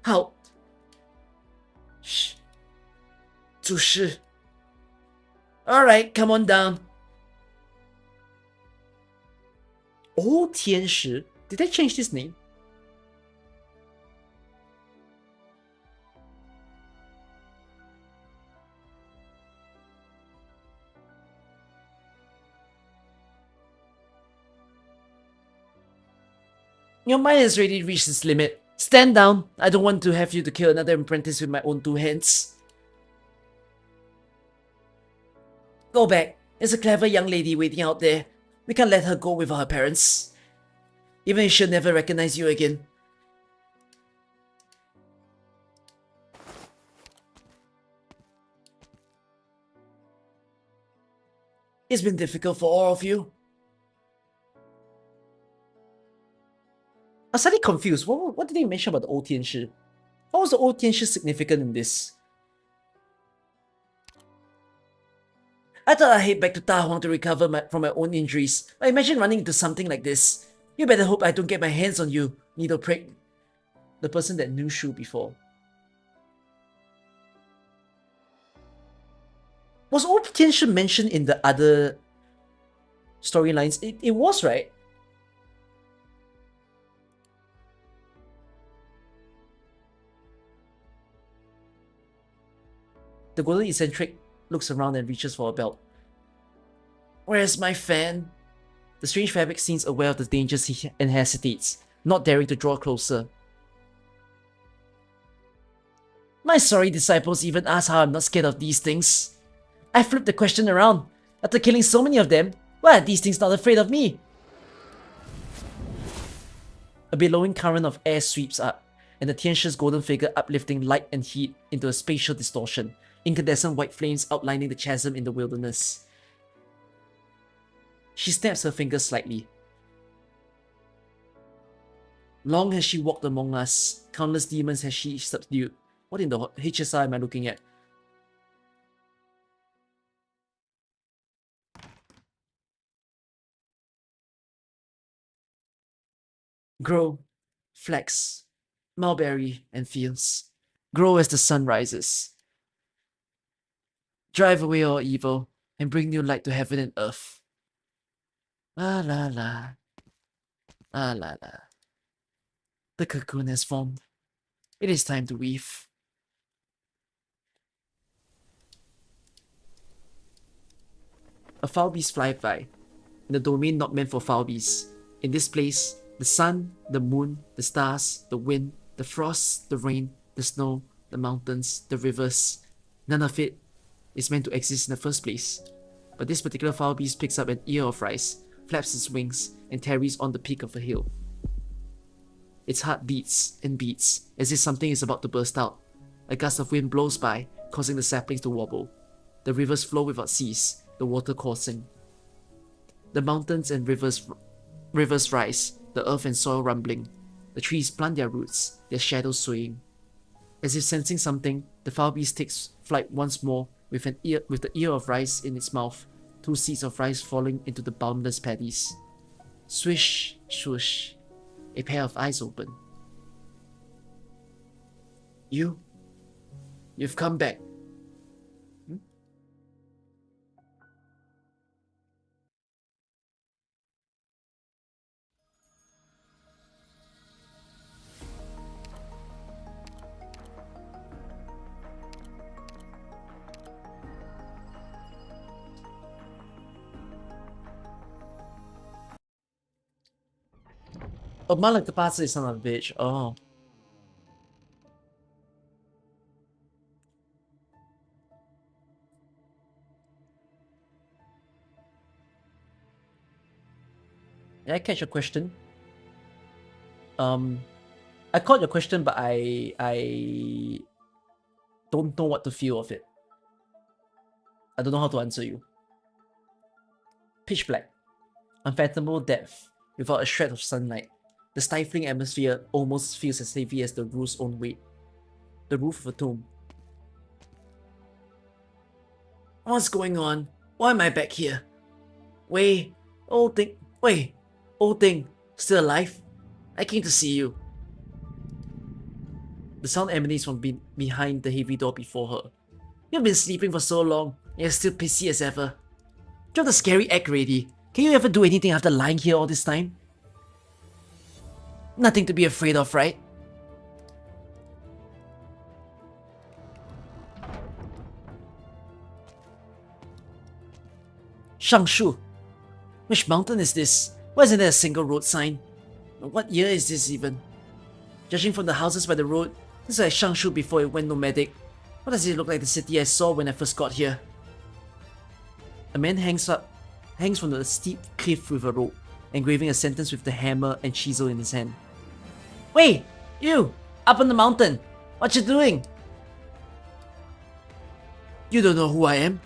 Halt! Shh. 注视. Alright, come on down. Oh, 天使. Did they change this name? Your mind has already reached its limit. Stand down. I don't want to have you to kill another apprentice with my own 2 hands. Go back. There's a clever young lady waiting out there. We can't let her go without her parents. Even if she'll never recognize you again. It's been difficult for all of you. I'm slightly confused. What did they mention about the old Tianshi? What was the old Tianshi significant in this? I thought I'd head back to Ta Huang to recover from my own injuries. But imagine running into something like this. You better hope I don't get my hands on you, needle prick. The person that knew Shu before. Was old Tianshi mentioned in the other storylines? It was, right? The golden eccentric looks around and reaches for a belt. Where's my fan? The strange fabric seems aware of the dangers and hesitates, not daring to draw closer. My sorry disciples even ask how I'm not scared of these things. I flipped the question around. After killing so many of them, why are these things not afraid of me? A billowing current of air sweeps up, and the Tianshi's golden figure uplifting light and heat into a spatial distortion, incandescent white flames outlining the chasm in the wilderness. She snaps her fingers slightly. Long has she walked among us, countless demons has she subdued. What in the HSR am I looking at? Grow, flex, mulberry, and fields. Grow as the sun rises. Drive away all evil, and bring new light to heaven and earth. La la la. La la la. The cocoon has formed. It is time to weave. A foul beast fly by, in a domain not meant for foul beasts. In this place, the sun, the moon, the stars, the wind, the frost, the rain, the snow, the mountains, the rivers, none of it is meant to exist in the first place. But this particular foul beast picks up an ear of rice, flaps its wings, and tarries on the peak of a hill. Its heart beats and beats, as if something is about to burst out. A gust of wind blows by, causing the saplings to wobble. The rivers flow without cease, the water coursing. The mountains and rivers rise, the earth and soil rumbling. The trees plant their roots, their shadows swaying. As if sensing something, the foul beast takes flight once more with the ear of rice in its mouth, 2 seeds of rice falling into the boundless paddies. Swish, swoosh, a pair of eyes open. You've come back. Oh, Malak the Pasa is son of a bitch. Oh. Did I catch your question? I caught your question, but I don't know what to feel of it. I don't know how to answer you. Pitch black. Unfathomable depth, without a shred of sunlight. The stifling atmosphere almost feels as heavy as the roof's own weight. The roof of a tomb. What's going on? Why am I back here? Wait, old thing, still alive? I came to see you. The sound emanates from behind the heavy door before her. You've been sleeping for so long, and you're still pissy as ever. Drop the scary act ready. Can you ever do anything after lying here all this time? Nothing to be afraid of, right? Shangshu. Which mountain is this? Why isn't there a single road sign? What year is this even? Judging from the houses by the road, this is like Shangshu before it went nomadic. What does it look like the city I saw when I first got here? A man hangs from the steep cliff with a rope, engraving a sentence with the hammer and chisel in his hand. Wait! You! Up on the mountain! What you doing? You don't know who I am?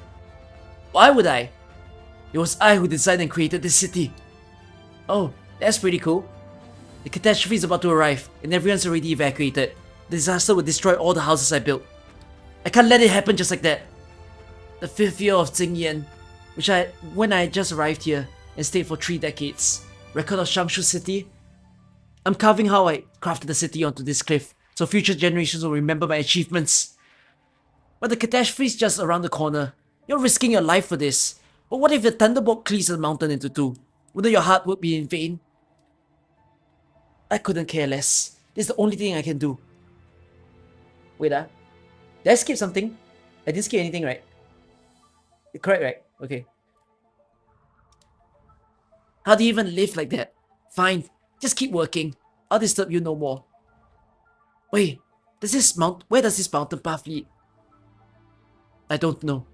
Why would I? It was I who designed and created this city. Oh, that's pretty cool. The catastrophe is about to arrive, and everyone's already evacuated. The disaster will destroy all the houses I built. I can't let it happen just like that. The 5th year of Jingyan, when I just arrived here and stayed for 3 decades. Record of Shangshu City. I'm carving how I crafted the city onto this cliff, so future generations will remember my achievements. But the catastrophe is just around the corner. You're risking your life for this. But what if the thunderbolt cleaves the mountain into 2? Wouldn't your heart would be in vain? I couldn't care less. This is the only thing I can do. Wait, did I skip something? I didn't skip anything, right? Correct, right? Okay. How do you even live like that? Fine, just keep working. I'll disturb you no more. Wait, where does this mountain path lead? I don't know.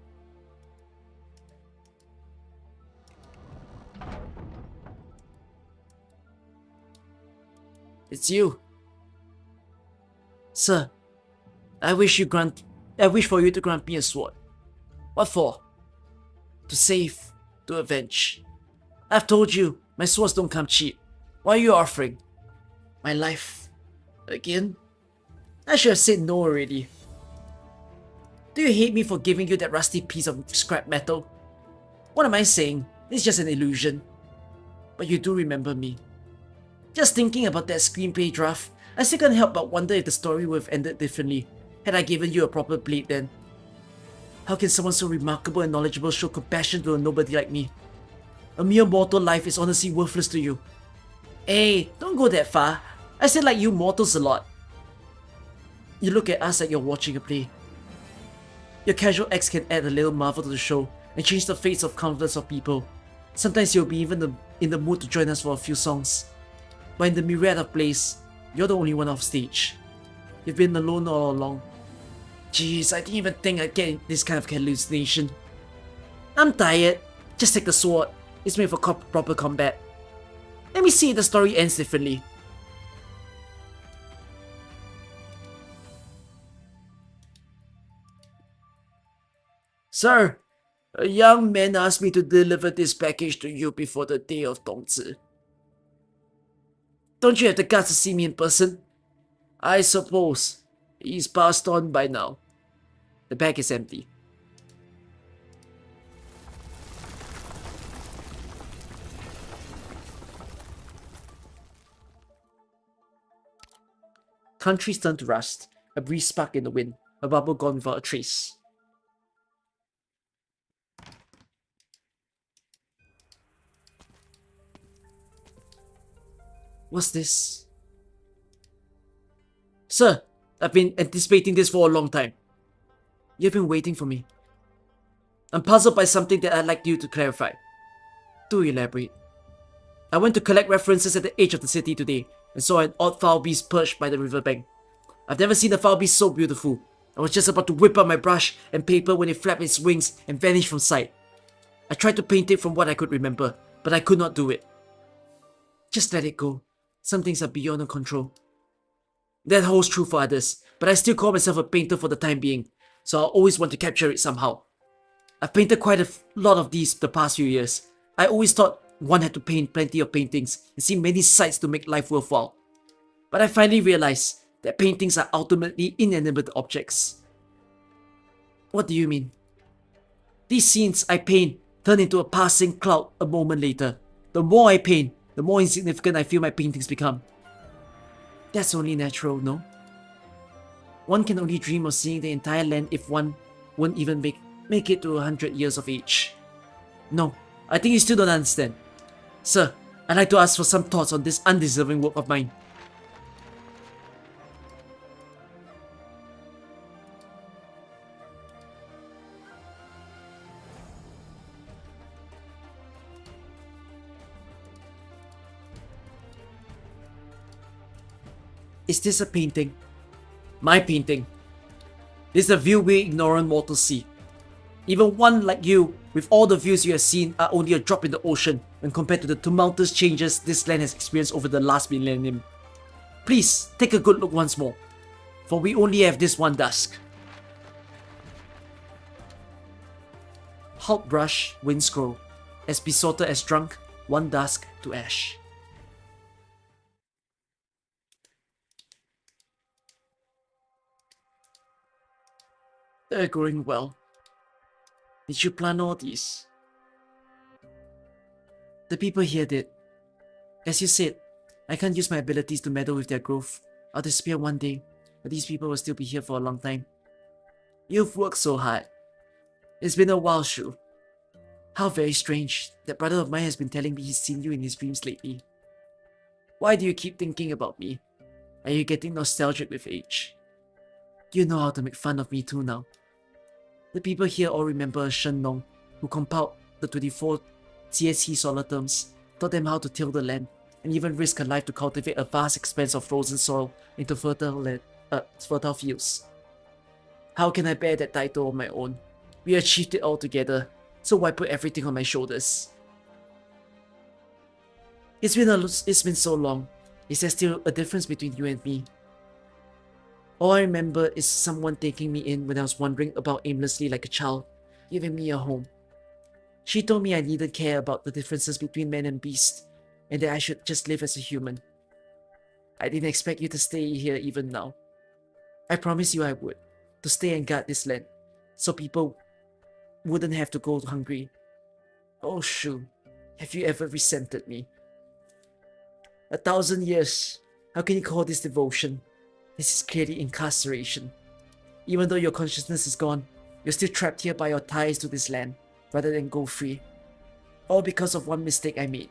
It's you. Sir, I wish for you to grant me a sword. What for? To save, to avenge. I've told you, my swords don't come cheap. Why are you offering? My life. Again? I should have said no already. Do you hate me for giving you that rusty piece of scrap metal? What am I saying? It's just an illusion. But you do remember me. Just thinking about that screenplay draft, I still can't help but wonder if the story would have ended differently had I given you a proper blade then. How can someone so remarkable and knowledgeable show compassion to a nobody like me? A mere mortal life is honestly worthless to you. Hey, don't go that far. I still like you mortals a lot. You look at us like you're watching a play. Your casual acts can add a little marvel to the show and change the fates of countless of people. Sometimes you'll be even in the mood to join us for a few songs. But in the myriad of plays, you're the only one off stage. You've been alone all along. Jeez, I didn't even think I'd get this kind of hallucination. I'm tired. Just take the sword. It's made for proper combat. Let me see if the story ends differently. Sir, a young man asked me to deliver this package to you before the day of Dongzi. Don't you have the guts to see me in person? I suppose he's passed on by now. The bag is empty. Countries turn to rust, a breeze spark in the wind, a bubble gone without a trace. What's this? Sir, I've been anticipating this for a long time. You've been waiting for me. I'm puzzled by something that I'd like you to clarify. Do elaborate. I went to collect references at the edge of the city today and saw an odd foul beast perched by the riverbank. I've never seen a foul beast so beautiful. I was just about to whip out my brush and paper when it flapped its wings and vanished from sight. I tried to paint it from what I could remember, but I could not do it. Just let it go. Some things are beyond our control. That holds true for others, but I still call myself a painter for the time being, so I always want to capture it somehow. I've painted quite a lot of these the past few years. I always thought one had to paint plenty of paintings and see many sights to make life worthwhile. But I finally realized that paintings are ultimately inanimate objects. What do you mean? These scenes I paint turn into a passing cloud a moment later. The more I paint, the more insignificant I feel my paintings become. That's only natural, no? One can only dream of seeing the entire land if one won't even make it to 100 years of age. No, I think you still don't understand. Sir, I'd like to ask for some thoughts on this undeserving work of mine. Is this a painting? My painting. This is a view we ignorant mortals see. Even one like you, with all the views you have seen, are only a drop in the ocean when compared to the tumultuous changes this land has experienced over the last millennium. Please, take a good look once more, for we only have this one dusk. Halt brush, wind scroll, as besotted as drunk, one dusk to ash. They're growing well. Did you plan all these? The people here did. As you said, I can't use my abilities to meddle with their growth. I'll disappear one day, but these people will still be here for a long time. You've worked so hard. It's been a while, Shu. How very strange. That brother of mine has been telling me he's seen you in his dreams lately. Why do you keep thinking about me? Are you getting nostalgic with age? You know how to make fun of me too now. The people here all remember Shennong, who compiled the 24 CSE solar terms, taught them how to till the land, and even risked her life to cultivate a vast expanse of frozen soil into fertile fields. How can I bear that title on my own? We achieved it all together, so why put everything on my shoulders? It's been so long. Is there still a difference between you and me? All I remember is someone taking me in when I was wandering about aimlessly like a child, giving me a home. She told me I needn't care about the differences between man and beast, and that I should just live as a human. I didn't expect you to stay here even now. I promised you I would, to stay and guard this land, so people wouldn't have to go hungry. Oh Shu, have you ever resented me? 1,000 years, how can you call this devotion? This is clearly incarceration. Even though your consciousness is gone, you're still trapped here by your ties to this land, rather than go free. All because of one mistake I made.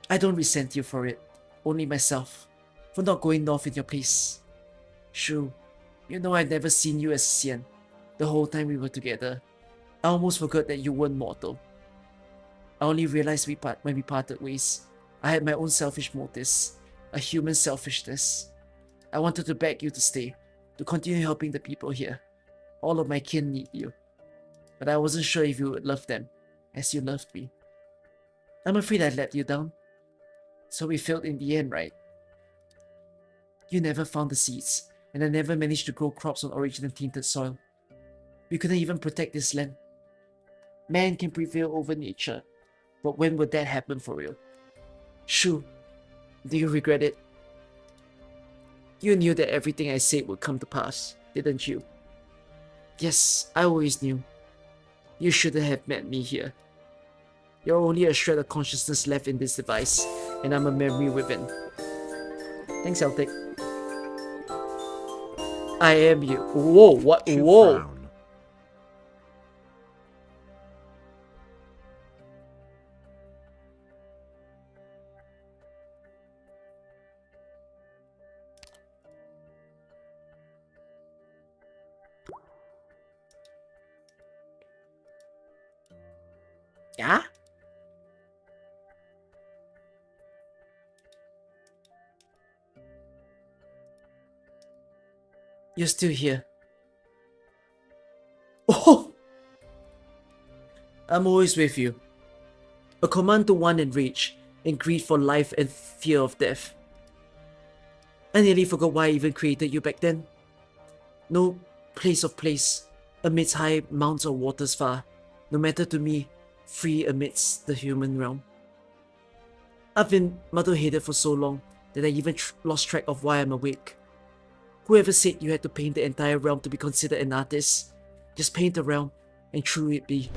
I don't resent you for it, only myself, for not going north in your place. Shu, you know I've never seen you as Xian, the whole time we were together. I almost forgot that you weren't mortal. I only realized when we parted ways. I had my own selfish motives, a human selfishness. I wanted to beg you to stay, to continue helping the people here. All of my kin need you. But I wasn't sure if you would love them, as you loved me. I'm afraid I let you down. So we failed in the end, right? You never found the seeds, and I never managed to grow crops on original tainted soil. We couldn't even protect this land. Man can prevail over nature, but when would that happen for real? Shu, do you regret it? You knew that everything I said would come to pass, didn't you? Yes, I always knew. You shouldn't have met me here. You're only a shred of consciousness left in this device, and I'm a memory within. Thanks, Celtic. I am you. Whoa, what? To Whoa! frown. Yeah? You're still here. Oh! I'm always with you. A command to one in rage, and greed for life and fear of death. I nearly forgot why I even created you back then. No place of place, amidst high mounts or waters far, no matter to me, free amidst the human realm. I've been muddle-headed for so long that I even lost track of why I'm awake. Whoever said you had to paint the entire realm to be considered an artist, just paint the realm, and true it be.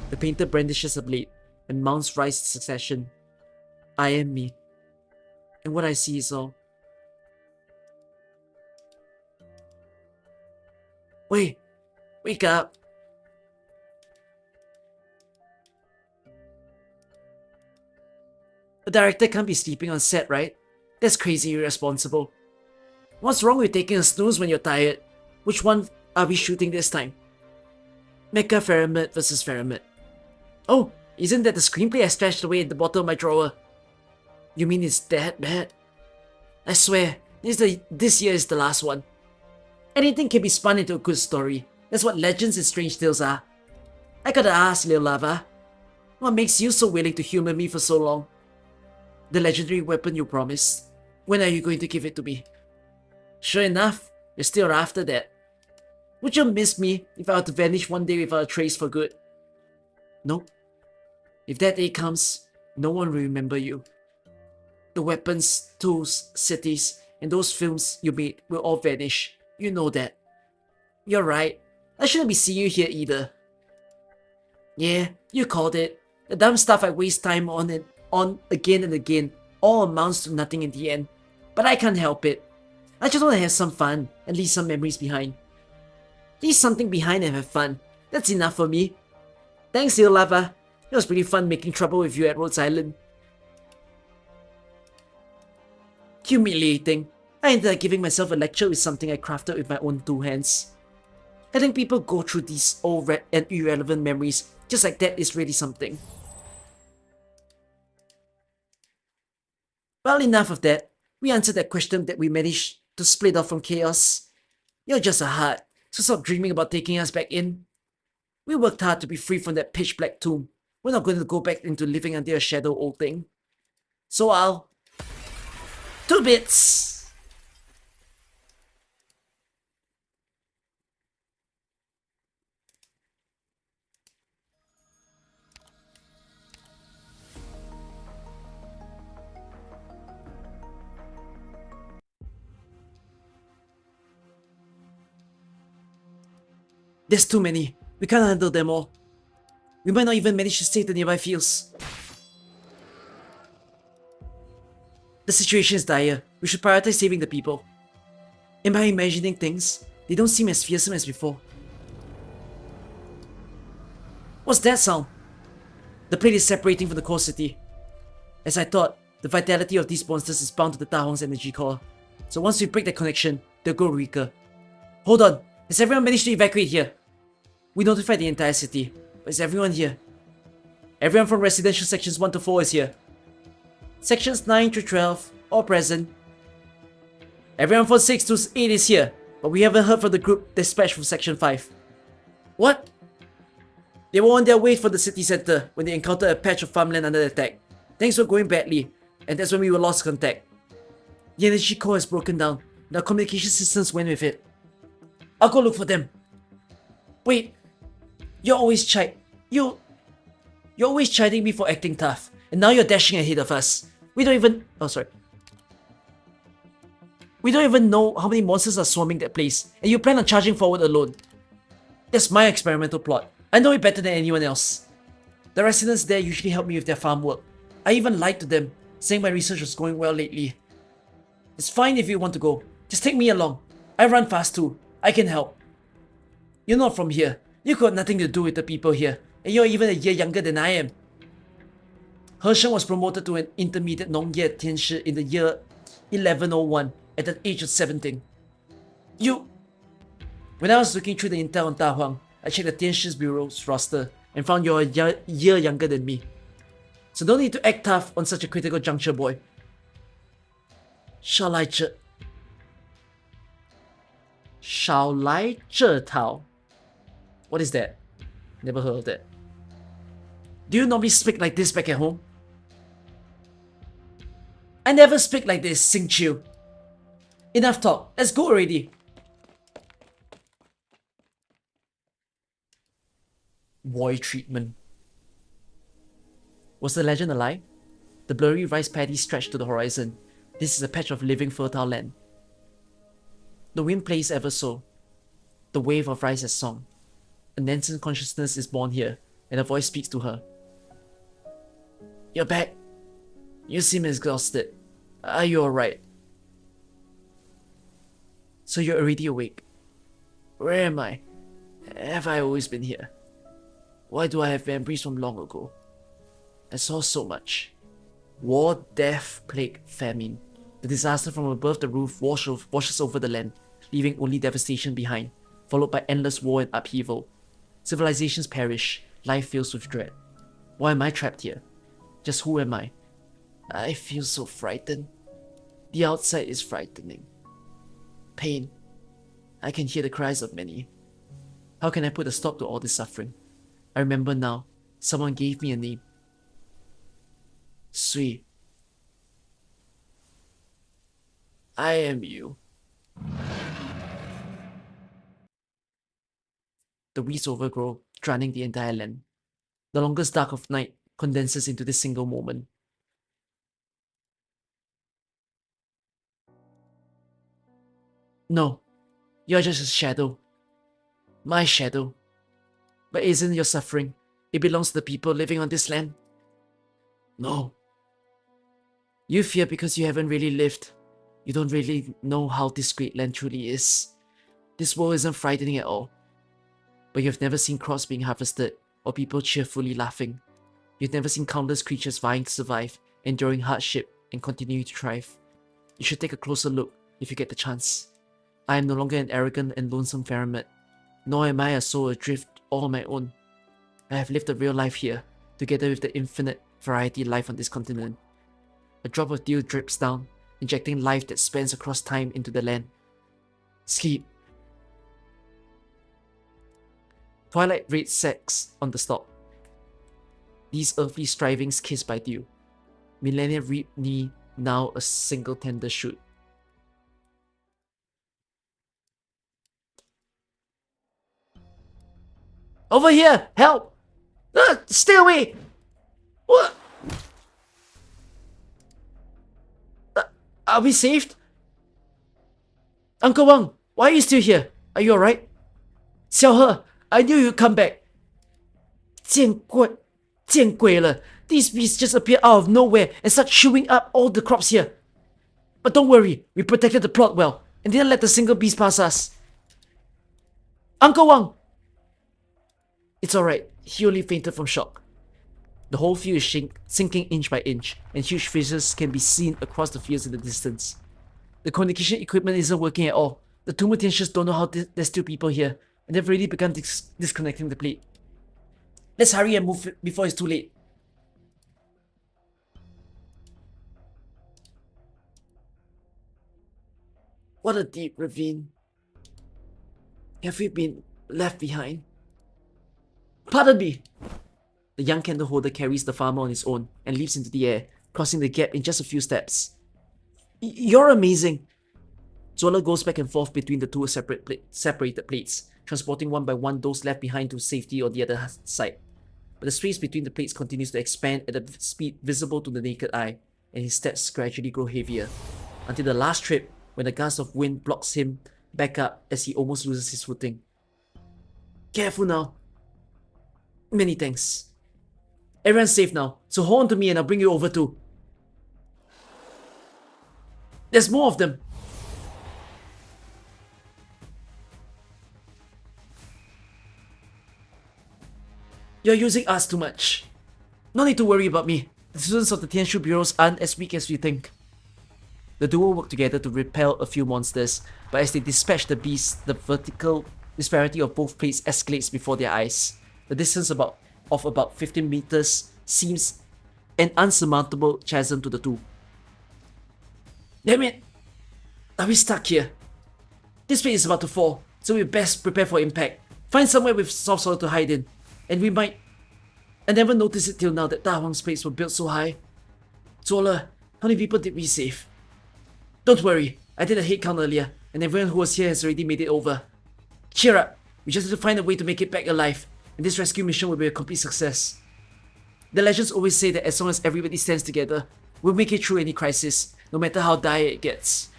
The painter brandishes a blade, and mounts rise in succession. I am me, and what I see is all. Wait, wake up! A director can't be sleeping on set, right? That's crazy irresponsible. What's wrong with taking a snooze when you're tired? Which one are we shooting this time? Mecha Faramid versus Faramid. Oh, isn't that the screenplay I stashed away in the bottom of my drawer? You mean it's that bad? I swear, this year is the last one. Anything can be spun into a good story. That's what legends and strange tales are. I gotta ask, Lil Lava, what makes you so willing to humor me for so long? The legendary weapon you promised. When are you going to give it to me? Sure enough, you're still after that. Would you miss me if I were to vanish one day without a trace for good? Nope. If that day comes, no one will remember you. The weapons, tools, cities, and those films you made will all vanish. You know that. You're right. I shouldn't be seeing you here either. Yeah, you called it. The dumb stuff I waste time on and on again and again all amounts to nothing in the end. But I can't help it. I just want to have some fun and leave some memories behind. Leave something behind and have fun. That's enough for me. Thanks, Lil Lava. It was pretty fun making trouble with you at Rhodes Island. Humiliating. I ended up giving myself a lecture with something I crafted with my own two hands. Letting people go through these old and irrelevant memories just like that is really something. Well, enough of that. We answered that question that we managed to split off from chaos. You're just a heart, so stop dreaming about taking us back in. We worked hard to be free from that pitch black tomb. We're not going to go back into living under a shadow old thing. So I'll... 2 bits! There's too many. We can't handle them all. We might not even manage to save the nearby fields. The situation is dire. We should prioritize saving the people. Am I imagining things? They don't seem as fearsome as before. What's that sound? The plate is separating from the core city. As I thought, the vitality of these monsters is bound to the Tahong's energy core. So once we break that connection, they'll grow weaker. Hold on, has everyone managed to evacuate here? We notified the entire city, but is everyone here? Everyone from residential sections 1 to 4 is here. Sections 9 to 12, all present. Everyone from 6 to 8 is here, but we haven't heard from the group dispatched from section 5. What? They were on their way for the city center when they encountered a patch of farmland under attack. Things were going badly, and that's when we were lost contact. The energy core has broken down, and our communication systems went with it. I'll go look for them. Wait, you're always you're always chiding me for acting tough, and now you're dashing ahead of us. We don't even know how many monsters are swarming that place, and you plan on charging forward alone. That's my experimental plot. I know it better than anyone else. The residents there usually help me with their farm work. I even lied to them, saying my research was going well lately. It's fine if you want to go. Just take me along. I run fast too. I can help. You're not from here. You got nothing to do with the people here, and you're even a year younger than I am. Hersheng was promoted to an intermediate Nongye Tianshi in the year 1101 at the age of 17. When I was looking through the intel on Da Huang, I checked the Tianshi's bureau's roster and found you're a year younger than me. So don't need to act tough on such a critical juncture, boy. Shall I Tao? What is that? Never heard of that. Do you normally speak like this back at home? I never speak like this, Sing Chiu. Enough talk, let's go already. Boy treatment. Was the legend a lie? The blurry rice paddies stretched to the horizon. This is a patch of living fertile land. The wind plays ever so. The wave of rice has song. A nascent consciousness is born here, and a voice speaks to her. You're back. You seem exhausted. Are you alright? So you're already awake. Where am I? Have I always been here? Why do I have memories from long ago? I saw so much. War, death, plague, famine. The disaster from above the roof washes over the land, leaving only devastation behind, followed by endless war and upheaval. Civilizations perish, life fills with dread. Why am I trapped here? Just who am I? I feel so frightened. The outside is frightening. Pain. I can hear the cries of many. How can I put a stop to all this suffering? I remember now, someone gave me a name. Sui. I am you. The weeds overgrow, drowning the entire land. The longest dark of night condenses into this single moment. No, you're just a shadow. My shadow. But isn't your suffering? It belongs to the people living on this land. No. You fear because you haven't really lived. You don't really know how this great land truly is. This world isn't frightening at all. But you've never seen crops being harvested or people cheerfully laughing. You've never seen countless creatures vying to survive, enduring hardship, and continuing to thrive. You should take a closer look if you get the chance. I am no longer an arrogant and lonesome Faramid, nor am I a soul adrift all on my own. I have lived a real life here, together with the infinite variety of life on this continent. A drop of dew drips down, injecting life that spans across time into the land. Sleep. Twilight red sacks on the stalk. These earthly strivings kissed by dew. Millennia reap me now a single tender shoot. Over here! Help! Stay away! What? Are we saved? Uncle Wang, why are you still here? Are you alright? Xiao He, I knew you'd come back. 见鬼了! These beasts just appear out of nowhere and start chewing up all the crops here. But don't worry, we protected the plot well and didn't let the single beast pass us. Uncle Wang! It's alright, he only fainted from shock. The whole field is sinking inch by inch, and huge fissures can be seen across the fields in the distance. The communication equipment isn't working at all. The two mutations don't know how there's still people here, and they've already begun disconnecting the plate. Let's hurry and move before it's too late. What a deep ravine. Have we been left behind? Pardon me! The young candleholder carries the farmer on his own and leaps into the air, crossing the gap in just a few steps. You're amazing! Zola goes back and forth between the two separated plates, transporting one by one those left behind to safety on the other side. But the space between the plates continues to expand at a speed visible to the naked eye, and his steps gradually grow heavier, until the last trip when a gust of wind blocks him back up as he almost loses his footing. Careful now. Many thanks. Everyone's safe now, so hold on to me and I'll bring you over too. There's more of them. You're using us too much. No need to worry about me. The students of the Tianshu bureaus aren't as weak as we think. The duo work together to repel a few monsters, but as they dispatch the beasts, the vertical disparity of both plates escalates before their eyes. The distance of about 15 meters seems an unsurmountable chasm to the two. Damn it! Are we stuck here? This plate is about to fall, so we best prepare for impact. Find somewhere with soft soil to hide in, and we might... I never noticed it till now that Da Huang's plates were built so high. Zola, how many people did we save? Don't worry, I did a head count earlier, and everyone who was here has already made it over. Cheer up, we just have to find a way to make it back alive, and this rescue mission will be a complete success. The legends always say that as long as everybody stands together, we'll make it through any crisis, no matter how dire it gets.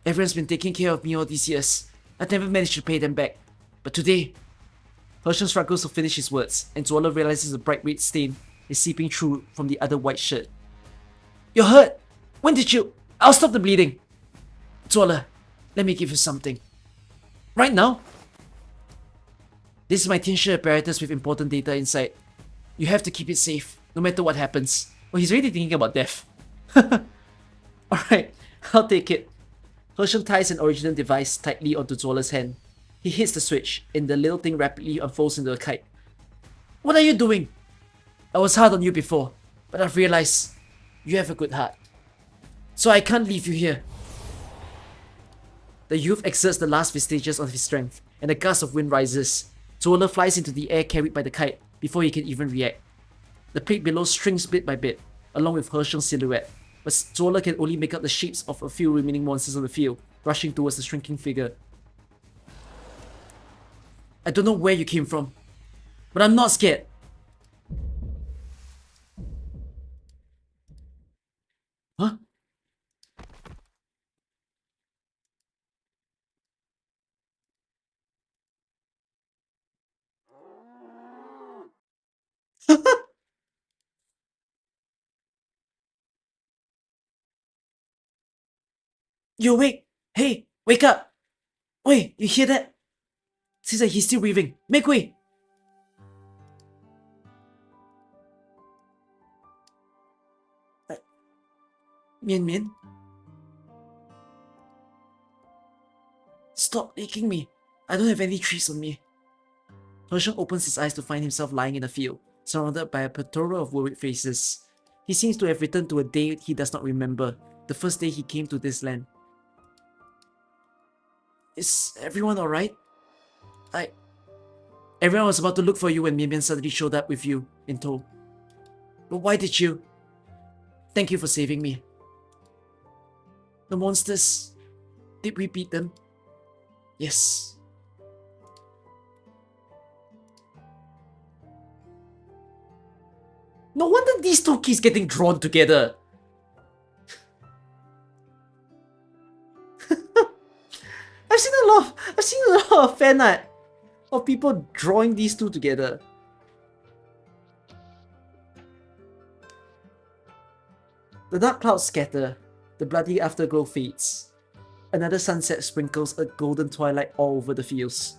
Everyone's been taking care of me all these years. I've never managed to pay them back. But today... Hershon struggles to finish his words, and Zola realizes a bright red stain is seeping through from the other white shirt. You're hurt! When did you... I'll stop the bleeding! Zola, let me give you something. Right now? This is my Tinsha apparatus with important data inside. You have to keep it safe, no matter what happens. Oh, he's already thinking about death. Alright, I'll take it. Hershon ties an original device tightly onto Zola's hand. He hits the switch, and the little thing rapidly unfolds into a kite. What are you doing? I was hard on you before, but I've realized you have a good heart. So I can't leave you here. The youth exerts the last vestiges of his strength, and a gust of wind rises. Zola flies into the air carried by the kite before he can even react. The plate below shrinks bit by bit, along with Hershon's silhouette, but Zola can only make out the shapes of a few remaining monsters on the field, rushing towards the shrinking figure. I don't know where you came from, but I'm not scared. Huh? You awake? Hey, wake up! Wait, you hear that? Seems like he's still breathing. Make way! Mianmian? Stop aching me. I don't have any trees on me. Hershon opens his eyes to find himself lying in a field, surrounded by a plethora of worried faces. He seems to have returned to a day he does not remember, the first day he came to this land. Is everyone alright? Everyone was about to look for you when Mianmian suddenly showed up with you in tow. But why did you? Thank you for saving me. The monsters... Did we beat them? Yes. No wonder these two keys getting drawn together. I've seen a lot of fan art of people drawing these two together. The dark clouds scatter, the bloody afterglow fades. Another sunset sprinkles a golden twilight all over the fields.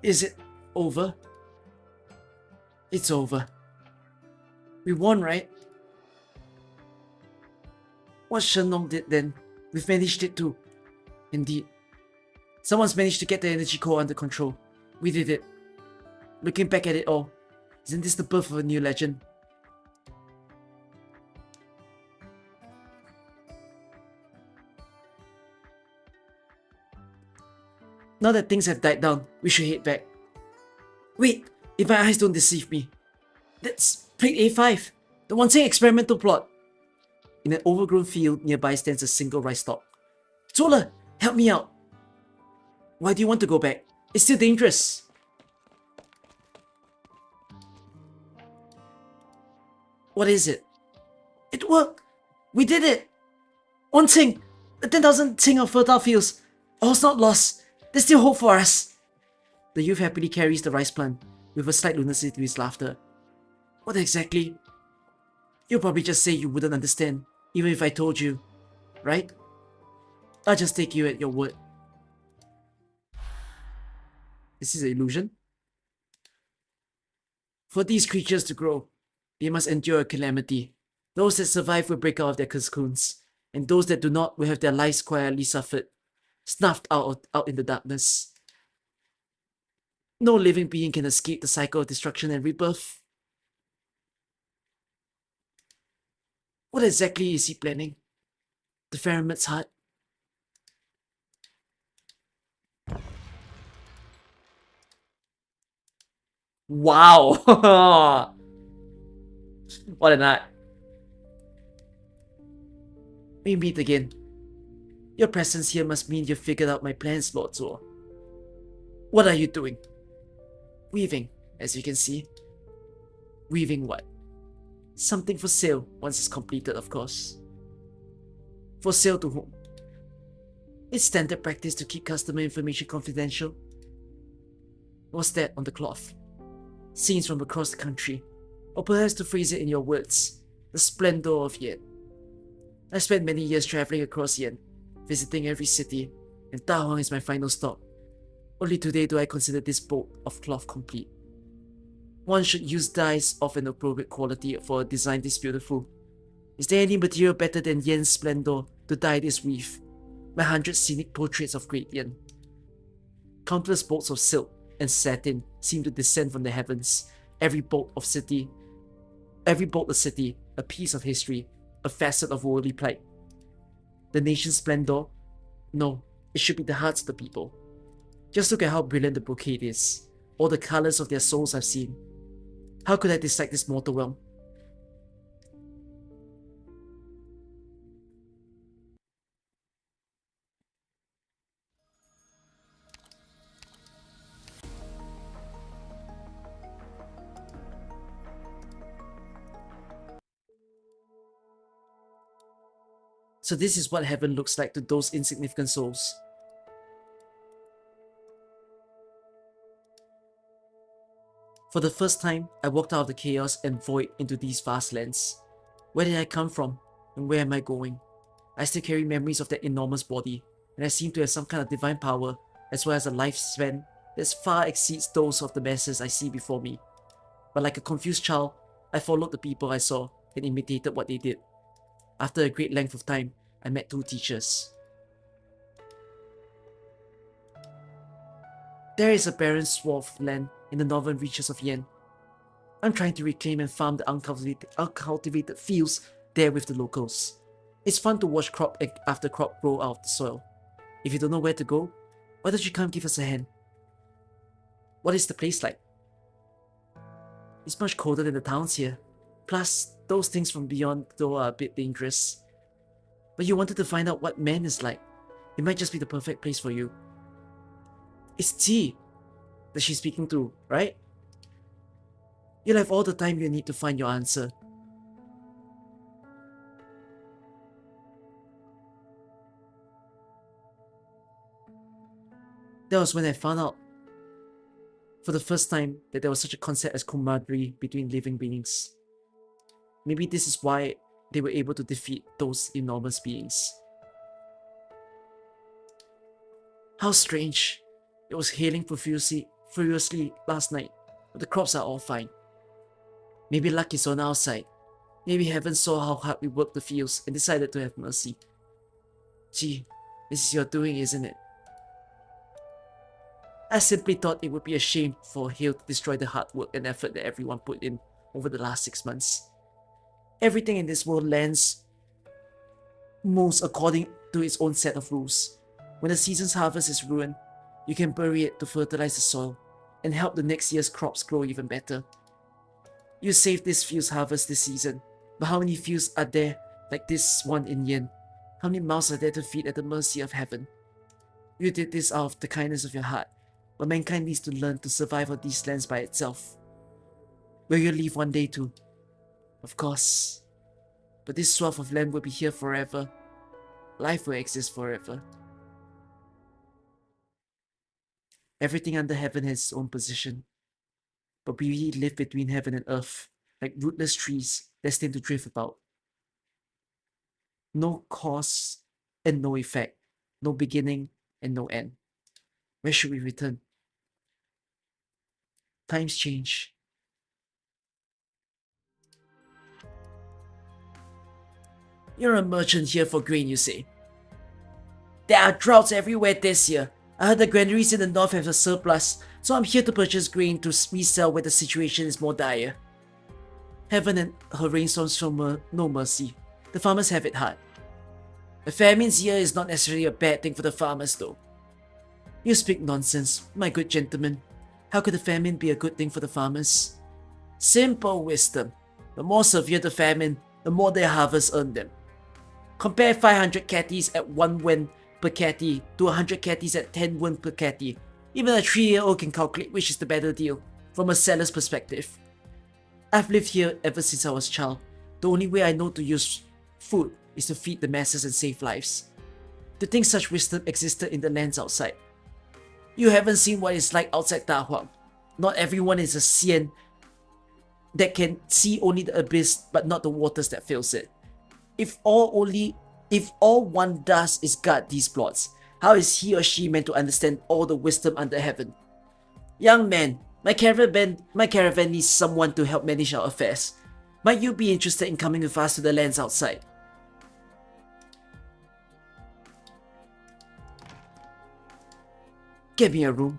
Is it over? It's over. We won, right? What Shennong did then, we've managed it too. Indeed. Someone's managed to get the energy core under control. We did it. Looking back at it all, isn't this the birth of a new legend? Now that things have died down, we should head back. Wait, if my eyes don't deceive me. That's plate A5, the one saying experimental plot. In an overgrown field nearby stands a single rice stalk. Zola, help me out. Why do you want to go back? It's still dangerous. What is it? It worked! We did it! 1 ting! The 10,000 ting of fertile fields! All's not lost! There's still hope for us! The youth happily carries the rice plant, with a slight lunacy to his laughter. What exactly? You'll probably just say you wouldn't understand, even if I told you, right? I'll just take you at your word. This is an illusion. For these creatures to grow, they must endure a calamity. Those that survive will break out of their cocoons, and those that do not will have their lives quietly suffered, snuffed out in the darkness. No living being can escape the cycle of destruction and rebirth. What exactly is he planning? The Pharaoh's heart? Wow! What a night. We meet again. Your presence here must mean you've figured out my plans, Lord Zor. What are you doing? Weaving, as you can see. Weaving what? Something for sale once it's completed, of course. For sale to whom? It's standard practice to keep customer information confidential. What's that on the cloth? Scenes from across the country, or perhaps to phrase it in your words, the splendor of Yen. I spent many years traveling across Yen, visiting every city, and Tahuang is my final stop. Only today do I consider this bolt of cloth complete. One should use dyes of an appropriate quality for a design this beautiful. Is there any material better than Yen's splendor to dye this weave? My 100 scenic portraits of Great Yen. Countless bolts of silk and satin seem to descend from the heavens. Every bolt a city, a piece of history, a facet of worldly plight. The nation's splendor? No, it should be the hearts of the people. Just look at how brilliant the brocade is. All the colors of their souls I've seen. How could I dislike this mortal realm? So this is what heaven looks like to those insignificant souls. For the first time, I walked out of the chaos and void into these vast lands. Where did I come from? And where am I going? I still carry memories of that enormous body, and I seem to have some kind of divine power, as well as a lifespan that far exceeds those of the masses I see before me. But like a confused child, I followed the people I saw and imitated what they did. After a great length of time, I met 2 teachers. There is a barren swath of land in the northern reaches of Yen. I'm trying to reclaim and farm the uncultivated fields there with the locals. It's fun to watch crop after crop grow out of the soil. If you don't know where to go, why don't you come give us a hand? What is the place like? It's much colder than the towns here. Plus, those things from beyond though are a bit dangerous. But you wanted to find out what man is like. It might just be the perfect place for you. It's T that she's speaking to, right? You'll have all the time you need to find your answer. That was when I found out for the first time that there was such a concept as camaraderie between living beings. Maybe this is why they were able to defeat those enormous beings. How strange. It was hailing furiously last night, but the crops are all fine. Maybe luck is on our side. Maybe heaven saw how hard we worked the fields and decided to have mercy. Gee, this is your doing, isn't it? I simply thought it would be a shame for Hail to destroy the hard work and effort that everyone put in over the last 6 months. Everything in this world moves according to its own set of rules. When the season's harvest is ruined, you can bury it to fertilize the soil and help the next year's crops grow even better. You saved this field's harvest this season, but how many fields are there like this one in Yen? How many mouths are there to feed at the mercy of heaven? You did this out of the kindness of your heart, but mankind needs to learn to survive on these lands by itself. Will you leave one day too? Of course. But this swath of land will be here forever. Life will exist forever. Everything under heaven has its own position. But we live between heaven and earth, like rootless trees destined to drift about. No cause and no effect, no beginning and no end. Where should we return? Times change. You're a merchant here for grain, you say. There are droughts everywhere this year. I heard the granaries in the north have a surplus, so I'm here to purchase grain to resell where the situation is more dire. Heaven and her rainstorms show no mercy. The farmers have it hard. A famine's year is not necessarily a bad thing for the farmers, though. You speak nonsense, my good gentleman. How could a famine be a good thing for the farmers? Simple wisdom. The more severe the famine, the more their harvests earn them. Compare 500 catties at 1 wen per catty to 100 catties at 10 wen per catty. Even a 3-year-old can calculate which is the better deal, from a seller's perspective. I've lived here ever since I was a child. The only way I know to use food is to feed the masses and save lives. To think such wisdom existed in the lands outside. You haven't seen what it's like outside Da Huang. Not everyone is a Xian that can see only the abyss but not the waters that fills it. If all one does is guard these plots, how is he or she meant to understand all the wisdom under heaven? Young man, my caravan needs someone to help manage our affairs. Might you be interested in coming with us to the lands outside? Get me a room.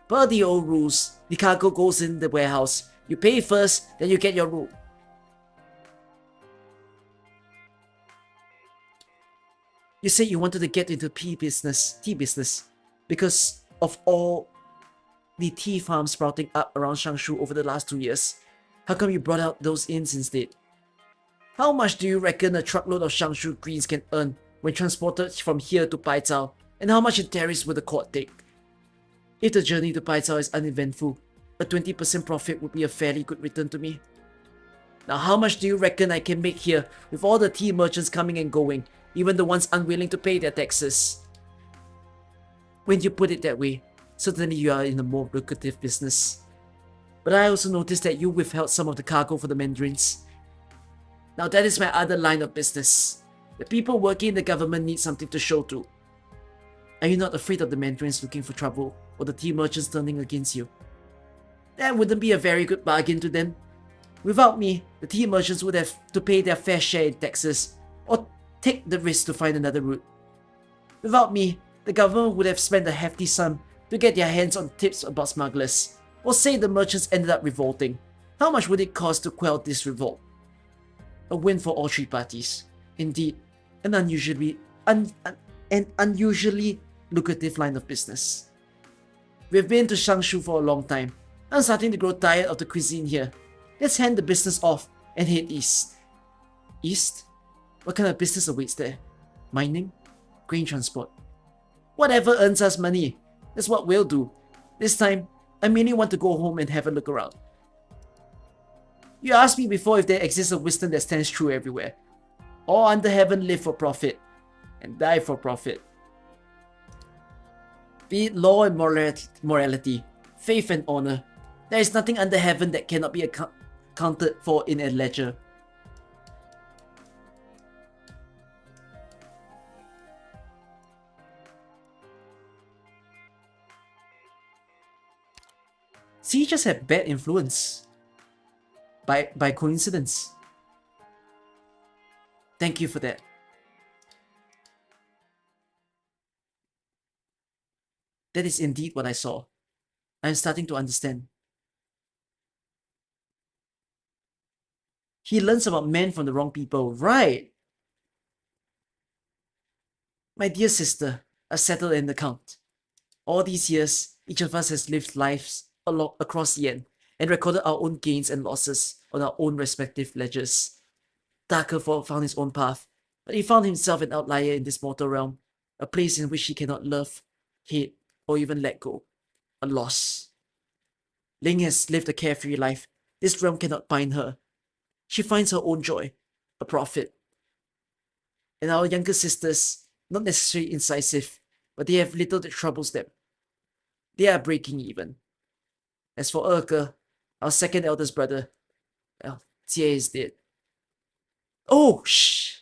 Per the old rules, the cargo goes in the warehouse. You pay first, then you get your room. You said you wanted to get into tea business, because of all the tea farms sprouting up around Shangshu over the last 2 years. How come you brought out those inns instead? How much do you reckon a truckload of Shangshu greens can earn when transported from here to Paizhao, and how much in tariffs would the court take? If the journey to Paizhao is uneventful, a 20% profit would be a fairly good return to me. Now how much do you reckon I can make here with all the tea merchants coming and going, even the ones unwilling to pay their taxes? When you put it that way, certainly you are in a more lucrative business. But I also noticed that you withheld some of the cargo for the mandarins. Now that is my other line of business. The people working in the government need something to show to. Are you not afraid of the mandarins looking for trouble, or the tea merchants turning against you? That wouldn't be a very good bargain to them. Without me, the tea merchants would have to pay their fair share in taxes, or take the risk to find another route. Without me, the government would have spent a hefty sum to get their hands on tips about smugglers, or say the merchants ended up revolting. How much would it cost to quell this revolt? A win for all three parties. Indeed, an unusually lucrative line of business. We've been to Shangshu for a long time. I'm starting to grow tired of the cuisine here. Let's hand the business off and head east. East? What kind of business awaits there? Mining? Grain transport? Whatever earns us money. That's what we'll do. This time, I merely want to go home and have a look around. You asked me before if there exists a wisdom that stands true everywhere. All under heaven live for profit, and die for profit. Be it law and morality, faith and honor, there is nothing under heaven that cannot be accounted for in a ledger. See, you just have bad influence. By coincidence. Thank you for that. That is indeed what I saw. I am starting to understand. He learns about men from the wrong people, right? My dear sister, I've settled an account. All these years, each of us has lived lives across Yen and recorded our own gains and losses on our own respective ledgers. Darker found his own path, but he found himself an outlier in this mortal realm. A place in which she cannot love, hate, or even let go. A loss. Ling has lived a carefree life. This realm cannot bind her. She finds her own joy, a profit. And our younger sisters, not necessarily incisive, but they have little that troubles them. They are breaking even. As for Erke, our second eldest brother, well, Jie is dead. Oh, shh!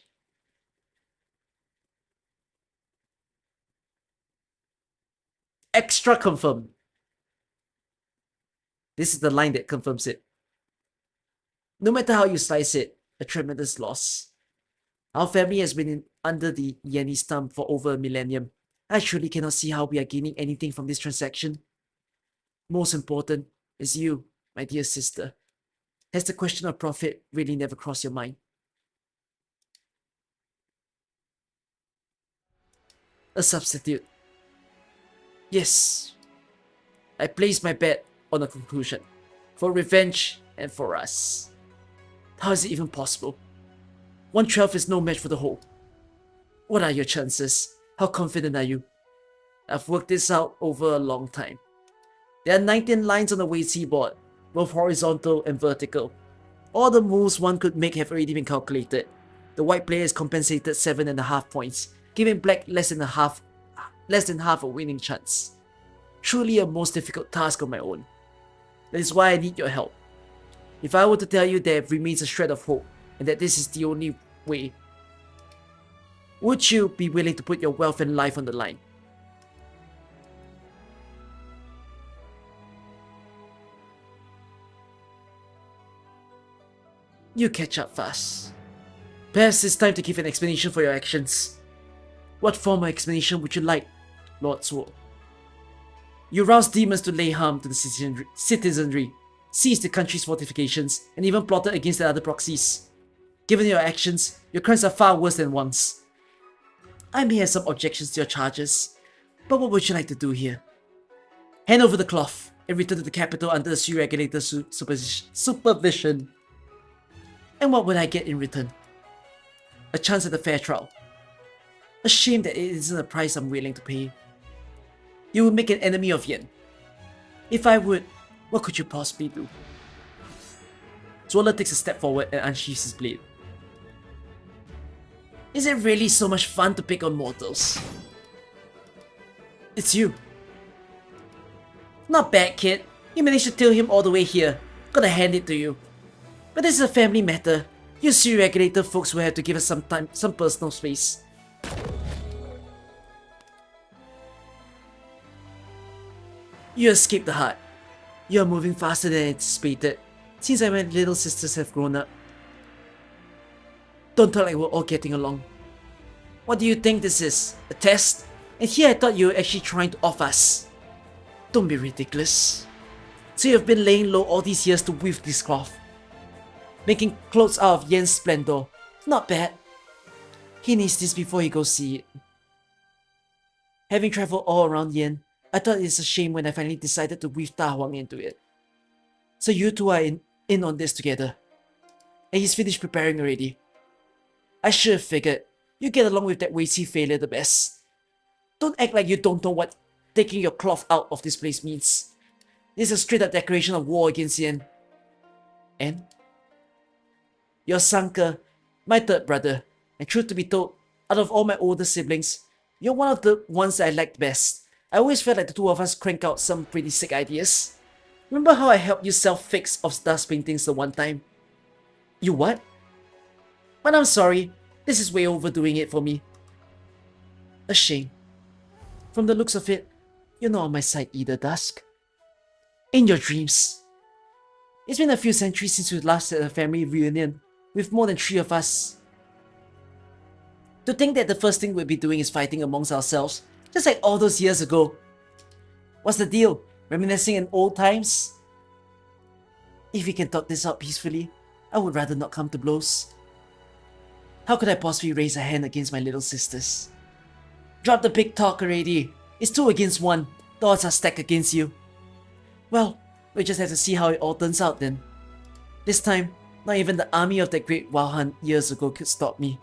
Extra confirmed. This is the line that confirms it. No matter how you slice it, a tremendous loss. Our family has been under the Yenny's thumb for over a millennium. I truly cannot see how we are gaining anything from this transaction. Most important is you, my dear sister. Has the question of profit really never crossed your mind? A substitute. Yes. I place my bet on a conclusion. For revenge and for us. How is it even possible? 1/12 is no match for the whole. What are your chances? How confident are you? I've worked this out over a long time. There are 19 lines on the weighty board, both horizontal and vertical. All the moves one could make have already been calculated. The white player is compensated 7.5 points, giving black less than half a winning chance. Truly a most difficult task of my own. That is why I need your help. If I were to tell you there remains a shred of hope, and that this is the only way, would you be willing to put your wealth and life on the line? You catch up fast. Perhaps it's time to give an explanation for your actions. What form of explanation would you like, Lord Suo? You roused demons to lay harm to the citizenry, seized the country's fortifications, and even plotted against the other proxies. Given your actions, your crimes are far worse than Wang's. I may have some objections to your charges, but what would you like to do here? Hand over the cloth and return to the capital under the Sui regulator's supervision. And what would I get in return? A chance at a fair trial. A shame that it isn't a price I'm willing to pay. You would make an enemy of Yen. If I would, what could you possibly do? Zhuola takes a step forward and unsheathes his blade. Is it really so much fun to pick on mortals? It's you. Not bad, kid. You managed to tail him all the way here. Gotta hand it to you. But this is a family matter. You Sui regulator folks will have to give us some time, some personal space. You escaped the heart. You are moving faster than anticipated. Seems like my little sisters have grown up. Don't talk like we're all getting along. What do you think this is? A test? And here I thought you were actually trying to off us. Don't be ridiculous. So you've been laying low all these years to weave this cloth. Making clothes out of Yen's splendor. Not bad. He needs this before he goes see it. Having traveled all around Yen, I thought it's a shame when I finally decided to weave Da Huang into it. So you two are in on this together. And he's finished preparing already. I should have figured you get along with that Wei-Si failure the best. Don't act like you don't know what taking your cloth out of this place means. This is a straight up declaration of war against Yen. And your Sanke, my third brother, and truth to be told, out of all my older siblings, you're one of the ones that I liked best. I always felt like the two of us crank out some pretty sick ideas. Remember how I helped you self-fix of dust paintings the one time? You what? But I'm sorry, this is way overdoing it for me. A shame. From the looks of it, you're not on my side either, Dusk. In your dreams. It's been a few centuries since we last had a family reunion, with more than 3 of us. To think that the first thing we'll be doing is fighting amongst ourselves, just like all those years ago. What's the deal? Reminiscing in old times? If we can talk this out peacefully, I would rather not come to blows. How could I possibly raise a hand against my little sisters? Drop the big talk already. It's 2 against 1. The odds are stacked against you. Well, we just have to see how it all turns out then. This time, not even the army of that great wild hunt years ago could stop me.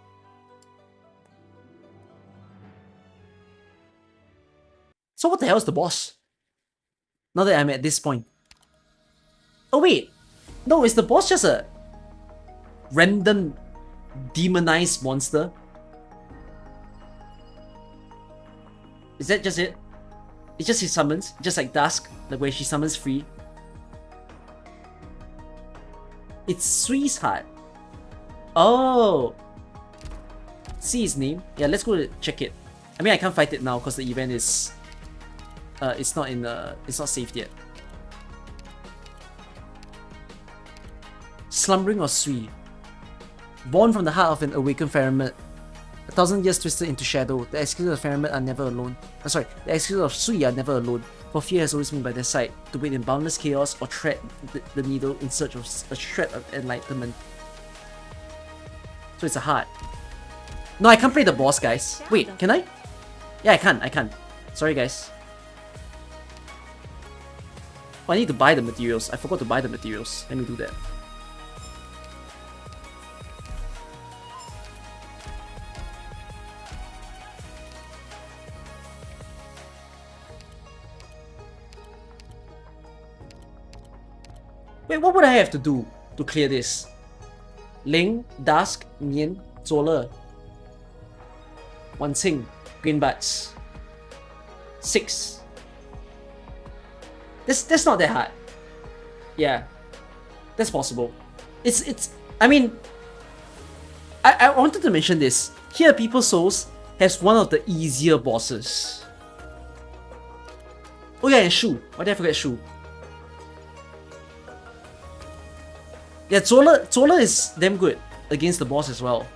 So what the hell is the boss? Now that I'm at this point. Oh wait! No, is the boss just a random demonized monster? Is that just it? It's just his summons, just like Dusk, the way she summons free. It's Sui's heart. Oh! See his name? Yeah, let's go check it. I mean, I can't fight it now because the event is... it's not saved yet. Slumbering or Sui. Born from the heart of an awakened Faramid. 1,000 years twisted into shadow, the executors of Faramid are never alone. The executors of Sui are never alone, for fear has always been by their side, to wait in boundless chaos or tread the needle in search of a shred of enlightenment. So it's a heart. No, I can't play the boss, guys. Wait, can I? Yeah, I can. Sorry, guys. Oh, I need to buy the materials. I forgot to buy the materials. Let me do that. Wait, what would I have to do to clear this? Ling, Dusk, Mian, Zola. Wan Xing, Green Buds. 6. That's not that hard. Yeah. That's possible. I mean, I wanted to mention this. Here, People's Souls has one of the easier bosses. Oh yeah, and Shu. Why did I forget Shu? Yeah, Zola is damn good against the boss as well.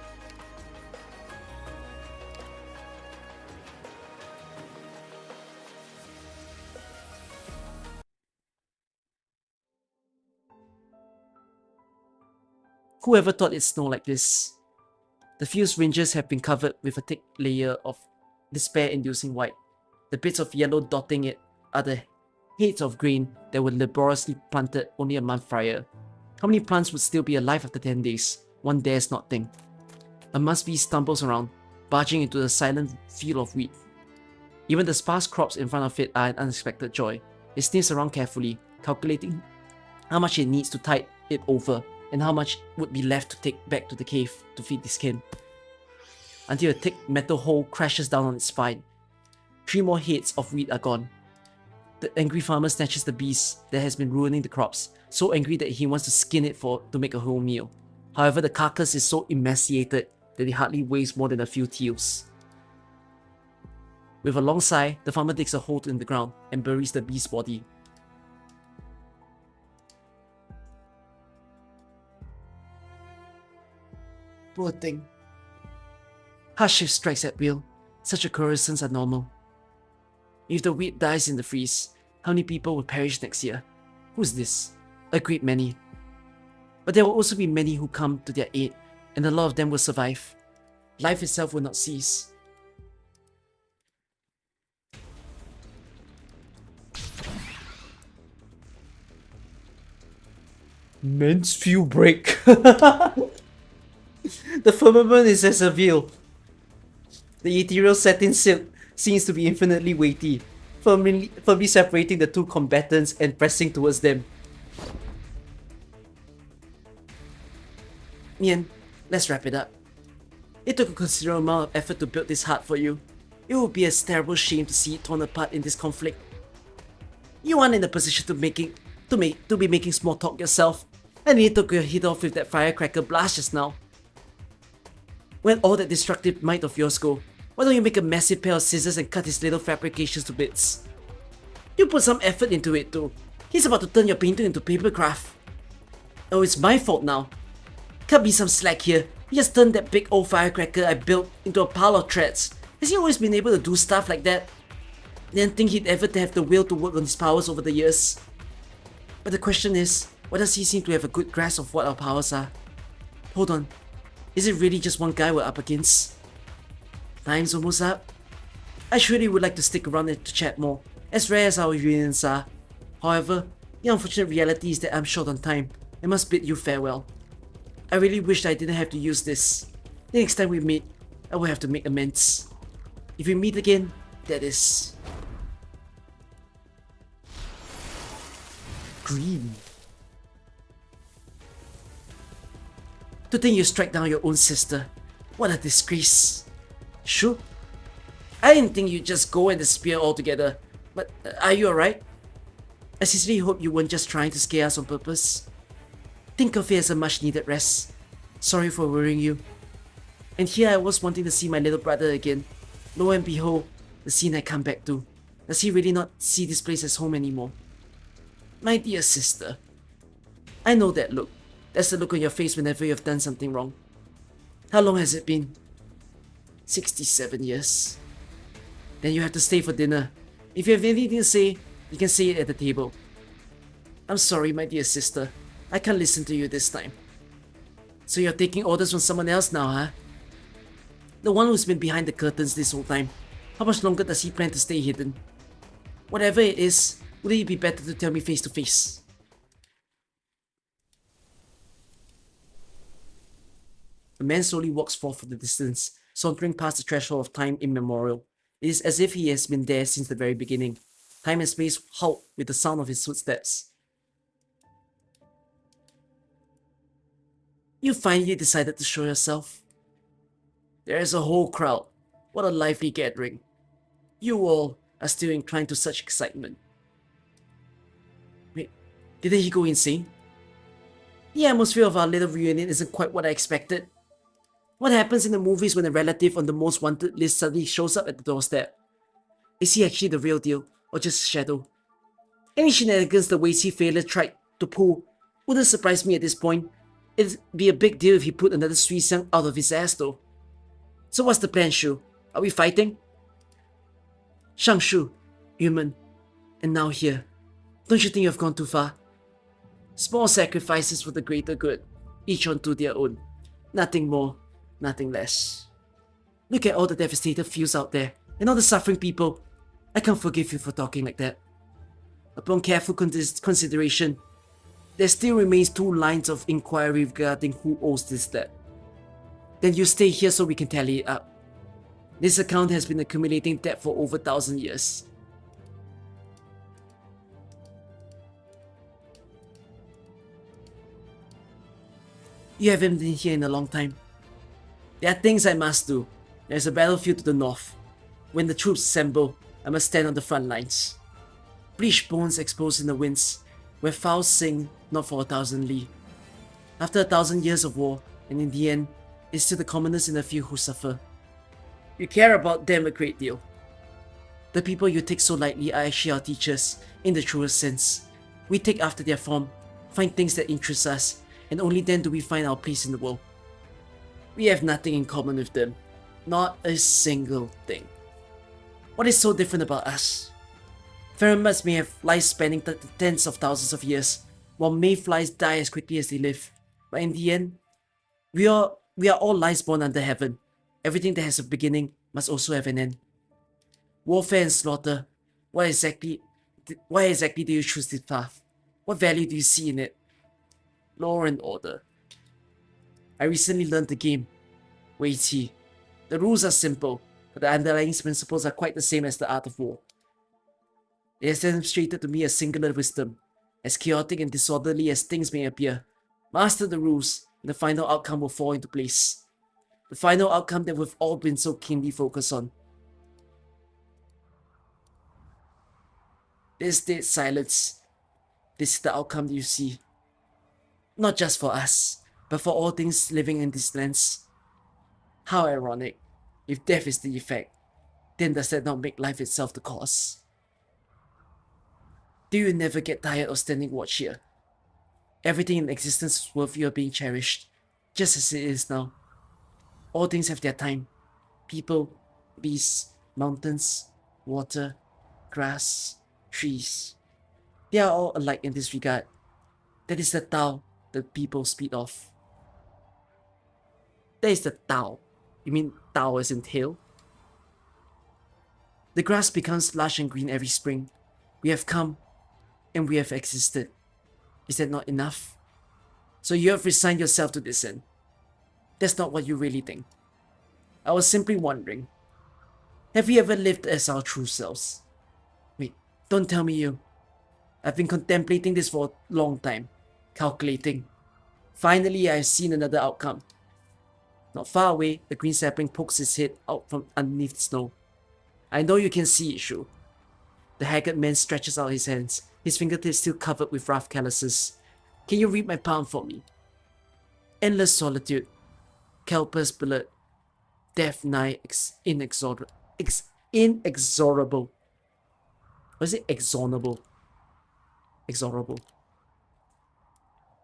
Whoever thought it'd snow like this? The fierce ranges have been covered with a thick layer of despair-inducing white. The bits of yellow dotting it are the heads of grain that were laboriously planted only a month prior. How many plants would still be alive after 10 days? One dares not think. A must-be stumbles around, barging into the silent field of wheat. Even the sparse crops in front of it are an unexpected joy. It sniffs around carefully, calculating how much it needs to tide it over, and how much would be left to take back to the cave to feed the skin. Until a thick metal hole crashes down on its spine. 3 more heads of wheat are gone. The angry farmer snatches the beast that has been ruining the crops, so angry that he wants to skin it to make a whole meal. However, the carcass is so emaciated that it hardly weighs more than a few teals. With a long sigh, the farmer digs a hole in the ground and buries the beast's body. Poor thing. Hardship strikes at will. Such occurrences are normal. If the wheat dies in the freeze, how many people will perish next year? Who's this? A great many. But there will also be many who come to their aid, and a lot of them will survive. Life itself will not cease. Men's fuel break. The firmament is as a veil. The ethereal satin silk seems to be infinitely weighty, firmly separating the two combatants and pressing towards them. Mian, let's wrap it up. It took a considerable amount of effort to build this heart for you. It would be a terrible shame to see it torn apart in this conflict. You aren't in a position to be making small talk yourself, and you took your head off with that firecracker blast just now. Where'd all that destructive might of yours go? Why don't you make a massive pair of scissors and cut his little fabrications to bits? You put some effort into it too. He's about to turn your painting into papercraft. Oh, it's my fault now. Cut me some slack here. He just turned that big old firecracker I built into a pile of threads. Has he always been able to do stuff like that? Didn't think he'd ever have the will to work on his powers over the years. But the question is, why does he seem to have a good grasp of what our powers are? Hold on. Is it really just one guy we're up against? Time's almost up. I surely would like to stick around to chat more, as rare as our reunions are. However, the unfortunate reality is that I'm short on time and must bid you farewell. I really wished I didn't have to use this. The next time we meet, I will have to make amends. If we meet again, that is. scream. To think you strike down your own sister. What a disgrace. Sure. I didn't think you'd just go and disappear altogether. But are you alright? I sincerely hope you weren't just trying to scare us on purpose. Think of it as a much needed rest. Sorry for worrying you. And here I was wanting to see my little brother again. Lo and behold, the scene I come back to. Does he really not see this place as home anymore? My dear sister. I know that look. That's the look on your face whenever you have done something wrong. How long has it been? 67 years. Then you have to stay for dinner. If you have anything to say, you can say it at the table. I'm sorry, my dear sister. I can't listen to you this time. So you're taking orders from someone else now, huh? The one who's been behind the curtains this whole time. How much longer does he plan to stay hidden? Whatever it is, would it be better to tell me face to face? A man slowly walks forth from the distance, sauntering past the threshold of time immemorial. It is as if he has been there since the very beginning. Time and space halt with the sound of his footsteps. You finally decided to show yourself. There is a whole crowd. What a lively gathering. You all are still inclined to such excitement. Wait, didn't he go insane? The atmosphere of our little reunion isn't quite what I expected. What happens in the movies when a relative on the most wanted list suddenly shows up at the doorstep? Is he actually the real deal, or just a shadow? Any shenanigans the Wacy failure tried to pull wouldn't surprise me at this point. It'd be a big deal if he put another Suisang out of his ass though. So what's the plan, Shu? Are we fighting? Shangshu, Yumen, and now here. Don't you think you've gone too far? Small sacrifices for the greater good, each unto their own. Nothing more, nothing less. Look at all the devastated fields out there, and all the suffering people. I can't forgive you for talking like that. Upon careful consideration, there still remains 2 lines of inquiry regarding who owes this debt. Then you stay here so we can tally it up. This account has been accumulating debt for over 1,000 years. You haven't been here in a long time. There are things I must do. There's a battlefield to the north. When the troops assemble, I must stand on the front lines. Bleached bones exposed in the winds, where fowls sing not for 1,000 li. After 1,000 years of war, and in the end, it's still the commoners in the field who suffer. You care about them a great deal. The people you take so lightly are actually our teachers, in the truest sense. We take after their form, find things that interest us, and only then do we find our place in the world. We have nothing in common with them. Not a single thing. What is so different about us? Pheromones may have lives spanning tens of thousands of years, while mayflies die as quickly as they live. But in the end, we are all lives born under heaven. Everything that has a beginning must also have an end. Warfare and slaughter. Why exactly do you choose this path? What value do you see in it? Law and order. I recently learned the game. Wei Qi. The rules are simple, but the underlying principles are quite the same as the art of war. It has demonstrated to me a singular wisdom. As chaotic and disorderly as things may appear, master the rules, and the final outcome will fall into place. The final outcome that we've all been so keenly focused on. This dead silence. This is the outcome that you see. Not just for us, but for all things living in these lands. How ironic. If death is the effect, then does that not make life itself the cause? Do you never get tired of standing watch here? Everything in existence is worthy of being cherished, just as it is now. All things have their time. People, beasts, mountains, water, grass, trees. They are all alike in this regard. That is the Tao the people speak of. That is the Tao. You mean Tao as in tail? The grass becomes lush and green every spring. We have come, and we have existed. Is that not enough? So you have resigned yourself to this end. That's not what you really think. I was simply wondering, have we ever lived as our true selves? Wait, don't tell me you. I've been contemplating this for a long time, calculating. Finally, I've seen another outcome. Not far away, the green sapling pokes its head out from underneath the snow. I know you can see it, Shu. The haggard man stretches out his hands, his fingertips still covered with rough calluses. Can you read my palm for me? Endless solitude, Kelper's blood, death nigh inexorable. Inexorable. Or is it exorable? Exorable.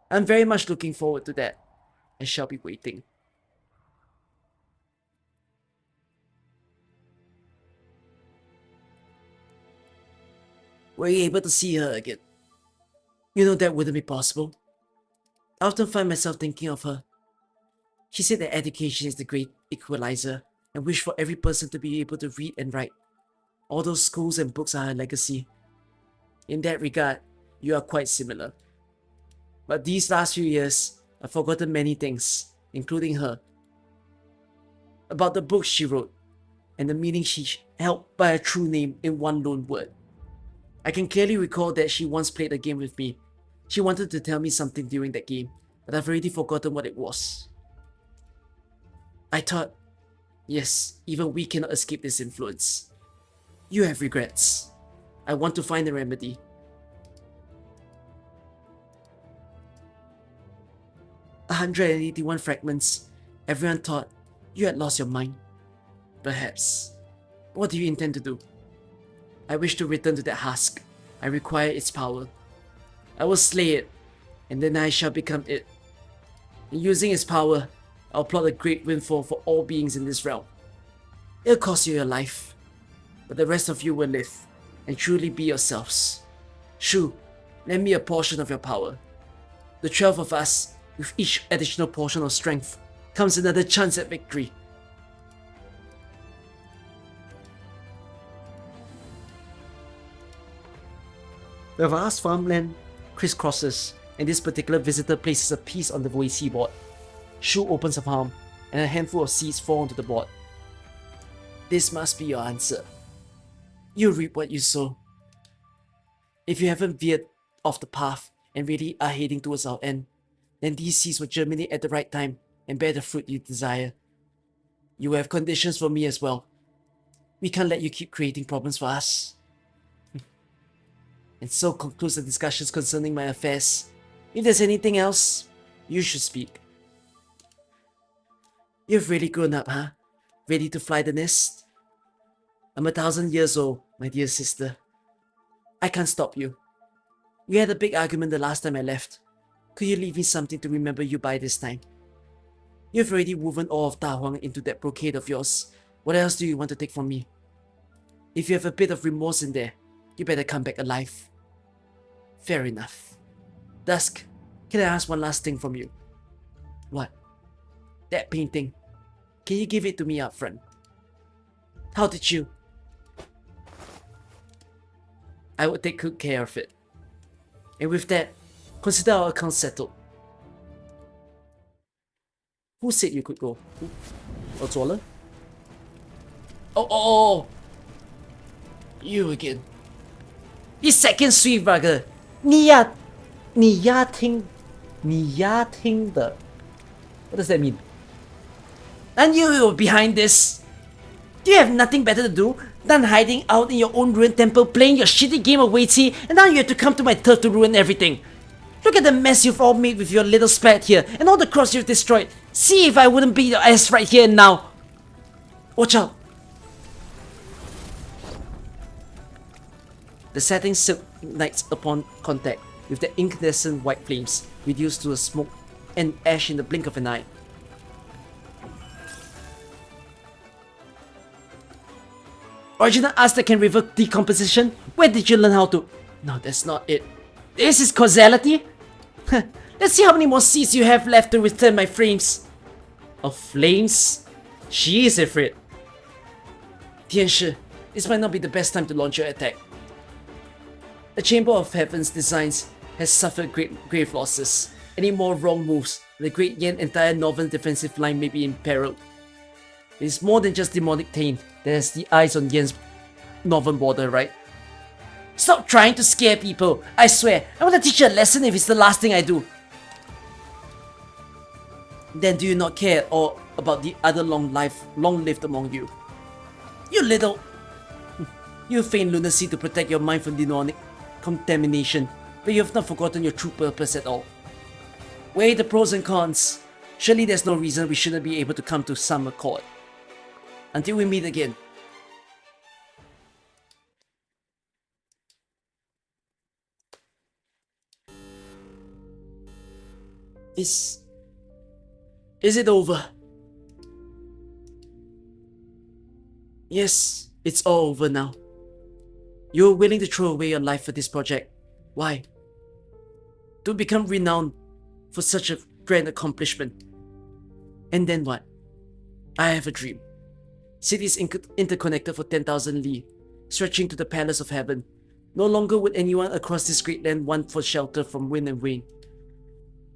I'm very much looking forward to that. I shall be waiting. Were you able to see her again? You know that wouldn't be possible. I often find myself thinking of her. She said that education is the great equalizer and wished for every person to be able to read and write. All those schools and books are her legacy. In that regard, you are quite similar. But these last few years, I've forgotten many things, including her. About the books she wrote, and the meaning she held by her true name in one lone word. I can clearly recall that she once played a game with me. She wanted to tell me something during that game, but I've already forgotten what it was. I thought, yes, even we cannot escape this influence. You have regrets. I want to find a remedy. A 181 fragments. Everyone thought you had lost your mind. Perhaps. What do you intend to do? I wish to return to that husk. I require its power. I will slay it, and then I shall become it. In using its power, I'll plot a great windfall for all beings in this realm. It'll cost you your life, but the rest of you will live, and truly be yourselves. Shu, lend me a portion of your power. The 12 of us, with each additional portion of strength, comes another chance at victory. The vast farmland crisscrosses, and this particular visitor places a piece on the void seaboard. Shu opens a palm, and a handful of seeds fall onto the board. This must be your answer. You reap what you sow. If you haven't veered off the path and really are heading towards our end, then these seeds will germinate at the right time and bear the fruit you desire. You have conditions for me as well. We can't let you keep creating problems for us. And so concludes the discussions concerning my affairs. If there's anything else, you should speak. You've really grown up, huh? Ready to fly the nest? I'm 1,000 years old, my dear sister. I can't stop you. We had a big argument the last time I left. Could you leave me something to remember you by this time? You've already woven all of Ta Huang into that brocade of yours. What else do you want to take from me? If you have a bit of remorse in there, you better come back alive. Fair enough. Dusk, can I ask one last thing from you? What? That painting. Can you give it to me up front? How did you? I would take good care of it. And with that, consider our account settled. Who said you could go? Oh, Zola? Oh! You again. 一 second sweep bugger. 你呀听的. What does that mean? And you were behind this. Do you have nothing better to do than hiding out in your own ruined temple playing your shitty game of Weiqi, and now you have to come to my turf to ruin everything? Look at the mess you've all made with your little spat here and all the crops you've destroyed. See if I wouldn't beat your ass right here and now. Watch out. The setting silk ignites upon contact with the incandescent white flames, reduced to a smoke and ash in the blink of an eye. Original arts that can reverse decomposition? Where did you learn how to? No, that's not it. This is causality? Let's see how many more seeds you have left to return my flames. Of flames? She is afraid. Tianshi, this might not be the best time to launch your attack. The Chamber of Heaven's designs has suffered grave losses. Any more wrong moves, the Great Yan entire northern defensive line may be imperiled. It is more than just demonic taint that has the eyes on Yan's northern border, right? Stop trying to scare people. I swear, I want to teach you a lesson if it's the last thing I do. Then do you not care at all about the other long-lived among you? You little... You feign lunacy to protect your mind from demonic contamination, but you have not forgotten your true purpose at all. Weigh the pros and cons. Surely there's no reason we shouldn't be able to come to some accord. Until we meet again. Is it over? Yes, it's all over now. You were willing to throw away your life for this project. Why? To become renowned for such a grand accomplishment. And then what? I have a dream. Cities interconnected for 10,000 li, stretching to the palace of heaven. No longer would anyone across this great land want for shelter from wind and rain.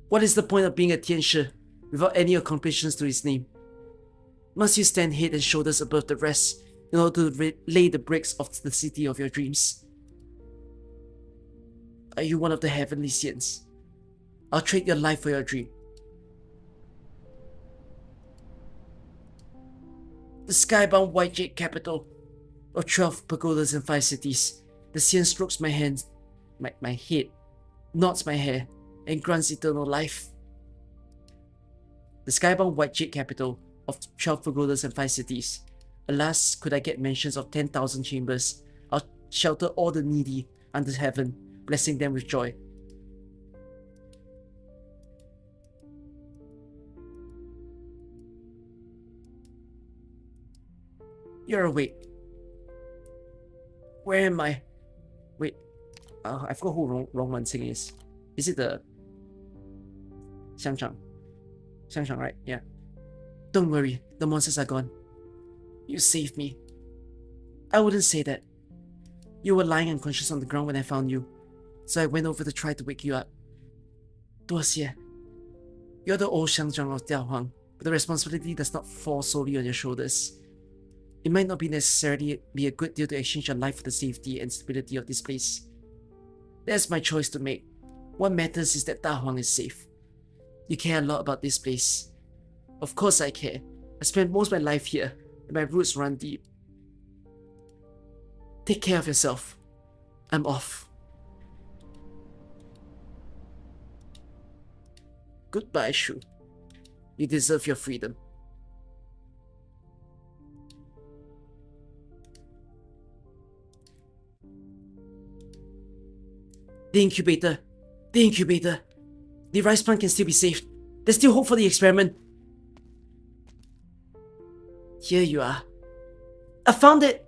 What is the point of being a Tianshi without any accomplishments to his name? Must you stand head and shoulders above the rest in order to lay the bricks of the city of your dreams? Are you one of the heavenly Xians? I'll trade your life for your dream. The skybound white jade capital of 12 pagodas and 5 cities. The Xian strokes my hands, my head, nods my hair, and grants eternal life. The skybound white jade capital of 12 pagodas and 5 cities. Alas, could I get mentions of 10,000 chambers, I'll shelter all the needy under heaven, blessing them with joy. You're awake. Where am I? Wait, I forgot who Rong Wansing is. Is it the Xiangchang? Xiangchang, right? Yeah. Don't worry, the monsters are gone. You saved me. I wouldn't say that. You were lying unconscious on the ground when I found you, so I went over to try to wake you up. 多谢. You're the old Xiangchang of Diaohuang, but the responsibility does not fall solely on your shoulders. It might not be necessarily be a good deal to exchange your life for the safety and stability of this place. That's my choice to make. What matters is that Dahuang is safe. You care a lot about this place. Of course I care. I spent most of my life here, and my roots run deep. Take care of yourself. I'm off. Goodbye, Shu. You deserve your freedom. The incubator. The incubator. The rice plant can still be saved. There's still hope for the experiment. Here you are. I found it!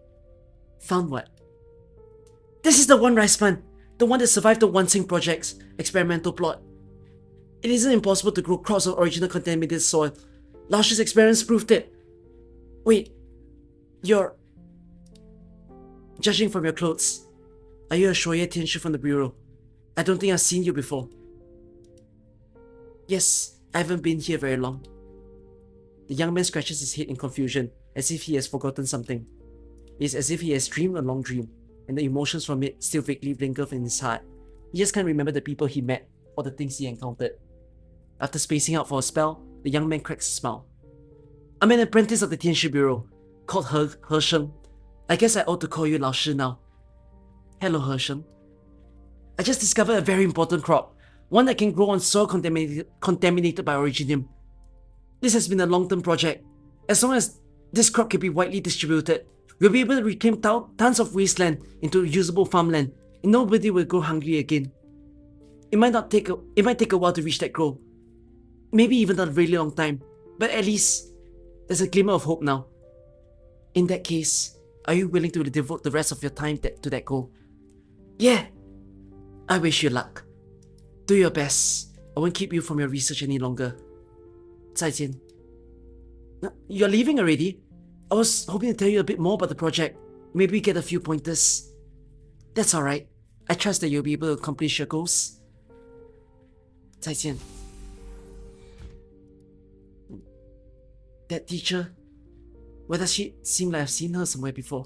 Found what? This is the one rice plant. The one that survived the Wansing Project's experimental plot. It isn't impossible to grow crops of original contaminated soil. Laosh's experiments proved it. Wait. You're... Judging from your clothes, are you a Shoye Tianshi from the Bureau? I don't think I've seen you before. Yes, I haven't been here very long. The young man scratches his head in confusion, as if he has forgotten something. It's as if he has dreamed a long dream, and the emotions from it still vaguely linger in his heart. He just can't remember the people he met or the things he encountered. After spacing out for a spell, the young man cracks a smile. I'm an apprentice of the Tianshi Bureau, called He Sheng. I guess I ought to call you Lao Shi now. Hello, He Sheng. I just discovered a very important crop, one that can grow on soil contaminated by Originium. This has been a long-term project. As long as this crop can be widely distributed, we'll be able to reclaim tons of wasteland into usable farmland, and nobody will go hungry again. It might take a while to reach that goal. Maybe even a really long time, but at least there's a glimmer of hope now. In that case, are you willing to devote the rest of your time to that goal? Yeah! I wish you luck. Do your best. I won't keep you from your research any longer. 再见. You're leaving already? I was hoping to tell you a bit more about the project. Maybe get a few pointers. That's alright. I trust that you'll be able to accomplish your goals. 再见. That teacher? Why does she seem like I've seen her somewhere before?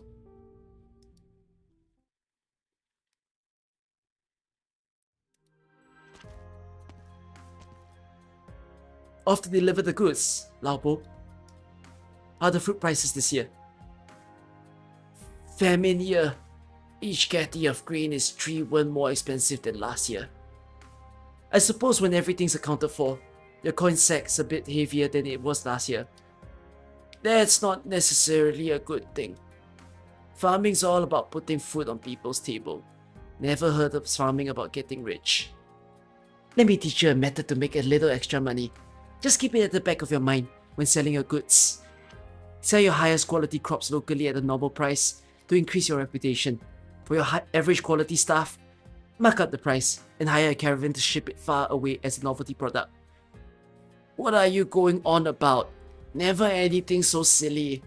Off to deliver the goods, Laopo. How are the fruit prices this year? Famine year. Each catty of grain is 3 won more expensive than last year. I suppose when everything's accounted for, your coin sack's a bit heavier than it was last year. That's not necessarily a good thing. Farming's all about putting food on people's table. Never heard of farming about getting rich. Let me teach you a method to make a little extra money. Just keep it at the back of your mind when selling your goods. Sell your highest quality crops locally at a normal price to increase your reputation. For your average quality stuff, mark up the price and hire a caravan to ship it far away as a novelty product. What are you going on about? Never anything so silly.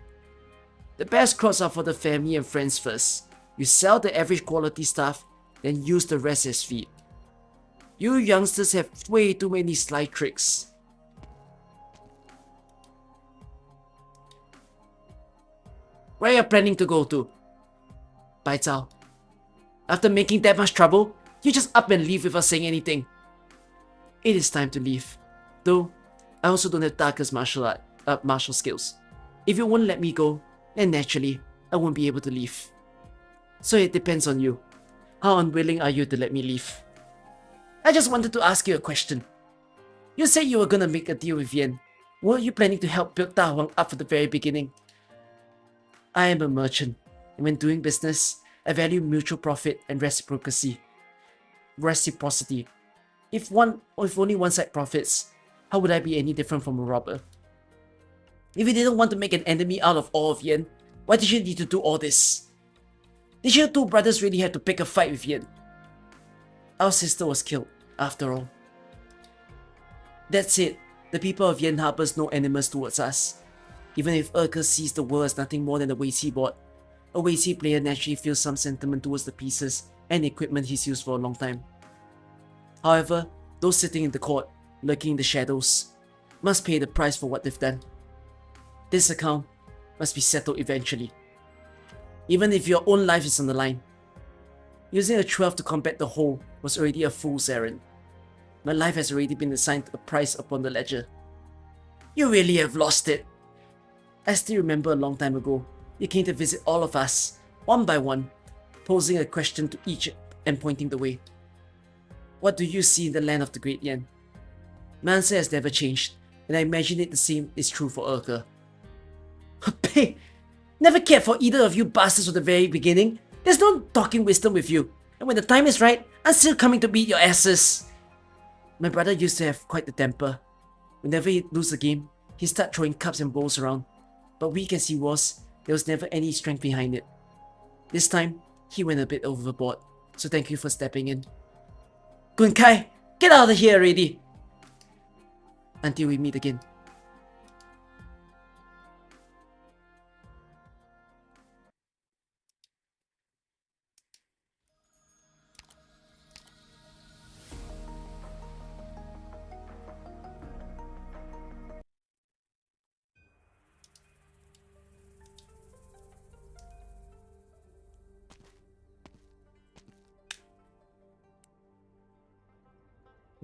The best crops are for the family and friends first. You sell the average quality stuff, then use the rest as feed. You youngsters have way too many sly tricks. Where are you planning to go to? Bai Zhao. After making that much trouble, you just up and leave without saying anything. It is time to leave. Though, I also don't have darkest martial skills. If you won't let me go, then naturally, I won't be able to leave. So it depends on you. How unwilling are you to let me leave? I just wanted to ask you a question. You said you were gonna make a deal with Yen. Were you planning to help build Da Huang up from the very beginning? I am a merchant, and when doing business, I value mutual profit and reciprocity. If only one side profits, how would I be any different from a robber? If you didn't want to make an enemy out of all of Yen, why did you need to do all this? Did your two brothers really have to pick a fight with Yen? Our sister was killed, after all. That said, the people of Yen harbors no animus towards us. Even if Urkel sees the world as nothing more than a Weiqi board, a Weiqi player naturally feels some sentiment towards the pieces and equipment he's used for a long time. However, those sitting in the court, lurking in the shadows, must pay the price for what they've done. This account must be settled eventually. Even if your own life is on the line. Using a 12 to combat the whole was already a fool's errand. My life has already been assigned a price upon the ledger. You really have lost it. I still remember a long time ago, you came to visit all of us, one by one, posing a question to each and pointing the way. What do you see in the land of the Great Yen? My answer has never changed, and I imagine it the same is true for Urkel. Peh! Never cared for either of you bastards from the very beginning. There's no talking wisdom with you, and when the time is right, I'm still coming to beat your asses. My brother used to have quite the temper. Whenever he'd lose a game, he'd start throwing cups and bowls around. But weak as he was, there was never any strength behind it. This time, he went a bit overboard, so thank you for stepping in. Kun Kai, get out of here already! Until we meet again.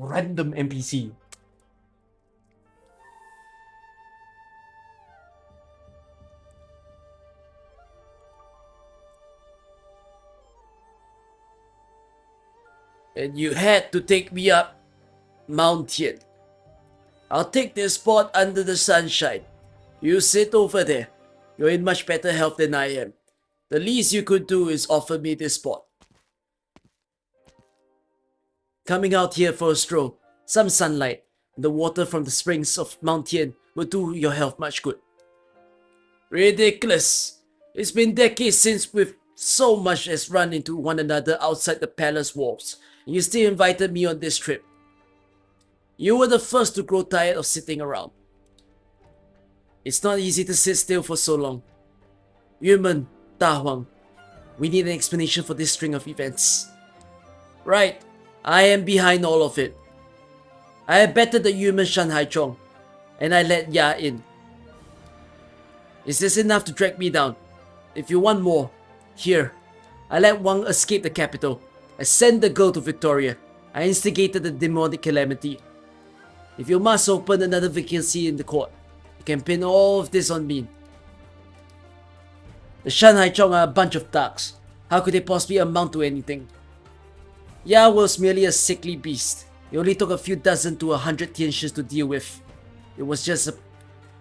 Random NPC. And you had to take me up Mount Tian. I'll take this spot under the sunshine. You sit over there. You're in much better health than I am. The least you could do is offer me this spot. Coming out here for a stroll, some sunlight, and the water from the springs of Mount Tian will do your health much good. Ridiculous! It's been decades since we've so much as run into one another outside the palace walls, and you still invited me on this trip. You were the first to grow tired of sitting around. It's not easy to sit still for so long. Yumen, Da Huang, we need an explanation for this string of events. Right, I am behind all of it. I abetted the Yumen Shan Haichong, and I let Ya in. Is this enough to drag me down? If you want more, here. I let Wang escape the capital. I sent the girl to Victoria. I instigated the demonic calamity. If you must open another vacancy in the court, you can pin all of this on me. The Shanghai Chong are a bunch of thugs. How could they possibly amount to anything? Ya was merely a sickly beast. It only took a few dozen to 100 tianshis to deal with. It was just as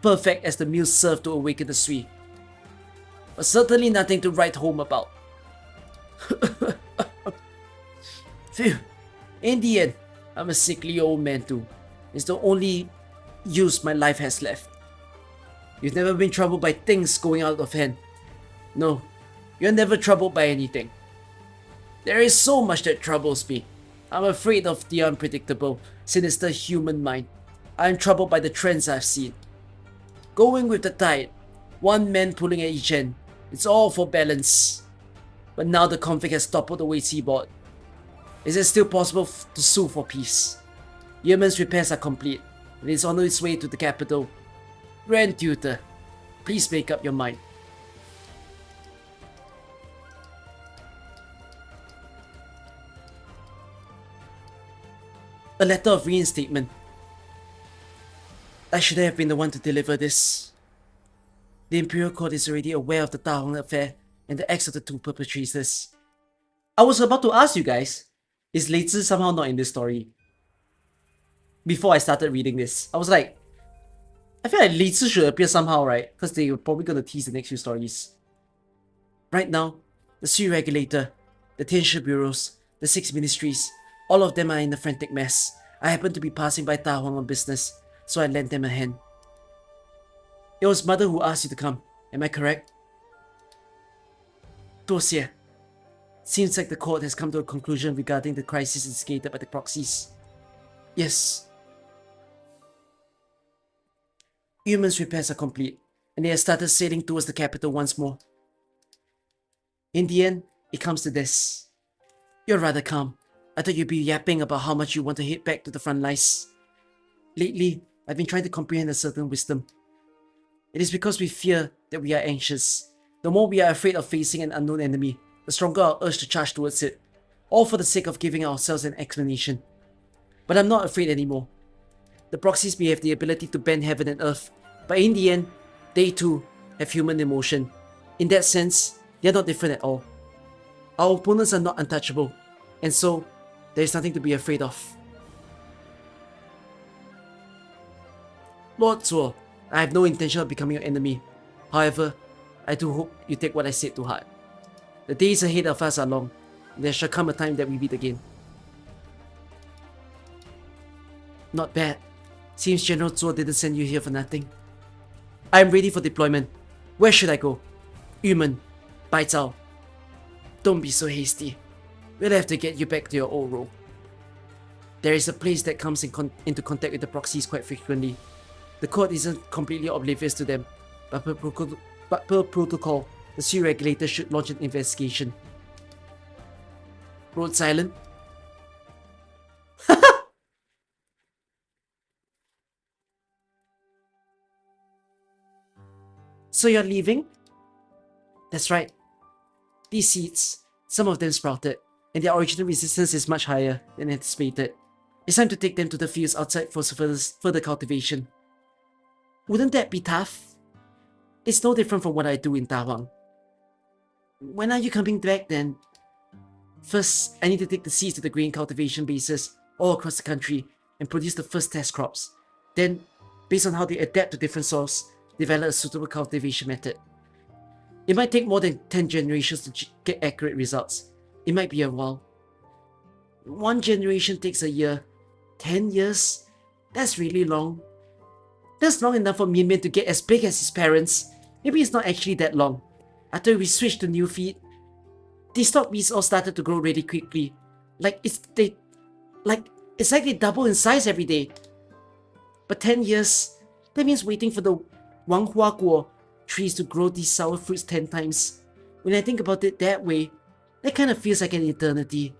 perfect as the meal served to awaken the Sui. But certainly nothing to write home about. Phew. In the end, I'm a sickly old man too. It's the only use my life has left. You've never been troubled by things going out of hand. No, you're never troubled by anything. There is so much that troubles me. I'm afraid of the unpredictable, sinister human mind. I'm troubled by the trends I've seen. Going with the tide, one man pulling at each end. It's all for balance. But now the conflict has toppled the way seaboard. Is it still possible to sue for peace? Yemen's repairs are complete, and it's on its way to the capital. Grand Tutor, please make up your mind. A letter of reinstatement. I should have been the one to deliver this. The Imperial Court is already aware of the Da Hong affair and the acts of the two perpetrators. I was about to ask you guys, is Lei Zi somehow not in this story? Before I started reading this, I was like, I feel like Lei Zi should appear somehow, right? Because they were probably going to tease the next few stories. Right now, the Sui Regulator, the Tianshi Bureaus, the 6 ministries, all of them are in a frantic mess. I happened to be passing by Da Huang on business, so I lent them a hand. It was Mother who asked you to come, am I correct? Dossier. Seems like the court has come to a conclusion regarding the crisis instigated by the proxies. Yes. Humans' repairs are complete, and they have started sailing towards the capital once more. In the end, it comes to this. You're rather calm. I thought you'd be yapping about how much you want to head back to the front lines. Lately, I've been trying to comprehend a certain wisdom. It is because we fear that we are anxious. The more we are afraid of facing an unknown enemy, the stronger our urge to charge towards it, all for the sake of giving ourselves an explanation. But I'm not afraid anymore. The proxies may have the ability to bend heaven and earth, but in the end, they too have human emotion. In that sense, they are not different at all. Our opponents are not untouchable, and so there is nothing to be afraid of. Lord Zuo, I have no intention of becoming your enemy. However, I do hope you take what I said to heart. The days ahead of us are long, and there shall come a time that we meet again. Not bad. Seems General Zuo didn't send you here for nothing. I am ready for deployment. Where should I go? Yumen, Baizhao. Don't be so hasty. We'll have to get you back to your old role. There is a place that comes into contact with the proxies quite frequently. The court isn't completely oblivious to them, but per protocol, the Sui Regulator should launch an investigation. Road silent? So you're leaving? That's right. These seeds, some of them sprouted, and their original resistance is much higher than anticipated. It's time to take them to the fields outside for further cultivation. Wouldn't that be tough? It's no different from what I do in Tawang. When are you coming back then? First, I need to take the seeds to the grain cultivation bases all across the country and produce the first test crops. Then, based on how they adapt to different soils, develop a suitable cultivation method. It might take more than 10 generations to get accurate results. It might be a while. 1 generation takes a year. 10 years? That's really long. That's long enough for Mianmian to get as big as his parents. Maybe it's not actually that long. After we switched to new feed, these stock beasts all started to grow really quickly. It's like they double in size every day. But 10 years, that means waiting for the Wang Hua Guo trees to grow these sour fruits 10 times. When I think about it that way, that kind of feels like an eternity.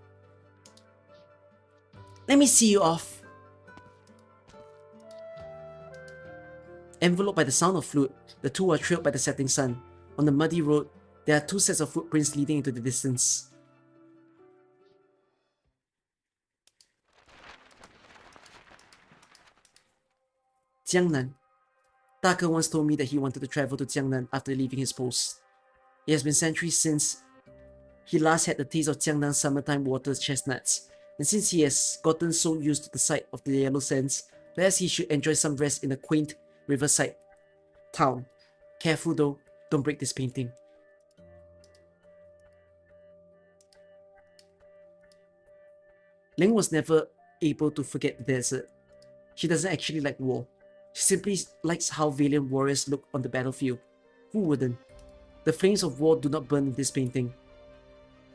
Let me see you off. Enveloped by the sound of flute, the two are trailed by the setting sun. On the muddy road, there are 2 sets of footprints leading into the distance. Jiangnan. Taka once told me that he wanted to travel to Jiangnan after leaving his post. It has been centuries since he last had the taste of Jiangnan's summertime water chestnuts, and since he has gotten so used to the sight of the yellow sands, perhaps he should enjoy some rest in a quaint riverside town. Careful though, don't break this painting. Ling was never able to forget the desert. She doesn't actually like war. She simply likes how valiant warriors look on the battlefield. Who wouldn't? The flames of war do not burn in this painting.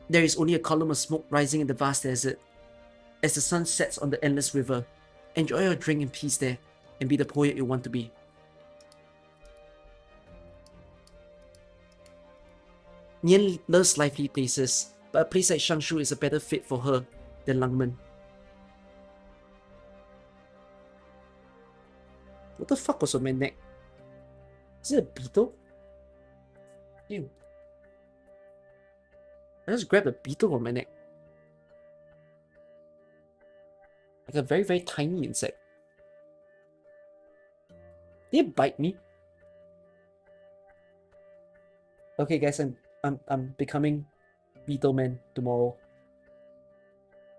There is only a column of smoke rising in the vast desert. As the sun sets on the endless river, enjoy your drink in peace there, and be the poet you want to be. Nian loves lively places, but a place like Shangshu is a better fit for her than Langmen. What the fuck was on my neck? Is it a beetle? Ew. I just grabbed a beetle on my neck. Like a very, very tiny insect. Did it bite me? Okay guys, I'm becoming Beetle Man tomorrow.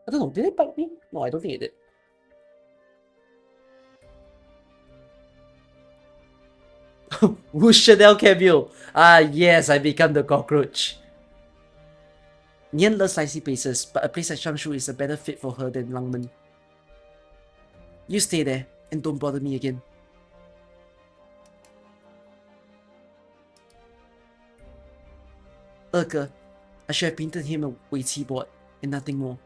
I don't know, did it bite me? No, I don't think it did. Who's Chanel cameo? Ah yes, I become the cockroach. Nian loves icy places, but a place like Shangshu is a better fit for her than Langmen. You stay there, and don't bother me again. I should have painted him a Weiqi board, and nothing more.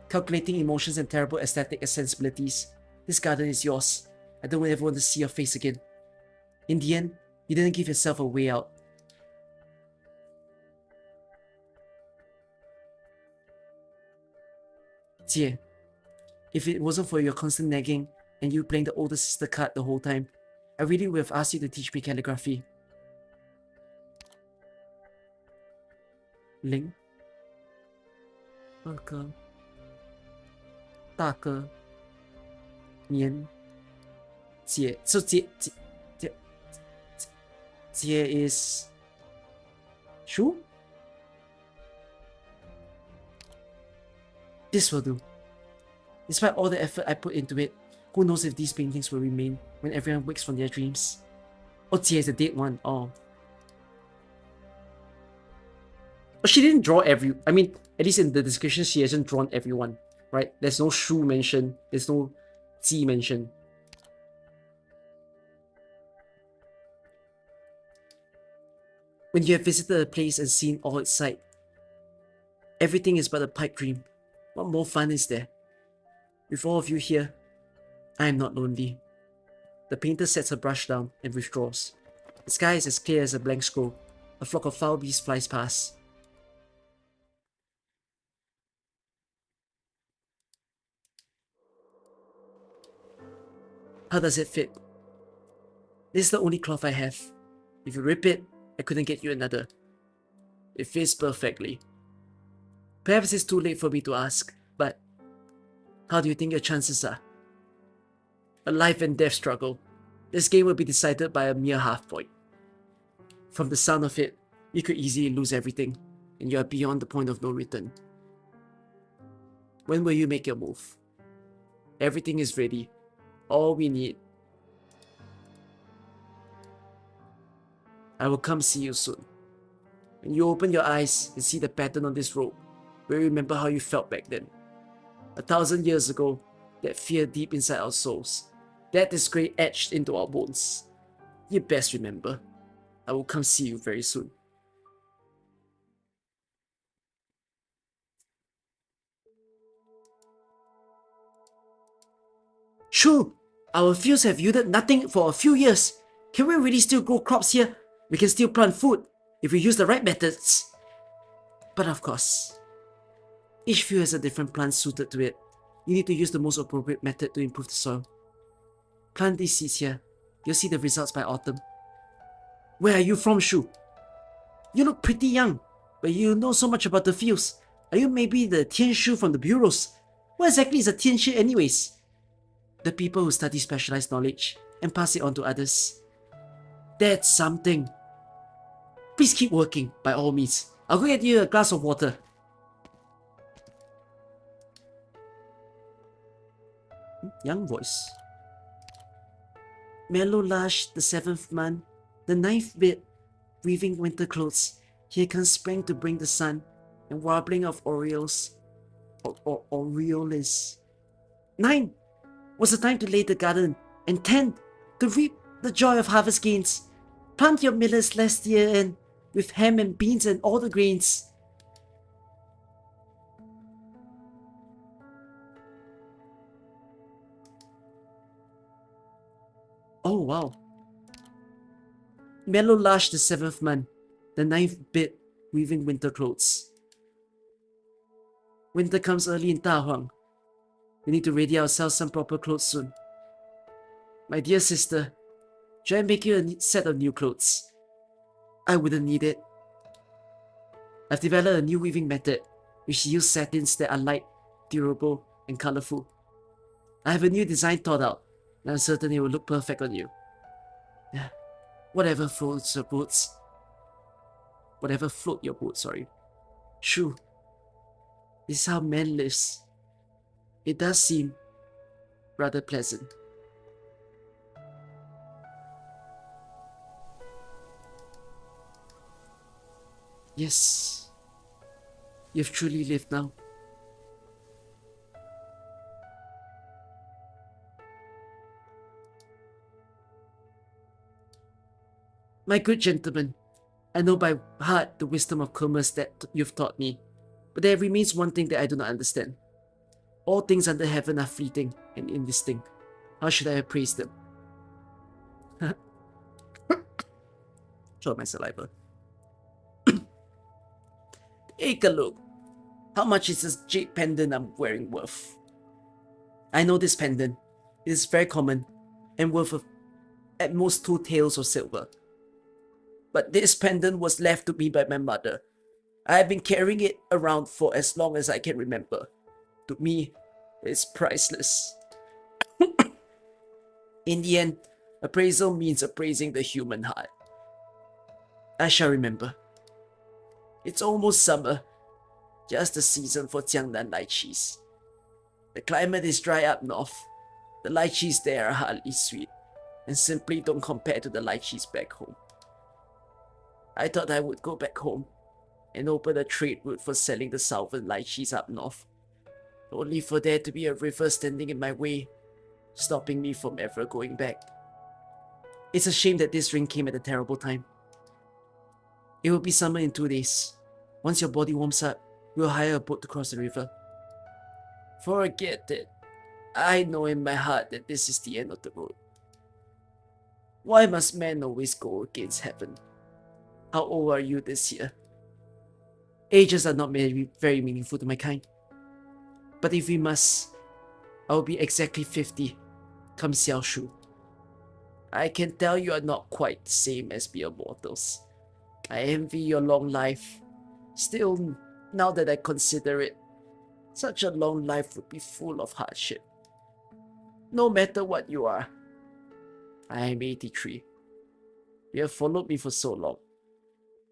Calculating emotions and terrible aesthetic sensibilities. This garden is yours. I don't ever want to see your face again. In the end, you didn't give yourself a way out. Jie, if it wasn't for your constant nagging and you playing the older sister card the whole time, I really would have asked you to teach me calligraphy. Ling, 二哥, 大哥, Nian, Jie. So Jie is Shu? This will do. Despite all the effort I put into it, who knows if these paintings will remain when everyone wakes from their dreams? Oh, Jie is the dead one. Oh. But she didn't draw I mean, at least in the description, she hasn't drawn everyone, right? There's no Shu mention, there's no Ji mention. When you have visited a place and seen all its sight, everything is but a pipe dream. What more fun is there? With all of you here, I am not lonely. The painter sets her brush down and withdraws. The sky is as clear as a blank scroll. A flock of foul bees flies past. How does it fit? This is the only cloth I have. If you rip it, I couldn't get you another. It fits perfectly. Perhaps it's too late for me to ask, but how do you think your chances are? A life and death struggle. This game will be decided by a mere half point. From the sound of it, you could easily lose everything, and you are beyond the point of no return. When will you make your move? Everything is ready. All we need. I will come see you soon. When you open your eyes and see the pattern on this robe, will you remember how you felt back then? 1,000 years ago, that fear deep inside our souls, that disgrace etched into our bones. You best remember. I will come see you very soon. Sure, our fields have yielded nothing for a few years. Can we really still grow crops here? We can still plant food if we use the right methods. But of course, each field has a different plant suited to it. You need to use the most appropriate method to improve the soil. Plant these seeds here. You'll see the results by autumn. Where are you from, Shu? You look pretty young, but you know so much about the fields. Are you maybe the Tianshu from the bureaus? What exactly is a Tianshu anyways? The people who study specialized knowledge. and pass it on to others. That's something. Please keep working, by all means. I'll go get you a glass of water. Young voice. Mellow Lush, the 7th month, the 9th bit, weaving winter clothes. Here comes spring to bring the sun, and warbling of orioles. Orioles. 9 was the time to lay the garden, and 10 to reap the joy of harvest gains. Plant your millers last year and with ham and beans and all the grains. Oh wow. Mellow Lush, the 7th month, the 9th bit, weaving winter clothes. Winter comes early in Ta Huang. We need to ready ourselves some proper clothes soon. My dear sister, should I make you a set of new clothes? I wouldn't need it. I've developed a new weaving method, which uses satins that are light, durable, and colorful. I have a new design thought out, and I'm certain it will look perfect on you. Whatever floats your boats. Whatever float your boat, sorry. True. This is how man lives. It does seem rather pleasant. Yes. You've truly lived now. My good gentleman, I know by heart the wisdom of commerce that you've taught me, but there remains one thing that I do not understand. All things under heaven are fleeting and indistinct. How should I appraise them? Show my saliva. Take a look. How much is this jade pendant I'm wearing worth? I know this pendant. It is very common and worth at most 2 taels of silver. But this pendant was left to me by my mother. I have been carrying it around for as long as I can remember. To me, it's priceless. In the end, appraisal means appraising the human heart. I shall remember. It's almost summer, just the season for Jiangnan lychees. The climate is dry up north. The lychees there are hardly sweet, and simply don't compare to the lychees back home. I thought I would go back home and open a trade route for selling the southern lychees up north, only for there to be a river standing in my way, stopping me from ever going back. It's a shame that this ring came at a terrible time. It will be summer in 2 days. Once your body warms up, we'll hire a boat to cross the river. Forget it. I know in my heart that this is the end of the road. Why must man always go against heaven? How old are you this year? Ages are not very meaningful to my kind. But if we must, I will be exactly 50, come Xiao Shu. I can tell you are not quite the same as mere mortals. I envy your long life. Still, now that I consider it, such a long life would be full of hardship. No matter what you are, I am 83. You have followed me for so long.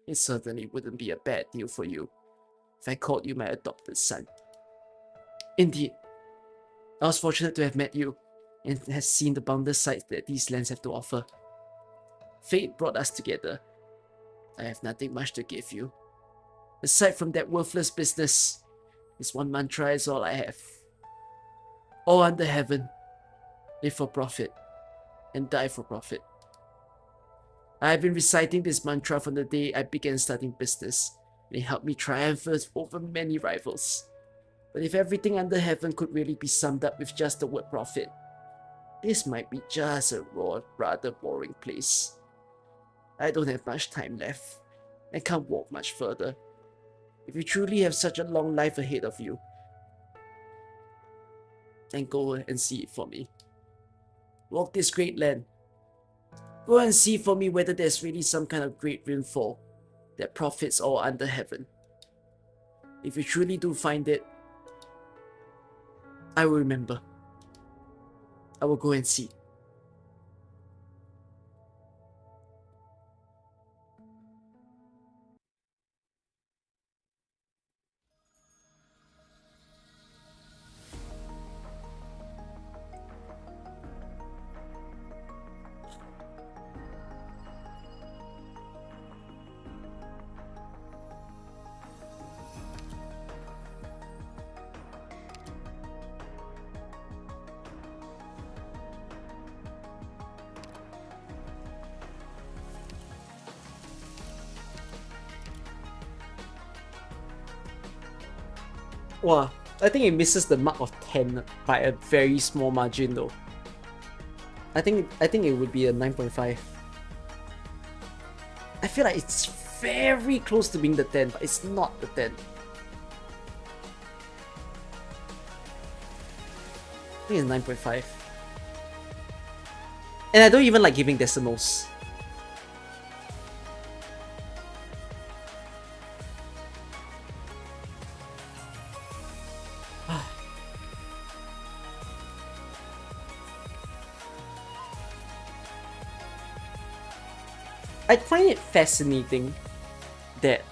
It certainly wouldn't be a bad deal for you if I called you my adopted son. Indeed, I was fortunate to have met you and have seen the boundless sights that these lands have to offer. Fate brought us together. I have nothing much to give you. Aside from that worthless business, this one mantra is all I have. All under heaven, live for profit and die for profit. I have been reciting this mantra from the day I began starting business, and it helped me triumph over many rivals. But if everything under heaven could really be summed up with just the word profit, this might be just a rather boring place. I don't have much time left, and can't walk much further. If you truly have such a long life ahead of you, then go and see it for me. Walk this great land. Go and see for me whether there's really some kind of great rainfall that profits all under heaven. If you truly do find it, I will remember. I will go and see. Wow, I think it misses the mark of 10 by a very small margin though. I think it would be a 9.5. I feel like it's very close to being the 10, but it's not the 10. I think it's 9.5. And I don't even like giving decimals. I find it fascinating that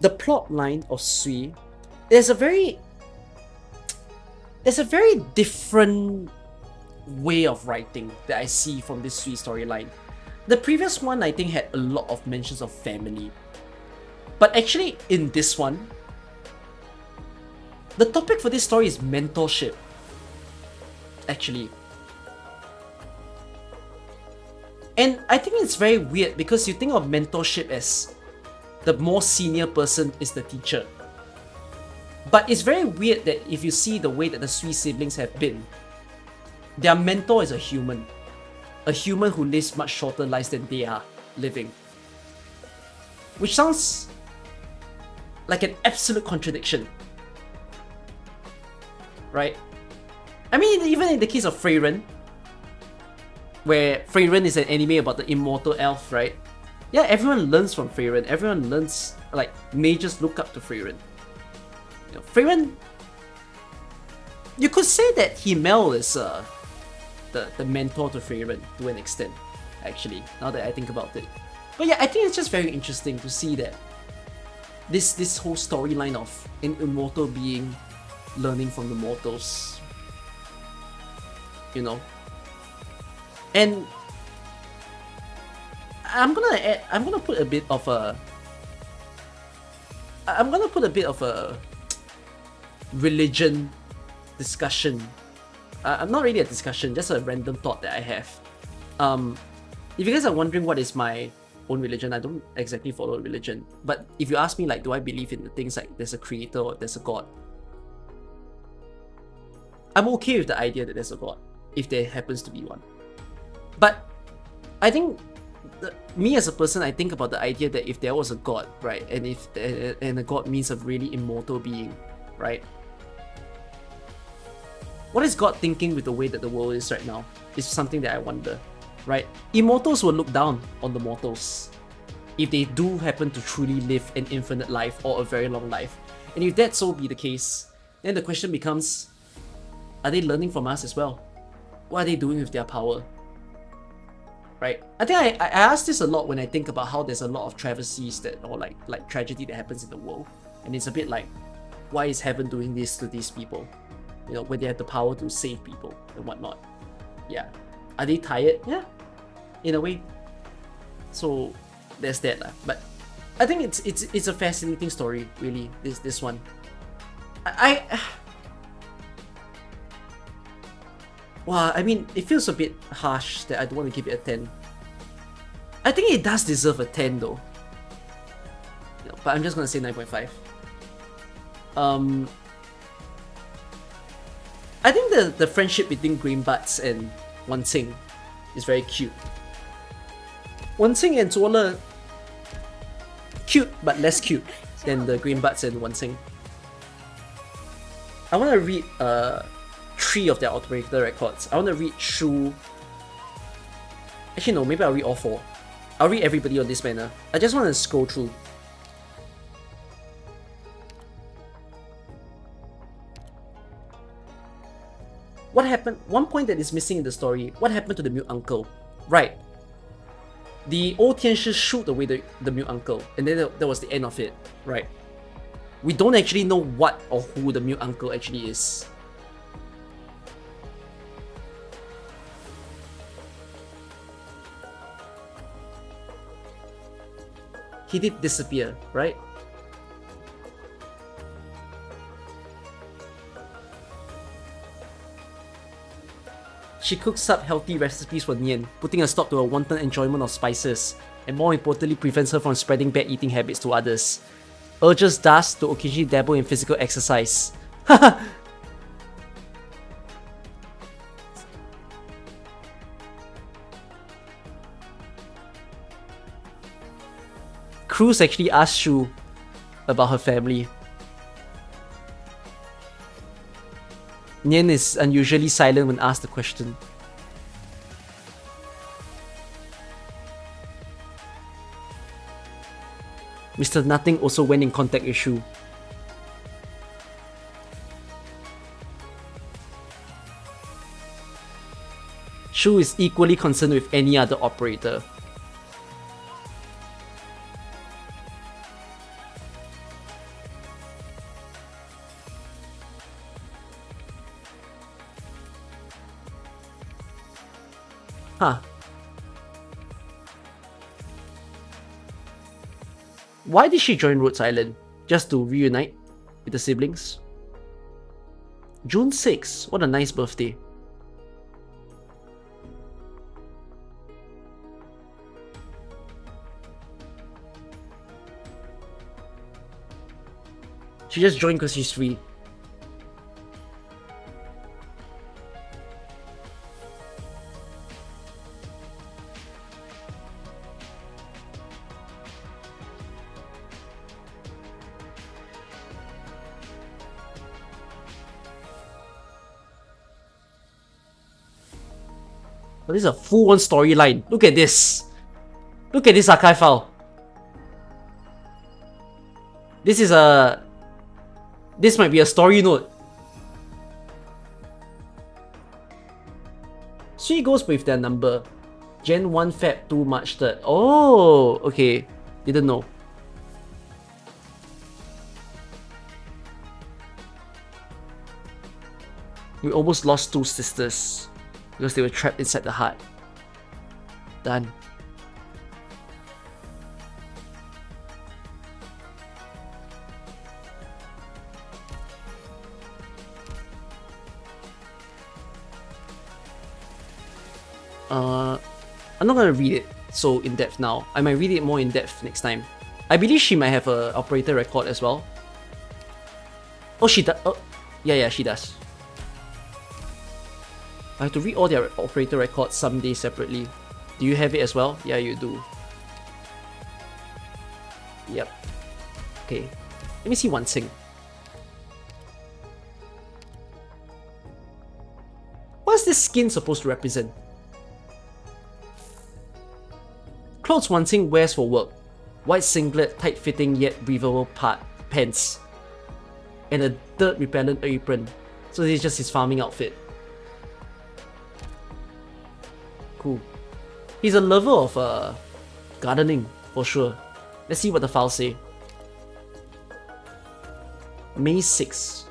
the plot line of Sui, there's a very different way of writing that I see from this Sui storyline. The previous one I think had a lot of mentions of family, but actually in this one, the topic for this story is mentorship. Actually. And I think it's very weird because you think of mentorship as the more senior person is the teacher. But it's very weird that if you see the way that the Sui siblings have been, their mentor is a human who lives much shorter lives than they are living. Which sounds like an absolute contradiction. Right? I mean, even in the case of Freyren, where Freyren is an anime about the immortal elf, right? Yeah, everyone learns from Freyren. Everyone learns, like, mages look up to Freyren. You know, Freyren, you could say that Himmel is the mentor to Freyren to an extent, actually, now that I think about it. But yeah, I think it's just very interesting to see that this whole storyline of an immortal being learning from the mortals. You know? And I'm gonna put a bit of a religion discussion. Not really a discussion, just a random thought that I have. If you guys are wondering what is my own religion, I don't exactly follow a religion. But if you ask me, like, do I believe in the things like there's a creator or there's a god? I'm okay with the idea that there's a god, if there happens to be one. But I think me as a person, I think about the idea that if there was a god, right, and if a god means a really immortal being, right? What is God thinking with the way that the world is right now? Is something that I wonder, right? Immortals will look down on the mortals if they do happen to truly live an infinite life or a very long life. And if that so be the case, then the question becomes, are they learning from us as well? What are they doing with their power? Right? I think I ask this a lot when I think about how there's a lot of travesties that, or like tragedy that happens in the world. And it's a bit like, why is heaven doing this to these people? You know, when they have the power to save people and whatnot. Yeah. Are they tired? Yeah. In a way. So there's that lah. But I think it's a fascinating story, really, this one. Wow, I mean, it feels a bit harsh that I don't want to give it a 10. I think it does deserve a 10 though. You know, but I'm just gonna say 9.5. I think the friendship between Green Butts and Wan Xing is very cute. Wan Xing and Zuola, cute but less cute than the Green Butts and Wan Xing. I want to read 3 of their automated records. I want to read Shu. Actually no, maybe I'll read all 4. I'll read everybody on this banner. I just want to scroll through. What happened? One point that is missing in the story. What happened to the mute uncle? Right. The old Tianshi shoot away the mute uncle, and then that was the end of it. Right. We don't actually know what or who the mute uncle actually is. He did disappear, right? She cooks up healthy recipes for Nian, putting a stop to her wanton enjoyment of spices, and more importantly prevents her from spreading bad eating habits to others. urges Das to occasionally dabble in physical exercise. Cruz actually asked Shu about her family. Nian is unusually silent when asked the question. Mr. Nothing also went in contact with Shu. Shu is equally concerned with any other operator. Huh. Why did she join Rhodes Island? Just to reunite with the siblings? June 6th. What a nice birthday. She just joined because she's free. But this is a full-on storyline. Look at this. Look at this archive file. This is a... This might be a story note. She goes with their number. Gen 1 Feb 2 March 3rd. Oh, okay. Didn't know. We almost lost 2 sisters because they were trapped inside the hut. Done. I'm not gonna read it so in depth now. I might read it more in depth next time. I believe she might have a operator record as well. Oh, she does. Oh, yeah, she does. I have to read all their operator records someday separately. Do you have it as well? Yeah, you do. Yep. Okay. Let me see Wan Xing. What's this skin supposed to represent? Clothes Wan Xing wears for work. White singlet, tight-fitting yet breathable pants. And a dirt-repellent apron. So this is just his farming outfit. Cool. He's a lover of gardening, for sure. Let's see what the files say. May 6th.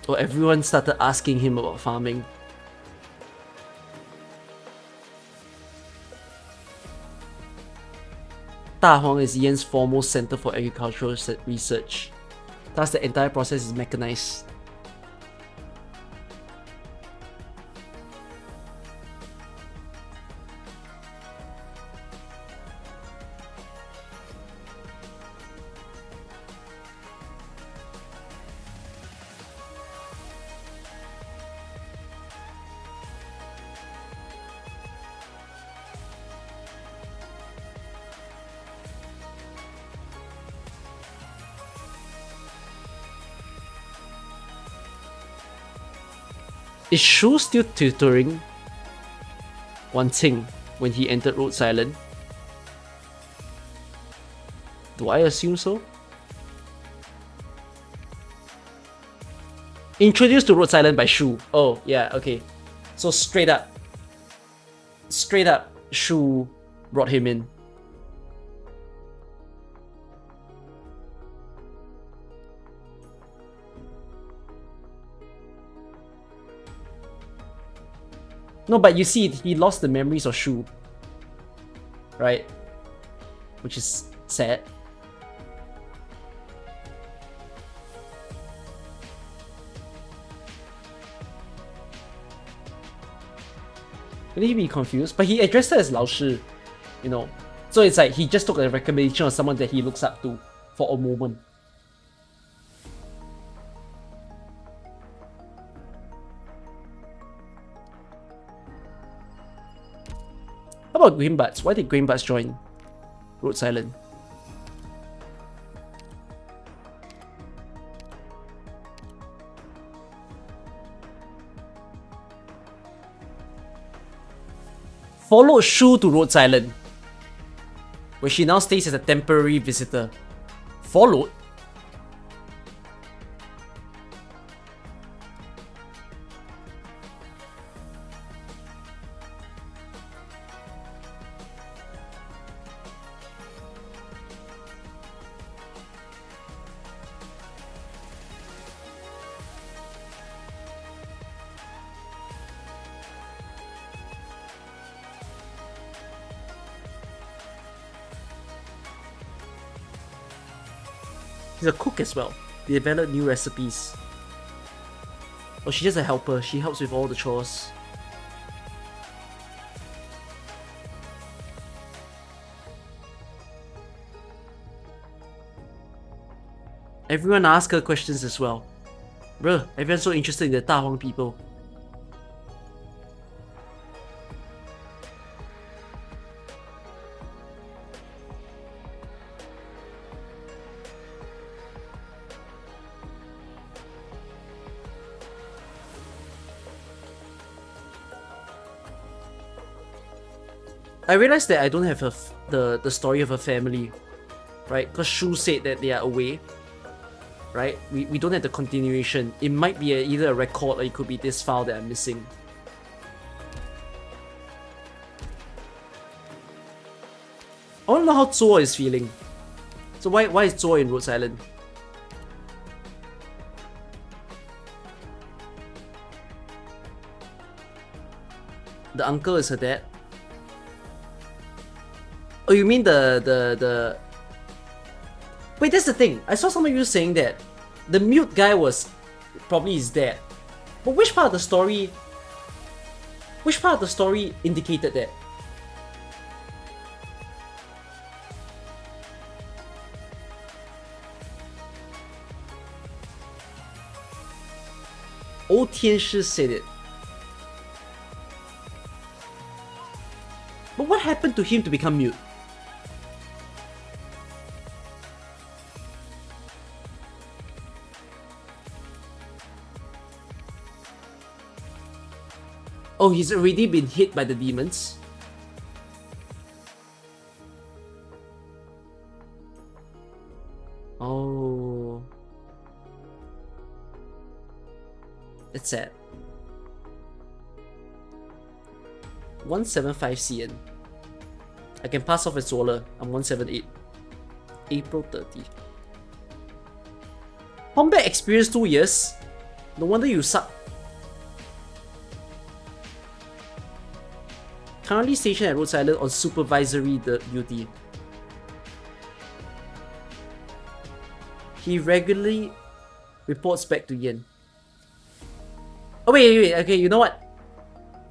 Oh, everyone started asking him about farming. Da Huang is Yan's foremost center for agricultural research. Thus, the entire process is mechanized. Is Shu still tutoring Wan Xing when he entered Rhodes Island? Do I assume so? Introduced to Rhodes Island by Shu. Oh, yeah, okay. So straight up, Shu brought him in. No, but you see, he lost the memories of Shu. Right? Which is sad. Will he be confused? But he addressed her as Lao Shi, you know. So it's like he just took a recommendation of someone that he looks up to for a moment. How about Greenbuds? Why did Greenbuds join Rhodes Island? Followed Shu to Rhodes Island, where she now stays as a temporary visitor. Followed? She's a cook as well. They develop new recipes. Oh, she's just a helper. She helps with all the chores. Everyone asks her questions as well. Bruh, everyone's so interested in the Da Huang people. I realized that I don't have the story of her family, right? Because Shu said that they are away, right? We don't have the continuation. It might be either a record or it could be this file that I'm missing. I want to know how Zuo is feeling. So why is Zuo in Rhodes Island? The uncle is her dad. Oh, you mean the... Wait, that's the thing. I saw some of you saying that the mute guy was probably his dad. But which part of the story... Which part of the story indicated that? Oh Tianshi said it. But what happened to him to become mute? Oh, he's already been hit by the demons. Oh. That's sad. 175 CN. I can pass off as Zola. I'm 178. April 30. Combat experience 2 years? No wonder you suck. Currently stationed at Rhodes Island on supervisory duty. He regularly reports back to Yen. Oh wait, okay, you know what?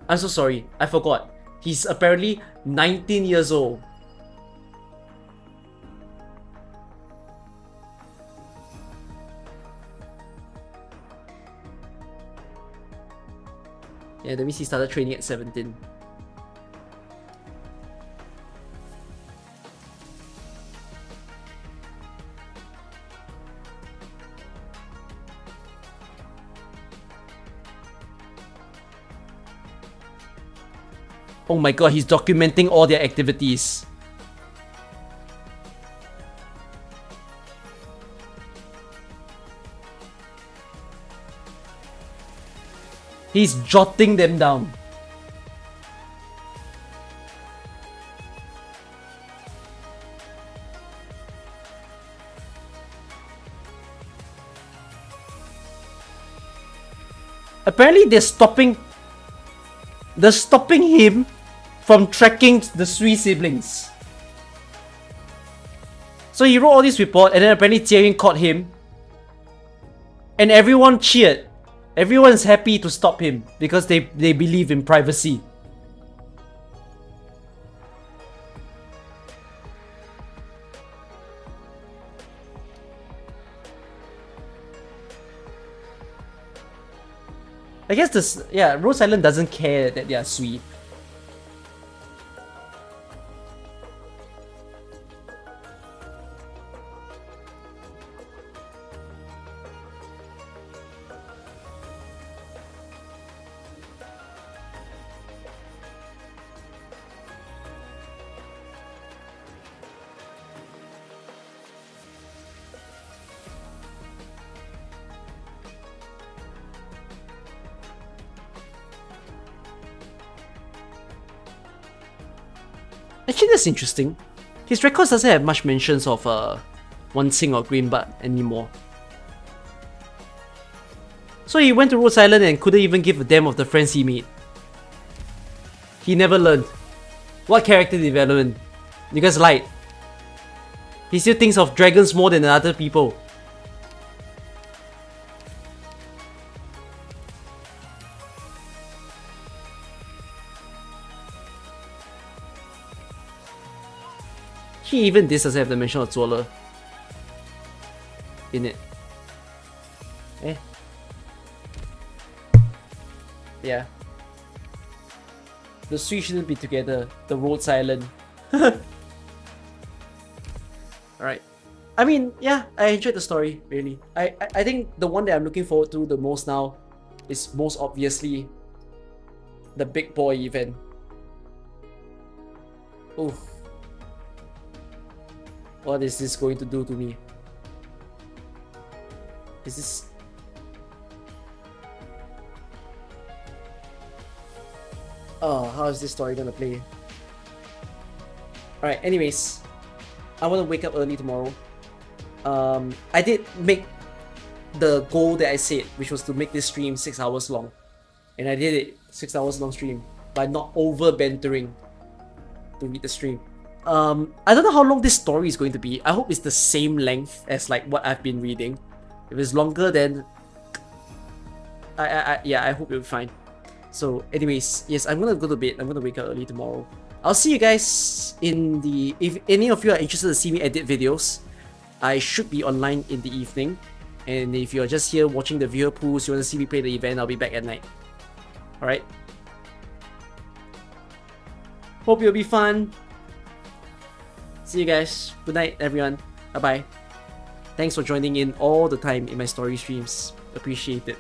I'm so sorry, I forgot. He's apparently 19 years old. Yeah, that means he started training at 17. Oh my god, he's documenting all their activities. He's jotting them down. Apparently they're stopping him from tracking the Sui siblings. So he wrote all this report and then apparently Jie caught him. And everyone cheered. Everyone's happy to stop him because they believe in privacy. I guess this, yeah, Rose Island doesn't care that they are sweet. Actually, that's interesting. His records doesn't have much mentions of Wan Xing or Green Bud anymore. So he went to Rose Island and couldn't even give a damn of the friends he made. He never learned. What character development? You guys lied. He still thinks of dragons more than other people. Even this doesn't have the mention of Zuoler in it. Eh? Yeah. The three shouldn't be together. The road's island. Alright. I mean, yeah, I enjoyed the story, really. I think the one that I'm looking forward to the most now is most obviously the big boy event. Oof. What is this going to do to me? Is this... Oh, how is this story gonna play? Alright, anyways. I want to wake up early tomorrow. I did make the goal that I said, which was to make this stream 6 hours long. And I did it, 6 hours long stream, by not over bantering to read the stream. I don't know how long this story is going to be. I hope it's the same length as like what I've been reading. If it's longer, then yeah, I hope it'll be fine. So anyways, yes, I'm gonna go to bed. I'm gonna wake up early tomorrow. I'll see you guys in the... If any of you are interested to see me edit videos, I should be online in the evening. And if you're just here watching the viewer pools, you want to see me play the event, I'll be back at night. Alright? Hope it'll be fun. See you guys. Good night, everyone. Bye-bye. Thanks for joining in all the time in my story streams. Appreciate it.